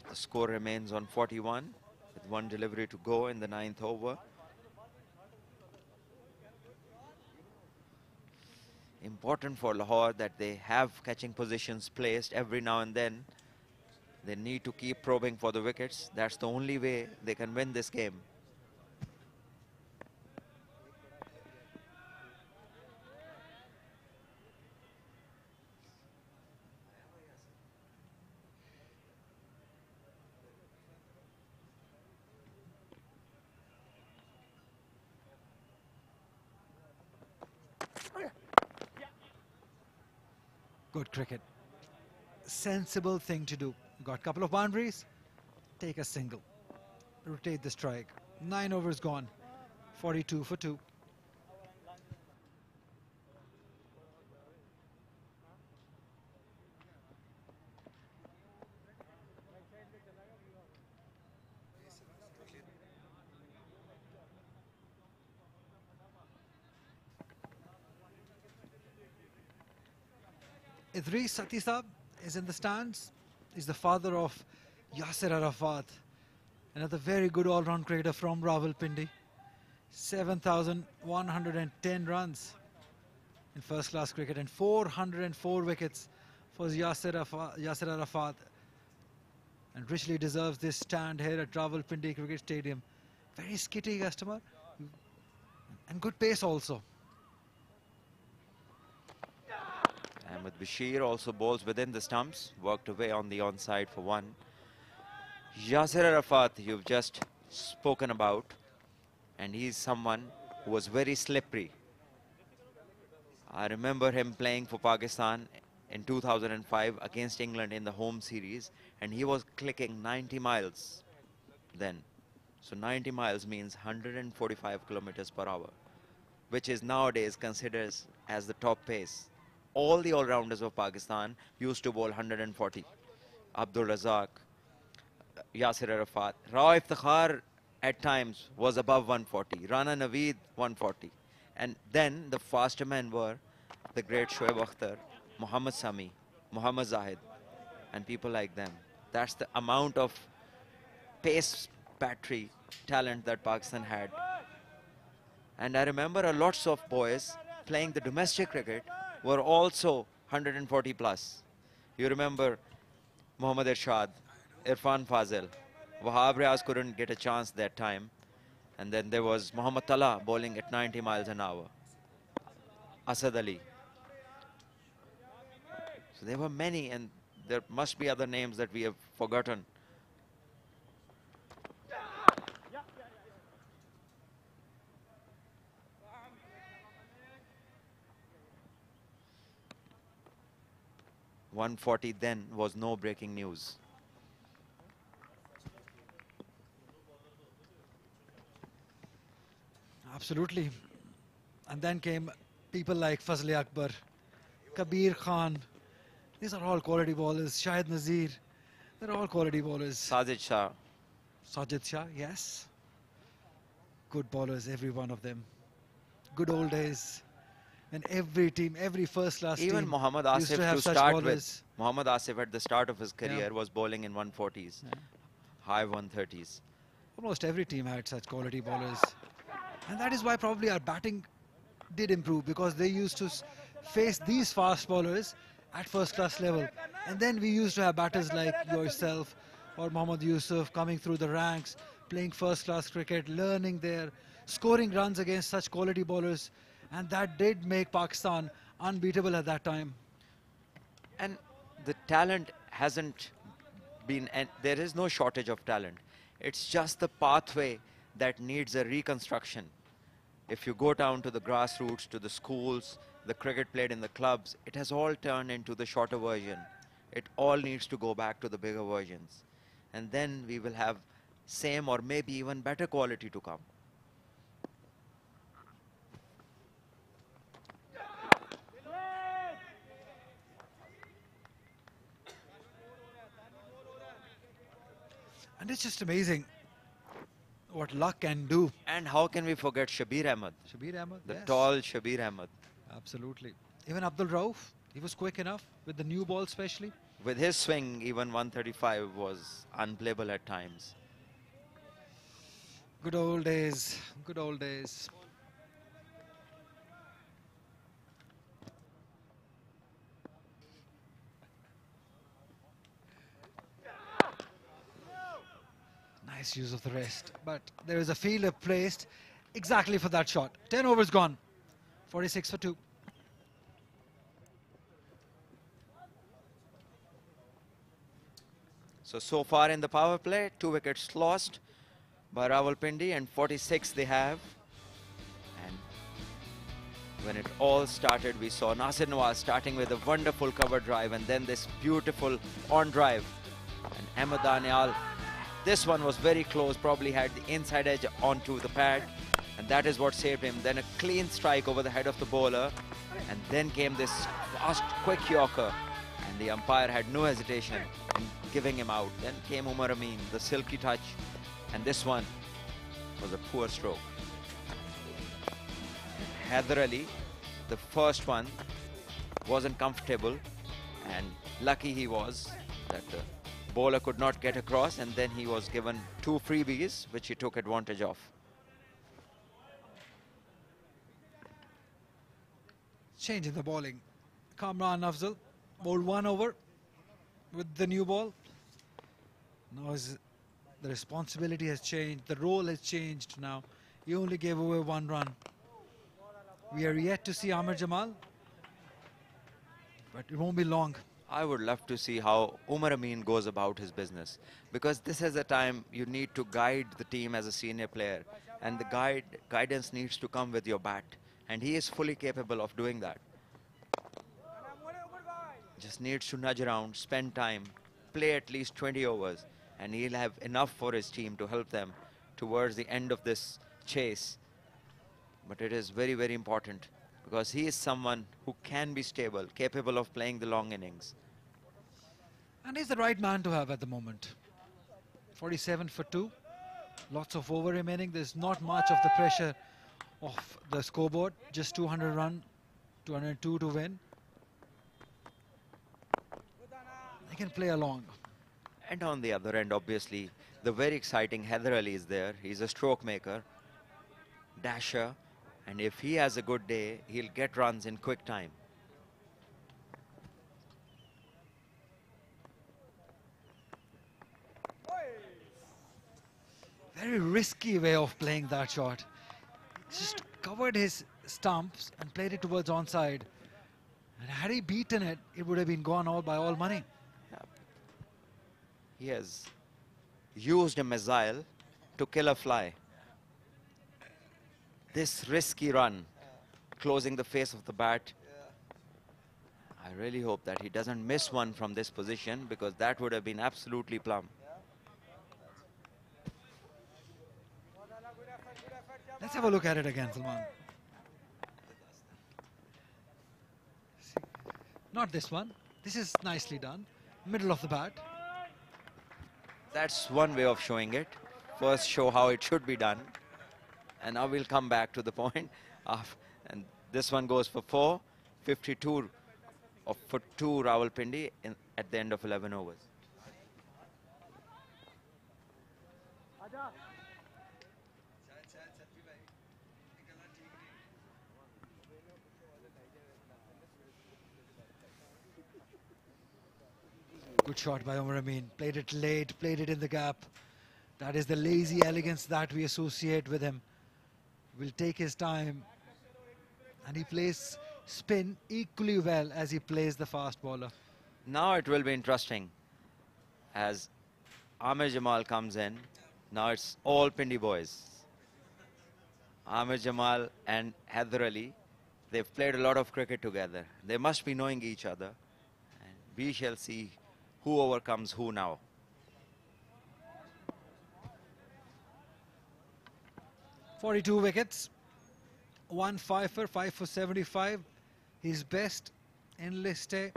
The score remains on 41 with one delivery to go in the 9th over. Important for Lahore that they have catching positions placed every now and then. They need to keep probing for the wickets. That's the only way they can win this game. Good cricket. Sensible thing to do. Got a couple of boundaries, take a single. Rotate the strike. 9 overs gone. 42 for 2. Idris Satisab is in the stands. He's the father of Yasir Arafat, another very good all-round cricketer from Rawalpindi. 7,110 runs in first-class cricket and 404 wickets for Yasir Arafat, and richly deserves this stand here at Rawalpindi Cricket Stadium. Very skitty customer and good pace also. Ahmed Bashir also bowls within the stumps, worked away on the onside for 1. Yasir Arafat, you've just spoken about, and he's someone who was very slippery. I remember him playing for Pakistan in 2005 against England in the home series, and he was clicking 90 miles then. So 90 miles means 145 kilometers per hour, which is nowadays considered as the top pace. All the all-rounders of Pakistan used to bowl 140. Abdul Razak, Yasir Arafat, Raw Iftikhar at times was above 140. Rana Naveed 140. And then the faster men were the great Shoaib Akhtar, Muhammad Sami, Muhammad Zahid, and people like them. That's the amount of pace battery talent that Pakistan had. And I remember a lots of boys playing the domestic cricket were also 140 plus. You remember Mohammad Irshad, Irfan Fazil, Wahab Riaz couldn't get a chance that time. And then there was Muhammad Tala bowling at 90 miles an hour. Asad Ali. So there were many, and there must be other names that we have forgotten. .140 then was no breaking news. Absolutely. And then came people like Fazli Akbar, Kabir Khan. These are all quality bowlers. Shahid Nazir. They're all quality bowlers. Sajid Shah. Sajid Shah, yes. Good bowlers, every one of them. Good old days. And every team, every first-class team Even Muhammad used Asif to have to such start bowlers. with. Muhammad Asif at the start of his career Yeah. was bowling in 140s, Yeah. high 130s. Almost every team had such quality bowlers. And that is why probably our batting did improve, because they used to face these fast bowlers at first-class level. And then we used to have batters like yourself or Mohammad Yusuf coming through the ranks, playing first-class cricket, learning there, scoring runs against such quality bowlers. And that did make Pakistan unbeatable at that time. And the talent hasn't been, and there is no shortage of talent. It's just the pathway that needs a reconstruction. If you go down to the grassroots, to the schools, the cricket played in the clubs, it has all turned into the shorter version. It all needs to go back to the bigger versions. And then we will have same or maybe even better quality to come. And it's just amazing what luck can do. And how can we forget Shabir Ahmed? Shabir Ahmed, The yes. tall Shabir Ahmed. Absolutely. Even Abdul Rauf, he was quick enough with the new ball especially. With his swing, even 135 was unplayable at times. Good old days, good old days. Nice use of the wrist, but there is a fielder placed exactly for that shot. 10 overs gone, 46 for 2. So far in the power play, 2 wickets lost by Rawalpindi, and 46 they have. And when it all started, we saw Nasir Nawaz starting with a wonderful cover drive and then this beautiful on drive. And Ahmed Daniel, this one was very close, probably had the inside edge onto the pad, and that is what saved him. Then a clean strike over the head of the bowler, and then came this fast, quick Yorker, and the umpire had no hesitation in giving him out. Then came Umar Amin, the silky touch, and this one was a poor stroke. And Haider Ali, the first one, wasn't comfortable, and lucky he was that the bowler could not get across, and then he was given 2 freebies, which he took advantage of. Change in the bowling. Kamran Afzal bowled 1 over with the new ball. Now the responsibility has changed, the role has changed now. He only gave away 1 run. We are yet to see Amir Jamal, but it won't be long. I would love to see how Umar Amin goes about his business, because this is a time you need to guide the team as a senior player, and the guidance needs to come with your bat, and he is fully capable of doing that. Just needs to nudge around, spend time, play at least 20 overs, and he'll have enough for his team to help them towards the end of this chase. But it is very, very important, because he is someone who can be stable, capable of playing the long innings. And he's the right man to have at the moment. 47 for 2. Lots of over remaining. There's not much of the pressure of the scoreboard. Just 200 run, 202 to win. They can play along. And on the other end, obviously, the very exciting Haider Ali is there. He's a stroke maker, dasher, and if he has a good day, he'll get runs in quick time. Very risky way of playing that shot. Just covered his stumps and played it towards onside. And had he beaten it, it would have been gone all by all money. He has used a missile to kill a fly. This risky run, closing the face of the bat. I really hope that he doesn't miss one from this position, because that would have been absolutely plumb. Let's have a look at it again, Salman. Not this one. This is nicely done. Middle of the bat. That's one way of showing it. First show how it should be done. And now we'll come back to the point. And this one goes for 4, 52 for 2 Rawalpindi at the end of 11 overs. Good shot by Umar Amin. Played it late, played it in the gap. That is the lazy elegance that we associate with him. Will take his time. And he plays spin equally well as he plays the fast bowler. Now it will be interesting as Amir Jamal comes in. Now it's all Pindi boys. Amir Jamal and Haider Ali, they've played a lot of cricket together. They must be knowing each other. And we shall see who overcomes who now. .42 wickets. 1 5 for 75. His best in list A.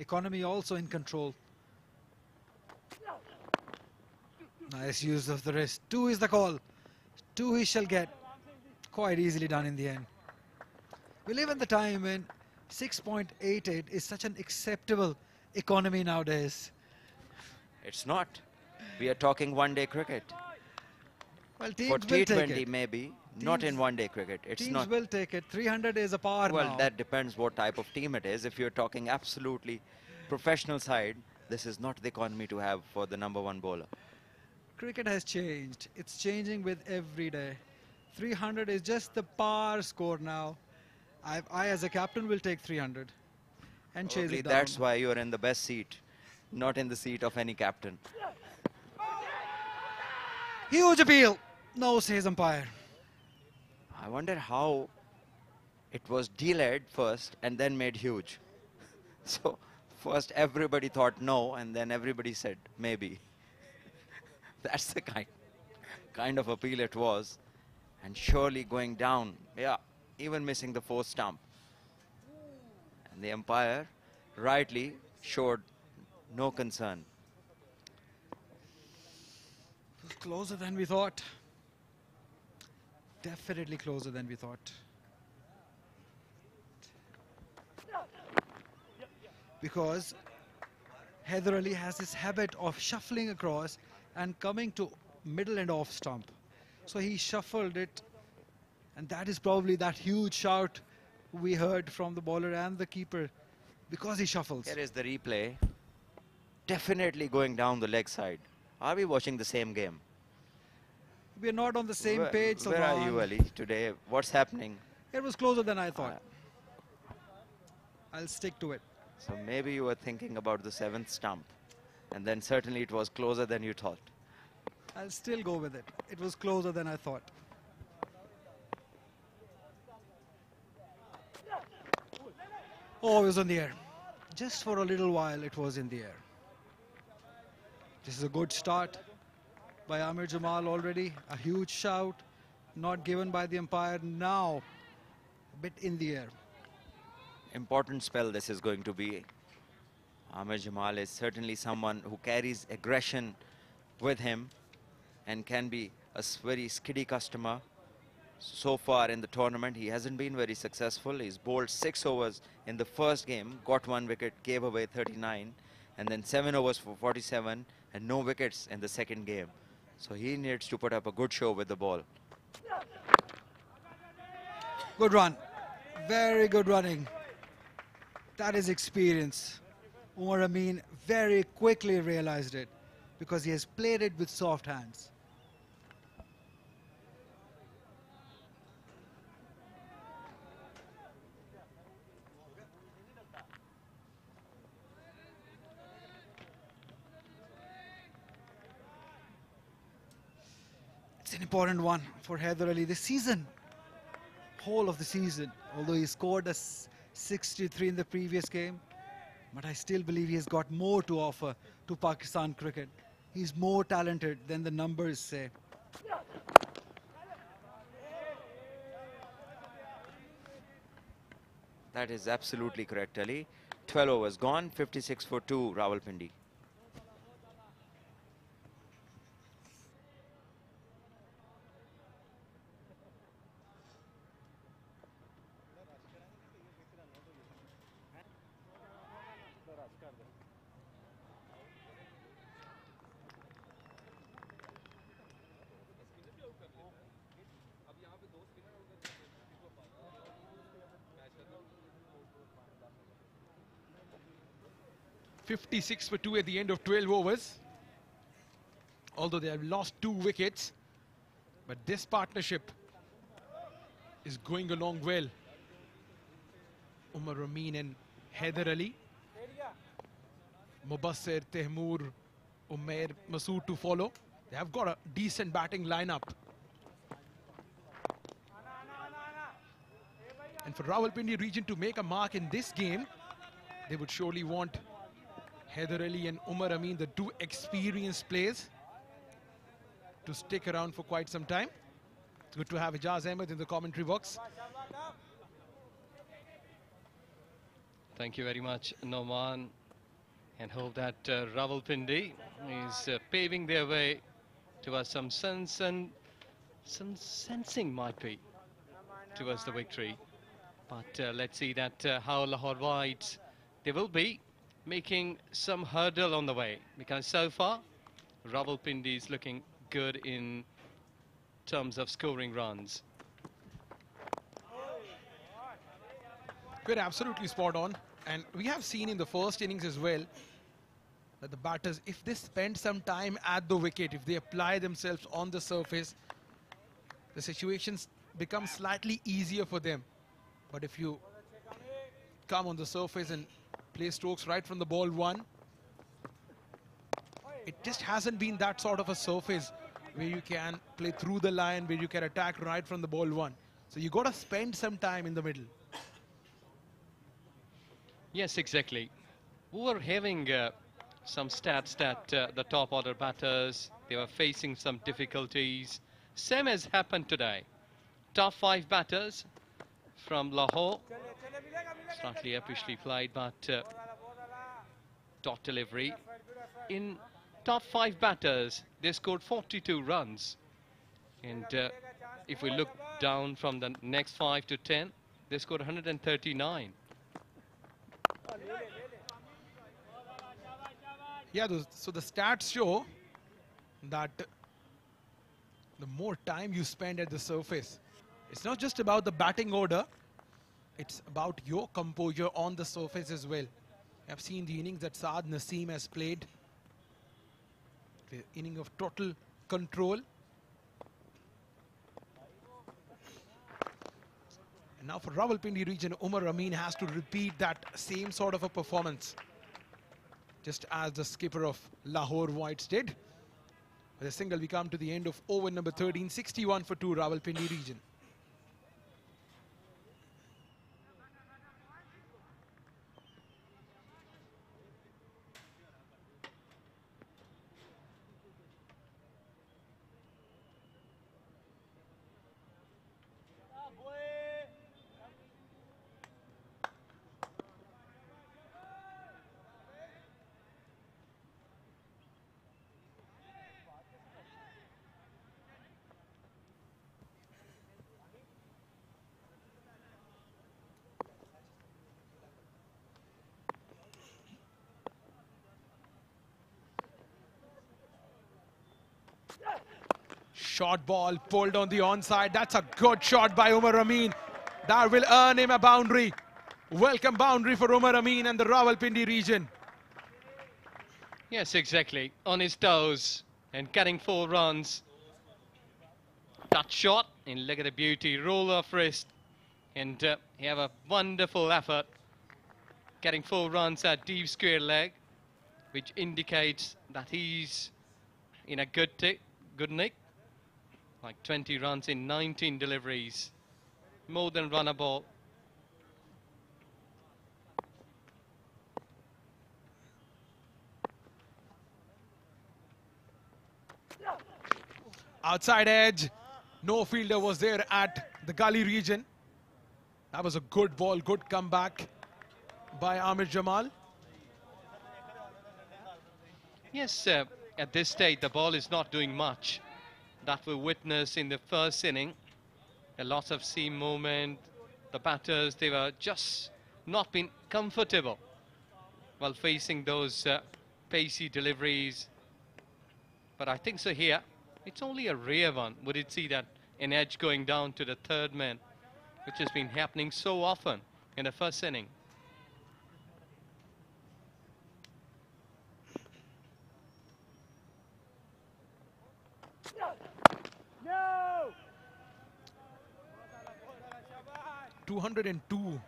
Economy also in control. Nice use of the wrist. 2 is the call. 2 he shall get. Quite easily done in the end. We live in the time when 6.88 is such an acceptable economy nowadays. It's not. We are talking one-day cricket. Well, For teams will take T20 it. maybe, not in Teams- one-day cricket. It's Teams not. will take it. 300 is a par Well, now. that depends what type of team it is. If you're talking absolutely professional side, this is not the economy to have for the #1 bowler. Cricket has changed. It's changing with every day. 300 is just the par score now. I as a captain will take 300 and chase Probably it down. that's why you're in the best seat, not in the seat of any captain. Huge appeal. No, says umpire. I wonder how it was delayed first and then made huge. So first everybody thought no, and then everybody said maybe. That's the kind of appeal it was. And surely going down, yeah, even missing the 4th stump. And the umpire rightly showed no concern. It was closer than we thought. Definitely closer than we thought. Because Heather Ali has this habit of shuffling across and coming to middle and off stump. So he shuffled it, and that is probably that huge shout we heard from the bowler and the keeper because he shuffles. Here is the replay. Definitely going down the leg side. Are we watching the same game? We are not on the same page, Where are Salman. you, Ali, today? What's happening? It was closer than I thought. I'll stick to it. So maybe you were thinking about the 7th stump. And then certainly it was closer than you thought. I'll still go with it. It was closer than I thought. Oh, it was on the air. Just for a little while, it was in the air. This is a good start by Amir Jamal already. A huge shout, not given by the umpire. Now, a bit in the air. Important spell this is going to be. Amir Jamal is certainly someone who carries aggression with him and can be a very skiddy customer. So far in the tournament, he hasn't been very successful. He's bowled 6 overs in the first game, got 1 wicket, gave away 39, and then 7 overs for 47, and no wickets in the second game. So he needs to put up a good show with the ball. Good run. Very good running. That is experience. Umar Amin very quickly realized it because he has played it with soft hands. It's an important one for Haider Ali this season. Whole of the season, although he scored a 63 in the previous game, but I still believe he has got more to offer to Pakistan cricket. He's more talented than the numbers say. That is absolutely correct, Ali. 12 overs gone, 56 for 2, Rawalpindi. .56 for 2 at the end of 12 overs. Although they have lost 2 wickets, but this partnership is going along well. Umar Amin and Haider Ali, Mubassir, Tehmoor, Umair, Masood to follow. They have got a decent batting lineup. And for Rawalpindi region to make a mark in this game, they would surely want Haider Ali and Umar Amin, the 2 experienced players, to stick around for quite some time. It's good to have Ijaz Ahmed in the commentary box. Thank you very much, Noman, and hope that Rawalpindi is paving their way towards some sensing might be towards the victory. But let's see that how Lahore Whites, they will be making some hurdle on the way, because so far Rawalpindi is looking good in terms of scoring runs. We're absolutely spot on, and we have seen in the first innings as well that the batters, if they spend some time at the wicket, if they apply themselves on the surface, the situations become slightly easier for them. But if you come on the surface and play strokes right from the ball one, it just hasn't been that sort of a surface where you can play through the line, where you can attack right from the ball one. So you got to spend some time in the middle. Yes, exactly. We were having some stats that the top order batters, they were facing some difficulties. Same has happened today. Top 5 batters from Lahore, slightly appreciably played, but dot delivery. In top 5 batters, they scored 42 runs. And if we look down from the next 5 to 10, they scored 139. Yeah, so the stats show that the more time you spend at the surface, it's not just about the batting order, it's about your composure on the surface as well. I've seen the innings that Saad Naseem has played, the inning of total control. And now for Rawalpindi region, Umar Amin has to repeat that same sort of a performance, just as the skipper of Lahore Whites did. With a single, we come to the end of over number 13, 61 for 2, Rawalpindi region. Short ball pulled on the onside. That's a good shot by Umar Amin. That will earn him a boundary. Welcome boundary for Umar Amin and the Rawalpindi region. Yes, exactly. On his toes and getting 4 runs. Touch shot, and look at the beauty. Roll off wrist. And he have a wonderful effort. Getting 4 runs at deep square leg, which indicates that he's in a good nick. Like 20 runs in 19 deliveries. More than run a ball. Outside edge. No fielder was there at the gully region. That was a good ball, good comeback by Amir Jamal. Yes, at this stage, the ball is not doing much. That we witnessed in the first inning. A lot of seam movement. The batters, they were just not been comfortable while facing those pacey deliveries. But I think so here, it's only a rare one. Would it see that an edge going down to the third man, which has been happening so often in the first inning. No! 202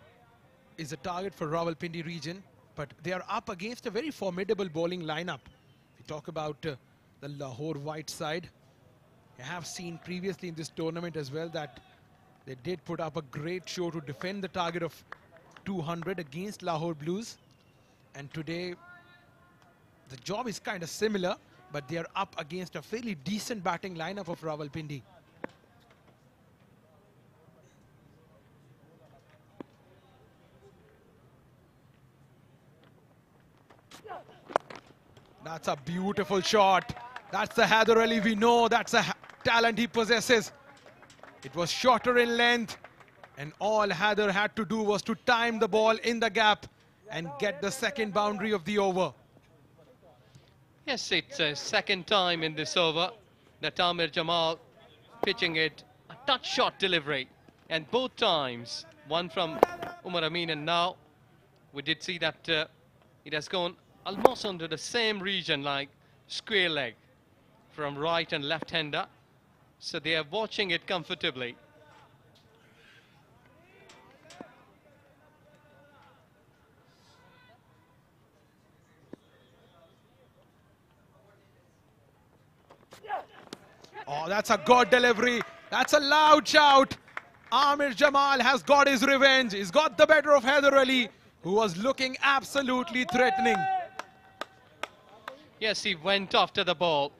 is the target for Rawalpindi region, but they are up against a very formidable bowling lineup. We talk about the Lahore White side. I have seen previously in this tournament as well that they did put up a great show to defend the target of 200 against Lahore Blues. And today, the job is kind of similar, but they are up against a fairly decent batting lineup of Rawalpindi. That's a beautiful shot. That's the Haider Ali we know. That's a talent he possesses. It was shorter in length, and all Haider had to do was to time the ball in the gap and get the second boundary of the over. Yes, it's a second time in this over that Amir Jamal pitching it, a touch shot delivery, and both times, one from Umar Amin, and now we did see that it has gone almost under the same region like square leg from right and left hander, so they are watching it comfortably. Oh, that's a good delivery. That's a loud shout. Amir Jamal has got his revenge. He's got the better of Haider Ali, who was looking absolutely threatening. Yes, he went after the ball.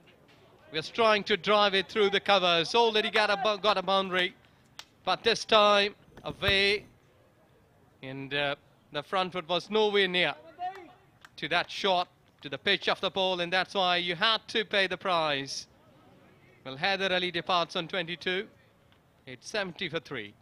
He was trying to drive it through the covers. Already got a boundary, but this time away. And the front foot was nowhere near to that shot, to the pitch of the ball, and that's why you had to pay the price. Well, Haider Ali departs on 22. It's 70 for 3.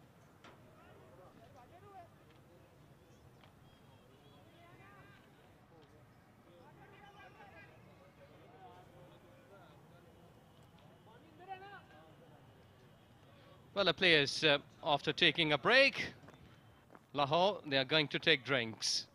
Well, the players, after taking a break, Lahore, they are going to take drinks.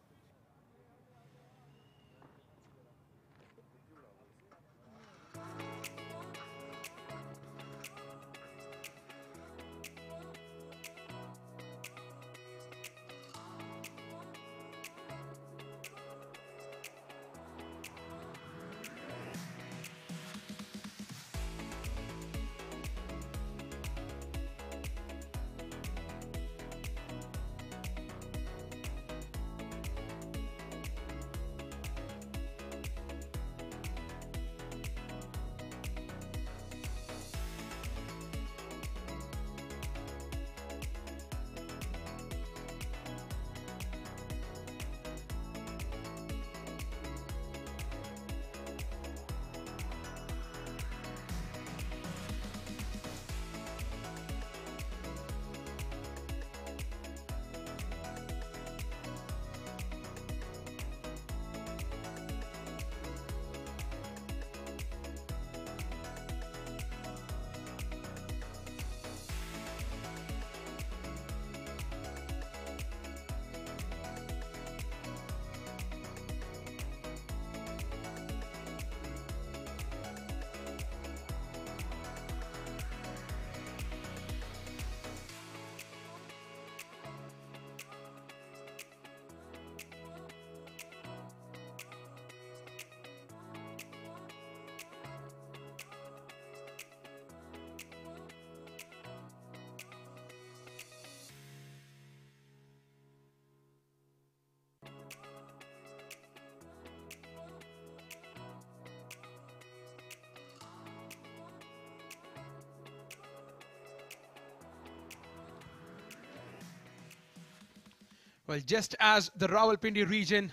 Well, just as the Rawalpindi region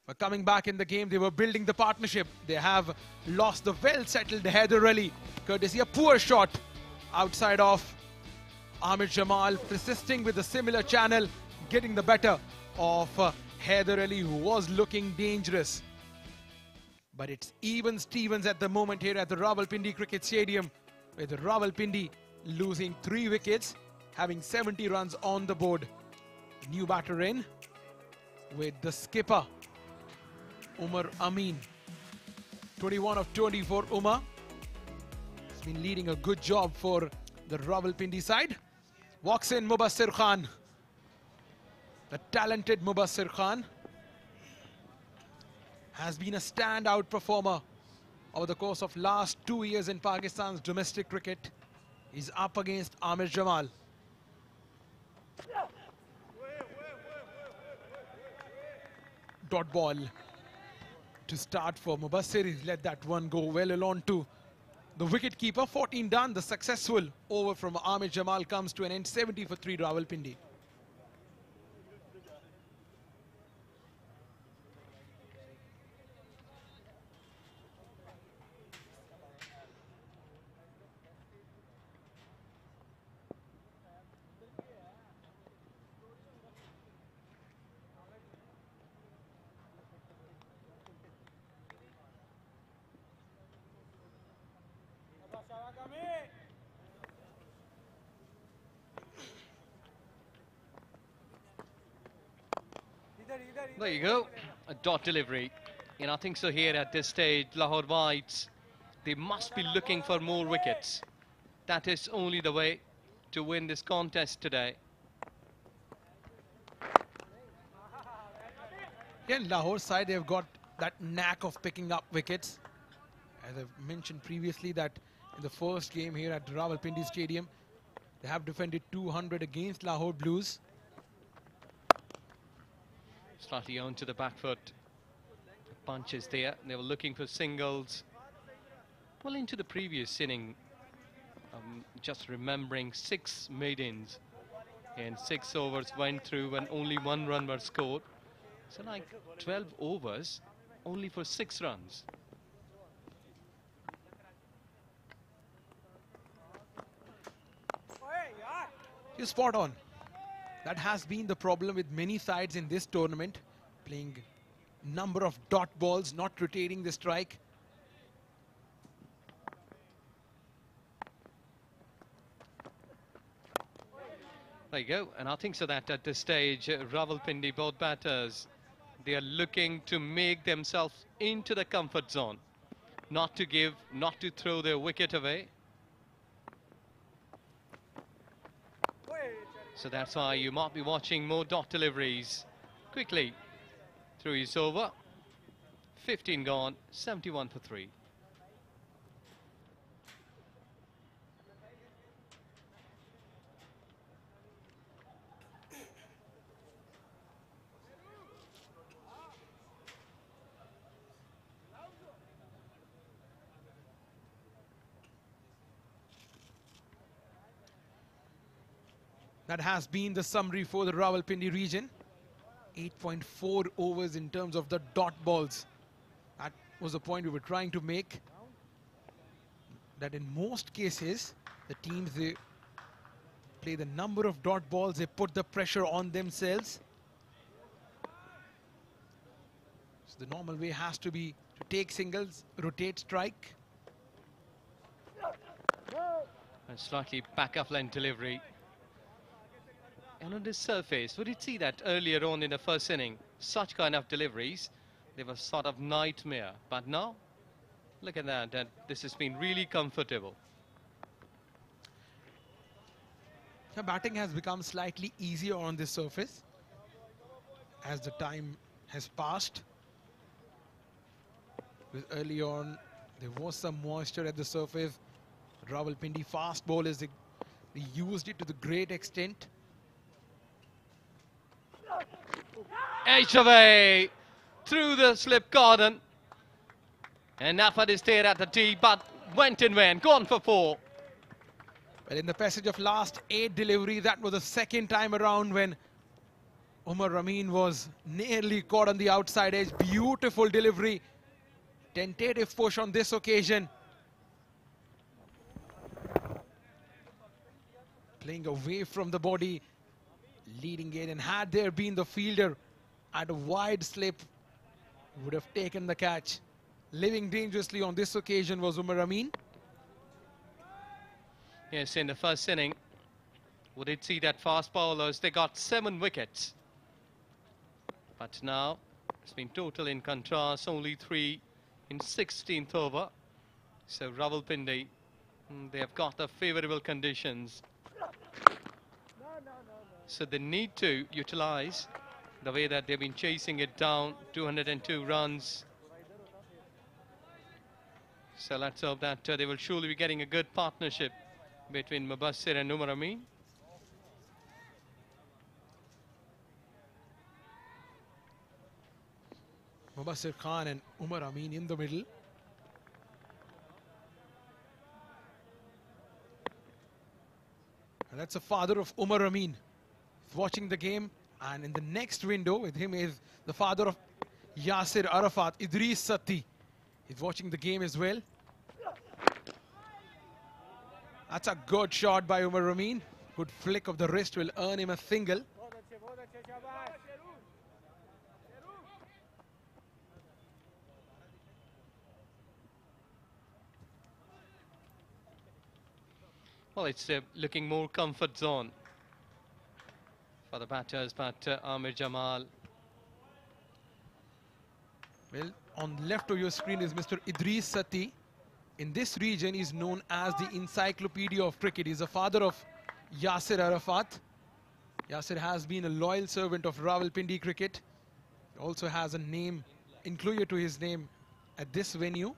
were coming back in the game, they were building the partnership. They have lost the well-settled Haider Ali, courtesy a poor shot outside of Amir Jamal, persisting with a similar channel, getting the better of Haider Ali, who was looking dangerous. But it's even Stevens at the moment here at the Rawalpindi Cricket Stadium, with Rawalpindi losing 3 wickets, having 70 runs on the board. New batter in with the skipper Umar Amin. 21 of 24 Umar. He's been leading a good job for the Rawalpindi side. Walks in Mubassir Khan. The talented Mubassir Khan has been a standout performer over the course of last 2 years in Pakistan's domestic cricket. He's up against Amir Jamal. Dot ball to start for Mubassir. He's let that one go well along to the wicket-keeper. 14 done. The successful over from Amir Jamal comes to an end. 70 for 3 Rawalpindi. There you go, a dot delivery. And I think so here at this stage, Lahore Whites, they must be looking for more wickets. That is only the way to win this contest today. In Lahore side, they've got that knack of picking up wickets. As I've mentioned previously, that in the first game here at Rawalpindi Stadium, they have defended 200 against Lahore Blues. Slightly onto the back foot. The punches there. They were looking for singles. Well, into the previous inning, just remembering 6 maidens and 6 overs went through and only 1 run was scored. So like 12 overs, only for 6 runs. You're spot on. That has been the problem with many sides in this tournament, playing number of dot balls, not rotating the strike. There you go, and I think so that at this stage, Rawalpindi, both batters, they are looking to make themselves into the comfort zone, not to throw their wicket away. So that's why you might be watching more dot deliveries. Quickly through his over. 15 gone, 71 for 3. That has been the summary for the Rawalpindi region. 8.4 overs in terms of the dot balls. That was the point we were trying to make. That in most cases, the teams, they play the number of dot balls, they put the pressure on themselves. So the normal way has to be to take singles, rotate strike. And slightly back of line delivery. And on this surface, we did see that earlier on in the first inning, such kind of deliveries, they were sort of nightmare. But now, look at that, this has been really comfortable. The batting has become slightly easier on this surface as the time has passed. Because early on, there was some moisture at the surface. Rawalpindi fast bowlers, they used it to the great extent. Edge away through the slip garden. And Nafad is there at the tee, but went in vain, gone for 4. Well, in the passage of last 8 deliveries, that was the second time around when Umar Ramin was nearly caught on the outside edge. Beautiful delivery. Tentative push on this occasion. Playing away from the body, leading it, and had there been the fielder at a wide slip, would have taken the catch. Living dangerously on this occasion was Umar Amin. Yes, in the first inning, we did see that fast bowlers, they got 7 wickets. But now, it's been total in contrast, only 3 in 16th over. So Rawalpindi, they have got the favourable conditions. So they need to utilize the way that they've been chasing it down, 202 runs. So let's hope that they will surely be getting a good partnership between Mubassir and Umar Amin. Mubassir Khan and Umar Amin in the middle. And that's the father of Umar Amin. He's watching the game, and in the next window with him is the father of Yasir Arafat, Idris Satti. He's watching the game as well. That's a good shot by Umar Amin. Good flick of the wrist will earn him a single. Well, it's looking more comfort zone for the batters, but Amir Jamal, Well, on the left of your screen is Mr. Idris Sati. In this region, he's known as the encyclopedia of cricket. He's the father of Yasir Arafat. Yasir has been a loyal servant of Rawalpindi cricket. He also has a name included to his name at this venue.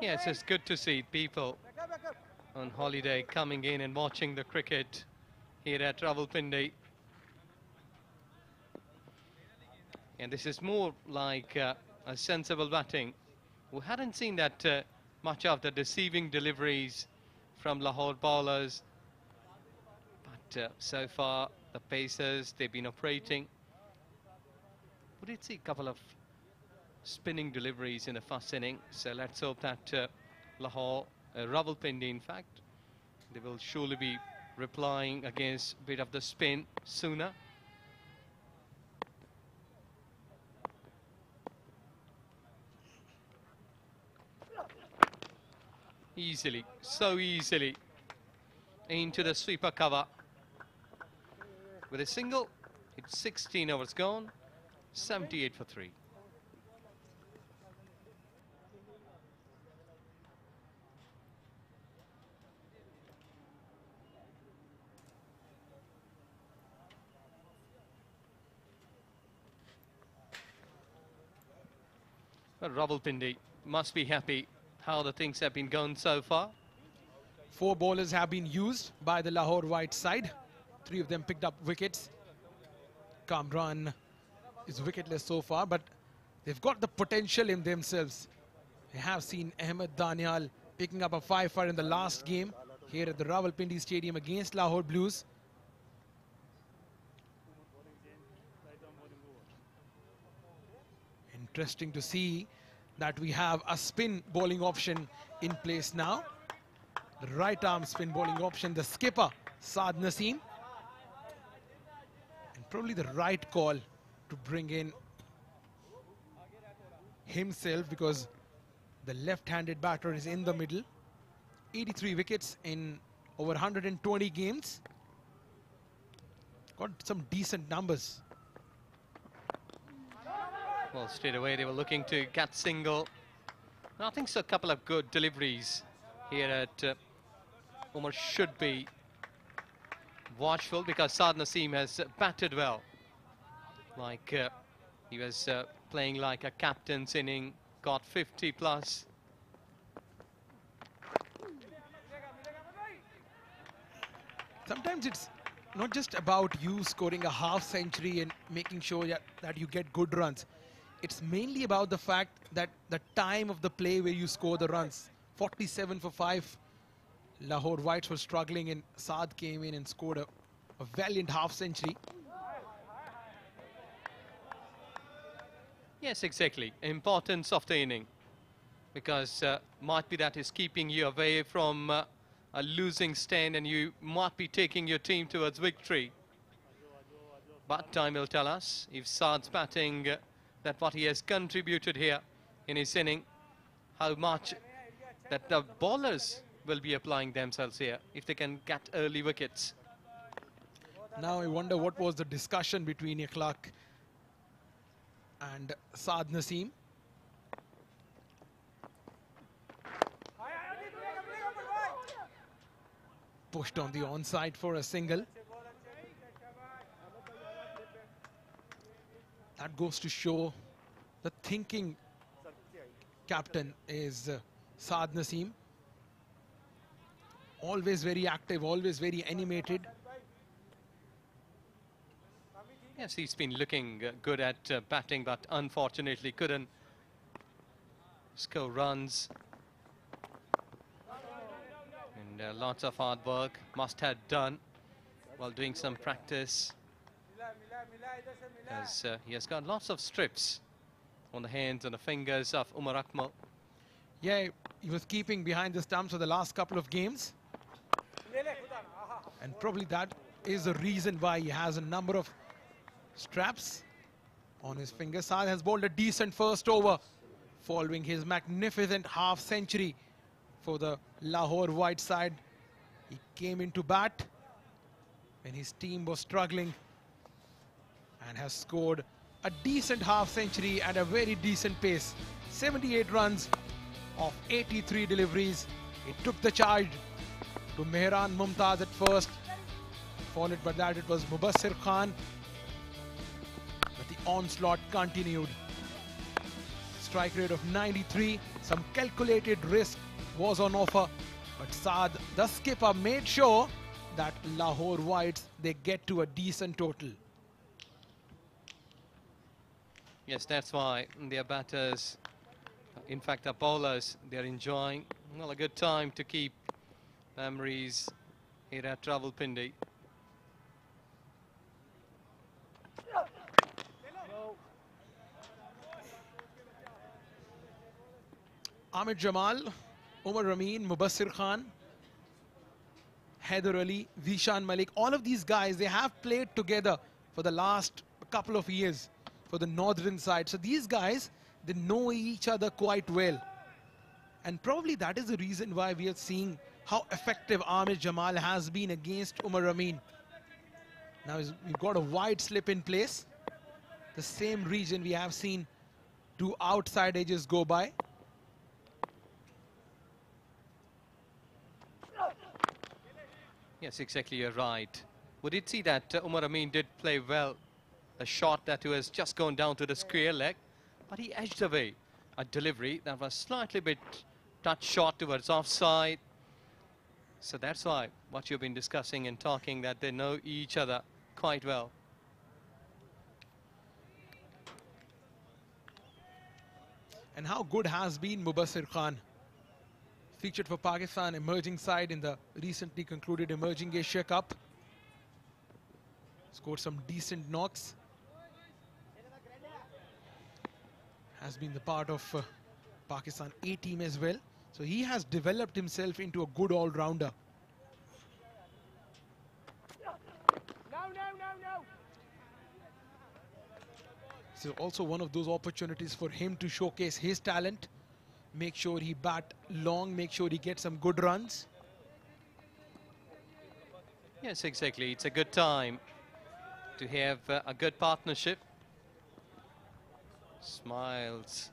Yes, it's good to see people on holiday coming in and watching the cricket here at Rawalpindi. And this is more like a sensible batting. We hadn't seen that much of the deceiving deliveries from Lahore bowlers. But so far, the pacers, they've been operating. We did see a couple of spinning deliveries in the first inning. So let's hope that Lahore, Rawalpindi in fact, they will surely be replying against a bit of the spin sooner. Easily, so easily into the sweeper cover. With a single, it's 16 overs gone, 78 for 3. Rawalpindi must be happy how the things have been going so far. 4 bowlers have been used by the Lahore White side. 3 of them picked up wickets. Kamran is wicketless so far, but they've got the potential in themselves. We have seen Ahmed Danial picking up a 5-for in the last game here at the Rawalpindi Stadium against Lahore Blues. Interesting to see that we have a spin bowling option in place now. The right arm spin bowling option, the skipper, Saad Naseem. And probably the right call to bring in himself because the left-handed batter is in the middle. 83 wickets in over 120 games. Got some decent numbers. Well, straight away they were looking to get single. I think so. A couple of good deliveries here at Umar should be watchful because Saad Naseem has batted well. Like he was playing like a captain's inning, got 50 plus. Sometimes it's not just about you scoring a half century and making sure that you get good runs. It's mainly about the fact that the time of the play where you score the runs. 47 for 5. Lahore Whites were struggling and Saad came in and scored a valiant half century. Yes, exactly. Importance of the inning. Because might be that is keeping you away from a losing stand and you might be taking your team towards victory. But time will tell us if Saad's batting that what he has contributed here in his inning, how much that the bowlers will be applying themselves here if they can get early wickets. Now I wonder what was the discussion between Ikhlaq and Saad Naseem. Pushed on the onside for a single. That goes to show the thinking captain is Saad Naseem. Always very active, always very animated. Yes, he's been looking good at batting, but unfortunately couldn't score runs. And lots of hard work must have done while doing some practice. As he has got lots of strips on the hands and the fingers of Umar Akmal. Yeah, he was keeping behind the stumps for the last couple of games. And probably that is the reason why he has a number of straps on his fingers. Saad has bowled a decent first over following his magnificent half century for the Lahore White side. He came into bat when his team was struggling, and has scored a decent half century at a very decent pace. 78 runs of 83 deliveries. It took the charge to Mehran Mumtaz at first. Followed by that, it was Mubassir Khan. But the onslaught continued. Strike rate of 93. Some calculated risk was on offer. But Saad, the skipper, made sure that Lahore Whites, they get to a decent total. Yes, that's why their batters, in fact, the bowlers, they're enjoying well, a good time to keep memories here at Rawalpindi. Ahmed Jamal, Umar Amin, Mubassir Khan, Haider Ali, Vishan Malik, all of these guys, they have played together for the last couple of years for the northern side. So these guys, they know each other quite well. And probably that is the reason why we are seeing how effective Ahmed Jamal has been against Umar Amin. Now we've got a wide slip in place. The same region we have seen two outside edges go by. Yes, exactly, you're right. We did see that Umar Amin did play well. A shot that was just gone down to the square leg, but he edged away a delivery that was slightly bit touch shot towards offside. So that's why what you've been discussing and talking, that they know each other quite well. And how good has been Mubassir Khan? Featured for Pakistan emerging side in the recently concluded Emerging Asia Cup. Scored some decent knocks. Has been the part of Pakistan A team as well. So he has developed himself into a good all-rounder. So also one of those opportunities for him to showcase his talent. Make sure he bat long, make sure he gets some good runs. Yes, exactly. It's a good time to have a good partnership. Smiles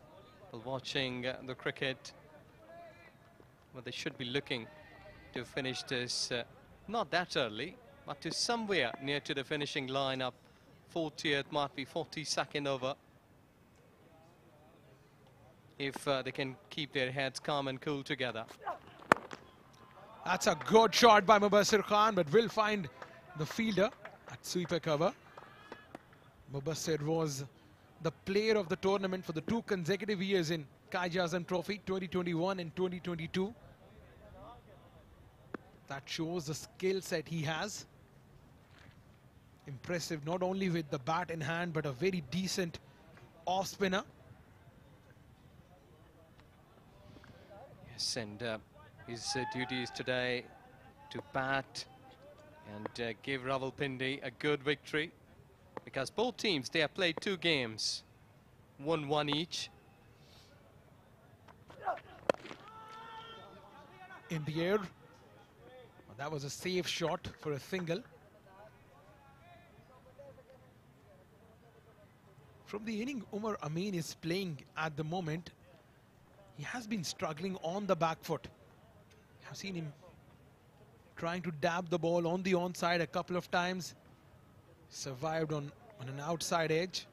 while watching the cricket. Well, they should be looking to finish this not that early, but to somewhere near to the finishing line up. 40th, might be 42nd over. If they can keep their heads calm and cool together. That's a good shot by Mubassir Khan, but will find the fielder at sweeper cover. Mubassir was the player of the tournament for the 2 consecutive years in Qaid-e-Azam Trophy, 2021 and 2022. That shows the skill set he has. Impressive, not only with the bat in hand, but a very decent off spinner. Yes, and his duty is today to bat and give Rawalpindi a good victory, because both teams, they have played 2 games, 1-1 each. In the air. That was a safe shot for a single. From the inning Umar Amin is playing at the moment, he has been struggling on the back foot. I've seen him trying to dab the ball on the onside a couple of times. Survived on an outside edge.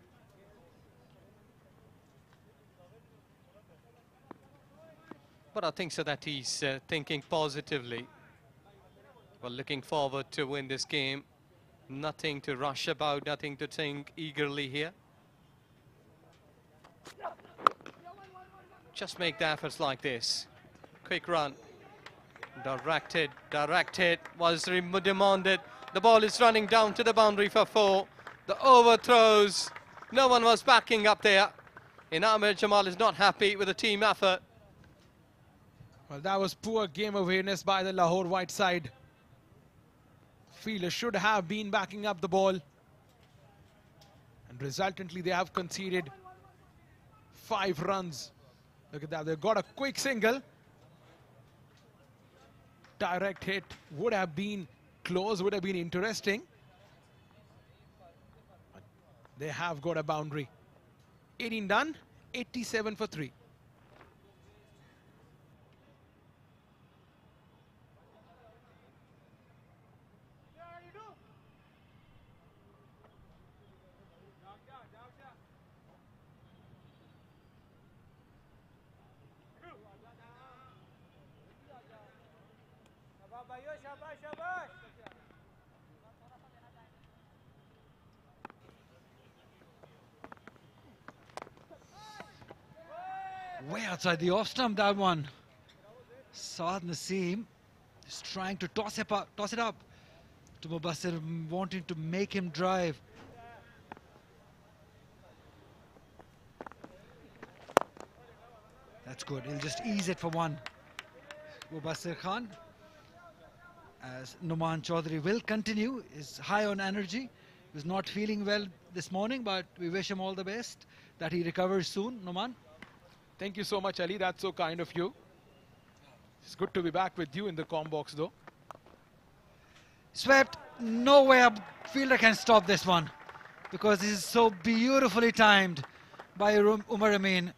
But I think so that he's thinking positively. Well, looking forward to win this game. Nothing to rush about, nothing to think eagerly here. Just make the efforts like this. Quick run. Directed was demanded. The ball is running down to the boundary for 4. The overthrows. No one was backing up there. And Ahmed Jamal is not happy with the team effort. Well, that was poor game awareness by the Lahore White side. Fielder should have been backing up the ball. And resultantly, they have conceded 5 runs. Look at that, they've got a quick single. Direct hit would have been close, would have been interesting. they have got a boundary. 18 done, 87 for 3. Way outside the off stump, that one. Saad Naseem is trying to toss it up to Mubassir, wanting to make him drive. That's good. He'll just ease it for one. Mubassir Khan, as Numan Chaudhary will continue, is high on energy. He's not feeling well this morning, but we wish him all the best, that he recovers soon. Numan? Thank you so much, Ali. That's so kind of you. It's good to be back with you in the comm box, though. Swept. No way a fielder can stop this one, because this is so beautifully timed by Umar Amin.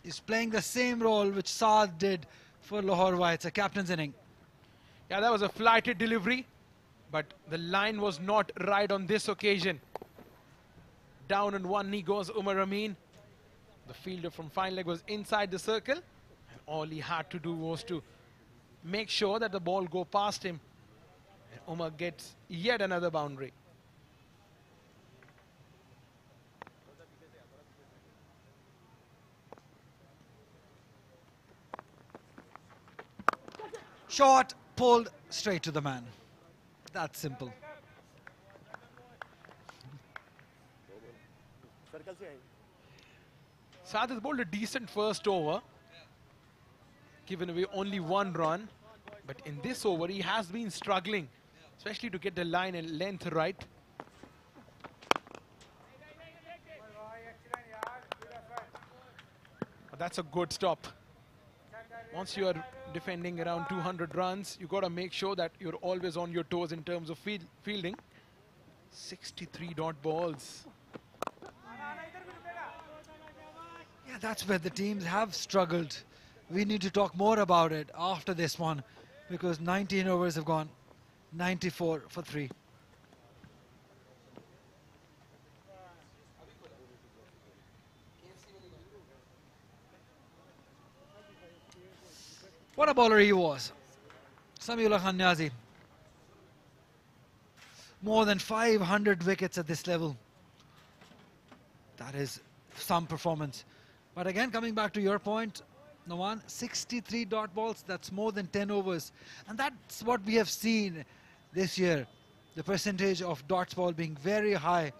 He's playing the same role which Saad did for Lahore Whites, a captain's inning. Yeah, that was a flighted delivery, but the line was not right on this occasion. Down on one knee goes Umar Amin. The fielder from fine leg was inside the circle, and all he had to do was to make sure that the ball go past him. And Umar gets yet another boundary. Shot, pulled straight to the man. That's simple. Saad has bowled a decent first over, given away only 1 run, but in this over he has been struggling, especially to get the line and length right. But that's a good stop. Once you are defending around 200 runs, you got to make sure that you're always on your toes in terms of fielding. 63 dot balls. Yeah, that's where the teams have struggled. We need to talk more about it after this one, because 19 overs have gone, 94 for 3. What a bowler he was. Samiullah Khan Niazi. More than 500 wickets at this level. That is some performance. But again, coming back to your point, Numan, 63 dot balls, that's more than 10 overs. And that's what we have seen this year. The percentage of dots ball being very high.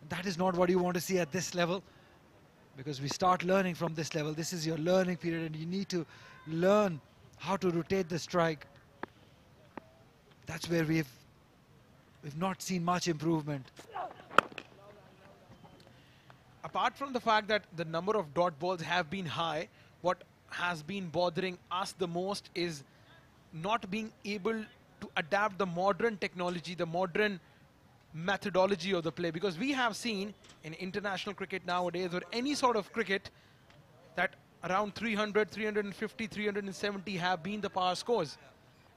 That is not what you want to see at this level, because we start learning from this level. This is your learning period, and you need to learn how to rotate the strike. That's where we've not seen much improvement. Apart from the fact that the number of dot balls have been high, what has been bothering us the most is not being able to adapt the modern technology, the modern methodology of the play. Because we have seen in international cricket nowadays, or any sort of cricket, that around 300, 350, 370 have been the power scores.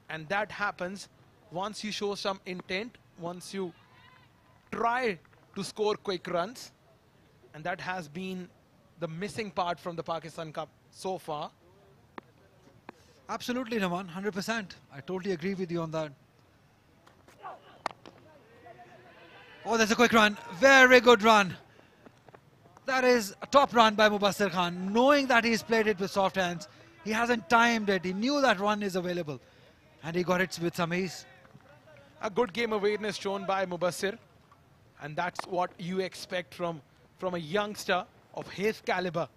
And that happens once you show some intent, once you try to score quick runs. And that has been the missing part from the Pakistan Cup so far. Absolutely, Naman, 100%. I totally agree with you on that. Oh, there's a quick run. Very good run. That is a top run by Mubassir Khan. Knowing that he's played it with soft hands, he hasn't timed it. He knew that run is available, and he got it with some ease. A good game awareness shown by Mubassir, and that's what you expect from a youngster of his caliber.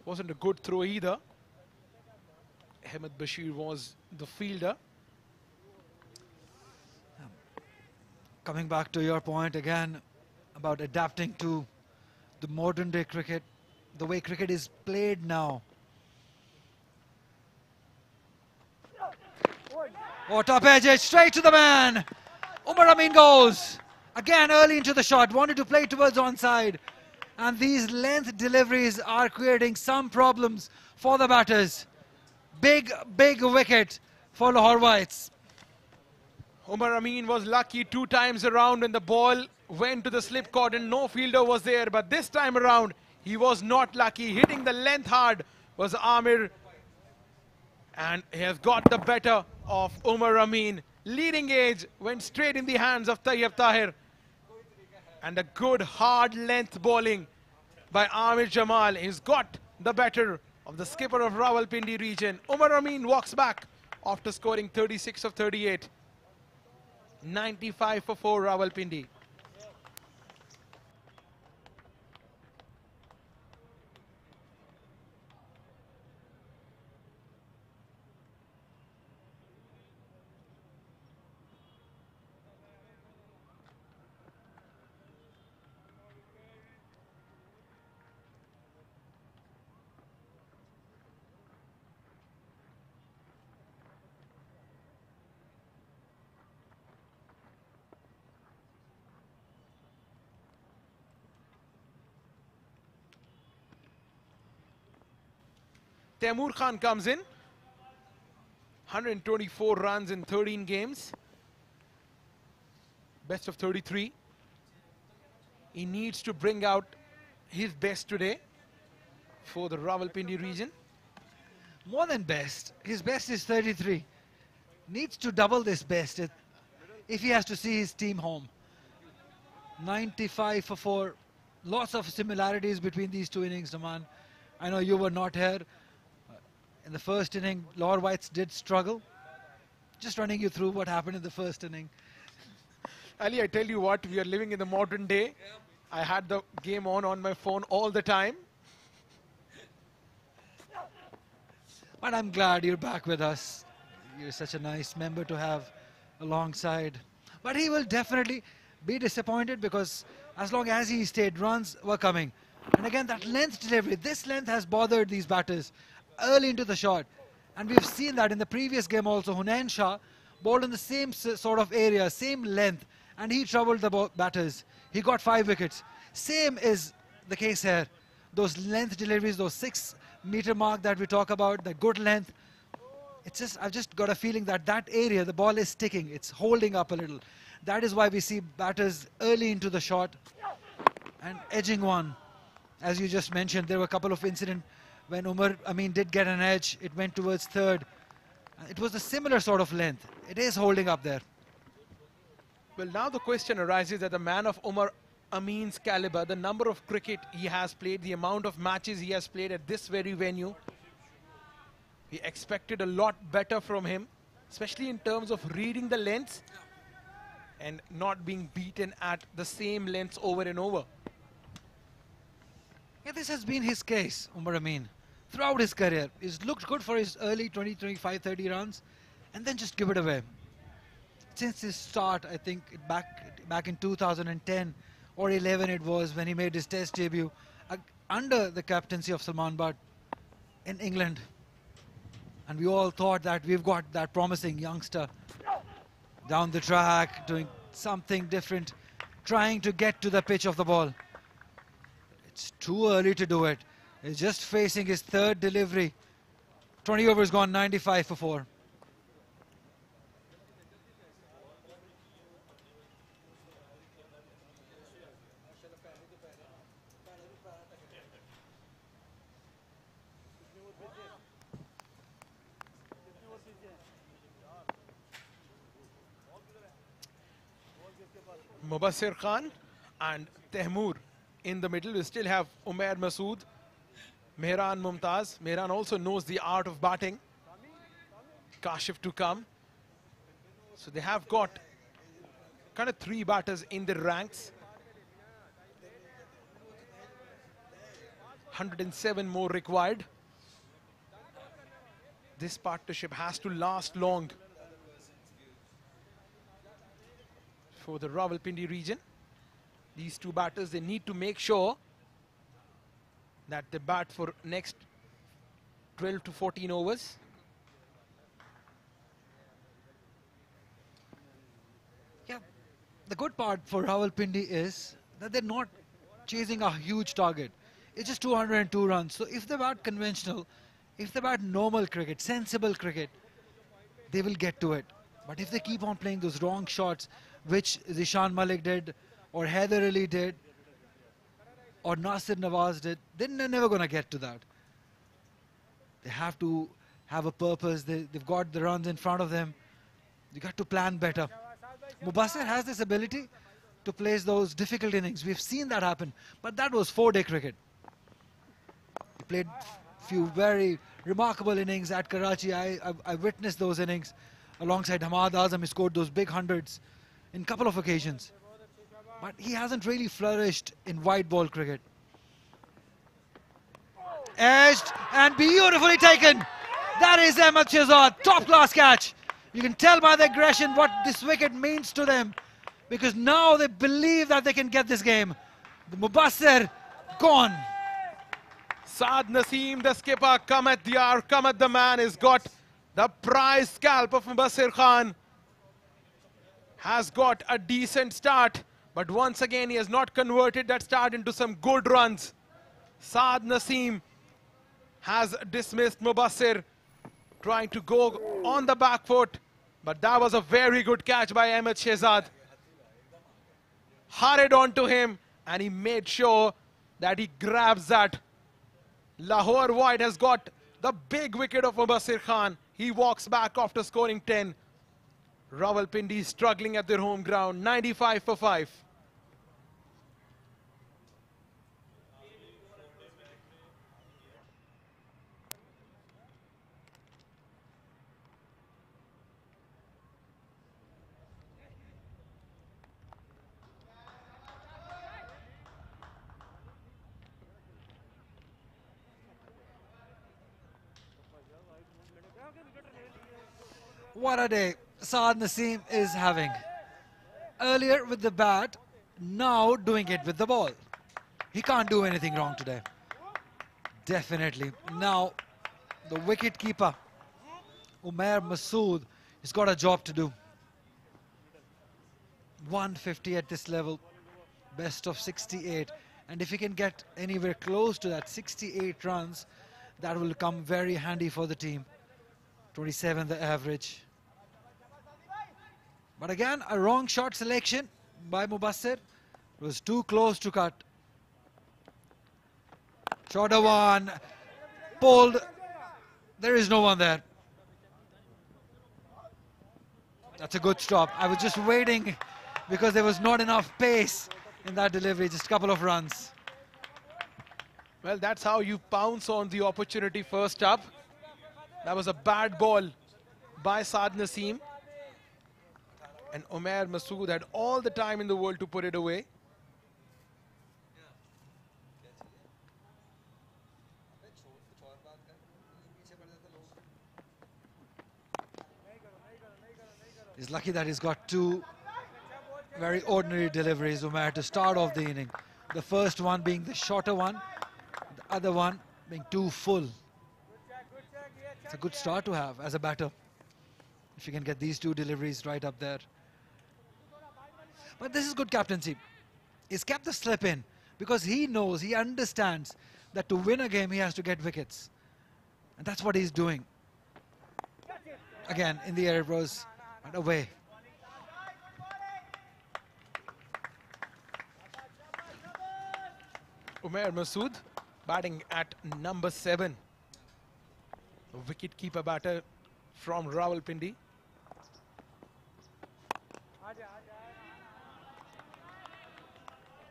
Wasn't a good throw either. Ahmed Bashir was the fielder. Coming back to your point again about adapting to the modern day cricket, the way cricket is played now. Oh, top edge, straight to the man. Umar Amin goes. Again early into the shot, wanted to play towards onside. And these length deliveries are creating some problems for the batters. Big wicket for Lahore Whites. Umar Amin was lucky 2 times around when the ball went to the slip cord and no fielder was there. But this time around, he was not lucky. Hitting the length hard was Amir. And he has got the better of Umar Amin. Leading edge went straight in the hands of Tayyab Tahir. And a good hard length bowling by Amir Jamal. He's got the better of the skipper of Rawalpindi region. Umar Amin walks back after scoring 36 of 38. 95 for 4 Rawalpindi. Taimur Khan comes in. 124 runs in 13 games. Best of 33. He needs to bring out his best today for the Rawalpindi region. More than best. His best is 33. Needs to double this best if he has to see his team home. 95 for 4. Lots of similarities between these two innings, Naman. I know you were not here. In the first inning, Lahore Whites did struggle. Just running you through what happened in the first inning. Ali, I tell you what, we are living in the modern day. I had the game on my phone all the time. But I'm glad you're back with us. You're such a nice member to have alongside. But he will definitely be disappointed because as long as he stayed, runs were coming. And again, that length delivery, this length has bothered these batters early into the shot. And we've seen that in the previous game also. Hunain Shah bowled in the same sort of area, same length, and he troubled the batters. He got 5 wickets. Same is the case here. Those length deliveries, those 6-meter mark that we talk about, the good length. It's just, I've just got a feeling that that area, the ball is sticking. It's holding up a little. That is why we see batters early into the shot and edging one. As you just mentioned, there were a couple of incidents when Umar Amin did get an edge. It went towards third. It was a similar sort of length. It is holding up there. Well, now the question arises that the man of Umar Amin's caliber, the number of cricket he has played, the amount of matches he has played at this very venue, we expected a lot better from him, especially in terms of reading the lengths and not being beaten at the same lengths over and over. Yeah, this has been his case, Umar Amin. Throughout his career, he's looked good for his early 20, 25, 30 runs and then just give it away. Since his start, I think back in 2010 or 11 it was when he made his test debut under the captaincy of Salman Butt in England. And we all thought that we've got that promising youngster down the track, doing something different, trying to get to the pitch of the ball. It's too early to do it. He's just facing his third delivery. 20 overs gone, 95 for 4. Mubassir Khan and Taimur in the middle. We still have Umair Masood, Mehran Mumtaz. Mehran also knows the art of batting. Kashif to come. So they have got kind of 3 batters in the ranks. 107 more required. This partnership has to last long for the Rawalpindi region. These 2 batters, they need to make sure that they bat for next 12 to 14 overs. Yeah, The good part for Rawalpindi is that they're not chasing a huge target. It's just 202 runs. So if they bat conventional, if they bat normal cricket, sensible cricket, they will get to it. But if they keep on playing those wrong shots, which Zishan Malik did, or Haider Ali did, or Nasir Nawaz did, then they're never going to get to that. They have to have a purpose. They've got the runs in front of them. You got to plan better. Mubassir has this ability to place those difficult innings. We've seen that happen, but that was 4-day cricket. He played few very remarkable innings at Karachi. I witnessed those innings alongside Hamad Azam. He scored those big hundreds in a couple of occasions. But he hasn't really flourished in white ball cricket. Edged and beautifully taken. That is Ahmed Shehzad. Top class catch. You can tell by the aggression what this wicket means to them, because now they believe that they can get this game. The Mubassir gone. Saad Naseem, the skipper, come at the hour, come at the man, has got the prize scalp of Mubassir Khan. Has got a decent start, but once again he has not converted that start into some good runs. Saad Naseem has dismissed Mubassir, trying to go on the back foot, but that was a very good catch by Ahmed Shehzad. Hurried on to him and he made sure that he grabs that. Lahore White has got the big wicket of Mubassir Khan. He walks back after scoring 10. Rawalpindi struggling at their home ground, 95 for 5. What a day Saad Naseem is having. Earlier with the bat, now doing it with the ball. He can't do anything wrong today. Definitely. Now, the wicket keeper, Umair Masood, has got a job to do. 150 at this level, best of 68. And if he can get anywhere close to that 68 runs, that will come very handy for the team. 27 the average. But again, a wrong shot selection by Mubassir. It was too close to cut. Shorter one, pulled. There is no one there. That's a good stop. I was just waiting because there was not enough pace in that delivery, just a couple of runs. Well, that's how you pounce on the opportunity first up. That was a bad ball by Saad Naseem. And Umair Masood had all the time in the world to put it away. He's lucky that he's got two very ordinary deliveries, Umair, to start off the inning. The first one being the shorter one, the other one being too full. It's a good start to have as a batter, if you can get these two deliveries right up there. But this is good captaincy. He's kept the slip in because he knows, he understands that to win a game he has to get wickets. And that's what he's doing. Again, in the air it was and away. Umair Masood batting at number 7. Wicket-keeper batter from Rawalpindi.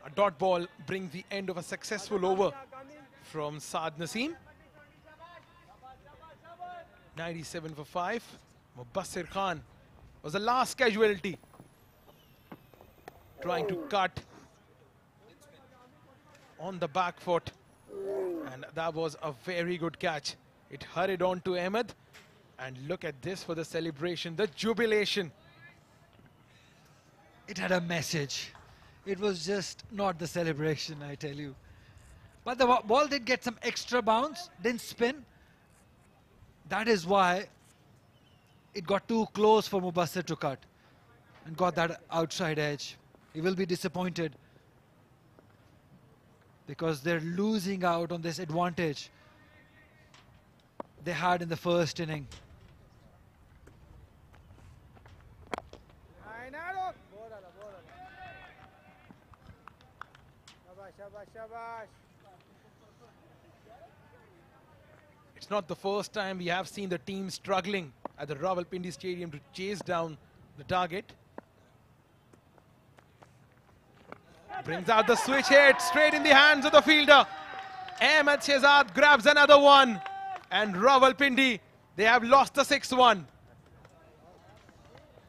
A dot ball brings the end of a successful over from Saad Naseem. 97 for 5. Mubassir Khan was the last casualty, trying to cut on the back foot, and that was a very good catch. It hurried on to Ahmed, and look at this for the celebration, the jubilation. It had a message. It was just not the celebration, I tell you. But the ball did get some extra bounce, didn't spin. That is why it got too close for Mubassir to cut and got that outside edge. he will be disappointed because they're losing out on this advantage they had in the first inning. It's not the first time we have seen the team struggling at the Rawalpindi Stadium to chase down the target. Brings out the switch hit straight in the hands of the fielder. Ahmed Shehzad grabs another one, and Rawalpindi, they have lost the 6-1.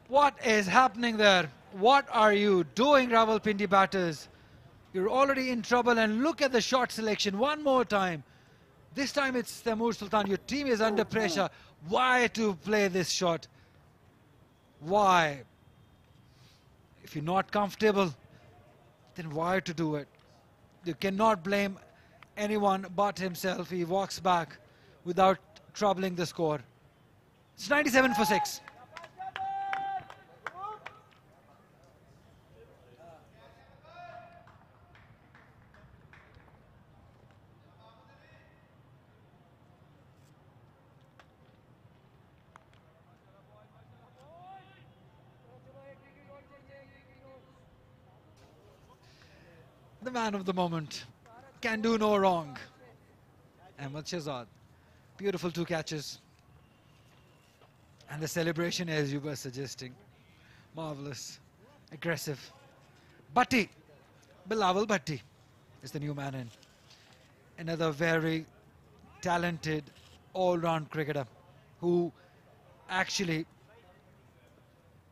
What is happening there? What are you doing, Rawalpindi batters? You're already in trouble, and look at the shot selection one more time. This time it's Taimur Sultan. Your team is under pressure. Why to play this shot? Why? If you're not comfortable, then why to do it? You cannot blame anyone but himself. He walks back without troubling the score. It's 97 for 6. The man of the moment can do no wrong. Ahmed Shehzad. Beautiful 2 catches. And the celebration, as you were suggesting, marvelous, aggressive. Bhatti, Bilawal Bhatti is the new man in. Another very talented all-round cricketer who actually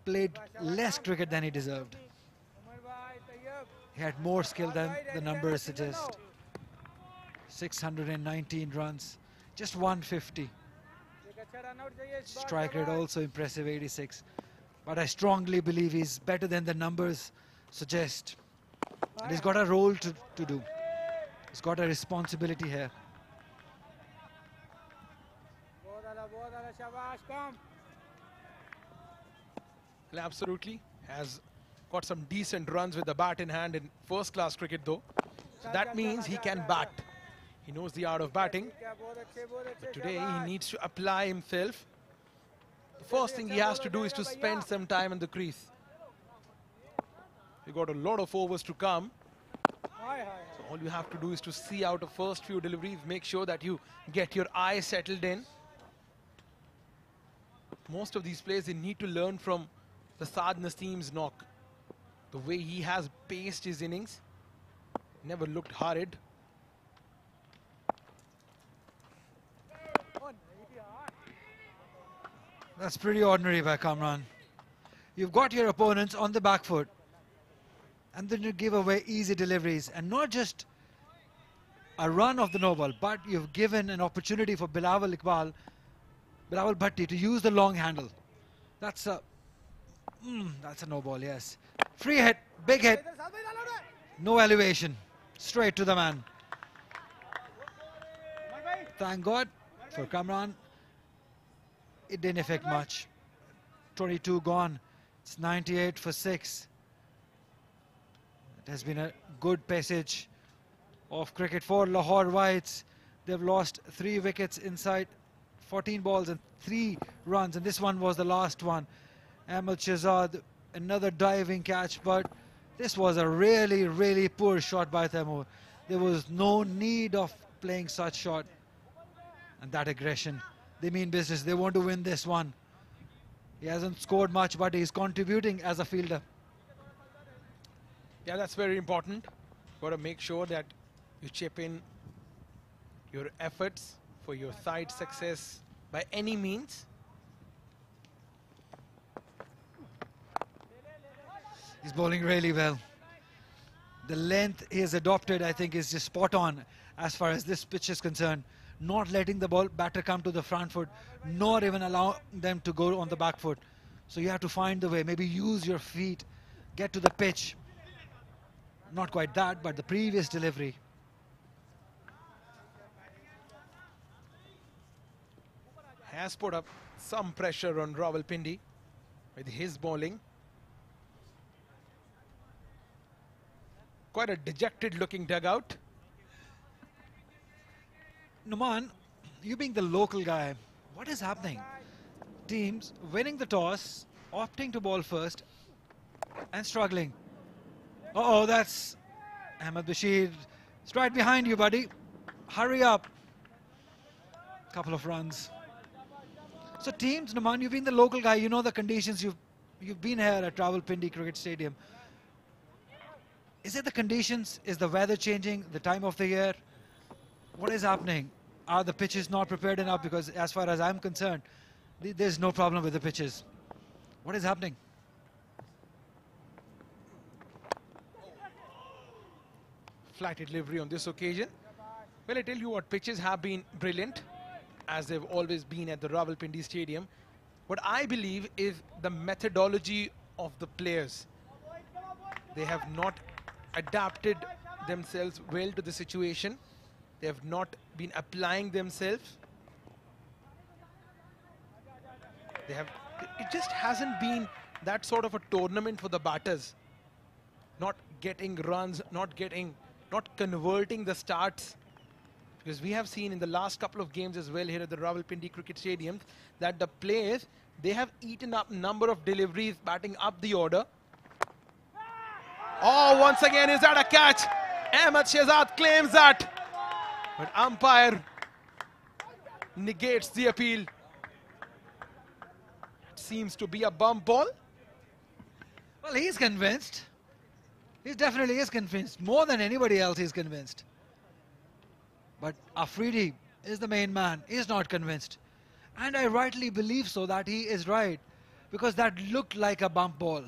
played less cricket than he deserved. He had more skill than the numbers suggest. 619 runs, just 150. Strike rate also impressive, 86. But I strongly believe he's better than the numbers suggest. And he's got a role to do. He's got a responsibility here. Well, absolutely. Has got some decent runs with the bat in hand in first-class cricket, though. So that means he can bat. He knows the art of batting. But today he needs to apply himself. The first thing he has to do is to spend some time in the crease. You got a lot of overs to come. So all you have to do is to see out the first few deliveries, make sure that you get your eye settled in. Most of these players, they need to learn from the Saad Naseem's knock. The way he has paced his innings, never looked hurried. That's pretty ordinary by Kamran. You've got your opponents on the back foot, and then you give away easy deliveries, and not just a run of the no ball, but you've given an opportunity for Bilawal Bhatti to use the long handle. That's a no ball, yes. Free hit, big hit, no elevation, straight to the man. Thank God for Kamran. It didn't affect much. 22 gone. It's 98 for 6. It has been a good passage of cricket for Lahore Whites. They've lost 3 wickets inside 14 balls and 3 runs, and this one was the last one. Ahmed Shehzad, another diving catch, but this was a really, really poor shot by Taimur. There was no need of playing such shot. And that aggression, they mean business. They want to win this one. He hasn't scored much, but he's contributing as a fielder. Yeah, that's very important. Got to make sure that you chip in your efforts for your side success by any means. He's bowling really well. The length he has adopted, I think, is just spot on as far as this pitch is concerned. Not letting the batter come to the front foot, nor even allow them to go on the back foot. So you have to find the way, maybe use your feet, get to the pitch. Not quite that, but the previous delivery. Has put up some pressure on Rawalpindi with his bowling. Quite a dejected looking dugout. Numan, you being the local guy, what is happening? Teams winning the toss, opting to ball first, and struggling. Uh-oh, that's Ahmed Bashir. It's right behind you, buddy. Hurry up. Couple of runs. So teams, Numan, you've been the local guy. You know the conditions. You've been here at Rawalpindi Cricket Stadium. Is it the conditions? Is the weather changing? The time of the year? What is happening? Are the pitches not prepared enough? Because as far as I'm concerned, there's no problem with the pitches. What is happening? Flight delivery on this occasion. Well, I tell you what, pitches have been brilliant, as they've always been at the Rawalpindi Stadium. What I believe is the methodology of the players. They have not adapted themselves well to the situation. They have not been applying themselves. It just hasn't been that sort of a tournament for the batters. Not getting runs, not converting the starts. Because we have seen in the last couple of games as well here at the Rawalpindi Cricket Stadium that the players, they have eaten up number of deliveries batting up the order. Oh, once again, is that a catch? Ahmed Shehzad claims that. But umpire negates the appeal. It seems to be a bump ball. Well, he's convinced. He definitely is convinced. More than anybody else, he's convinced. But Afridi is the main man. He's not convinced. And I rightly believe so, that he is right. Because that looked like a bump ball.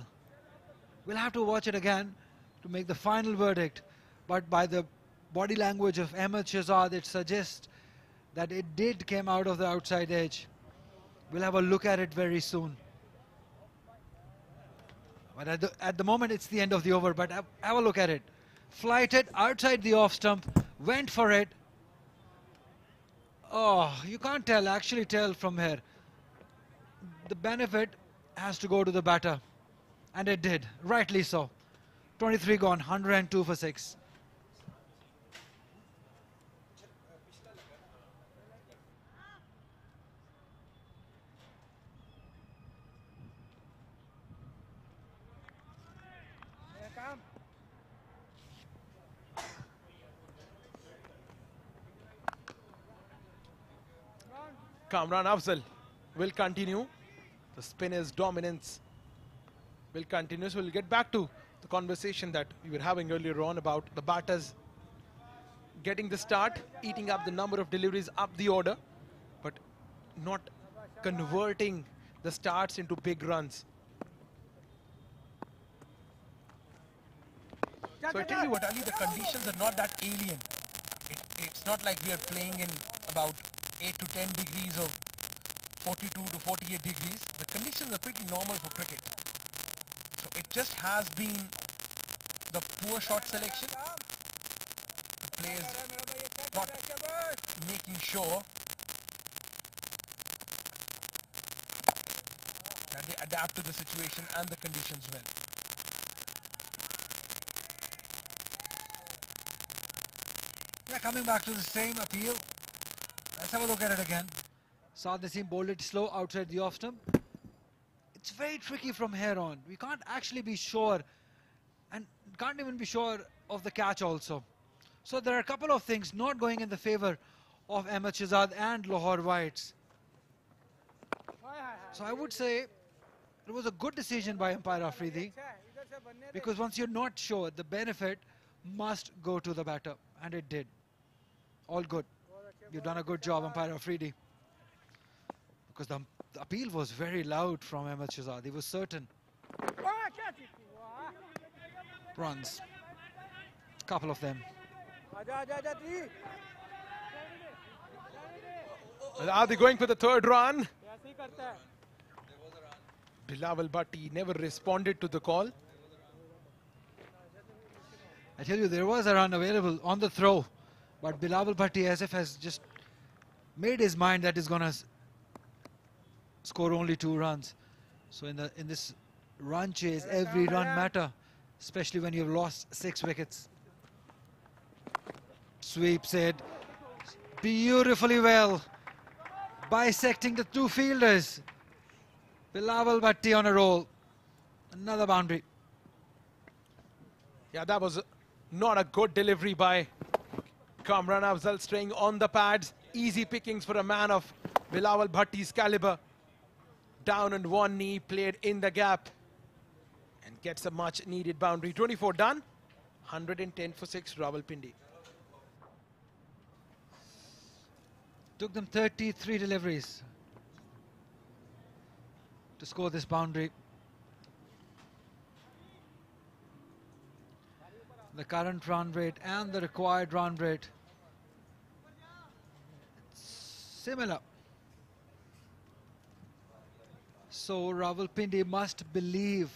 We'll have to watch it again to make the final verdict. But by the body language of Ahmed Shehzad, it suggests that it did come out of the outside edge. We'll have a look at it very soon. But at the moment, it's the end of the over. But have a look at it. Flighted outside the off stump, went for it. Oh, you can't actually tell from here. The benefit has to go to the batter. And it did, rightly so. 23 gone, 102 for 6. Kamran Afzal will continue. The spinner's dominance will continue. So we'll get back to the conversation that we were having earlier on about the batters getting the start, eating up the number of deliveries up the order, but not converting the starts into big runs. So I tell you what, Ali, the conditions are not that alien. It's not like we are playing in about 8 to 10 degrees or 42 to 48 degrees. The conditions are pretty normal for cricket. So it just has been the poor shot selection. The players not making sure that they adapt to the situation and the conditions well. Yeah, coming back to the same appeal. Let's have a look at it again. Saad Naseem bowled it slow outside the off stump. It's very tricky from here on. We can't actually be sure, and can't even be sure of the catch also. So there are a couple of things not going in the favour of Ahmed Shehzad and Lahore Whites. So I would say it was a good decision by umpire Afridi, because once you're not sure, the benefit must go to the batter, and it did. All good. You've done a good job, umpire Afridi. Because the appeal was very loud from Ahmed Shehzad. He was certain. Runs. Couple of them. Are they going for the third run? Bilawal Bhatti never responded to the call. I tell you, there was a run available on the throw, but Bilawal Bhatti, as if has just made his mind that he's going to score only 2 runs. So in this run chase, every run matter, especially when you've lost 6 wickets. Sweeps it beautifully well, bisecting the two fielders. Bilawal Bhatti on a roll. Another boundary. Yeah, that was not a good delivery by Kamran Afzal, staying on the pads. Easy pickings for a man of Bilawal Bhatti's caliber. Down on one knee, played in the gap, and gets a much needed boundary. 24 done, 110 for 6, Rawalpindi. Took them 33 deliveries to score this boundary. The current run rate and the required run rate similar. So Rawalpindi must believe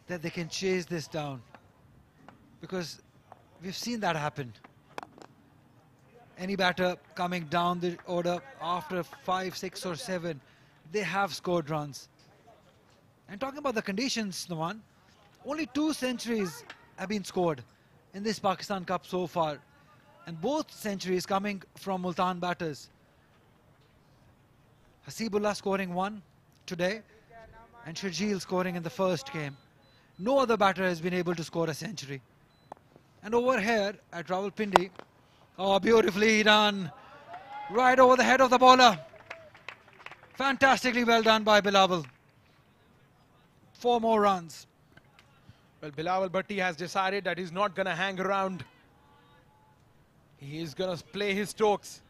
that they can chase this down, because we've seen that happen. Any batter coming down the order after 5, 6 or 7, they have scored runs. And talking about the conditions, Naman, only 2 centuries have been scored in this Pakistan Cup so far, and both centuries coming from Multan batters. Hasibullah scoring 1 today, and Sharjeel scoring in the first game. No other batter has been able to score a century. And over here at Rawalpindi, oh, beautifully done, right over the head of the bowler. Fantastically well done by Bilawal. 4 more runs. Well, Bilawal Bhatti has decided that he's not going to hang around. He is going to play his strokes.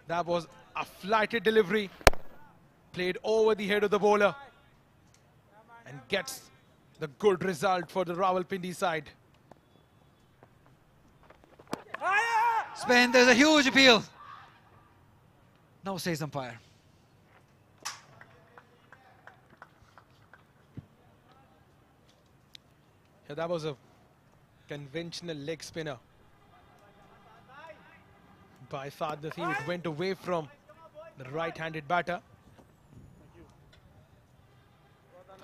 That was a flighted delivery, played over the head of the bowler, and gets the good result for the Rawalpindi side. Spin, there's a huge appeal. No says umpire. Yeah, that was a conventional leg spinner by Fahd Naseem. It went away from the right-handed batter.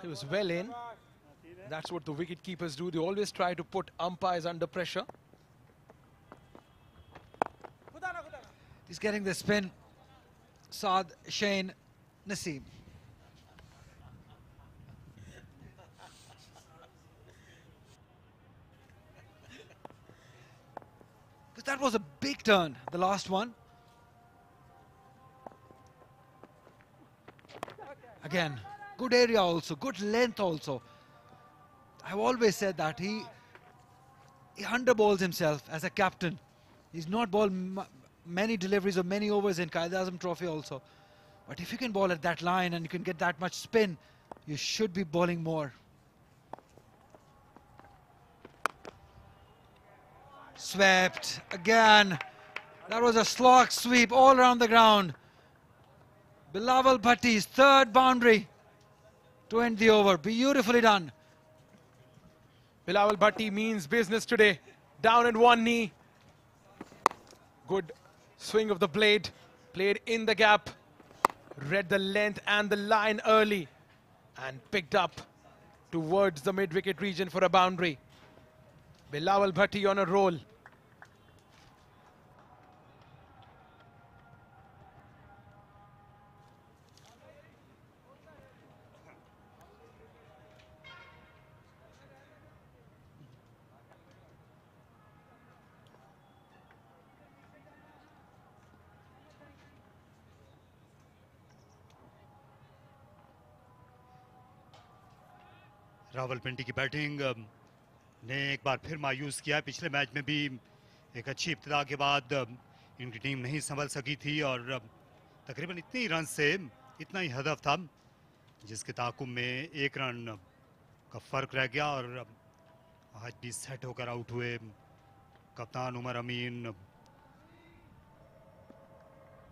He was well in. That's what the wicket keepers do. They always try to put umpires under pressure. He's getting the spin. Saad Shane Naseem. Because that was a big turn, the last one. Again, good area also, good length also. I've always said that he underbowls himself as a captain. He's not bowled many deliveries or many overs in Qaid-e-Azam Trophy also. But if you can bowl at that line and you can get that much spin, you should be bowling more. Swept again. That was a slog sweep all around the ground. Bilawal Bhatti's 3rd boundary to end the over. Beautifully done. Bilawal Bhatti means business today. Down on one knee. Good swing of the blade. Played in the gap. Read the length and the line early. And picked up towards the mid-wicket region for a boundary. Bilawal Bhatti on a roll. Rawalpindi की batting ने एक बार फिर मायूस किया। पिछले match में भी एक अच्छी इब्तिदा के बाद इनकी टीम नहीं संभल सकी थी और तकरीबन इतने ही रन से इतना ही हदफ था जिसके ताकुब में 1 रन का फ़र्क रह गया और आज भी सेट होकर आउट हुए कप्तान उमर अमीन,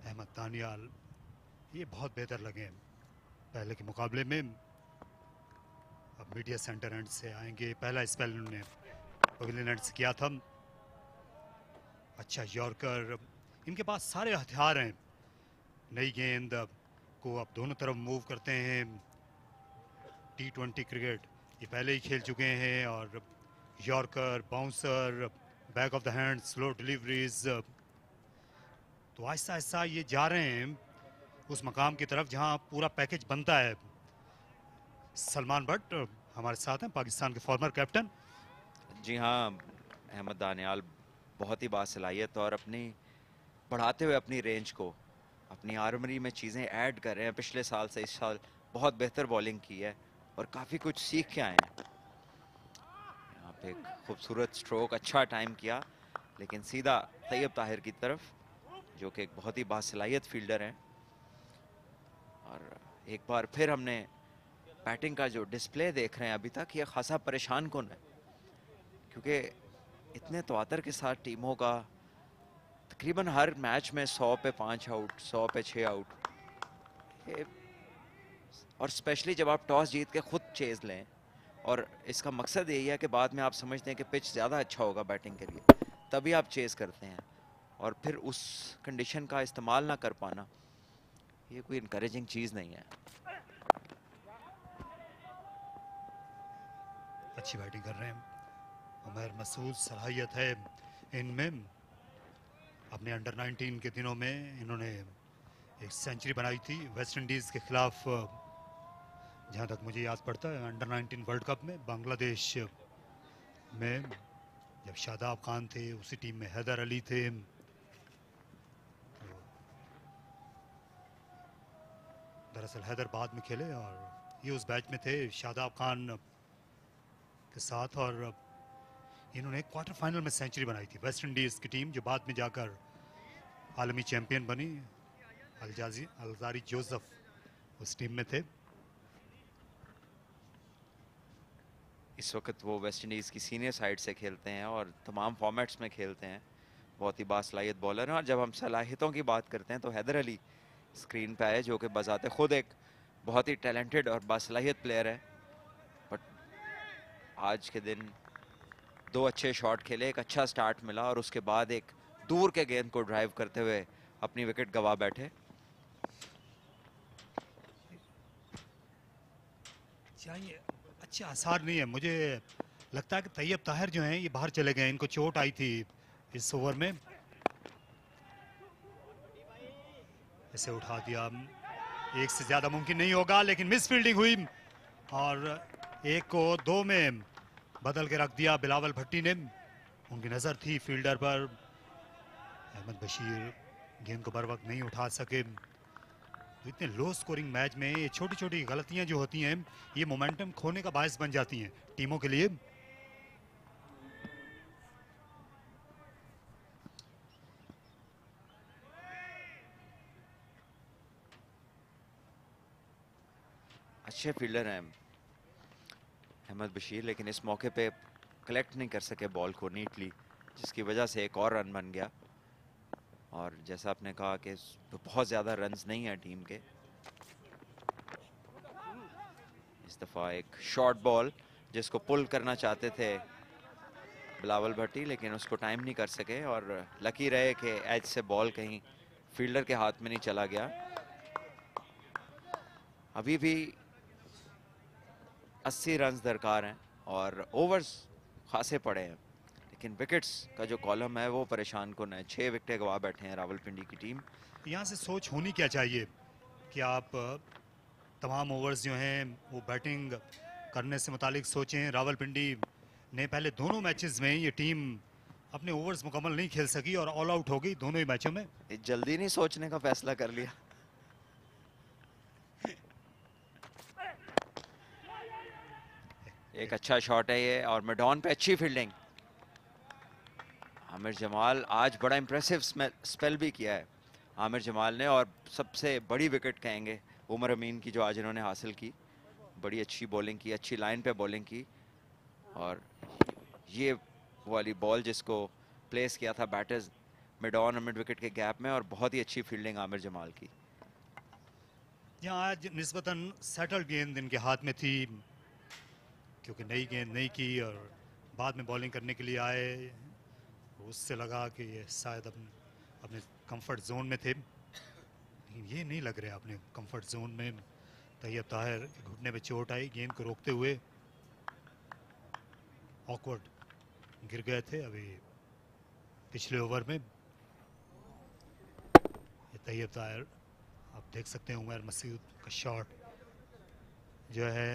अहमद दानियाल। ये बहुत बेहतर लगे पहले के मुकाबले में। अब मीडिया सेंटर एंड से आएंगे। पहला स्पेल उन्होंने पवेलियन एंड से किया था। अच्छा यॉर्कर, इनके पास सारे हथियार हैं। नई गेंद को अब दोनों तरफ मूव करते हैं। T20 क्रिकेट ये पहले ही खेल चुके हैं और yorker, bouncer, back of the hand, slow deliveries. तो आहिस्ता आहिस्ता ये जा रहे हैं उस मकाम की तरफ जहां पूरा पैकेज बनता है। सलमान भट्ट हमारे साथ हैं, पाकिस्तान के फॉर्मर कैप्टन। जी हाँ, अहमद दानियाल बहुत ही बासलाहियत और अपनी बढ़ाते हुए अपनी रेंज को, अपनी आर्मरी में चीज़ें ऐड कर रहे हैं। पिछले साल से इस साल बहुत बेहतर बॉलिंग की है और काफ़ी कुछ सीख के आए हैं। यहाँ पे एक खूबसूरत स्ट्रोक, अच्छा टाइम किया, लेकिन सीधा तैयब ताहिर की तरफ, जो कि एक बहुत ही बासलाहियत फील्डर हैं। और एक बार फिर हमने बैटिंग का जो डिस्प्ले देख रहे हैं अभी तक, ये खासा परेशान कौन है, क्योंकि इतने तवातर के साथ टीमों का तकरीबन हर मैच में 100 पे 5 आउट, 100 पे 6 आउट। और स्पेशली जब आप टॉस जीत के खुद चेज लें, और इसका मकसद यही है कि बाद में आप समझते हैं कि पिच ज़्यादा अच्छा होगा बैटिंग के लिए, तभी आप चेज करते हैं, और फिर उस कंडीशन का इस्तेमाल ना कर पाना, ये कोई इनकरेजिंग चीज़ नहीं है। अच्छी बैटिंग कर रहे हैं उमर मसूद, सलाहियत है इनमें। अपने अंडर 19 के दिनों में इन्होंने एक सेंचुरी बनाई थी वेस्ट इंडीज़ के खिलाफ, जहां तक मुझे याद पड़ता है अंडर 19 वर्ल्ड कप में बांग्लादेश में, जब शादाब खान थे उसी टीम में हैदर अली थे। तो दरअसल हैदर बाद में खेले और ये उस बैच में थे शादाब खान के साथ, और इन्होंने क्वार्टर फाइनल में सेंचुरी बनाई थी वेस्ट इंडीज़ की टीम, जो बाद में जाकर आलमी चैंपियन बनी। अलजारी जोसेफ उस टीम में थे। इस वक्त वो वेस्ट इंडीज़ की सीनियर साइड से खेलते हैं और तमाम फॉर्मेट्स में खेलते हैं। बहुत ही बासलाहियत बॉलर हैं। और जब हम सलाहियतों की बात करते हैं तो हैदर अली स्क्रीन पे आए, जो कि बजाते खुद एक बहुत ही टैलेंटेड और बासलाहियत प्लेयर है, बट आज के दिन 2 अच्छे शॉट खेले, एक अच्छा स्टार्ट मिला, और उसके बाद एक दूर के गेंद को ड्राइव करते हुए अपनी विकेट गंवा बैठे। चाहिए अच्छे आसार नहीं है। मुझे लगता है कि तैयब ताहिर जो हैं ये बाहर चले गए, इनको चोट आई थी इस ओवर में। इसे उठा दिया, एक से ज्यादा मुमकिन नहीं होगा, लेकिन मिस फील्डिंग हुई और एक को 2 में बदल के रख दिया बिलावल भट्टी ने। उनकी नजर थी फील्डर पर, अहमद बशीर गेंद को बर वक्त नहीं उठा सके। तो इतने लो स्कोरिंग मैच में ये छोटी छोटी गलतियां जो होती हैं, ये मोमेंटम खोने का बायस बन जाती हैं टीमों के लिए। अच्छे फील्डर हैं अहमद बशीर, लेकिन इस मौके पे कलेक्ट नहीं कर सके बॉल को नीटली, जिसकी वजह से एक और रन बन गया। और जैसा आपने कहा कि बहुत ज़्यादा रन्स नहीं हैं टीम के। इस दफ़ा एक शॉर्ट बॉल जिसको पुल करना चाहते थे बिलावल भट्टी, लेकिन उसको टाइम नहीं कर सके, और लकी रहे कि एज से बॉल कहीं फील्डर के हाथ में नहीं चला गया। अभी भी 80 रन्स दरकार हैं और ओवर्स खासे पड़े हैं, लेकिन विकेट्स का जो कॉलम है वो परेशान कुन है। 6 विकेटें गवा बैठे हैं रावलपिंडी की टीम। यहाँ से सोच होनी क्या चाहिए कि आप तमाम ओवर्स जो हैं वो बैटिंग करने से मुतालिक सोचें। रावलपिंडी ने पहले दोनों मैचेस में ये टीम अपने ओवर्स मुकम्मल नहीं खेल सकी और ऑल आउट हो गई दोनों ही मैचों में। जल्दी नहीं सोचने का फैसला कर लिया। एक अच्छा शॉट है ये, और मिडॉन पे अच्छी फील्डिंग। आमिर जमाल आज बड़ा इंप्रेसिव स्पेल भी किया है आमिर जमाल ने, और सबसे बड़ी विकेट कहेंगे उमर अमीन की जो आज इन्होंने हासिल की। बड़ी अच्छी बॉलिंग की, अच्छी लाइन पे बॉलिंग की, और ये वाली बॉल जिसको प्लेस किया था बैटर्स मिड ऑन और मिड विकेट के गैप में, और बहुत ही अच्छी फील्डिंग आमिर जमाल की। यहाँ आज निस्बतन सेटल्ड गेंद इनके हाथ में थी, क्योंकि नई गेंद नहीं की और बाद में बॉलिंग करने के लिए आए। उससे लगा कि ये शायद अपने कंफर्ट जोन में थे, लेकिन ये नहीं लग रहा अपने कंफर्ट जोन में। तैयब ताहिर घुटने पे चोट आई, गेंद को रोकते हुए ऑकवर्ड गिर गए थे। अभी पिछले ओवर में। ये तैयब ताहिर, आप देख सकते हैं उमर मसूद का शॉट जो है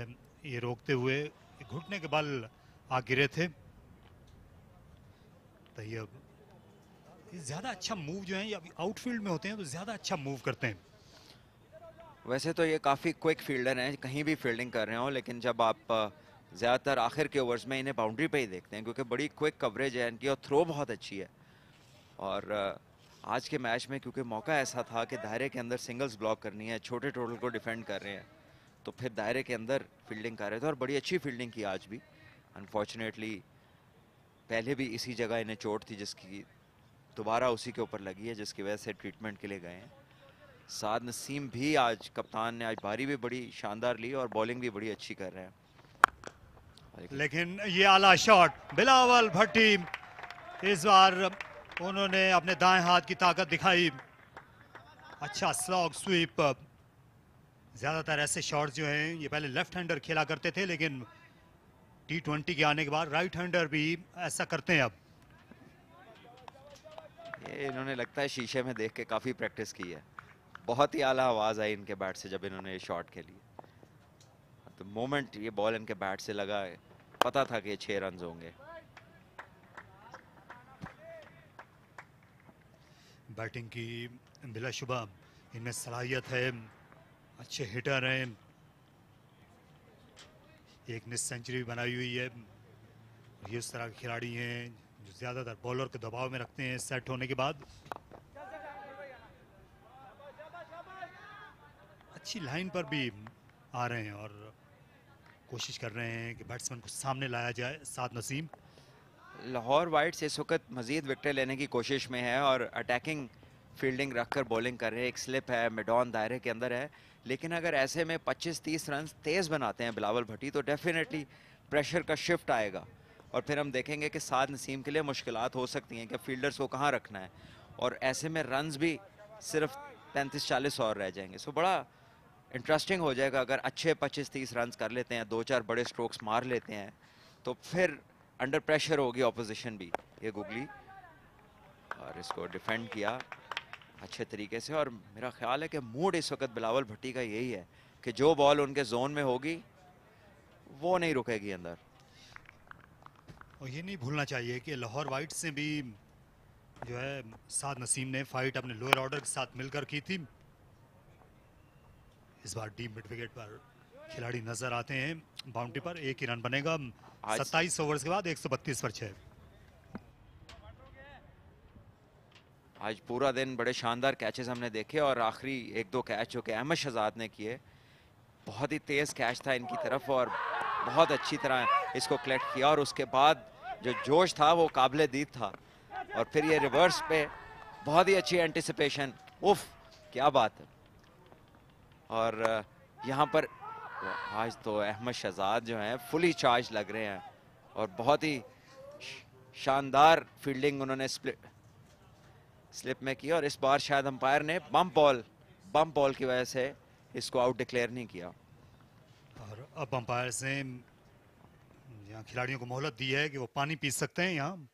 ये रोकते हुए घुटने के बल आ गिरे थे। तैयब ये ज्यादा अच्छा मूव जो है ये अभी आउटफील्ड में होते हैं तो ज्यादा अच्छा मूव करते हैं। वैसे तो ये काफ़ी क्विक फील्डर हैं, कहीं भी फील्डिंग कर रहे हो, लेकिन जब आप ज़्यादातर आखिर के ओवर्स में इन्हें बाउंड्री पे ही देखते हैं क्योंकि बड़ी क्विक कवरेज है इनकी और थ्रो बहुत अच्छी है। और आज के मैच में क्योंकि मौका ऐसा था कि दायरे के अंदर सिंगल्स ब्लॉक करनी है, छोटे टोटल को डिफेंड कर रहे हैं, तो फिर दायरे के अंदर फील्डिंग कर रहे थे और बड़ी अच्छी फील्डिंग की आज भी। अनफॉर्चुनेटली पहले भी इसी जगह इन्हें चोट थी जिसकी दोबारा उसी के ऊपर लगी है, जिसकी वजह से ट्रीटमेंट के लिए गए हैं। साद नसीम भी आज कप्तान ने आज बारी भी बड़ी शानदार ली और बॉलिंग भी बड़ी अच्छी कर रहे हैं। लेकिन ये आला शॉट बिलावल भट्टी, इस बार उन्होंने अपने दाएं हाथ की ताकत दिखाई। अच्छा स्लॉग स्वीप। ज्यादातर ऐसे शॉट्स जो हैं ये पहले लेफ्ट हैंडर खेला करते थे, लेकिन T20 के आने के बाद राइट हैंडर भी ऐसा करते हैं अब। ये इन्होंने लगता है शीशे में देख के काफ़ी प्रैक्टिस की है। बहुत ही आला आवाज़ आई इनके बैट से जब इन्होंने ये शॉट खेली। तो मोमेंट ये बॉल इनके बैट से लगा, पता था कि ये 6 रन होंगे। बैटिंग की बिलाशुबा इनमें सलाहियत है, अच्छे हिटर हैं, एक ने सेंचुरी बनाई हुई है। ये उस तरह के खिलाड़ी हैं जो ज्यादातर बॉलर के दबाव में रखते हैं सेट होने के बाद। अच्छी लाइन पर भी आ रहे हैं और कोशिश कर रहे हैं कि बैट्समैन को सामने लाया जाए। साद नसीम लाहौर वाइट्स इस वक्त मजीद विकेट लेने की कोशिश में है और अटैकिंग फील्डिंग रखकर बॉलिंग कर रहे हैं। एक स्लिप है, मिड ऑन दायरे के अंदर है, लेकिन अगर ऐसे में 25-30 रन तेज़ बनाते हैं बिलावल भट्टी तो डेफिनेटली प्रेशर का शिफ्ट आएगा और फिर हम देखेंगे कि साद नसीम के लिए मुश्किलात हो सकती हैं कि फील्डर्स को कहाँ रखना है, और ऐसे में रन्स भी सिर्फ 35-40 और रह जाएंगे। सो बड़ा इंटरेस्टिंग हो जाएगा अगर अच्छे 25-30 रन कर लेते हैं, 2-4 बड़े स्ट्रोक्स मार लेते हैं, तो फिर अंडर प्रेशर होगी ऑपोजिशन भी। ये गुगली और इसको डिफेंड किया अच्छे तरीके से, और मेरा ख्याल है कि मूड इस वक्त बिलावल भट्टी का यही है कि जो बॉल उनके जोन में होगी वो नहीं रुकेगी अंदर। और ये नहीं भूलना चाहिए कि लाहौर वाइट्स से भी जो है साद नसीम ने फाइट अपने लोअर ऑर्डर के साथ मिलकर की थी। इस बार डीप मिड विकेट पर खिलाड़ी नजर आते हैं बाउंड्री पर। एक ही रन बनेगा 27 ओवर्स के बाद 132 पर 6। आज पूरा दिन बड़े शानदार कैचेस हमने देखे और आखिरी 1-2 कैच जो कि अहमद शहजाद ने किए, बहुत ही तेज कैच था इनकी तरफ और बहुत अच्छी तरह इसको कलेक्ट किया, और उसके बाद जो जोश था वो काबिल दीद था, और फिर ये रिवर्स पे बहुत ही अच्छी एंटिसिपेशन, उफ क्या बात है। और यहाँ पर आज तो अहमद शहजाद जो हैं फुली चार्ज लग रहे हैं और बहुत ही शानदार फील्डिंग उन्होंने स्लिप में की, और इस बार शायद अंपायर ने बम्प बॉल की वजह से इसको आउट डिक्लेयर नहीं किया। और अब अंपायर ने यहाँ खिलाड़ियों को मोहलत दी है कि वो पानी पी सकते हैं यहाँ।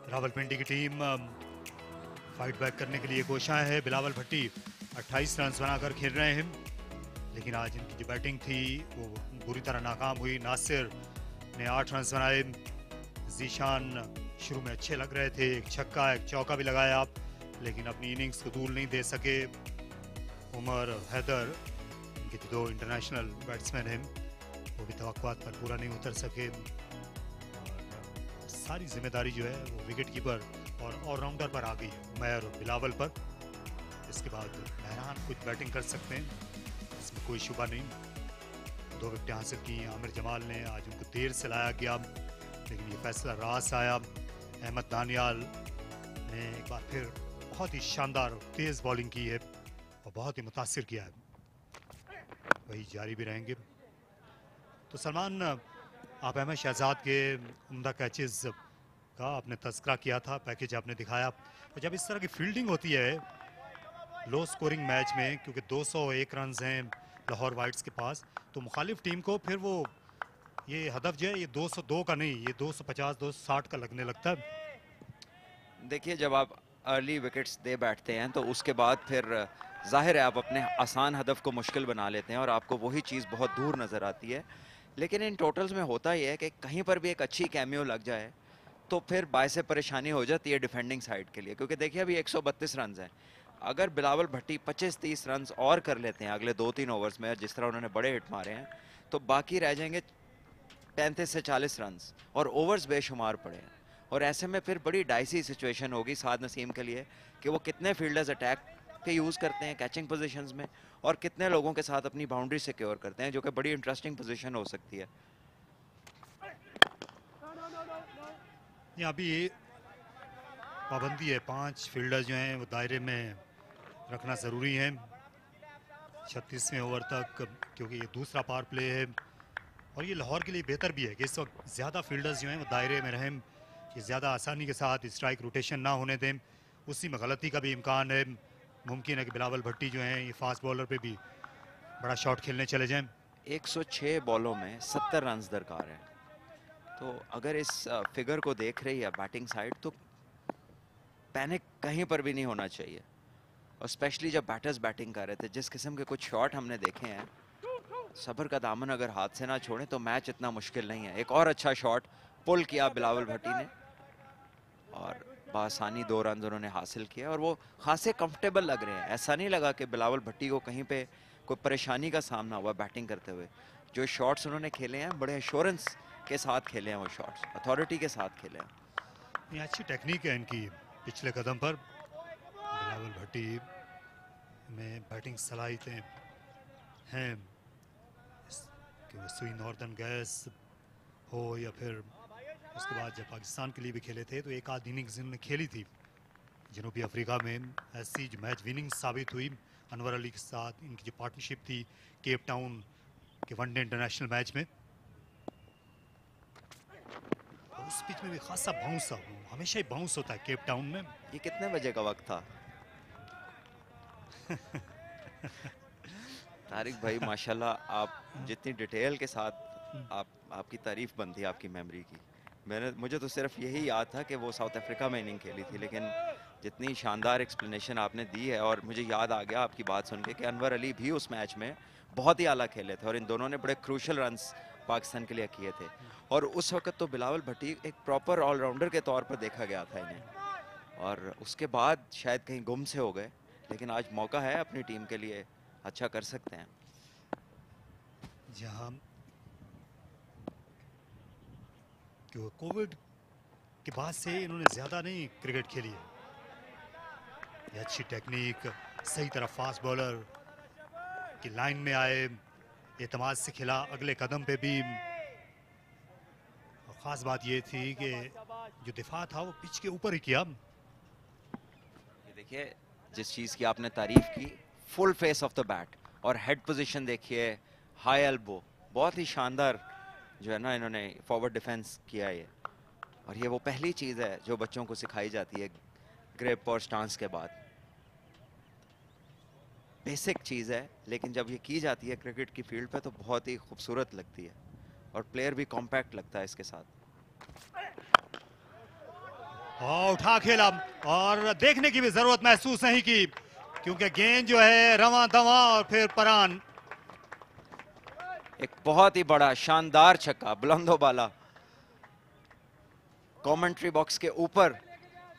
रावलपिंडी की टीम फाइट बैक करने के लिए कोशां है। बिलावल भट्टी 28 रन बनाकर खेल रहे हैं, लेकिन आज इनकी जो बैटिंग थी वो बुरी तरह नाकाम हुई। नासिर ने 8 रन बनाए। जीशान शुरू में अच्छे लग रहे थे, एक छक्का एक चौका भी लगाया, लेकिन अपनी इनिंग्स को दूर नहीं दे सके। उमर, हैदर, इनके जो 2 इंटरनेशनल बैट्समैन हैं, वो भी तवक्कुआत पर पूरा नहीं उतर सके। और सारी जिम्मेदारी जो है वो विकेट कीपर और ऑलराउंडर पर आ गई है, उमर और बिलावल पर। इसके बाद मेहरान कुछ बैटिंग कर सकते हैं, इसमें कोई शुबा नहीं। 2 विकेटें हासिल की आमिर जमाल ने, आज उनको देर से लाया गया, लेकिन ये फैसला रास आया। अहमद दानियाल ने एक बार फिर बहुत ही शानदार तेज बॉलिंग की है और बहुत ही मुतासिर किया है, वही जारी भी रहेंगे। तो सलमान, आप अहमद शहजाद के उम्दा कैचेस का आपने तज़किरा किया था, पैकेज आपने दिखाया, और जब इस तरह की फील्डिंग होती है लो स्कोरिंग मैच में, क्योंकि 201 रन हैं लाहौर वाइट्स के पास, तो मुखालिफ टीम को फिर वो ये हदफ जो है ये 202 का नहीं, ये 250 260 का लगने लगता है। देखिए, जब आप अर्ली विकेट्स दे बैठते हैं तो उसके बाद फिर जाहिर है आप अपने आसान हदफ को मुश्किल बना लेते हैं और आपको वही चीज़ बहुत दूर नज़र आती है। लेकिन इन टोटल्स में होता ही है कि कहीं पर भी एक अच्छी कैमियो लग जाए तो फिर बायसे परेशानी हो जाती है डिफेंडिंग साइड के लिए, क्योंकि देखिए अभी 132 रन हैं। अगर बिलावल भट्टी 25-30 रन और कर लेते हैं अगले 2-3 ओवर्स में, जिस तरह उन्होंने बड़े हिट मारे हैं, तो बाकी रह जाएंगे 35 से 40 रन और ओवर्स बेशुमार पड़े हैं। और ऐसे में फिर बड़ी डाइसी सिचुएशन होगी साद नसीम के लिए कि वो कितने फील्डर्स अटैक के यूज़ करते हैं कैचिंग पोजीशंस में और कितने लोगों के साथ अपनी बाउंड्री सिक्योर करते हैं, जो कि बड़ी इंटरेस्टिंग पोजीशन हो सकती है। यहाँ भी पाबंदी है, 5 फील्डर जो हैं वो दायरे में रखना ज़रूरी है 36वें ओवर तक, क्योंकि ये दूसरा पावर प्ले है और ये लाहौर के लिए बेहतर भी है कि इस वक्त ज़्यादा फील्डर्स जो हैं वो दायरे में रहें, कि ज़्यादा आसानी के साथ स्ट्राइक रोटेशन ना होने दें। उसी में गलती का भी इम्कान है, मुमकिन है कि बिलावल भट्टी जो हैं ये फास्ट बॉलर पे भी बड़ा शॉट खेलने चले जाएं। 106 बॉलों में 70 रन दरकार है, तो अगर इस फिगर को देख रही है बैटिंग साइड तो पैनिक कहीं पर भी नहीं होना चाहिए, और स्पेशली जब बैटर्स बैटिंग कर रहे थे। जिस किस्म के कुछ शॉट हमने देखे हैं, सब्र का दामन अगर हाथ से ना छोड़ें तो मैच इतना मुश्किल नहीं है। एक और अच्छा शॉट पुल किया बिलावल भट्टी ने और बासानी 2 रन उन्होंने हासिल किया और वो खासे कंफर्टेबल लग रहे हैं। ऐसा नहीं लगा कि बिलावल भट्टी को कहीं पे कोई परेशानी का सामना हुआ बैटिंग करते हुए। जो शॉट्स उन्होंने खेले हैं बड़े एश्योरेंस के साथ खेले हैं, वो शॉट्स अथॉरिटी के साथ खेले हैं। ये अच्छी टेक्निक है इनकी पिछले कदम पर। बिलावल भट्टी में बैटिंग सलाहियतें हैं, कि वो सुई नॉर्दर्न गैस हो या फिर उसके बाद जब पाकिस्तान के लिए भी खेले थे तो एक आध इनिंग्स इन्होंने खेली थी जनूबी अफ्रीका में, ऐसी जो मैच विनिंग साबित हुई अनवर अली के साथ। इनकी जो पार्टनरशिप थी केप टाउन के वनडे इंटरनेशनल मैच में, और उस पिच में भी खासा बाउंस था, हमेशा ही बाउंस होता है केप टाउन में। ये कितने बजे का वक्त था? तारिक भाई माशाल्लाह, आप जितनी डिटेल के साथ आपकी तारीफ बनती है आपकी मेमोरी की। मुझे तो सिर्फ यही याद था कि वो साउथ अफ्रीका में इनिंग खेली थी, लेकिन जितनी शानदार एक्सप्लेनेशन आपने दी है, और मुझे याद आ गया आपकी बात सुन के कि अनवर अली भी उस मैच में बहुत ही आला खेले थे और इन दोनों ने बड़े क्रूशल रन्स पाकिस्तान के लिए किए थे। और उस वक्त तो बिलावल भट्टी एक प्रॉपर ऑलराउंडर के तौर पर देखा गया था इन्हें, और उसके बाद शायद कहीं गुम से हो गए, लेकिन आज मौका है अपनी टीम के लिए, अच्छा कर सकते हैं। जहाँ कोविड के बाद से इन्होंने ज़्यादा नहीं क्रिकेट खेली है। ये अच्छी टेक्निक, सही तरह फास्ट बॉलर की लाइन में आए, एतमाद से खेला अगले कदम पे भी। और ख़ास बात ये थी कि जो दिफा था वो पिच के ऊपर ही किया। ये देखिए जिस चीज़ की आपने तारीफ की, full face of the bat, और हेड पोजीशन देखिए, हाई एल्बो, बहुत ही शानदार जो है ना इन्होंने फॉरवर्ड डिफेंस किया है। और ये वो पहली चीज़ है जो बच्चों को सिखाई जाती है ग्रिप और स्टांस के बाद। बेसिक चीज़ है, लेकिन जब ये की जाती है क्रिकेट की फील्ड पे तो बहुत ही खूबसूरत लगती है और प्लेयर भी कॉम्पैक्ट लगता है इसके साथ। और उठा खेला और देखने की भी जरूरत महसूस नहीं की, क्योंकि गेंद जो है रवां दवा और फिर परान। एक बहुत ही बड़ा शानदार छक्का, बुलंदो बाला। कमेंट्री बॉक्स के ऊपर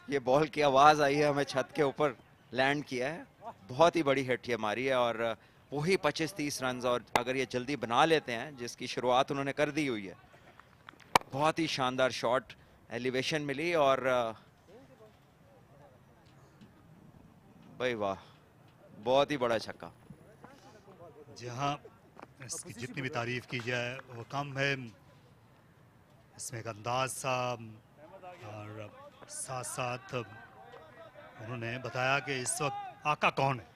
ये बॉल की आवाज आई है, हमें छत के ऊपर लैंड किया है। बहुत ही बड़ी हिट ये मारी है और वही 25-30 रन, और अगर ये जल्दी बना लेते हैं जिसकी शुरुआत उन्होंने कर दी हुई है। बहुत ही शानदार शॉट, एलिवेशन मिली और भाई वाह, बहुत ही बड़ा छक्का। जहां इसकी जितनी भी तारीफ की जाए वो कम है। इसमें एक अंदाज सा और साथ साथ उन्होंने बताया कि इस वक्त आका कौन है।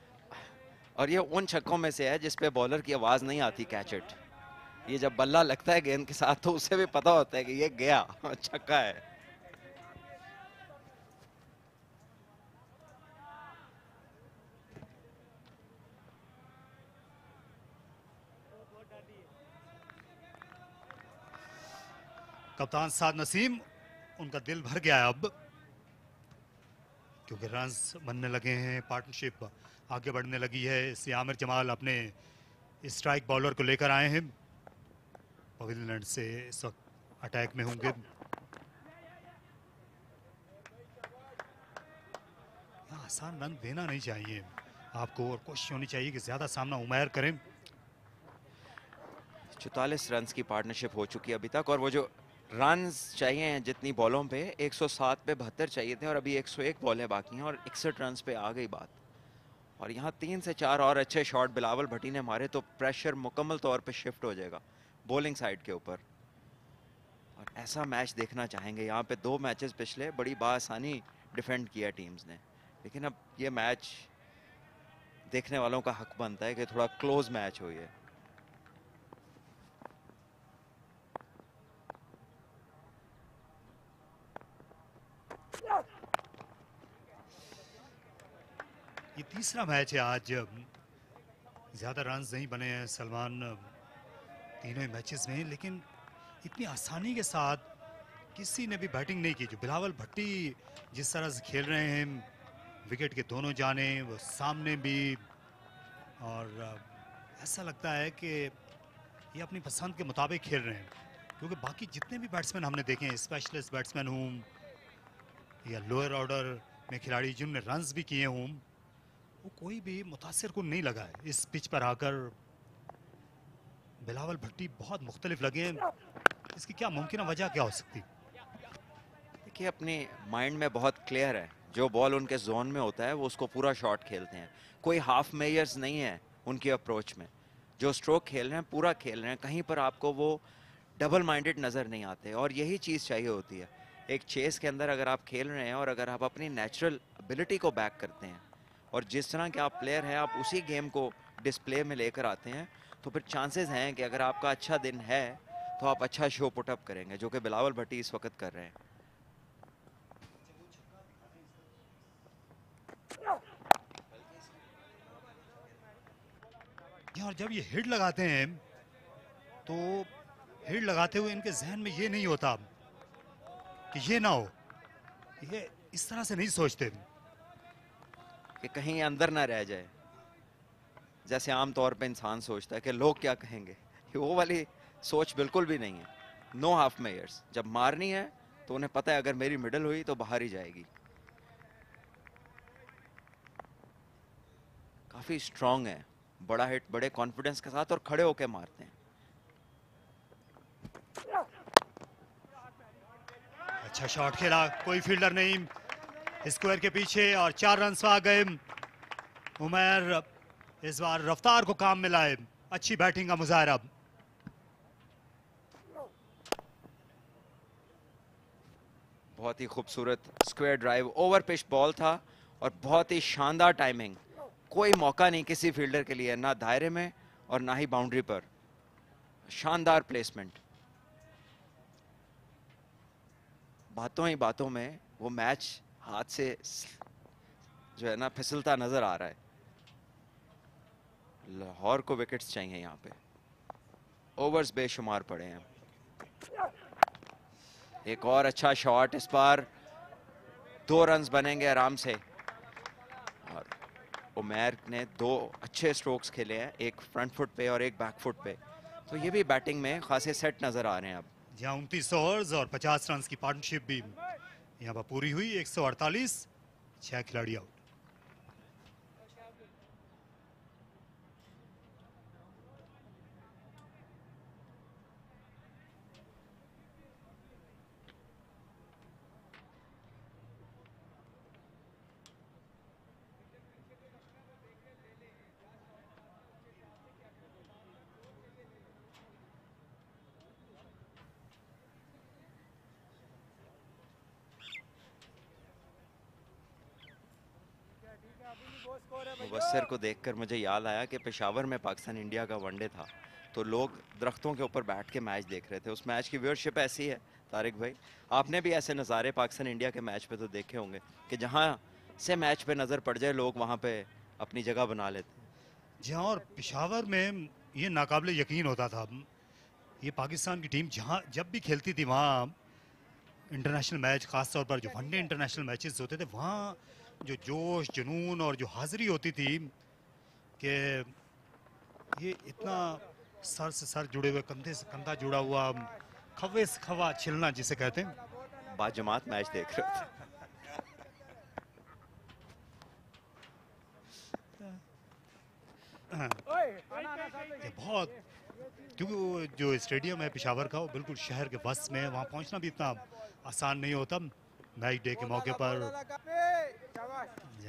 और ये उन छक्कों में से है जिस पे बॉलर की आवाज नहीं आती, कैच इट। ये जब बल्ला लगता है गेंद के साथ तो उसे भी पता होता है कि ये गया, छक्का है। कप्तान साद नसीम, उनका दिल भर गया है अब, क्योंकि रन्स बनने लगे हैं, पार्टनरशिप आगे बढ़ने लगी है। इसलिए आमिर जमाल अपने स्ट्राइक बॉलर को लेकर आए हैं। पवेलियन से इस वक्त अटैक में होंगे। आसान रन देना नहीं चाहिए आपको, और कोशिश होनी चाहिए कि ज्यादा सामना उमैर करें। 44 रन्स की पार्टनरशिप हो चुकी है अभी तक, और वो जो रन्स चाहिए हैं जितनी बॉलों पे, 107 पे 72 चाहिए थे और अभी 101 बॉलें बाकी हैं और 61 रन्स पे आ गई बात। और यहाँ 3 से 4 और अच्छे शॉट बिलावल भट्टी ने मारे तो प्रेशर मुकम्मल तौर पे शिफ्ट हो जाएगा बॉलिंग साइड के ऊपर। और ऐसा मैच देखना चाहेंगे। यहाँ पे 2 मैचेस पिछले बड़ी बासानी डिफेंड किया टीम्स ने, लेकिन अब ये मैच देखने वालों का हक बनता है कि थोड़ा क्लोज मैच हो ये। ये तीसरा मैच है आज। ज्यादा रन्स नहीं बने हैं सलमान तीनों ही मैचेस में, लेकिन इतनी आसानी के साथ किसी ने भी बैटिंग नहीं की। जो बिलावल भट्टी जिस तरह से खेल रहे हैं, विकेट के दोनों जाने, वो सामने भी, और ऐसा लगता है कि ये अपनी पसंद के मुताबिक खेल रहे हैं। क्योंकि बाकी जितने भी बैट्समैन हमने देखे हैं, स्पेशलिस्ट बैट्समैन हों या लोअर ऑर्डर में खिलाड़ी जिन्होंने रन्स भी किए हों, वो कोई भी मुतासिर को नहीं लगा है। इस पिच पर आकर बिलावल भट्टी बहुत मुख्तलिफ लगे हैं। इसकी क्या मुमकिन वजह क्या हो सकती? देखिए, अपने माइंड में बहुत क्लियर है, जो बॉल उनके जोन में होता है वो उसको पूरा शॉट खेलते हैं। कोई हाफ मेजर्स नहीं है उनकी अप्रोच में। जो स्ट्रोक खेल रहे हैं पूरा खेल रहे हैं, कहीं पर आपको वो डबल माइंडेड नज़र नहीं आते। और यही चीज़ चाहिए होती है एक चेस के अंदर। अगर आप खेल रहे हैं और अगर आप अपनी नेचुरल एबिलिटी को बैक करते हैं और जिस तरह के आप प्लेयर हैं आप उसी गेम को डिस्प्ले में लेकर आते हैं, तो फिर चांसेस हैं कि अगर आपका अच्छा दिन है तो आप अच्छा शो पुटअप करेंगे, जो कि बिलावल भट्टी इस वक्त कर रहे हैं। और जब ये हिट लगाते हैं तो हिट लगाते हुए इनके जहन में ये नहीं होता कि ये ना हो, ये इस तरह से नहीं सोचते कि कहीं अंदर ना रह जाए, जैसे आम तौर पे इंसान सोचता है कि लोग क्या कहेंगे। वो वाली सोच बिल्कुल भी नहीं है। No half measures. जब मारनी है तो उन्हें पता है अगर मेरी मिडल हुई तो बाहर ही जाएगी। काफी स्ट्रांग है, बड़ा हिट बड़े कॉन्फिडेंस के साथ और खड़े होके मारते हैं। अच्छा शॉट खेला, कोई फील्डर नहीं स्क्वायर के पीछे, और 4 रन आ गए। उमैर इस बार रफ्तार को काम में लाए, अच्छी बैटिंग का मुजाहरा। बहुत ही खूबसूरत square drive, over pitch ball था और बहुत ही शानदार टाइमिंग। कोई मौका नहीं किसी फील्डर के लिए, ना दायरे में और ना ही बाउंड्री पर। शानदार प्लेसमेंट। बातों ही बातों में वो मैच हाथ से जो है ना फिसलता नजर आ रहा है। लाहौर को विकेट्स चाहिए यहाँ पे, ओवर्स बेशुमार पड़े हैं। एक और अच्छा शॉट इस बार 2 रन्स बनेंगे आराम से। और उमैर ने 2 अच्छे स्ट्रोक्स खेले हैं, एक फ्रंट फुट पे और एक बैक फुट पे, तो ये भी बैटिंग में खासे सेट नजर आ रहे हैं अब। जहां 29 ओवर्स और 50 रन की पार्टनरशिप भी यहाँ पर पूरी हुई। 148, 6 खिलाड़ी आउट। मुबस्सिर को देखकर मुझे याद आया कि पेशावर में पाकिस्तान इंडिया का वनडे था, तो लोग दरख्तों के ऊपर बैठ के मैच देख रहे थे। उस मैच की व्यूअरशिप ऐसी है तारिक भाई, आपने भी ऐसे नज़ारे पाकिस्तान इंडिया के मैच पे तो देखे होंगे कि जहाँ से मैच पे नज़र पड़ जाए लोग वहाँ पे अपनी जगह बना लेते हैं। जहाँ और पेशावर में ये नाकाबिले यकीन होता था, ये पाकिस्तान की टीम जहाँ जब भी खेलती थी वहाँ इंटरनेशनल मैच, ख़ास तौर पर जो वनडे इंटरनेशनल मैचेस होते थे, वहाँ जो जोश जुनून और जो हाजिरी होती थी कि ये इतना सर से सर जुड़े हुए, कंधे से कंधा जुड़ा हुआ, खवे से खवा छिलना जिसे कहते हैं। बाजमात मैच देख रहे थे। ये बहुत, क्योंकि वो जो स्टेडियम है पेशावर का वो बिल्कुल शहर के बस में है, वहाँ पहुँचना भी इतना आसान नहीं होता। मैच डे के मौके पर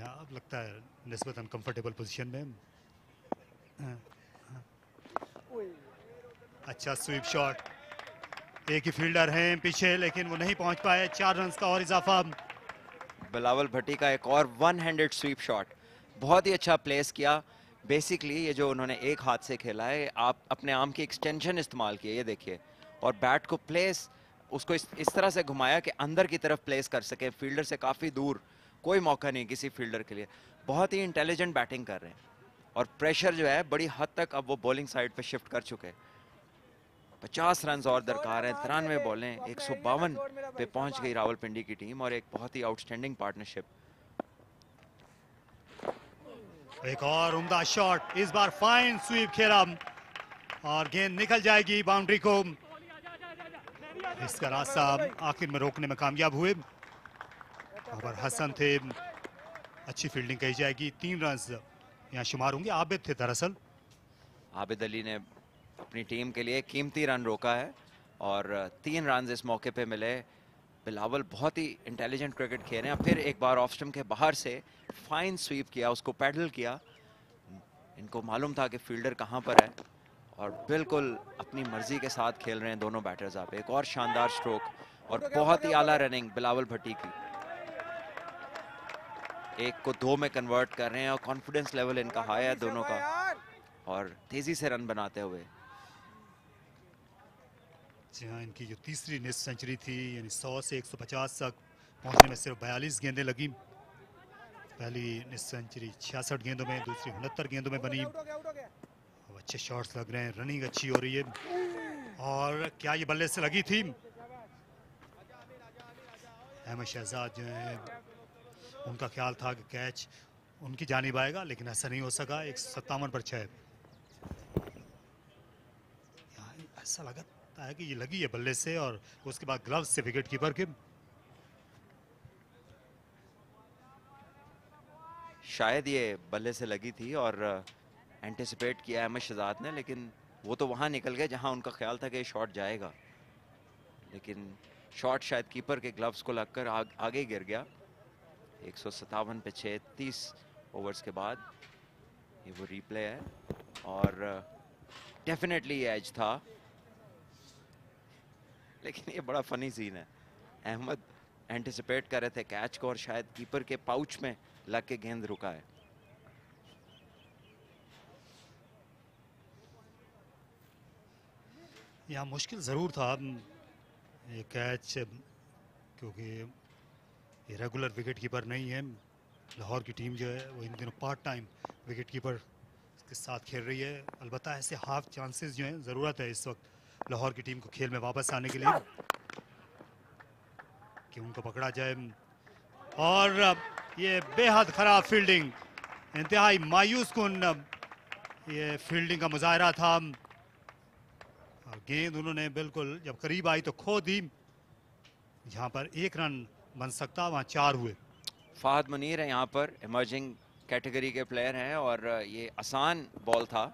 अब लगता है निस्बतन कंफर्टेबल पोजीशन में। अच्छा स्वीप शॉट, एक ही फील्डर हैं पीछे लेकिन वो नहीं पहुंच पाए। 4 रन का और इजाफा। बिलावल भट्टी का एक और 1 हैंडेड स्वीप शॉट, बहुत ही अच्छा प्लेस किया। बेसिकली ये जो उन्होंने एक हाथ से खेला है, आप अपने आर्म की एक्सटेंशन इस्तेमाल किए, ये देखिए, और बैट को प्लेस उसको इस तरह से घुमाया कि अंदर की तरफ प्लेस कर सके, फील्डर से काफ़ी दूर। कोई मौका नहीं किसी फील्डर के लिए। बहुत ही इंटेलिजेंट बैटिंग कर रहे हैं और प्रेशर जो है बड़ी हद तक अब वो बॉलिंग साइड पे शिफ्ट कर चुके हैं। 50 रन और दरकार हैं, 93 बॉलें, 152 पे पहुंच गई रावलपिंडी की टीम, और एक बहुत ही आउटस्टैंडिंग पार्टनरशिप। एक और उम्दा शॉट, इस बार फाइन स्वीप खेला और गेंद निकल जाएगी बाउंड्री को। इसका रास्ता आखिर में रोकने में कामयाब हुए। और हसन थे, अच्छी फील्डिंग कही जाएगी। 3 रन यहाँ शुमार होंगे। आबिद थे दरअसल। आबिद अली ने अपनी टीम के लिए कीमती रन रोका है और 3 रन इस मौके पे मिले। बिलावल बहुत ही इंटेलिजेंट क्रिकेट खेल रहे हैं। फिर एक बार ऑफ स्टंप के बाहर से फाइन स्वीप किया, उसको पैडल किया। इनको मालूम था कि फील्डर कहाँ पर है और बिल्कुल अपनी मर्जी के साथ खेल रहे हैं दोनों बैटर्स। आप एक और शानदार स्ट्रोक और बहुत ही आला रनिंग बिलावल भट्टी की। एक को 2 में कन्वर्ट कर रहे हैं और कॉन्फिडेंस लेवल इनका हाई है दोनों का, और तेजी से रन बनाते हुए। जहाँ इनकी जो तीसरी निस्फ सेंचुरी थी, यानी 100 से 150 तक पहुंचने में सिर्फ 42 गेंदें लगी। पहली निस्फ सेंचुरी 66 गेंदों में, दूसरी 69 गेंदों में बनी। अब अच्छे शॉट्स लग रहे हैं, रनिंग अच्छी हो रही है। और क्या ये बल्ले से लगी थी? अहमद शहजाद जो है, उनका ख्याल था कि कैच उनकी जानिब आएगा, लेकिन ऐसा नहीं हो सका। 157 पर 6। ऐसा लगता है कि ये लगी है बल्ले से और उसके बाद ग्लव्स से विकेट कीपर के। शायद ये बल्ले से लगी थी और एंटिसिपेट किया अहमद शहजाद ने, लेकिन वो तो वहां निकल गए जहां उनका ख्याल था कि ये शॉट जाएगा, लेकिन शॉट शायद कीपर के ग्लव्स को लगकर आगे ही गिर गया। 157 पे 6, 30 ओवर्स के बाद ये वो रिप्ले है और डेफिनेटली ये एज था, लेकिन ये बड़ा फनी सीन है। अहमद एंटिसिपेट कर रहे थे कैच को और शायद कीपर के पाउच में लग के गेंद रुका है। यहाँ मुश्किल ज़रूर था ये कैच, क्योंकि ये रेगुलर विकेट कीपर नहीं है। लाहौर की टीम जो है वो इन दिनों पार्ट टाइम विकेट कीपर के साथ खेल रही है। अलबत्ता ऐसे हाफ चांसेस जो हैं ज़रूरत है इस वक्त लाहौर की टीम को खेल में वापस आने के लिए, कि उनको पकड़ा जाए। और ये बेहद खराब फील्डिंग, इंतहाई मायूस कुन ये फील्डिंग का मुजाहरा था। और गेंद उन्होंने बिल्कुल जब करीब आई तो खो दी। जहां पर 1 रन बन सकता वहां 4 हुए। फहद मुनीर है यहाँ पर, इमर्जिंग कैटेगरी के प्लेयर हैं और ये आसान बॉल था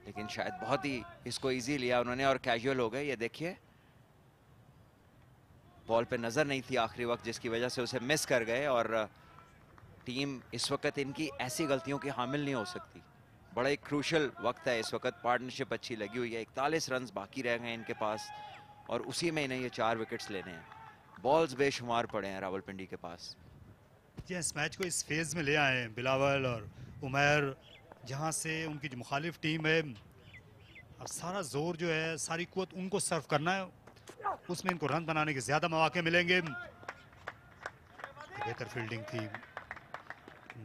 लेकिन शायद बहुत ही इसको इजी लिया उन्होंने और कैजुअल हो गए। ये देखिए बॉल पे नजर नहीं थी आखिरी वक्त जिसकी वजह से उसे मिस कर गए और टीम इस वक्त इनकी ऐसी गलतियों की हामिल नहीं हो सकती। बड़ा एक क्रूशल वक्त है इस वक्त, पार्टनरशिप अच्छी लगी हुई है, 41 रन बाकी रह गए इनके पास और उसी में इन्हें ये 4 विकेट्स लेने हैं। बॉल्स बेशुमार पड़े हैं रावलपिंडी के पास। जी इस मैच को इस फेज में ले आए हैं बिलावल और उमर, जहां से उनकी जो मुखालिफ टीम है अब सारा जोर जो है, सारी कुवत उनको सर्व करना है, उसमें इनको रन बनाने के ज्यादा मौके मिलेंगे। बेहतर फील्डिंग थी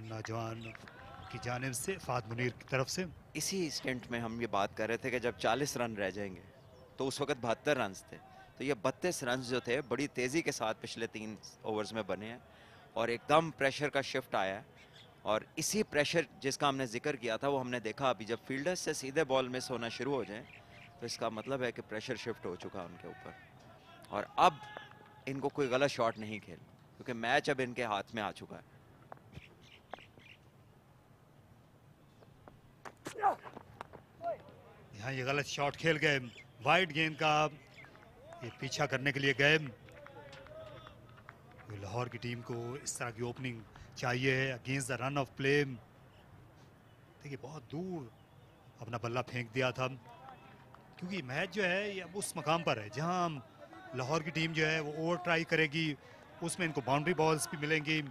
नौजवान की जानिब से, फहद मुनीर की तरफ से। इसी स्टेंट में हम ये बात कर रहे थे कि जब 40 रन रह जाएंगे तो उस वक्त 72 रन थे, तो ये 32 रन जो थे बड़ी तेज़ी के साथ पिछले 3 ओवर्स में बने हैं और एकदम प्रेशर का शिफ्ट आया है। और इसी प्रेशर जिसका हमने जिक्र किया था वो हमने देखा अभी, जब फील्डर्स से सीधे बॉल मिस होना शुरू हो जाए तो इसका मतलब है कि प्रेशर शिफ्ट हो चुका है उनके ऊपर और अब इनको कोई गलत शॉट नहीं खेल, क्योंकि मैच अब इनके हाथ में आ चुका है। यहाँ ये गलत शॉट खेल गए, वाइड गेंद का ये पीछा करने के लिए गए। लाहौर की टीम को इस तरह की ओपनिंग चाहिए है against the run of play. देखिए बहुत दूर अपना बल्ला फेंक दिया था, क्योंकि मैच जो है ये अब उस मकाम पर है जहां लाहौर की टीम जो है वो ओवर ट्राई करेगी, उसमें इनको बाउंड्री बॉल्स भी मिलेंगी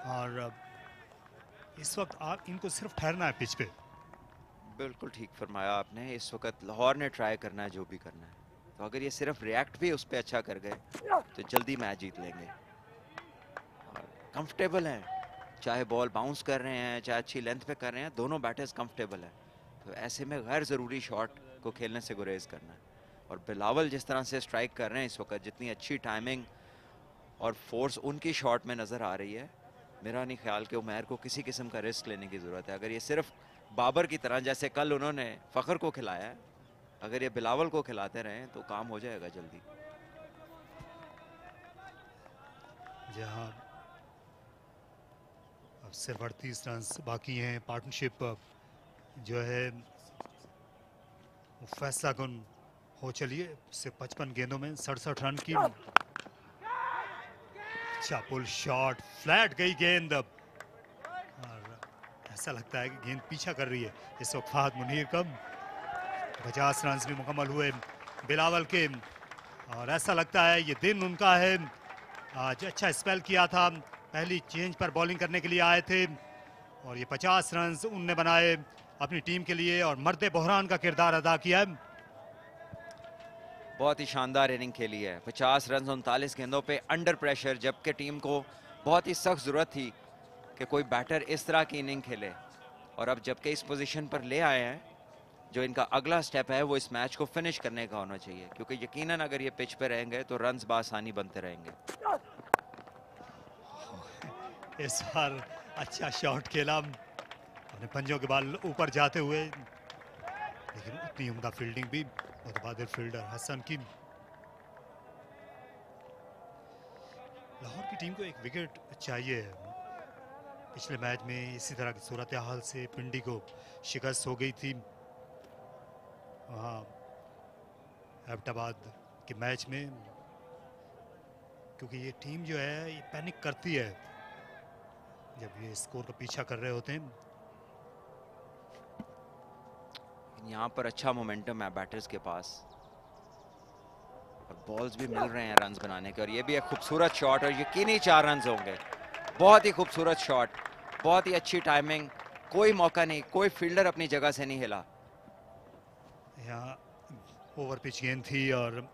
और इस वक्त आप इनको सिर्फ ठहरना है पिच पे। बिल्कुल ठीक फरमाया आपने, इस वक्त लाहौर ने ट्राई करना है जो भी करना है, तो अगर ये सिर्फ रिएक्ट भी उस पर अच्छा कर गए तो जल्दी मैच जीत लेंगे। कंफर्टेबल हैं, चाहे बॉल बाउंस कर रहे हैं चाहे अच्छी लेंथ पे कर रहे हैं, दोनों बैटर्स कंफर्टेबल हैं, तो ऐसे में गैर ज़रूरी शॉट को खेलने से गुरेज करना है। और बिलावल जिस तरह से स्ट्राइक कर रहे हैं इस वक्त, जितनी अच्छी टाइमिंग और फोर्स उनकी शॉट में नज़र आ रही है, मेरा नहीं ख्याल कि उमैर को किसी किस्म का रिस्क लेने की ज़रूरत है। अगर ये सिर्फ बाबर की तरह जैसे कल उन्होंने फ़खर को खिलाया है, अगर ये बिलावल को खिलाते रहें तो काम हो जाएगा जल्दी। जहां अब सिर्फ 38 रन बाकी हैं, पार्टनरशिप जो है वो फैसला कुन हो चलिए, सिर्फ 55 गेंदों में 67 रन की। अच्छा पुल शॉट, फ्लैट गई गेंद और ऐसा लगता है कि गेंद पीछा कर रही है इस वक्त फहद मुनीर का। 50 रन भी मुकम्मल हुए बिलावल के और ऐसा लगता है ये दिन उनका है। आज अच्छा स्पेल किया था, पहली चेंज पर बॉलिंग करने के लिए आए थे और ये 50 रन उनने बनाए अपनी टीम के लिए और मर्दे बहरान का किरदार अदा किया है। बहुत ही शानदार इनिंग खेली है, 50 रन 39 गेंदों पे अंडर प्रेशर, जबकि टीम को बहुत ही सख्त ज़रूरत थी कि कोई बैटर इस तरह की इनिंग खेले। और अब जबकि इस पोजीशन पर ले आए हैं, जो इनका अगला स्टेप है वो इस मैच को फिनिश करने का होना चाहिए, क्योंकि यकीनन अगर ये पिच पे रहेंगे तो रन्स बासानी बनते रहेंगे। इस बार अच्छा शॉट खेला अपने पंजों के बाल ऊपर जाते हुए, लेकिन उतनी उम्दा फील्डिंग भी मुतबादिल फील्डर हसन की। लाहौर की टीम को एक विकेट चाहिए। पिछले मैच में इसी तरह की सूरत हाल से पिंडी को शिकस्त हो गई थी। वहाँ एबटाबाद के मैच में, क्योंकि ये टीम जो है ये पैनिक करती है जब ये स्कोर का पीछा कर रहे होते हैं। यहाँ पर अच्छा मोमेंटम है बैटर्स के पास और बॉल्स भी मिल रहे हैं रन्स बनाने के, और ये भी एक खूबसूरत शॉट और यकीनी 4 रन होंगे। बहुत ही खूबसूरत शॉट, बहुत ही अच्छी टाइमिंग, कोई मौका नहीं, कोई फील्डर अपनी जगह से नहीं हिला। यहाँ ओवर पिच गेंद थी और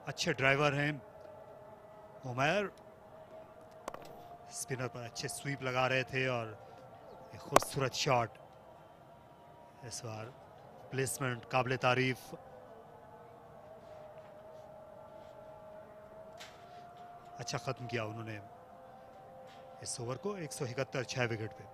अच्छे ड्राइवर हैं उमैर, स्पिनर पर अच्छे स्वीप लगा रहे थे और एक खूबसूरत शॉट। इस बार प्लेसमेंट काबिले तारीफ। अच्छा ख़त्म किया उन्होंने इस ओवर को 171 6 विकेट पे।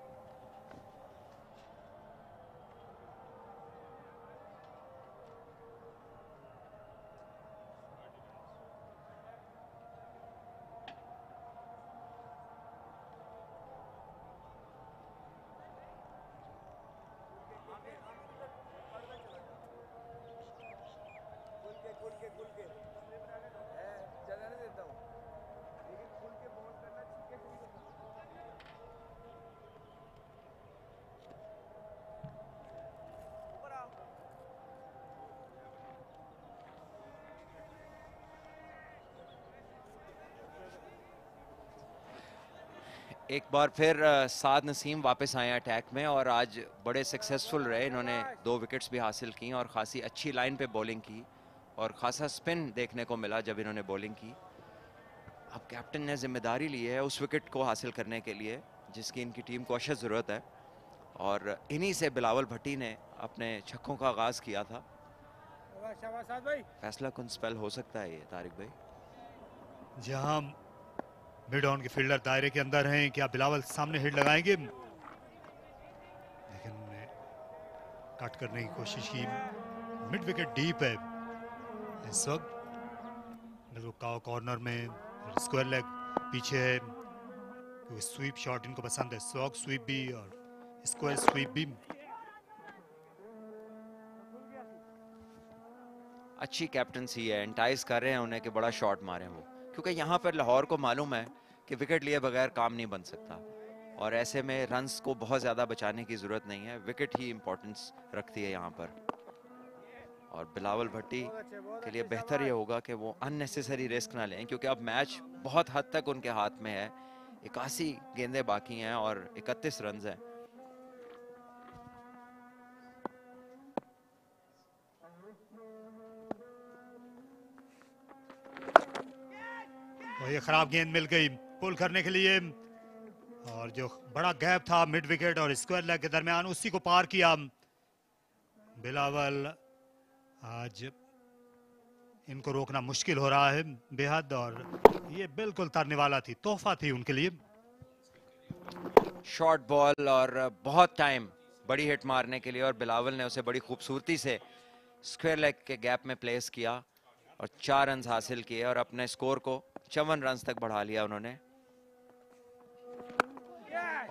एक बार फिर साद नसीम वापस आए अटैक में और आज बड़े सक्सेसफुल रहे। इन्होंने 2 विकेट्स भी हासिल की और खासी अच्छी लाइन पे बॉलिंग की और खासा स्पिन देखने को मिला जब इन्होंने बॉलिंग की। अब कैप्टन ने जिम्मेदारी ली है उस विकेट को हासिल करने के लिए जिसकी इनकी टीम को अशद ज़रूरत है और इन्हीं से बिलावल भट्टी ने अपने छक्कों का आगाज़ किया था। फैसला कुन स्पेल हो सकता है ये तारिक भाई। जहां मिड ऑन के फील्डर दायरे के अंदर हैं, क्या बिलावल सामने हिट लगाएंगे? लेकिन उन्होंने कट करने की कोशिश की। मिड विकेट डीप है इस वक्त, बिल्कुल कॉर्नर में। स्क्वायर लेग पीछे है क्योंकि स्वीप शॉट इनको पसंद है, स्लॉग स्वीप भी और स्क्वायर स्वीप भी। अच्छी कैप्टनसी है, एंटाइज कर रहे हैं उन्हें कि बड़ा शॉट मारें वो, क्योंकि यहाँ पर लाहौर को मालूम है कि विकेट लिए बगैर काम नहीं बन सकता और ऐसे में रन्स को बहुत ज़्यादा बचाने की ज़रूरत नहीं है, विकेट ही इम्पोर्टेंस रखती है यहाँ पर। और बिलावल भट्टी के लिए बेहतर ये होगा कि वो अननेसेसरी रिस्क ना लें क्योंकि अब मैच बहुत हद तक उनके हाथ में है। 81 गेंदें बाकी हैं और 31 रन हैं। और ये खराब गेंद मिल गई पुल करने के लिए और जो बड़ा गैप था मिड विकेट और स्क्वायर लेग के दरमियान उसी को पार किया बिलावल। आज इनको रोकना मुश्किल हो रहा है बेहद और ये बिल्कुल तरने वाला थी, तोहफा थी उनके लिए। शॉर्ट बॉल और बहुत टाइम बड़ी हिट मारने के लिए और बिलावल ने उसे बड़ी खूबसूरती से स्क्वायर लेग के गैप में प्लेस किया और 4 रन हासिल किए और अपने स्कोर को 54 रन तक बढ़ा लिया उन्होंने।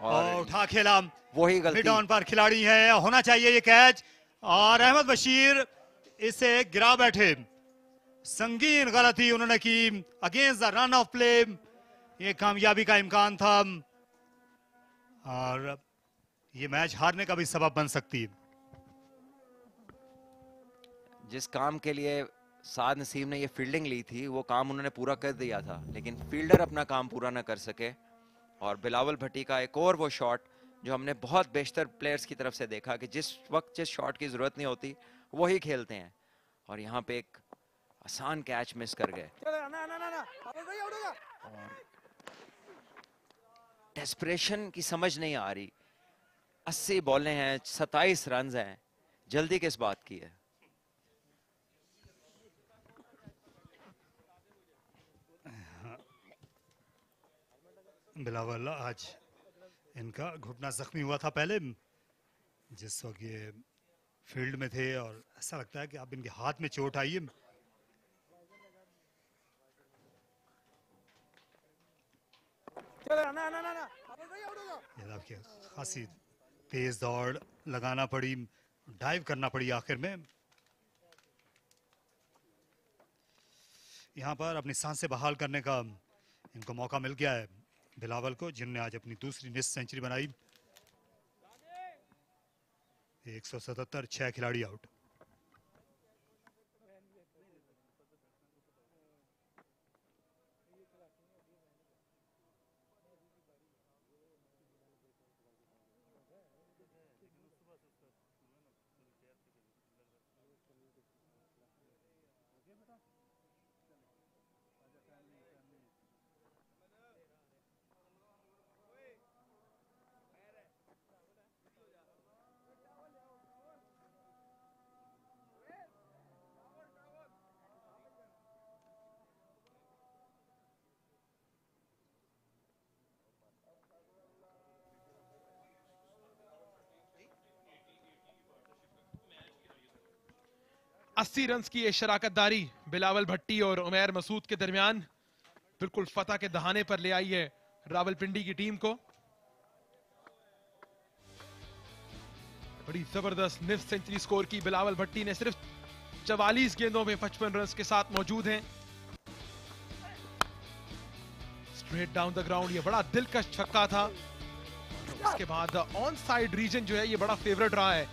और उठा खेला, वही गलती। मिड ऑन पर खिलाड़ी है, होना चाहिए ये कैच और अहमद बशीर इसे गिरा बैठे। संगीन गलती उन्होंने की against the run of play. ये कामयाबी का इम्कान था और ये मैच हारने का भी सबब बन सकती है। जिस काम के लिए साद नसीम ने ये फील्डिंग ली थी वो काम उन्होंने पूरा कर दिया था, लेकिन फील्डर अपना काम पूरा ना कर सके और बिलावल भट्टी का एक और वो शॉट जो हमने बहुत बेशतर प्लेयर्स की तरफ से देखा कि जिस वक्त जिस शॉट की जरूरत नहीं होती वही खेलते हैं और यहाँ पे एक आसान कैच मिस कर गए। डेस्परेशन की समझ नहीं आ रही। 80 बॉलें हैं, 27 रन हैं, जल्दी किस बात की है? बिलावल आज इनका घुटना जख्मी हुआ था पहले जिस वक्त ये फील्ड में थे और ऐसा लगता है कि अब इनके हाथ में चोट आई है। ये खासी तेज दौड़ लगाना पड़ी, डाइव करना पड़ी आखिर में। यहाँ पर अपनी सांसें बहाल करने का इनको मौका मिल गया है बिलावल को, जिन्होंने आज अपनी दूसरी टेस्ट सेंचुरी बनाई। 177 6 खिलाड़ी आउट। 80 रन की ये शराकतदारी बिलावल भट्टी और उमैर मसूद के दरमियान बिल्कुल फतह के दहाने पर ले आई है रावलपिंडी की टीम को। बड़ी जबरदस्त निफ्ट सेंचुरी स्कोर की बिलावल भट्टी ने, सिर्फ 44 गेंदों में 55 रन के साथ मौजूद हैं। स्ट्रेट डाउन द ग्राउंड, ये बड़ा दिलकश छक्का था। उसके बाद ऑन साइड रीजन जो है ये बड़ा फेवरेट रहा है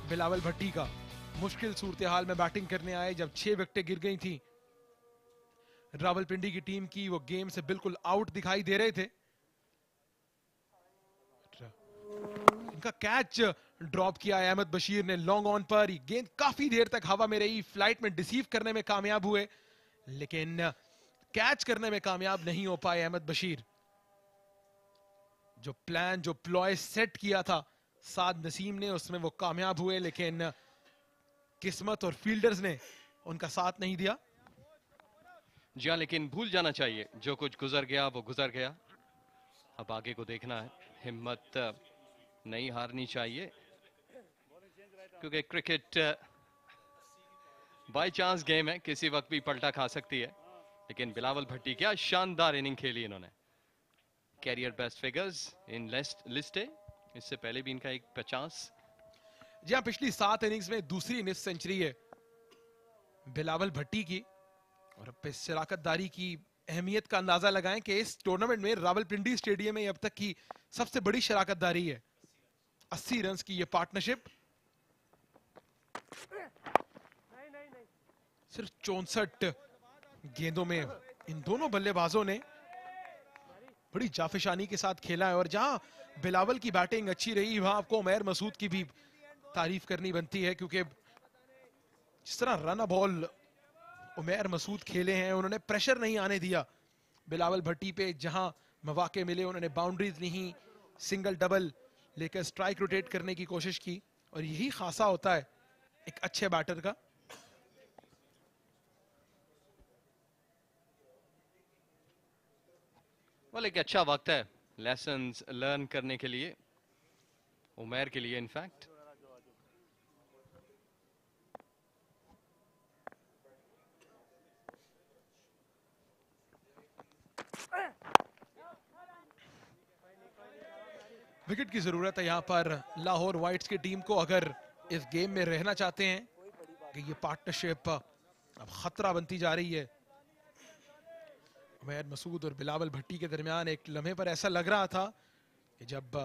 बिलावल भट्टी का। मुश्किल सूरत हाल में बैटिंग करने आए जब 6 विकेटें गिर गई थी रावलपिंडी की टीम की, वो गेम से बिल्कुल आउट दिखाई दे रहे थे। इनका कैच ड्रॉप किया है अहमद बशीर ने लॉन्ग ऑन पर। गेंद काफी देर तक हवा में रही, फ्लाइट में डिसीव करने में कामयाब हुए लेकिन कैच करने में कामयाब नहीं हो पाए अहमद बशीर। जो प्लान, जो प्लॉय सेट किया था साद नसीम ने, उसमें वो कामयाब हुए लेकिन किस्मत और फील्डर्स ने उनका साथ नहीं दिया। जी हाँ, लेकिन भूल जाना चाहिए जो कुछ गुजर गया वो गुजर गया। अब आगे को देखना है, हिम्मत नहीं हारनी चाहिए क्योंकि क्रिकेट बाय चांस गेम है, किसी वक्त भी पलटा खा सकती है। लेकिन बिलावल भट्टी क्या शानदार इनिंग खेली इन्होंने। कैरियर बेस्ट फिगर्स इन लिस्टे, इससे पहले भी इनका एक 50। जी हाँ, पिछली 7 इनिंग्स में दूसरी निफ्ट सेंचुरी है बिलावल भट्टी की। और अब इस शराकतदारी की अहमियत का अंदाजा लगाएं कि इस टूर्नामेंट में रावलपिंडी स्टेडियम में अब तक की सबसे बड़ी शराकतदारी है। 80 रन की ये पार्टनरशिप, सिर्फ 64 गेंदों में इन दोनों बल्लेबाजों ने बड़ी जाफिशानी के साथ खेला है। और जहां बिलावल की बैटिंग अच्छी रही वहां आपको उमैर मसूद की भी तारीफ करनी बनती है क्योंकि जिस तरह रन बॉल उमैर मसूद खेले हैं, उन्होंने प्रेशर नहीं आने दिया बिलावल भट्टी पे। जहां मौके मिले उन्होंने बाउंड्रीज नहीं, सिंगल डबल लेकर स्ट्राइक रोटेट करने की कोशिश की। और यही खासा होता है एक अच्छे बैटर का। well, एक अच्छा वक्त है लेसन्स लर्न करने के लिए, उमैर के लिए इनफैक्ट। विकेट की जरूरत है यहां पर लाहौर व्हाइट्स की टीम को, अगर इस गेम में रहना चाहते हैं कि ये पार्टनरशिप अब खतरा बनती जा रही है। उमैर मसूद और बिलावल भट्टी के दरमियान एक लम्हे पर ऐसा लग रहा था कि जब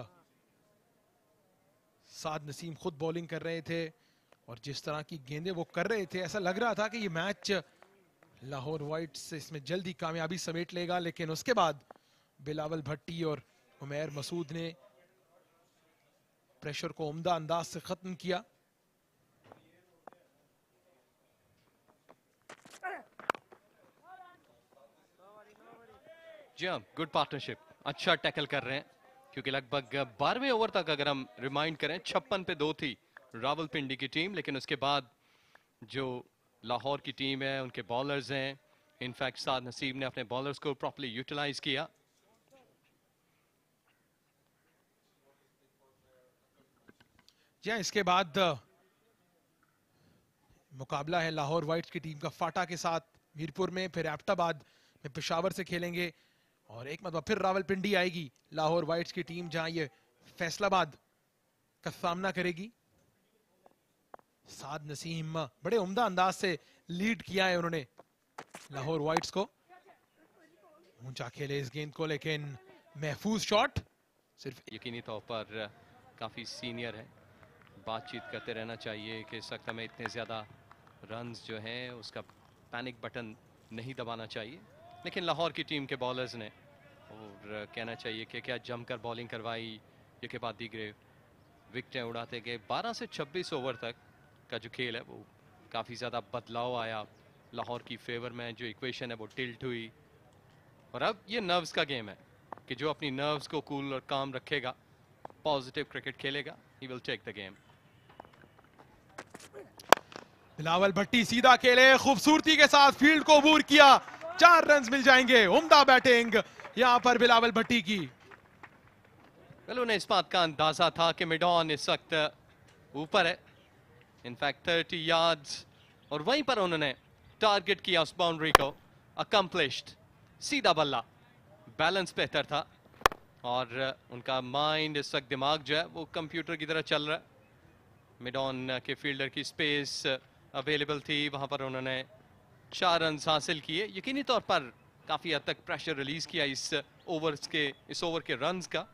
साद नसीम खुद बॉलिंग कर रहे थे और जिस तरह की गेंदें वो कर रहे थे, ऐसा लग रहा था कि ये मैच लाहौर व्हाइट्स इसमें जल्दी कामयाबी समेट लेगा। लेकिन उसके बाद बिलावल भट्टी और उमैर मसूद ने प्रेशर को उम्दा अंदाज से खत्म किया। जी हाँ, गुड पार्टनरशिप, अच्छा टैकल कर रहे हैं क्योंकि लगभग 12वें ओवर तक अगर हम रिमाइंड करें 56 पे 2 थी रावलपिंडी की टीम। लेकिन उसके बाद जो लाहौर की टीम है उनके बॉलर्स हैं, इनफैक्ट साद नसीम ने अपने बॉलर्स को प्रॉपर्ली यूटिलाइज किया। जी हाँ, इसके बाद मुकाबला है लाहौर व्हाइट्स की टीम का फाटा के साथ मीरपुर में, फिर एबटाबाद में पेशावर से खेलेंगे और एक मतलब फिर रावलपिंडी आएगी लाहौर व्हाइट्स की टीम, जहां ये फैसलाबाद का सामना करेगी। साद नसीम बड़े उम्दा अंदाज से लीड किया है उन्होंने लाहौर व्हाइट्स को। ऊंचा खेले इस गेंद को लेकिन महफूज शॉट। सिर्फ यकीनी तौर पर काफी सीनियर है, बातचीत करते रहना चाहिए कि इस वक्त हमें इतने ज़्यादा रन्स जो हैं उसका पैनिक बटन नहीं दबाना चाहिए। लेकिन लाहौर की टीम के बॉलर्स ने और कहना चाहिए कि क्या जमकर बॉलिंग करवाई, ये के बाद दीगरे विकेटें उड़ाते गए। 12 से 26 ओवर तक का जो खेल है वो काफ़ी ज़्यादा बदलाव आया लाहौर की फेवर में, जो इक्वेशन है वो टिल्ट हुई। और अब ये नर्व्स का गेम है कि जो अपनी नर्व्स को कूल और काम रखेगा, पॉजिटिव क्रिकेट खेलेगा, he will take the game. Bilawal Bhatti सीधा खेले, खूबसूरती के साथ फील्ड को अबूर किया, 4 रन मिल जाएंगे। उम्दा बैटिंग यहां पर बिलावल भट्टी की। उन्हें इस बात का अंदाजा था कि मिडॉन इस वक्त ऊपर है, इनफैक्ट 30 यार्ड्स और वहीं पर उन्होंने टारगेट किया उस बाउंड्री को। अकम्प्लिश्ड, सीधा बल्ला, बैलेंस बेहतर था और उनका माइंड, इस वक्त दिमाग जो है वो कंप्यूटर की तरह चल रहा है। मिड ऑन के फील्डर की स्पेस अवेलेबल थी, वहां पर उन्होंने 4 रन हासिल किए। यकीनी तौर पर काफी हद तक प्रेशर रिलीज किया इस ओवर के रन्स का।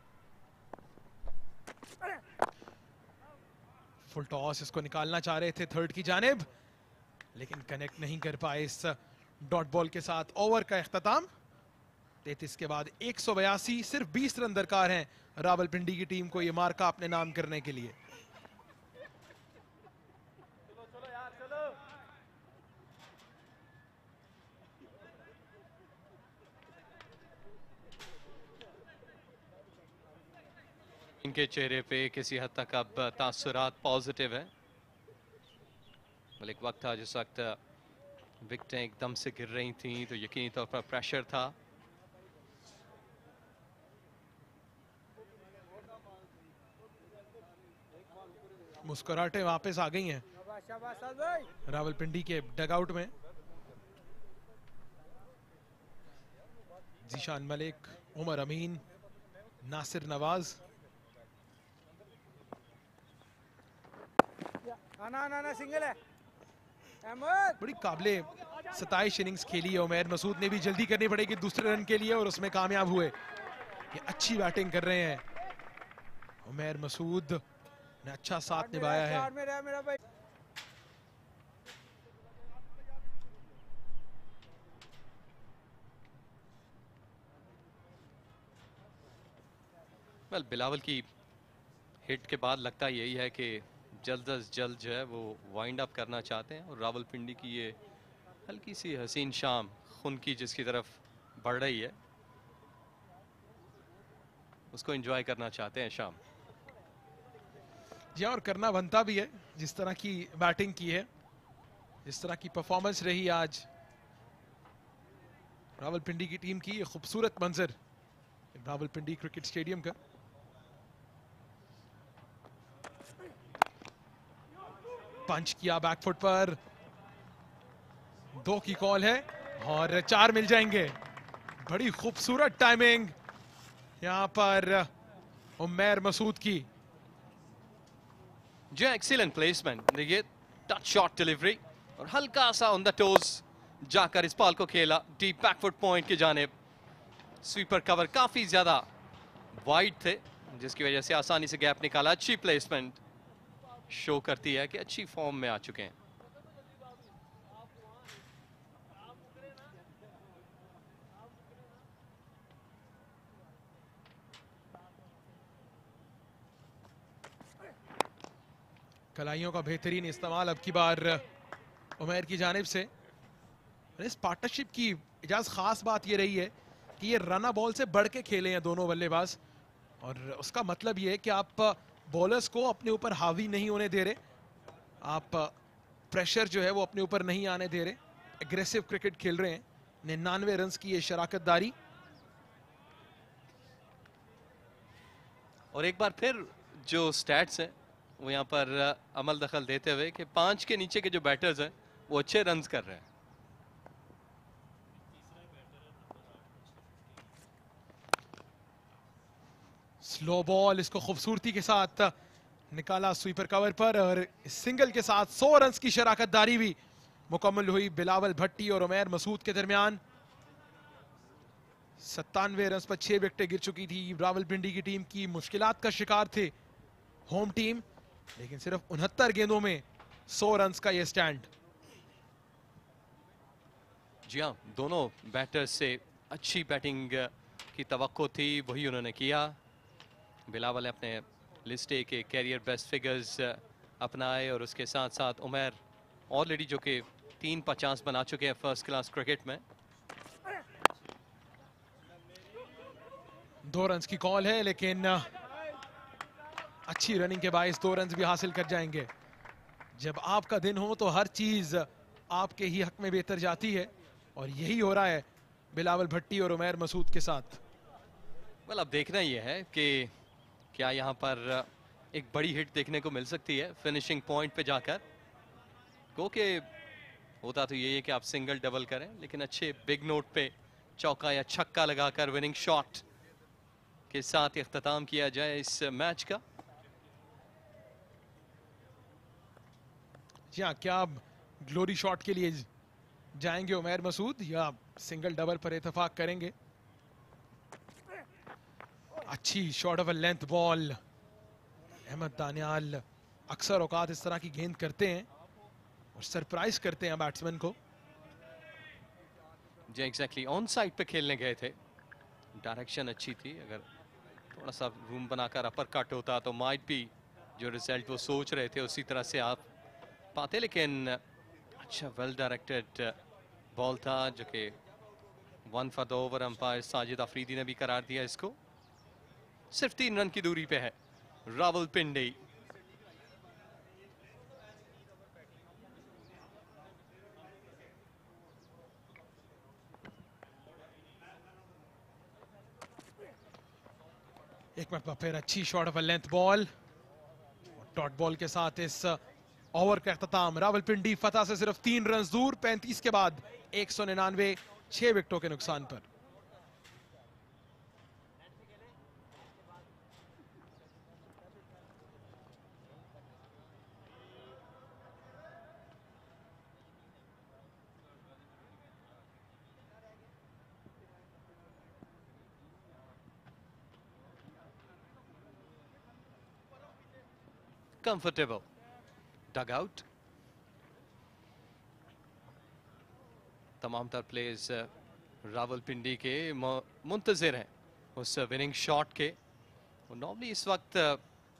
फुल टॉस, इसको निकालना चाह रहे थे थर्ड की जानिब, लेकिन कनेक्ट नहीं कर पाए इस डॉट बॉल के साथ। ओवर का इख्तिताम 33 के बाद 182, सिर्फ 20 रन दरकार हैं रावलपिंडी की टीम को ये मार्का अपने नाम करने के लिए। इनके चेहरे पे किसी हद तक अब तासुरात पॉजिटिव है। एक वक्त था जिस वक्त विकेटें एकदम से गिर रही थी तो यकीनी तौर पर प्रेशर था। मुस्कुराहटें वापस आ गई हैं रावलपिंडी के डगआउट में। जीशान मलिक, उमर अमीन, नासिर नवाज। ना सिंगल है। बड़ी काबिले 27 इनिंग्स खेली है उमैर मसूद ने भी। जल्दी करनी पड़ेगी दूसरे रन के लिए और उसमें कामयाब हुए। ये अच्छी बैटिंग कर रहे हैं उमैर मसूद ने, अच्छा साथ निभाया है। बिलावल की हिट के बाद लगता यही है कि जल्द अज जल्द जो है वो वाइंड अप करना चाहते हैं और रावलपिंडी की ये हल्की सी हसीन शाम खून की जिसकी तरफ बढ़ रही है उसको एंजॉय करना चाहते हैं शाम। जी और करना बनता भी है, जिस तरह की बैटिंग की है, जिस तरह की परफॉर्मेंस रही आज रावलपिंडी की टीम की। ये खूबसूरत मंजर रावलपिंडी क्रिकेट स्टेडियम का। पंच किया बैकफुट पर, 2 की कॉल है और 4 मिल जाएंगे। बड़ी खूबसूरत टाइमिंग यहां पर उमैर मसूद की। जो एक्सीलेंट प्लेसमेंट, देखिए टच शॉट डिलीवरी और हल्का सा ऑन द टोज जाकर इस बॉल को खेला डीप बैकफुट पॉइंट की जानिब। स्वीपर कवर काफी ज्यादा वाइड थे जिसकी वजह से आसानी से गैप निकाला। अच्छी प्लेसमेंट शो करती है कि अच्छी फॉर्म में आ चुके हैं। कलाइयों का बेहतरीन इस्तेमाल अब की बार उमैर की जानिब से। इस पार्टनरशिप की इजाज खास बात ये रही है कि ये रना बॉल से बढ़ के खेले हैं दोनों बल्लेबाज, और उसका मतलब ये है कि आप बॉलर्स को अपने ऊपर हावी नहीं होने दे रहे, आप प्रेशर जो है वो अपने ऊपर नहीं आने दे रहे, एग्रेसिव क्रिकेट खेल रहे हैं। 99 रन की ये शराकतदारी। और एक बार फिर जो स्टैट्स हैं वो यहाँ पर अमल दखल देते हुए कि 5 के नीचे के जो बैटर्स हैं वो अच्छे रन्स कर रहे हैं। स्लो बॉल, इसको खूबसूरती के साथ निकाला स्वीपर कवर पर और सिंगल के साथ 100 रन की शराकतदारी भी मुकम्मल हुई बिलावल भट्टी और उमैर मसूद के दरमियान। 97 रन पर 6 विकेटें गिर चुकी थी रावलपिंडी की टीम की। मुश्किलात का शिकार थे होम टीम, लेकिन सिर्फ 69 गेंदों में 100 रन का यह स्टैंड। जी हाँ, दोनों बैटर्स से अच्छी बैटिंग की तवक्को थी, वही उन्होंने किया। बिलावल ने अपने लिस्ट ए के कैरियर बेस्ट फिगर्स अपनाए और उसके साथ साथ उमैर ऑलरेडी जो कि 350 बना चुके हैं फर्स्ट क्लास क्रिकेट में। 2 रन की कॉल है, लेकिन अच्छी रनिंग के बायस 2 रन भी हासिल कर जाएंगे। जब आपका दिन हो तो हर चीज आपके ही हक में बेहतर जाती है, और यही हो रहा है बिलावल भट्टी और उमैर मसूद के साथ। अब देखना यह है कि क्या यहाँ पर एक बड़ी हिट देखने को मिल सकती है फिनिशिंग पॉइंट पे जाकर, क्योंकि होता तो यही है कि आप सिंगल डबल करें, लेकिन अच्छे बिग नोट पे चौका या छक्का लगाकर विनिंग शॉट के साथ इख्तिताम किया जाए इस मैच का। जी हाँ, क्या अब ग्लोरी शॉट के लिए जाएंगे उमैर मसूद या सिंगल डबल पर इतफाक करेंगे? अच्छी shot off a length ball. Ahmed Daniyal अक्सर औकात इस तरह की गेंद करते हैं और सरप्राइज करते हैं बैट्समैन को। जी एग्जैक्टली, ऑन साइड पे खेलने गए थे, डायरेक्शन अच्छी थी। अगर थोड़ा सा रूम बनाकर अपर कट होता तो माइट भी जो रिजल्ट वो सोच रहे थे उसी तरह से आप पाते, लेकिन अच्छा वेल डायरेक्टेड बॉल था जो कि 1 for the over umpire Sajid Afridi ने भी करार दिया इसको। सिर्फ 3 रन की दूरी पे है रावलपिंडी। एक मरतबा फिर अच्छी shot off a length ball, dot ball के साथ इस ओवर का इख्तिताम। रावलपिंडी फतह से सिर्फ 3 रन दूर, 35 के बाद 199, 6 विकेटों के नुकसान पर। Comfortable dugout. तमाम तर प्लेयर्स रावलपिंडी के मुंतजिर हैं उस विनिंग शॉट के। नॉर्मली इस वक्त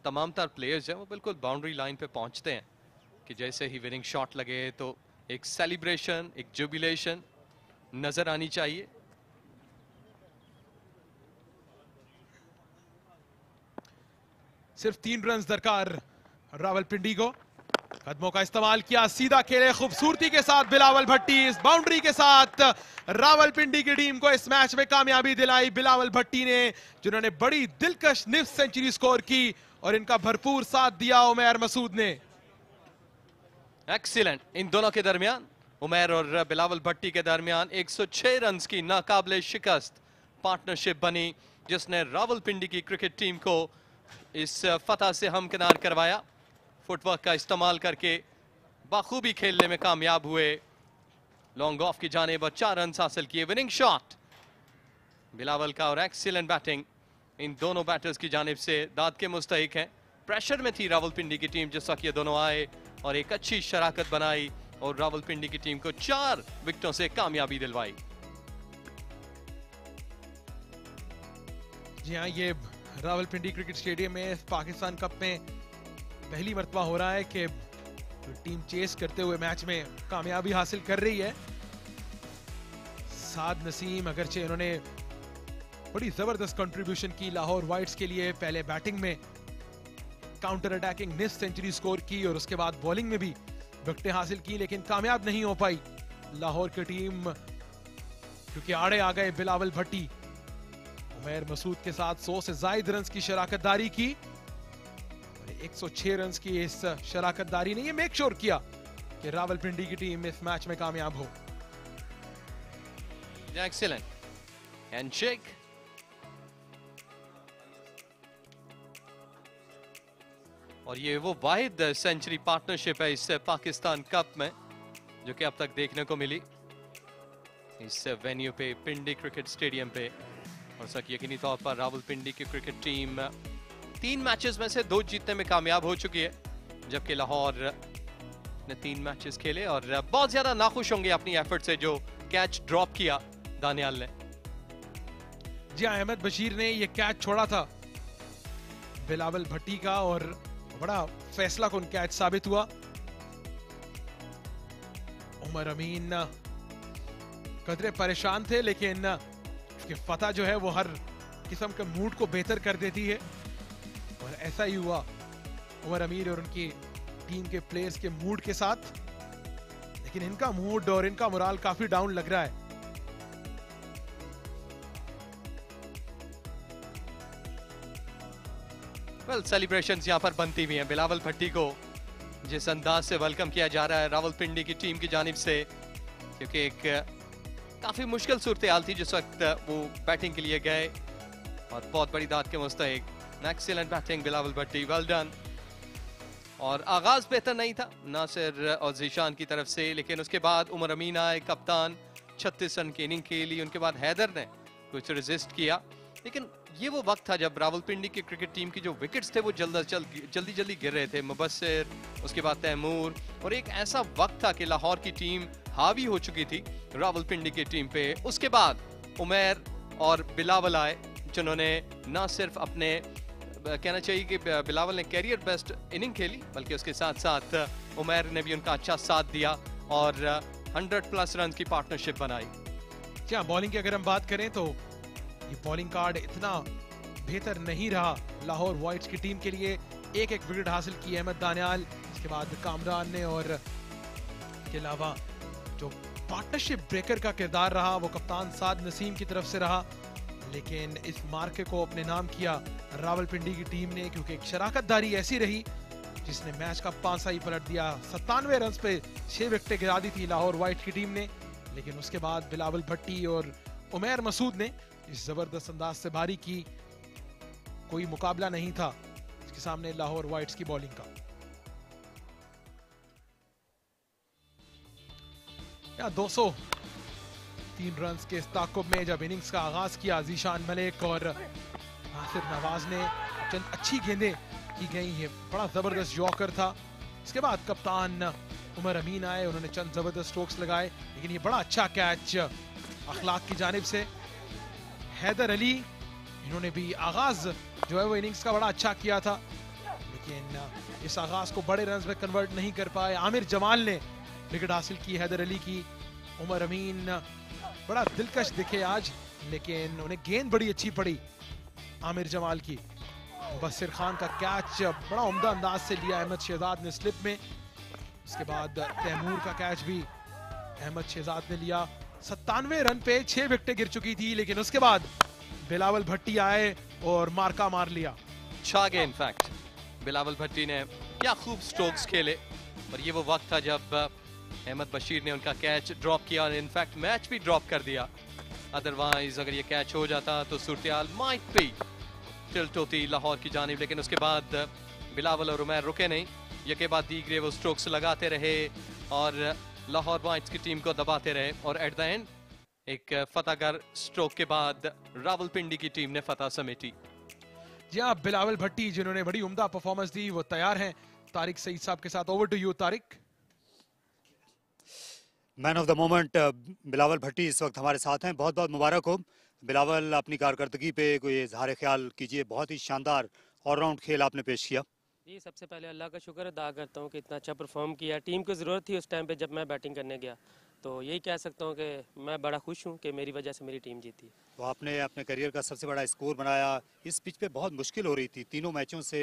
तमाम तर प्लेयर्स हैं वो बिल्कुल बाउंड्री लाइन पे पहुंचते हैं कि जैसे ही विनिंग शॉट लगे तो एक सेलिब्रेशन, एक जुबिलेशन नजर आनी चाहिए। सिर्फ 3 रन दरकार रावलपिंडी को। कदमों का इस्तेमाल किया, सीधा खेले खूबसूरती के साथ बिलावल भट्टी। इस बाउंड्री के साथ रावलपिंडी की टीम को इस मैच में कामयाबी दिलाई बिलावल भट्टी ने, जिन्होंने बड़ी दिलकश निफ्ट सेंचुरी स्कोर की और इनका भरपूर साथ दिया उमैर मसूद ने। एक्सीलेंट। इन दोनों के दरमियान, उमैर और बिलावल भट्टी के दरमियान 106 रन की नाकाबिले शिकस्त पार्टनरशिप बनी, जिसने रावलपिंडी की क्रिकेट टीम को इस फतह से हमकिनार करवाया। फुटवर्क का इस्तेमाल करके बाखूबी खेलने में कामयाब हुए। लॉन्ग ऑफ की जानेब 4 रन हासिल किए। विनिंग शॉट बिलावल का और एक्सीलेंट बैटिंग इन दोनों बैटर्स की जानिब से दाद के मुस्तहिक हैं। प्रेशर में थी रावलपिंडी की टीम, जैसा कि ये दोनों आए और एक अच्छी शराकत बनाई और रावलपिंडी की टीम को 4 विकेटों से कामयाबी दिलवाई। जी हाँ, ये रावलपिंडी क्रिकेट स्टेडियम में पाकिस्तान कप में पहली मरतबा हो रहा है कि टीम चेस करते हुए मैच में कामयाबी हासिल कर रही है। साद नसीम अगरचे इन्होंने बड़ी जबरदस्त कंट्रीब्यूशन की लाहौर वाइट्स के लिए। पहले बैटिंग में काउंटर अटैकिंग निफ्ट सेंचुरी स्कोर की और उसके बाद बॉलिंग में भी विकेटें हासिल की, लेकिन कामयाब नहीं हो पाई लाहौर की टीम, क्योंकि आड़े आ गए बिलावल भट्टी। उमैर मसूद के साथ 100 से ज्यादा रन की शराकतदारी की। 106 रन की इस शराकतदारी ने ये मेक श्योर किया कि रावलपिंडी की टीम इस मैच में कामयाब हो। Excellent handshake. और ये वो वाहिद सेंचुरी पार्टनरशिप है इस पाकिस्तान कप में जो कि अब तक देखने को मिली इस वेन्यू पे, पिंडी क्रिकेट स्टेडियम पे। और सक यकीनी तौर पर रावलपिंडी की क्रिकेट टीम 3 मैचेस में से 2 जीतने में कामयाब हो चुकी है, जबकि लाहौर ने 3 मैचेस खेले और बहुत ज्यादा नाखुश होंगे अपनी एफर्ट से जो कैच ड्रॉप किया दानियाल ने। जी अहमद बशीर ने ये कैच छोड़ा था बिलावल भट्टी का और बड़ा फैसला कुन कैच साबित हुआ। उमर अमीन कदरे परेशान थे, लेकिन उसकी फतह जो है वो हर किस्म के मूड को बेहतर कर देती है और ऐसा ही हुआ उमर अमीर और उनकी टीम के प्लेयर्स के मूड के साथ। लेकिन इनका मूड और इनका मोराल काफी डाउन लग रहा है। वेल सेलिब्रेशंस यहां पर बनती भी हैं। बिलावल भट्टी को जिस अंदाज से वेलकम किया जा रहा है रावलपिंडी की टीम की जानिब से, क्योंकि एक काफी मुश्किल सूरत हाल थी जिस वक्त वो बैटिंग के लिए गए और बहुत बड़ी दाद के मुस्तहिक। एक्सीलेंट बैटिंग बिलावल भट्टी, वेल डन। और आगाज बेहतर नहीं था नासिर और जीशान की तरफ से, लेकिन उसके बाद उमर अमीन आए कप्तान, 36 रन की इनिंग खेली। उनके बाद हैदर ने कुछ रेजिस्ट किया, लेकिन ये वो वक्त था जब रावलपिंडी की क्रिकेट टीम की जो विकेट्स थे वो जल्दी गिर रहे थे। मुबस्सिर, उसके बाद तैमूर, और एक ऐसा वक्त था कि लाहौर की टीम हावी हो चुकी थी रावलपिंडी की टीम पे। उसके बाद उमैर और बिलावल आए, जिन्होंने ना सिर्फ अपने कहना चाहिए कि बिलावल ने कैरियर बेस्ट इनिंग खेली, बल्कि उसके साथ साथ उमैर ने भी उनका अच्छा साथ दिया और 100+ रन की पार्टनरशिप बनाई। क्या बॉलिंग की अगर हम बात करें तो ये बॉलिंग कार्ड इतना बेहतर नहीं रहा लाहौर वाइट्स की टीम के लिए। एक विकेट हासिल की अहमद दानियाल, इसके बाद कामरान ने, और इसके अलावा जो पार्टनरशिप ब्रेकर का किरदार रहा वो कप्तान साद नसीम की तरफ से रहा। लेकिन इस मार्के को अपने नाम किया रावलपिंडी की टीम ने, क्योंकि एक शराकतदारी ऐसी रही जिसने मैच का पांसा ही पलट दिया। 97 रन पे 6 विकेटें गिरा दी थी लाहौर वाइट की टीम ने, लेकिन उसके बाद बिलावल भट्टी और उमैर मसूद ने इस जबरदस्त अंदाज से बारी की। कोई मुकाबला नहीं था इसके सामने लाहौर वाइट्स की बॉलिंग का। या 203 रन के इस ताकुब में जब इनिंग्स का आगाज किया जीशान मलिक और नासिर नवाज ने चंद अच्छी गेंदें की गई है, बड़ा जबरदस्त यॉर्कर था। इसके बाद कप्तान उमर अमीन आए, उन्होंने चंद जबरदस्त स्ट्रोक्स लगाए, लेकिन ये बड़ा अच्छा कैच अखलाक की जानिब से हैदर अली, इन्होंने भी आगाज जो है वो इनिंग्स का बड़ा अच्छा किया था, लेकिन इस आगाज को बड़े रन्स में कन्वर्ट नहीं कर पाए। आमिर जमाल ने विकेट हासिल की हैदर अली की। उमर अमीन बड़ा दिलकश दिखे आज, लेकिन उन्हें गेंद बड़ी अच्छी पड़ी आमिर जमाल की। मुबस्सिर खान का कैच बड़ा उम्दा अंदाज से लिया अहमद शहजाद ने स्लिप में। उसके बाद तैमूर का कैच भी अहमद शहजाद ने लिया। 97 रन पे 6 विकेटें गिर चुकी थी, लेकिन उसके बाद बिलावल भट्टी आए और मार्का मार लिया। छा गए इनफैक्ट बिलावल भट्टी ने, क्या खूब स्ट्रोक्स खेले। और ये वो वक्त था जब अहमद बशीर ने उनका कैच ड्रॉप किया और इनफैक्ट मैच भी ड्रॉप कर दिया। अदरवाइज अगर ये कैच हो जाता तो सूरत माइट बी टिल्ट होती लाहौर की जानिब, लेकिन उसके बाद बिलावल और उमैर रुके नहीं, यके बाद दीगरे वो स्ट्रोक्स लगाते रहे और लाहौर वाइट्स की टीम को दबाते रहे। और एट द एंड एक फतहगर स्ट्रोक के बाद रावलपिंडी की टीम ने फतह समेटी। जी हाँ, बिलावल भट्टी जिन्होंने बड़ी उम्दा परफॉर्मेंस दी वो तैयार हैं तारिक सईद साहब के साथ। Over to you Tariq. Man of the moment Bilawal Bhatti इस वक्त हमारे साथ हैं, बहुत बहुत मुबारक हो बिलावल। अपनी कारकर्दगी पे कोई इजहार ख्याल कीजिए, बहुत ही शानदार ऑलराउंड खेल आपने पेश किया। जी, सबसे पहले अल्लाह का शुक्र अदा करता हूँ कि इतना अच्छा परफॉर्म किया। टीम को ज़रूरत थी उस टाइम पे जब मैं बैटिंग करने गया, तो यही कह सकता हूँ कि मैं बड़ा खुश हूँ कि मेरी वजह से मेरी टीम जीती। तो आपने अपने करियर का सबसे बड़ा स्कोर बनाया। इस पिच पे बहुत मुश्किल हो रही थी, तीनों मैचों से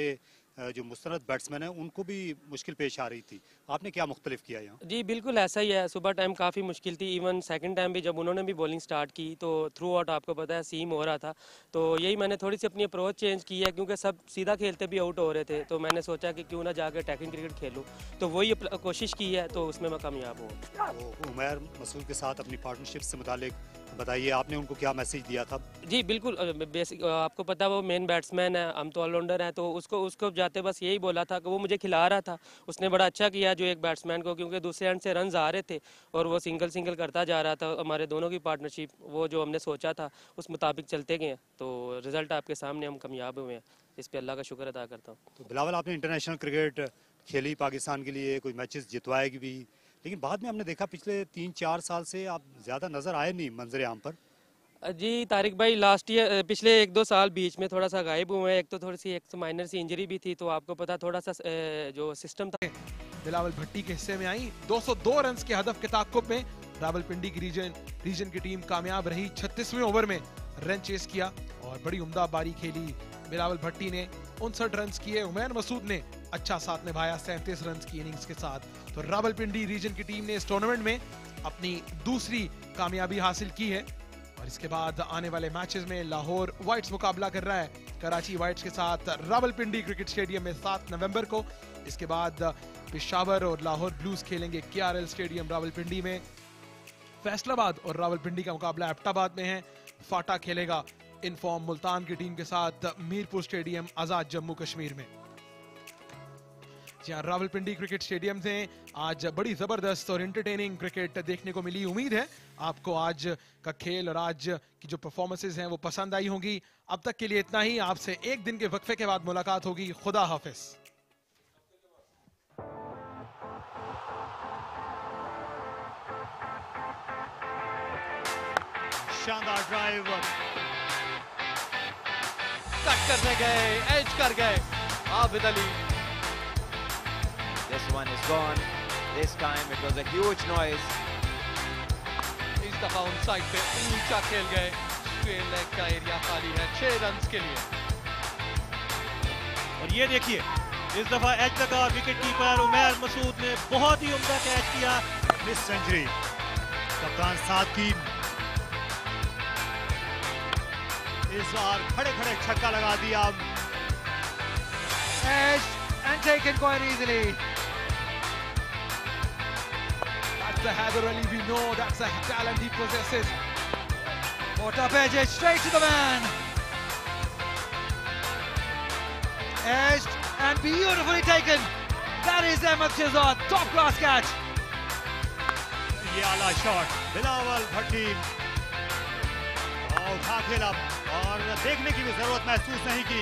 जो मुस्तरद बैट्समैन हैं उनको भी मुश्किल पेश आ रही थी, आपने क्या मुख्तलिफ किया यहाँ? जी बिल्कुल ऐसा ही है, सुबह टाइम काफ़ी मुश्किल थी। इवन सेकंड टाइम भी जब उन्होंने भी बॉलिंग स्टार्ट की तो थ्रू आउट आपको पता है सीम हो रहा था, तो यही मैंने थोड़ी सी अपनी अप्रोच चेंज की है, क्योंकि सब सीधा खेलते भी आउट हो रहे थे, तो मैंने सोचा कि क्यों ना जाकर अटैकिंग क्रिकेट खेलूँ, तो वही कोशिश की है, तो उसमें मैं कामयाब हूँ। तो उमैर मसूद के साथ अपनी पार्टनरशिप से मुतालिक बताइए, आपने उनको क्या मैसेज दिया था? जी बिल्कुल, बेसिक आपको पता है वो मेन बैट्समैन है, हम तो ऑलराउंडर हैं, तो उसको जाते बस यही बोला था कि वो मुझे खिला रहा था, उसने बड़ा अच्छा किया जो एक बैट्समैन को, क्योंकि दूसरे एंड से रन्स आ रहे थे और वो सिंगल करता जा रहा था। हमारे दोनों की पार्टनरशिप वो जो हमने सोचा था उस मुताबिक चलते गए, तो रिजल्ट आपके सामने, हम कामयाब हुए हैं, इस पर अल्लाह का शुक्र अदा करता हूँ। तो बिलावल आपने इंटरनेशनल क्रिकेट खेली पाकिस्तान के लिए, कोई मैचेस जितवाएगी भी, लेकिन बाद में हमने देखा पिछले 3-4 साल से आप ज़्यादा नज़र आए नहीं मंजर आम पर। जी तारिक भाई, लास्ट ईयर पिछले 1-2 साल बीच में थोड़ा सा गायब हुए हैं, एक तो थोड़ी सी एक माइनर सी इंजरी भी थी, तो आपको पता थोड़ा सा जो सिस्टम था। बिलावल भट्टी के हिस्से में आई 202 रन के हदफ के ताक़ुब में रावलपिंडी की रीजन की टीम कामयाब रही। 36वें ओवर में रन चेस किया और बड़ी उम्दा बारी खेली बिलावल भट्टी ने, 59 रन किए। उमैर मसूद ने अच्छा साथ निभाया 37 रन की इनिंग्स के साथ। तो रावलपिंडी रीजन की टीम ने इस टूर्नामेंट में अपनी दूसरी कामयाबी हासिल की है और इसके बाद आने वाले मैचेस में लाहौर वाइट्स मुकाबला कर रहा है कराची वाइट्स के साथ रावलपिंडी क्रिकेट स्टेडियम में 7 नवंबर को। इसके बाद पेशावर और लाहौर ब्लूज खेलेंगे KRL स्टेडियम रावलपिंडी में। फैसलाबाद और रावलपिंडी का मुकाबला एबटाबाद में है। फाटा खेलेगा इनफॉर्म मुल्तान की टीम के साथ मीरपुर स्टेडियम आजाद जम्मू कश्मीर में। जहां रावलपिंडी क्रिकेट स्टेडियम से आज बड़ी जबरदस्त और एंटरटेनिंग क्रिकेट देखने को मिली। उम्मीद है आपको आज का खेल और आज की जो परफॉर्मेंसेज हैं वो पसंद आई होंगी। अब तक के लिए इतना ही। आपसे एक दिन के वक्फे के बाद मुलाकात होगी। खुदा हाफिज। शानदार ड्राइव, कट करने गए, एज कर गए Abid Ali. This one is gone. This time it was a huge noise. इस दफा उन साइड पे ऊंचा खेल गए। स्क्वेयर लेग का एरिया खाली है 6 रन्स के लिए। और ये देखिए इस दफा एज लगा और विकेट कीपर उमैर मसूद ने बहुत ही उम्दा कैच किया। मिस सेंचुरी कप्तान साथ की। इस बार खड़े खड़े छक्का लगा दिया। Edged and taken quite easily. That's the Haider Ali we know. That's the talent he possesses. Caught up edged straight to the man. Edged and beautifully taken. That is Ahmed Shehzad. Top class catch. ये आला shot Bilawal भट्टी उठा खेला और देखने की भी जरूरत महसूस नहीं की।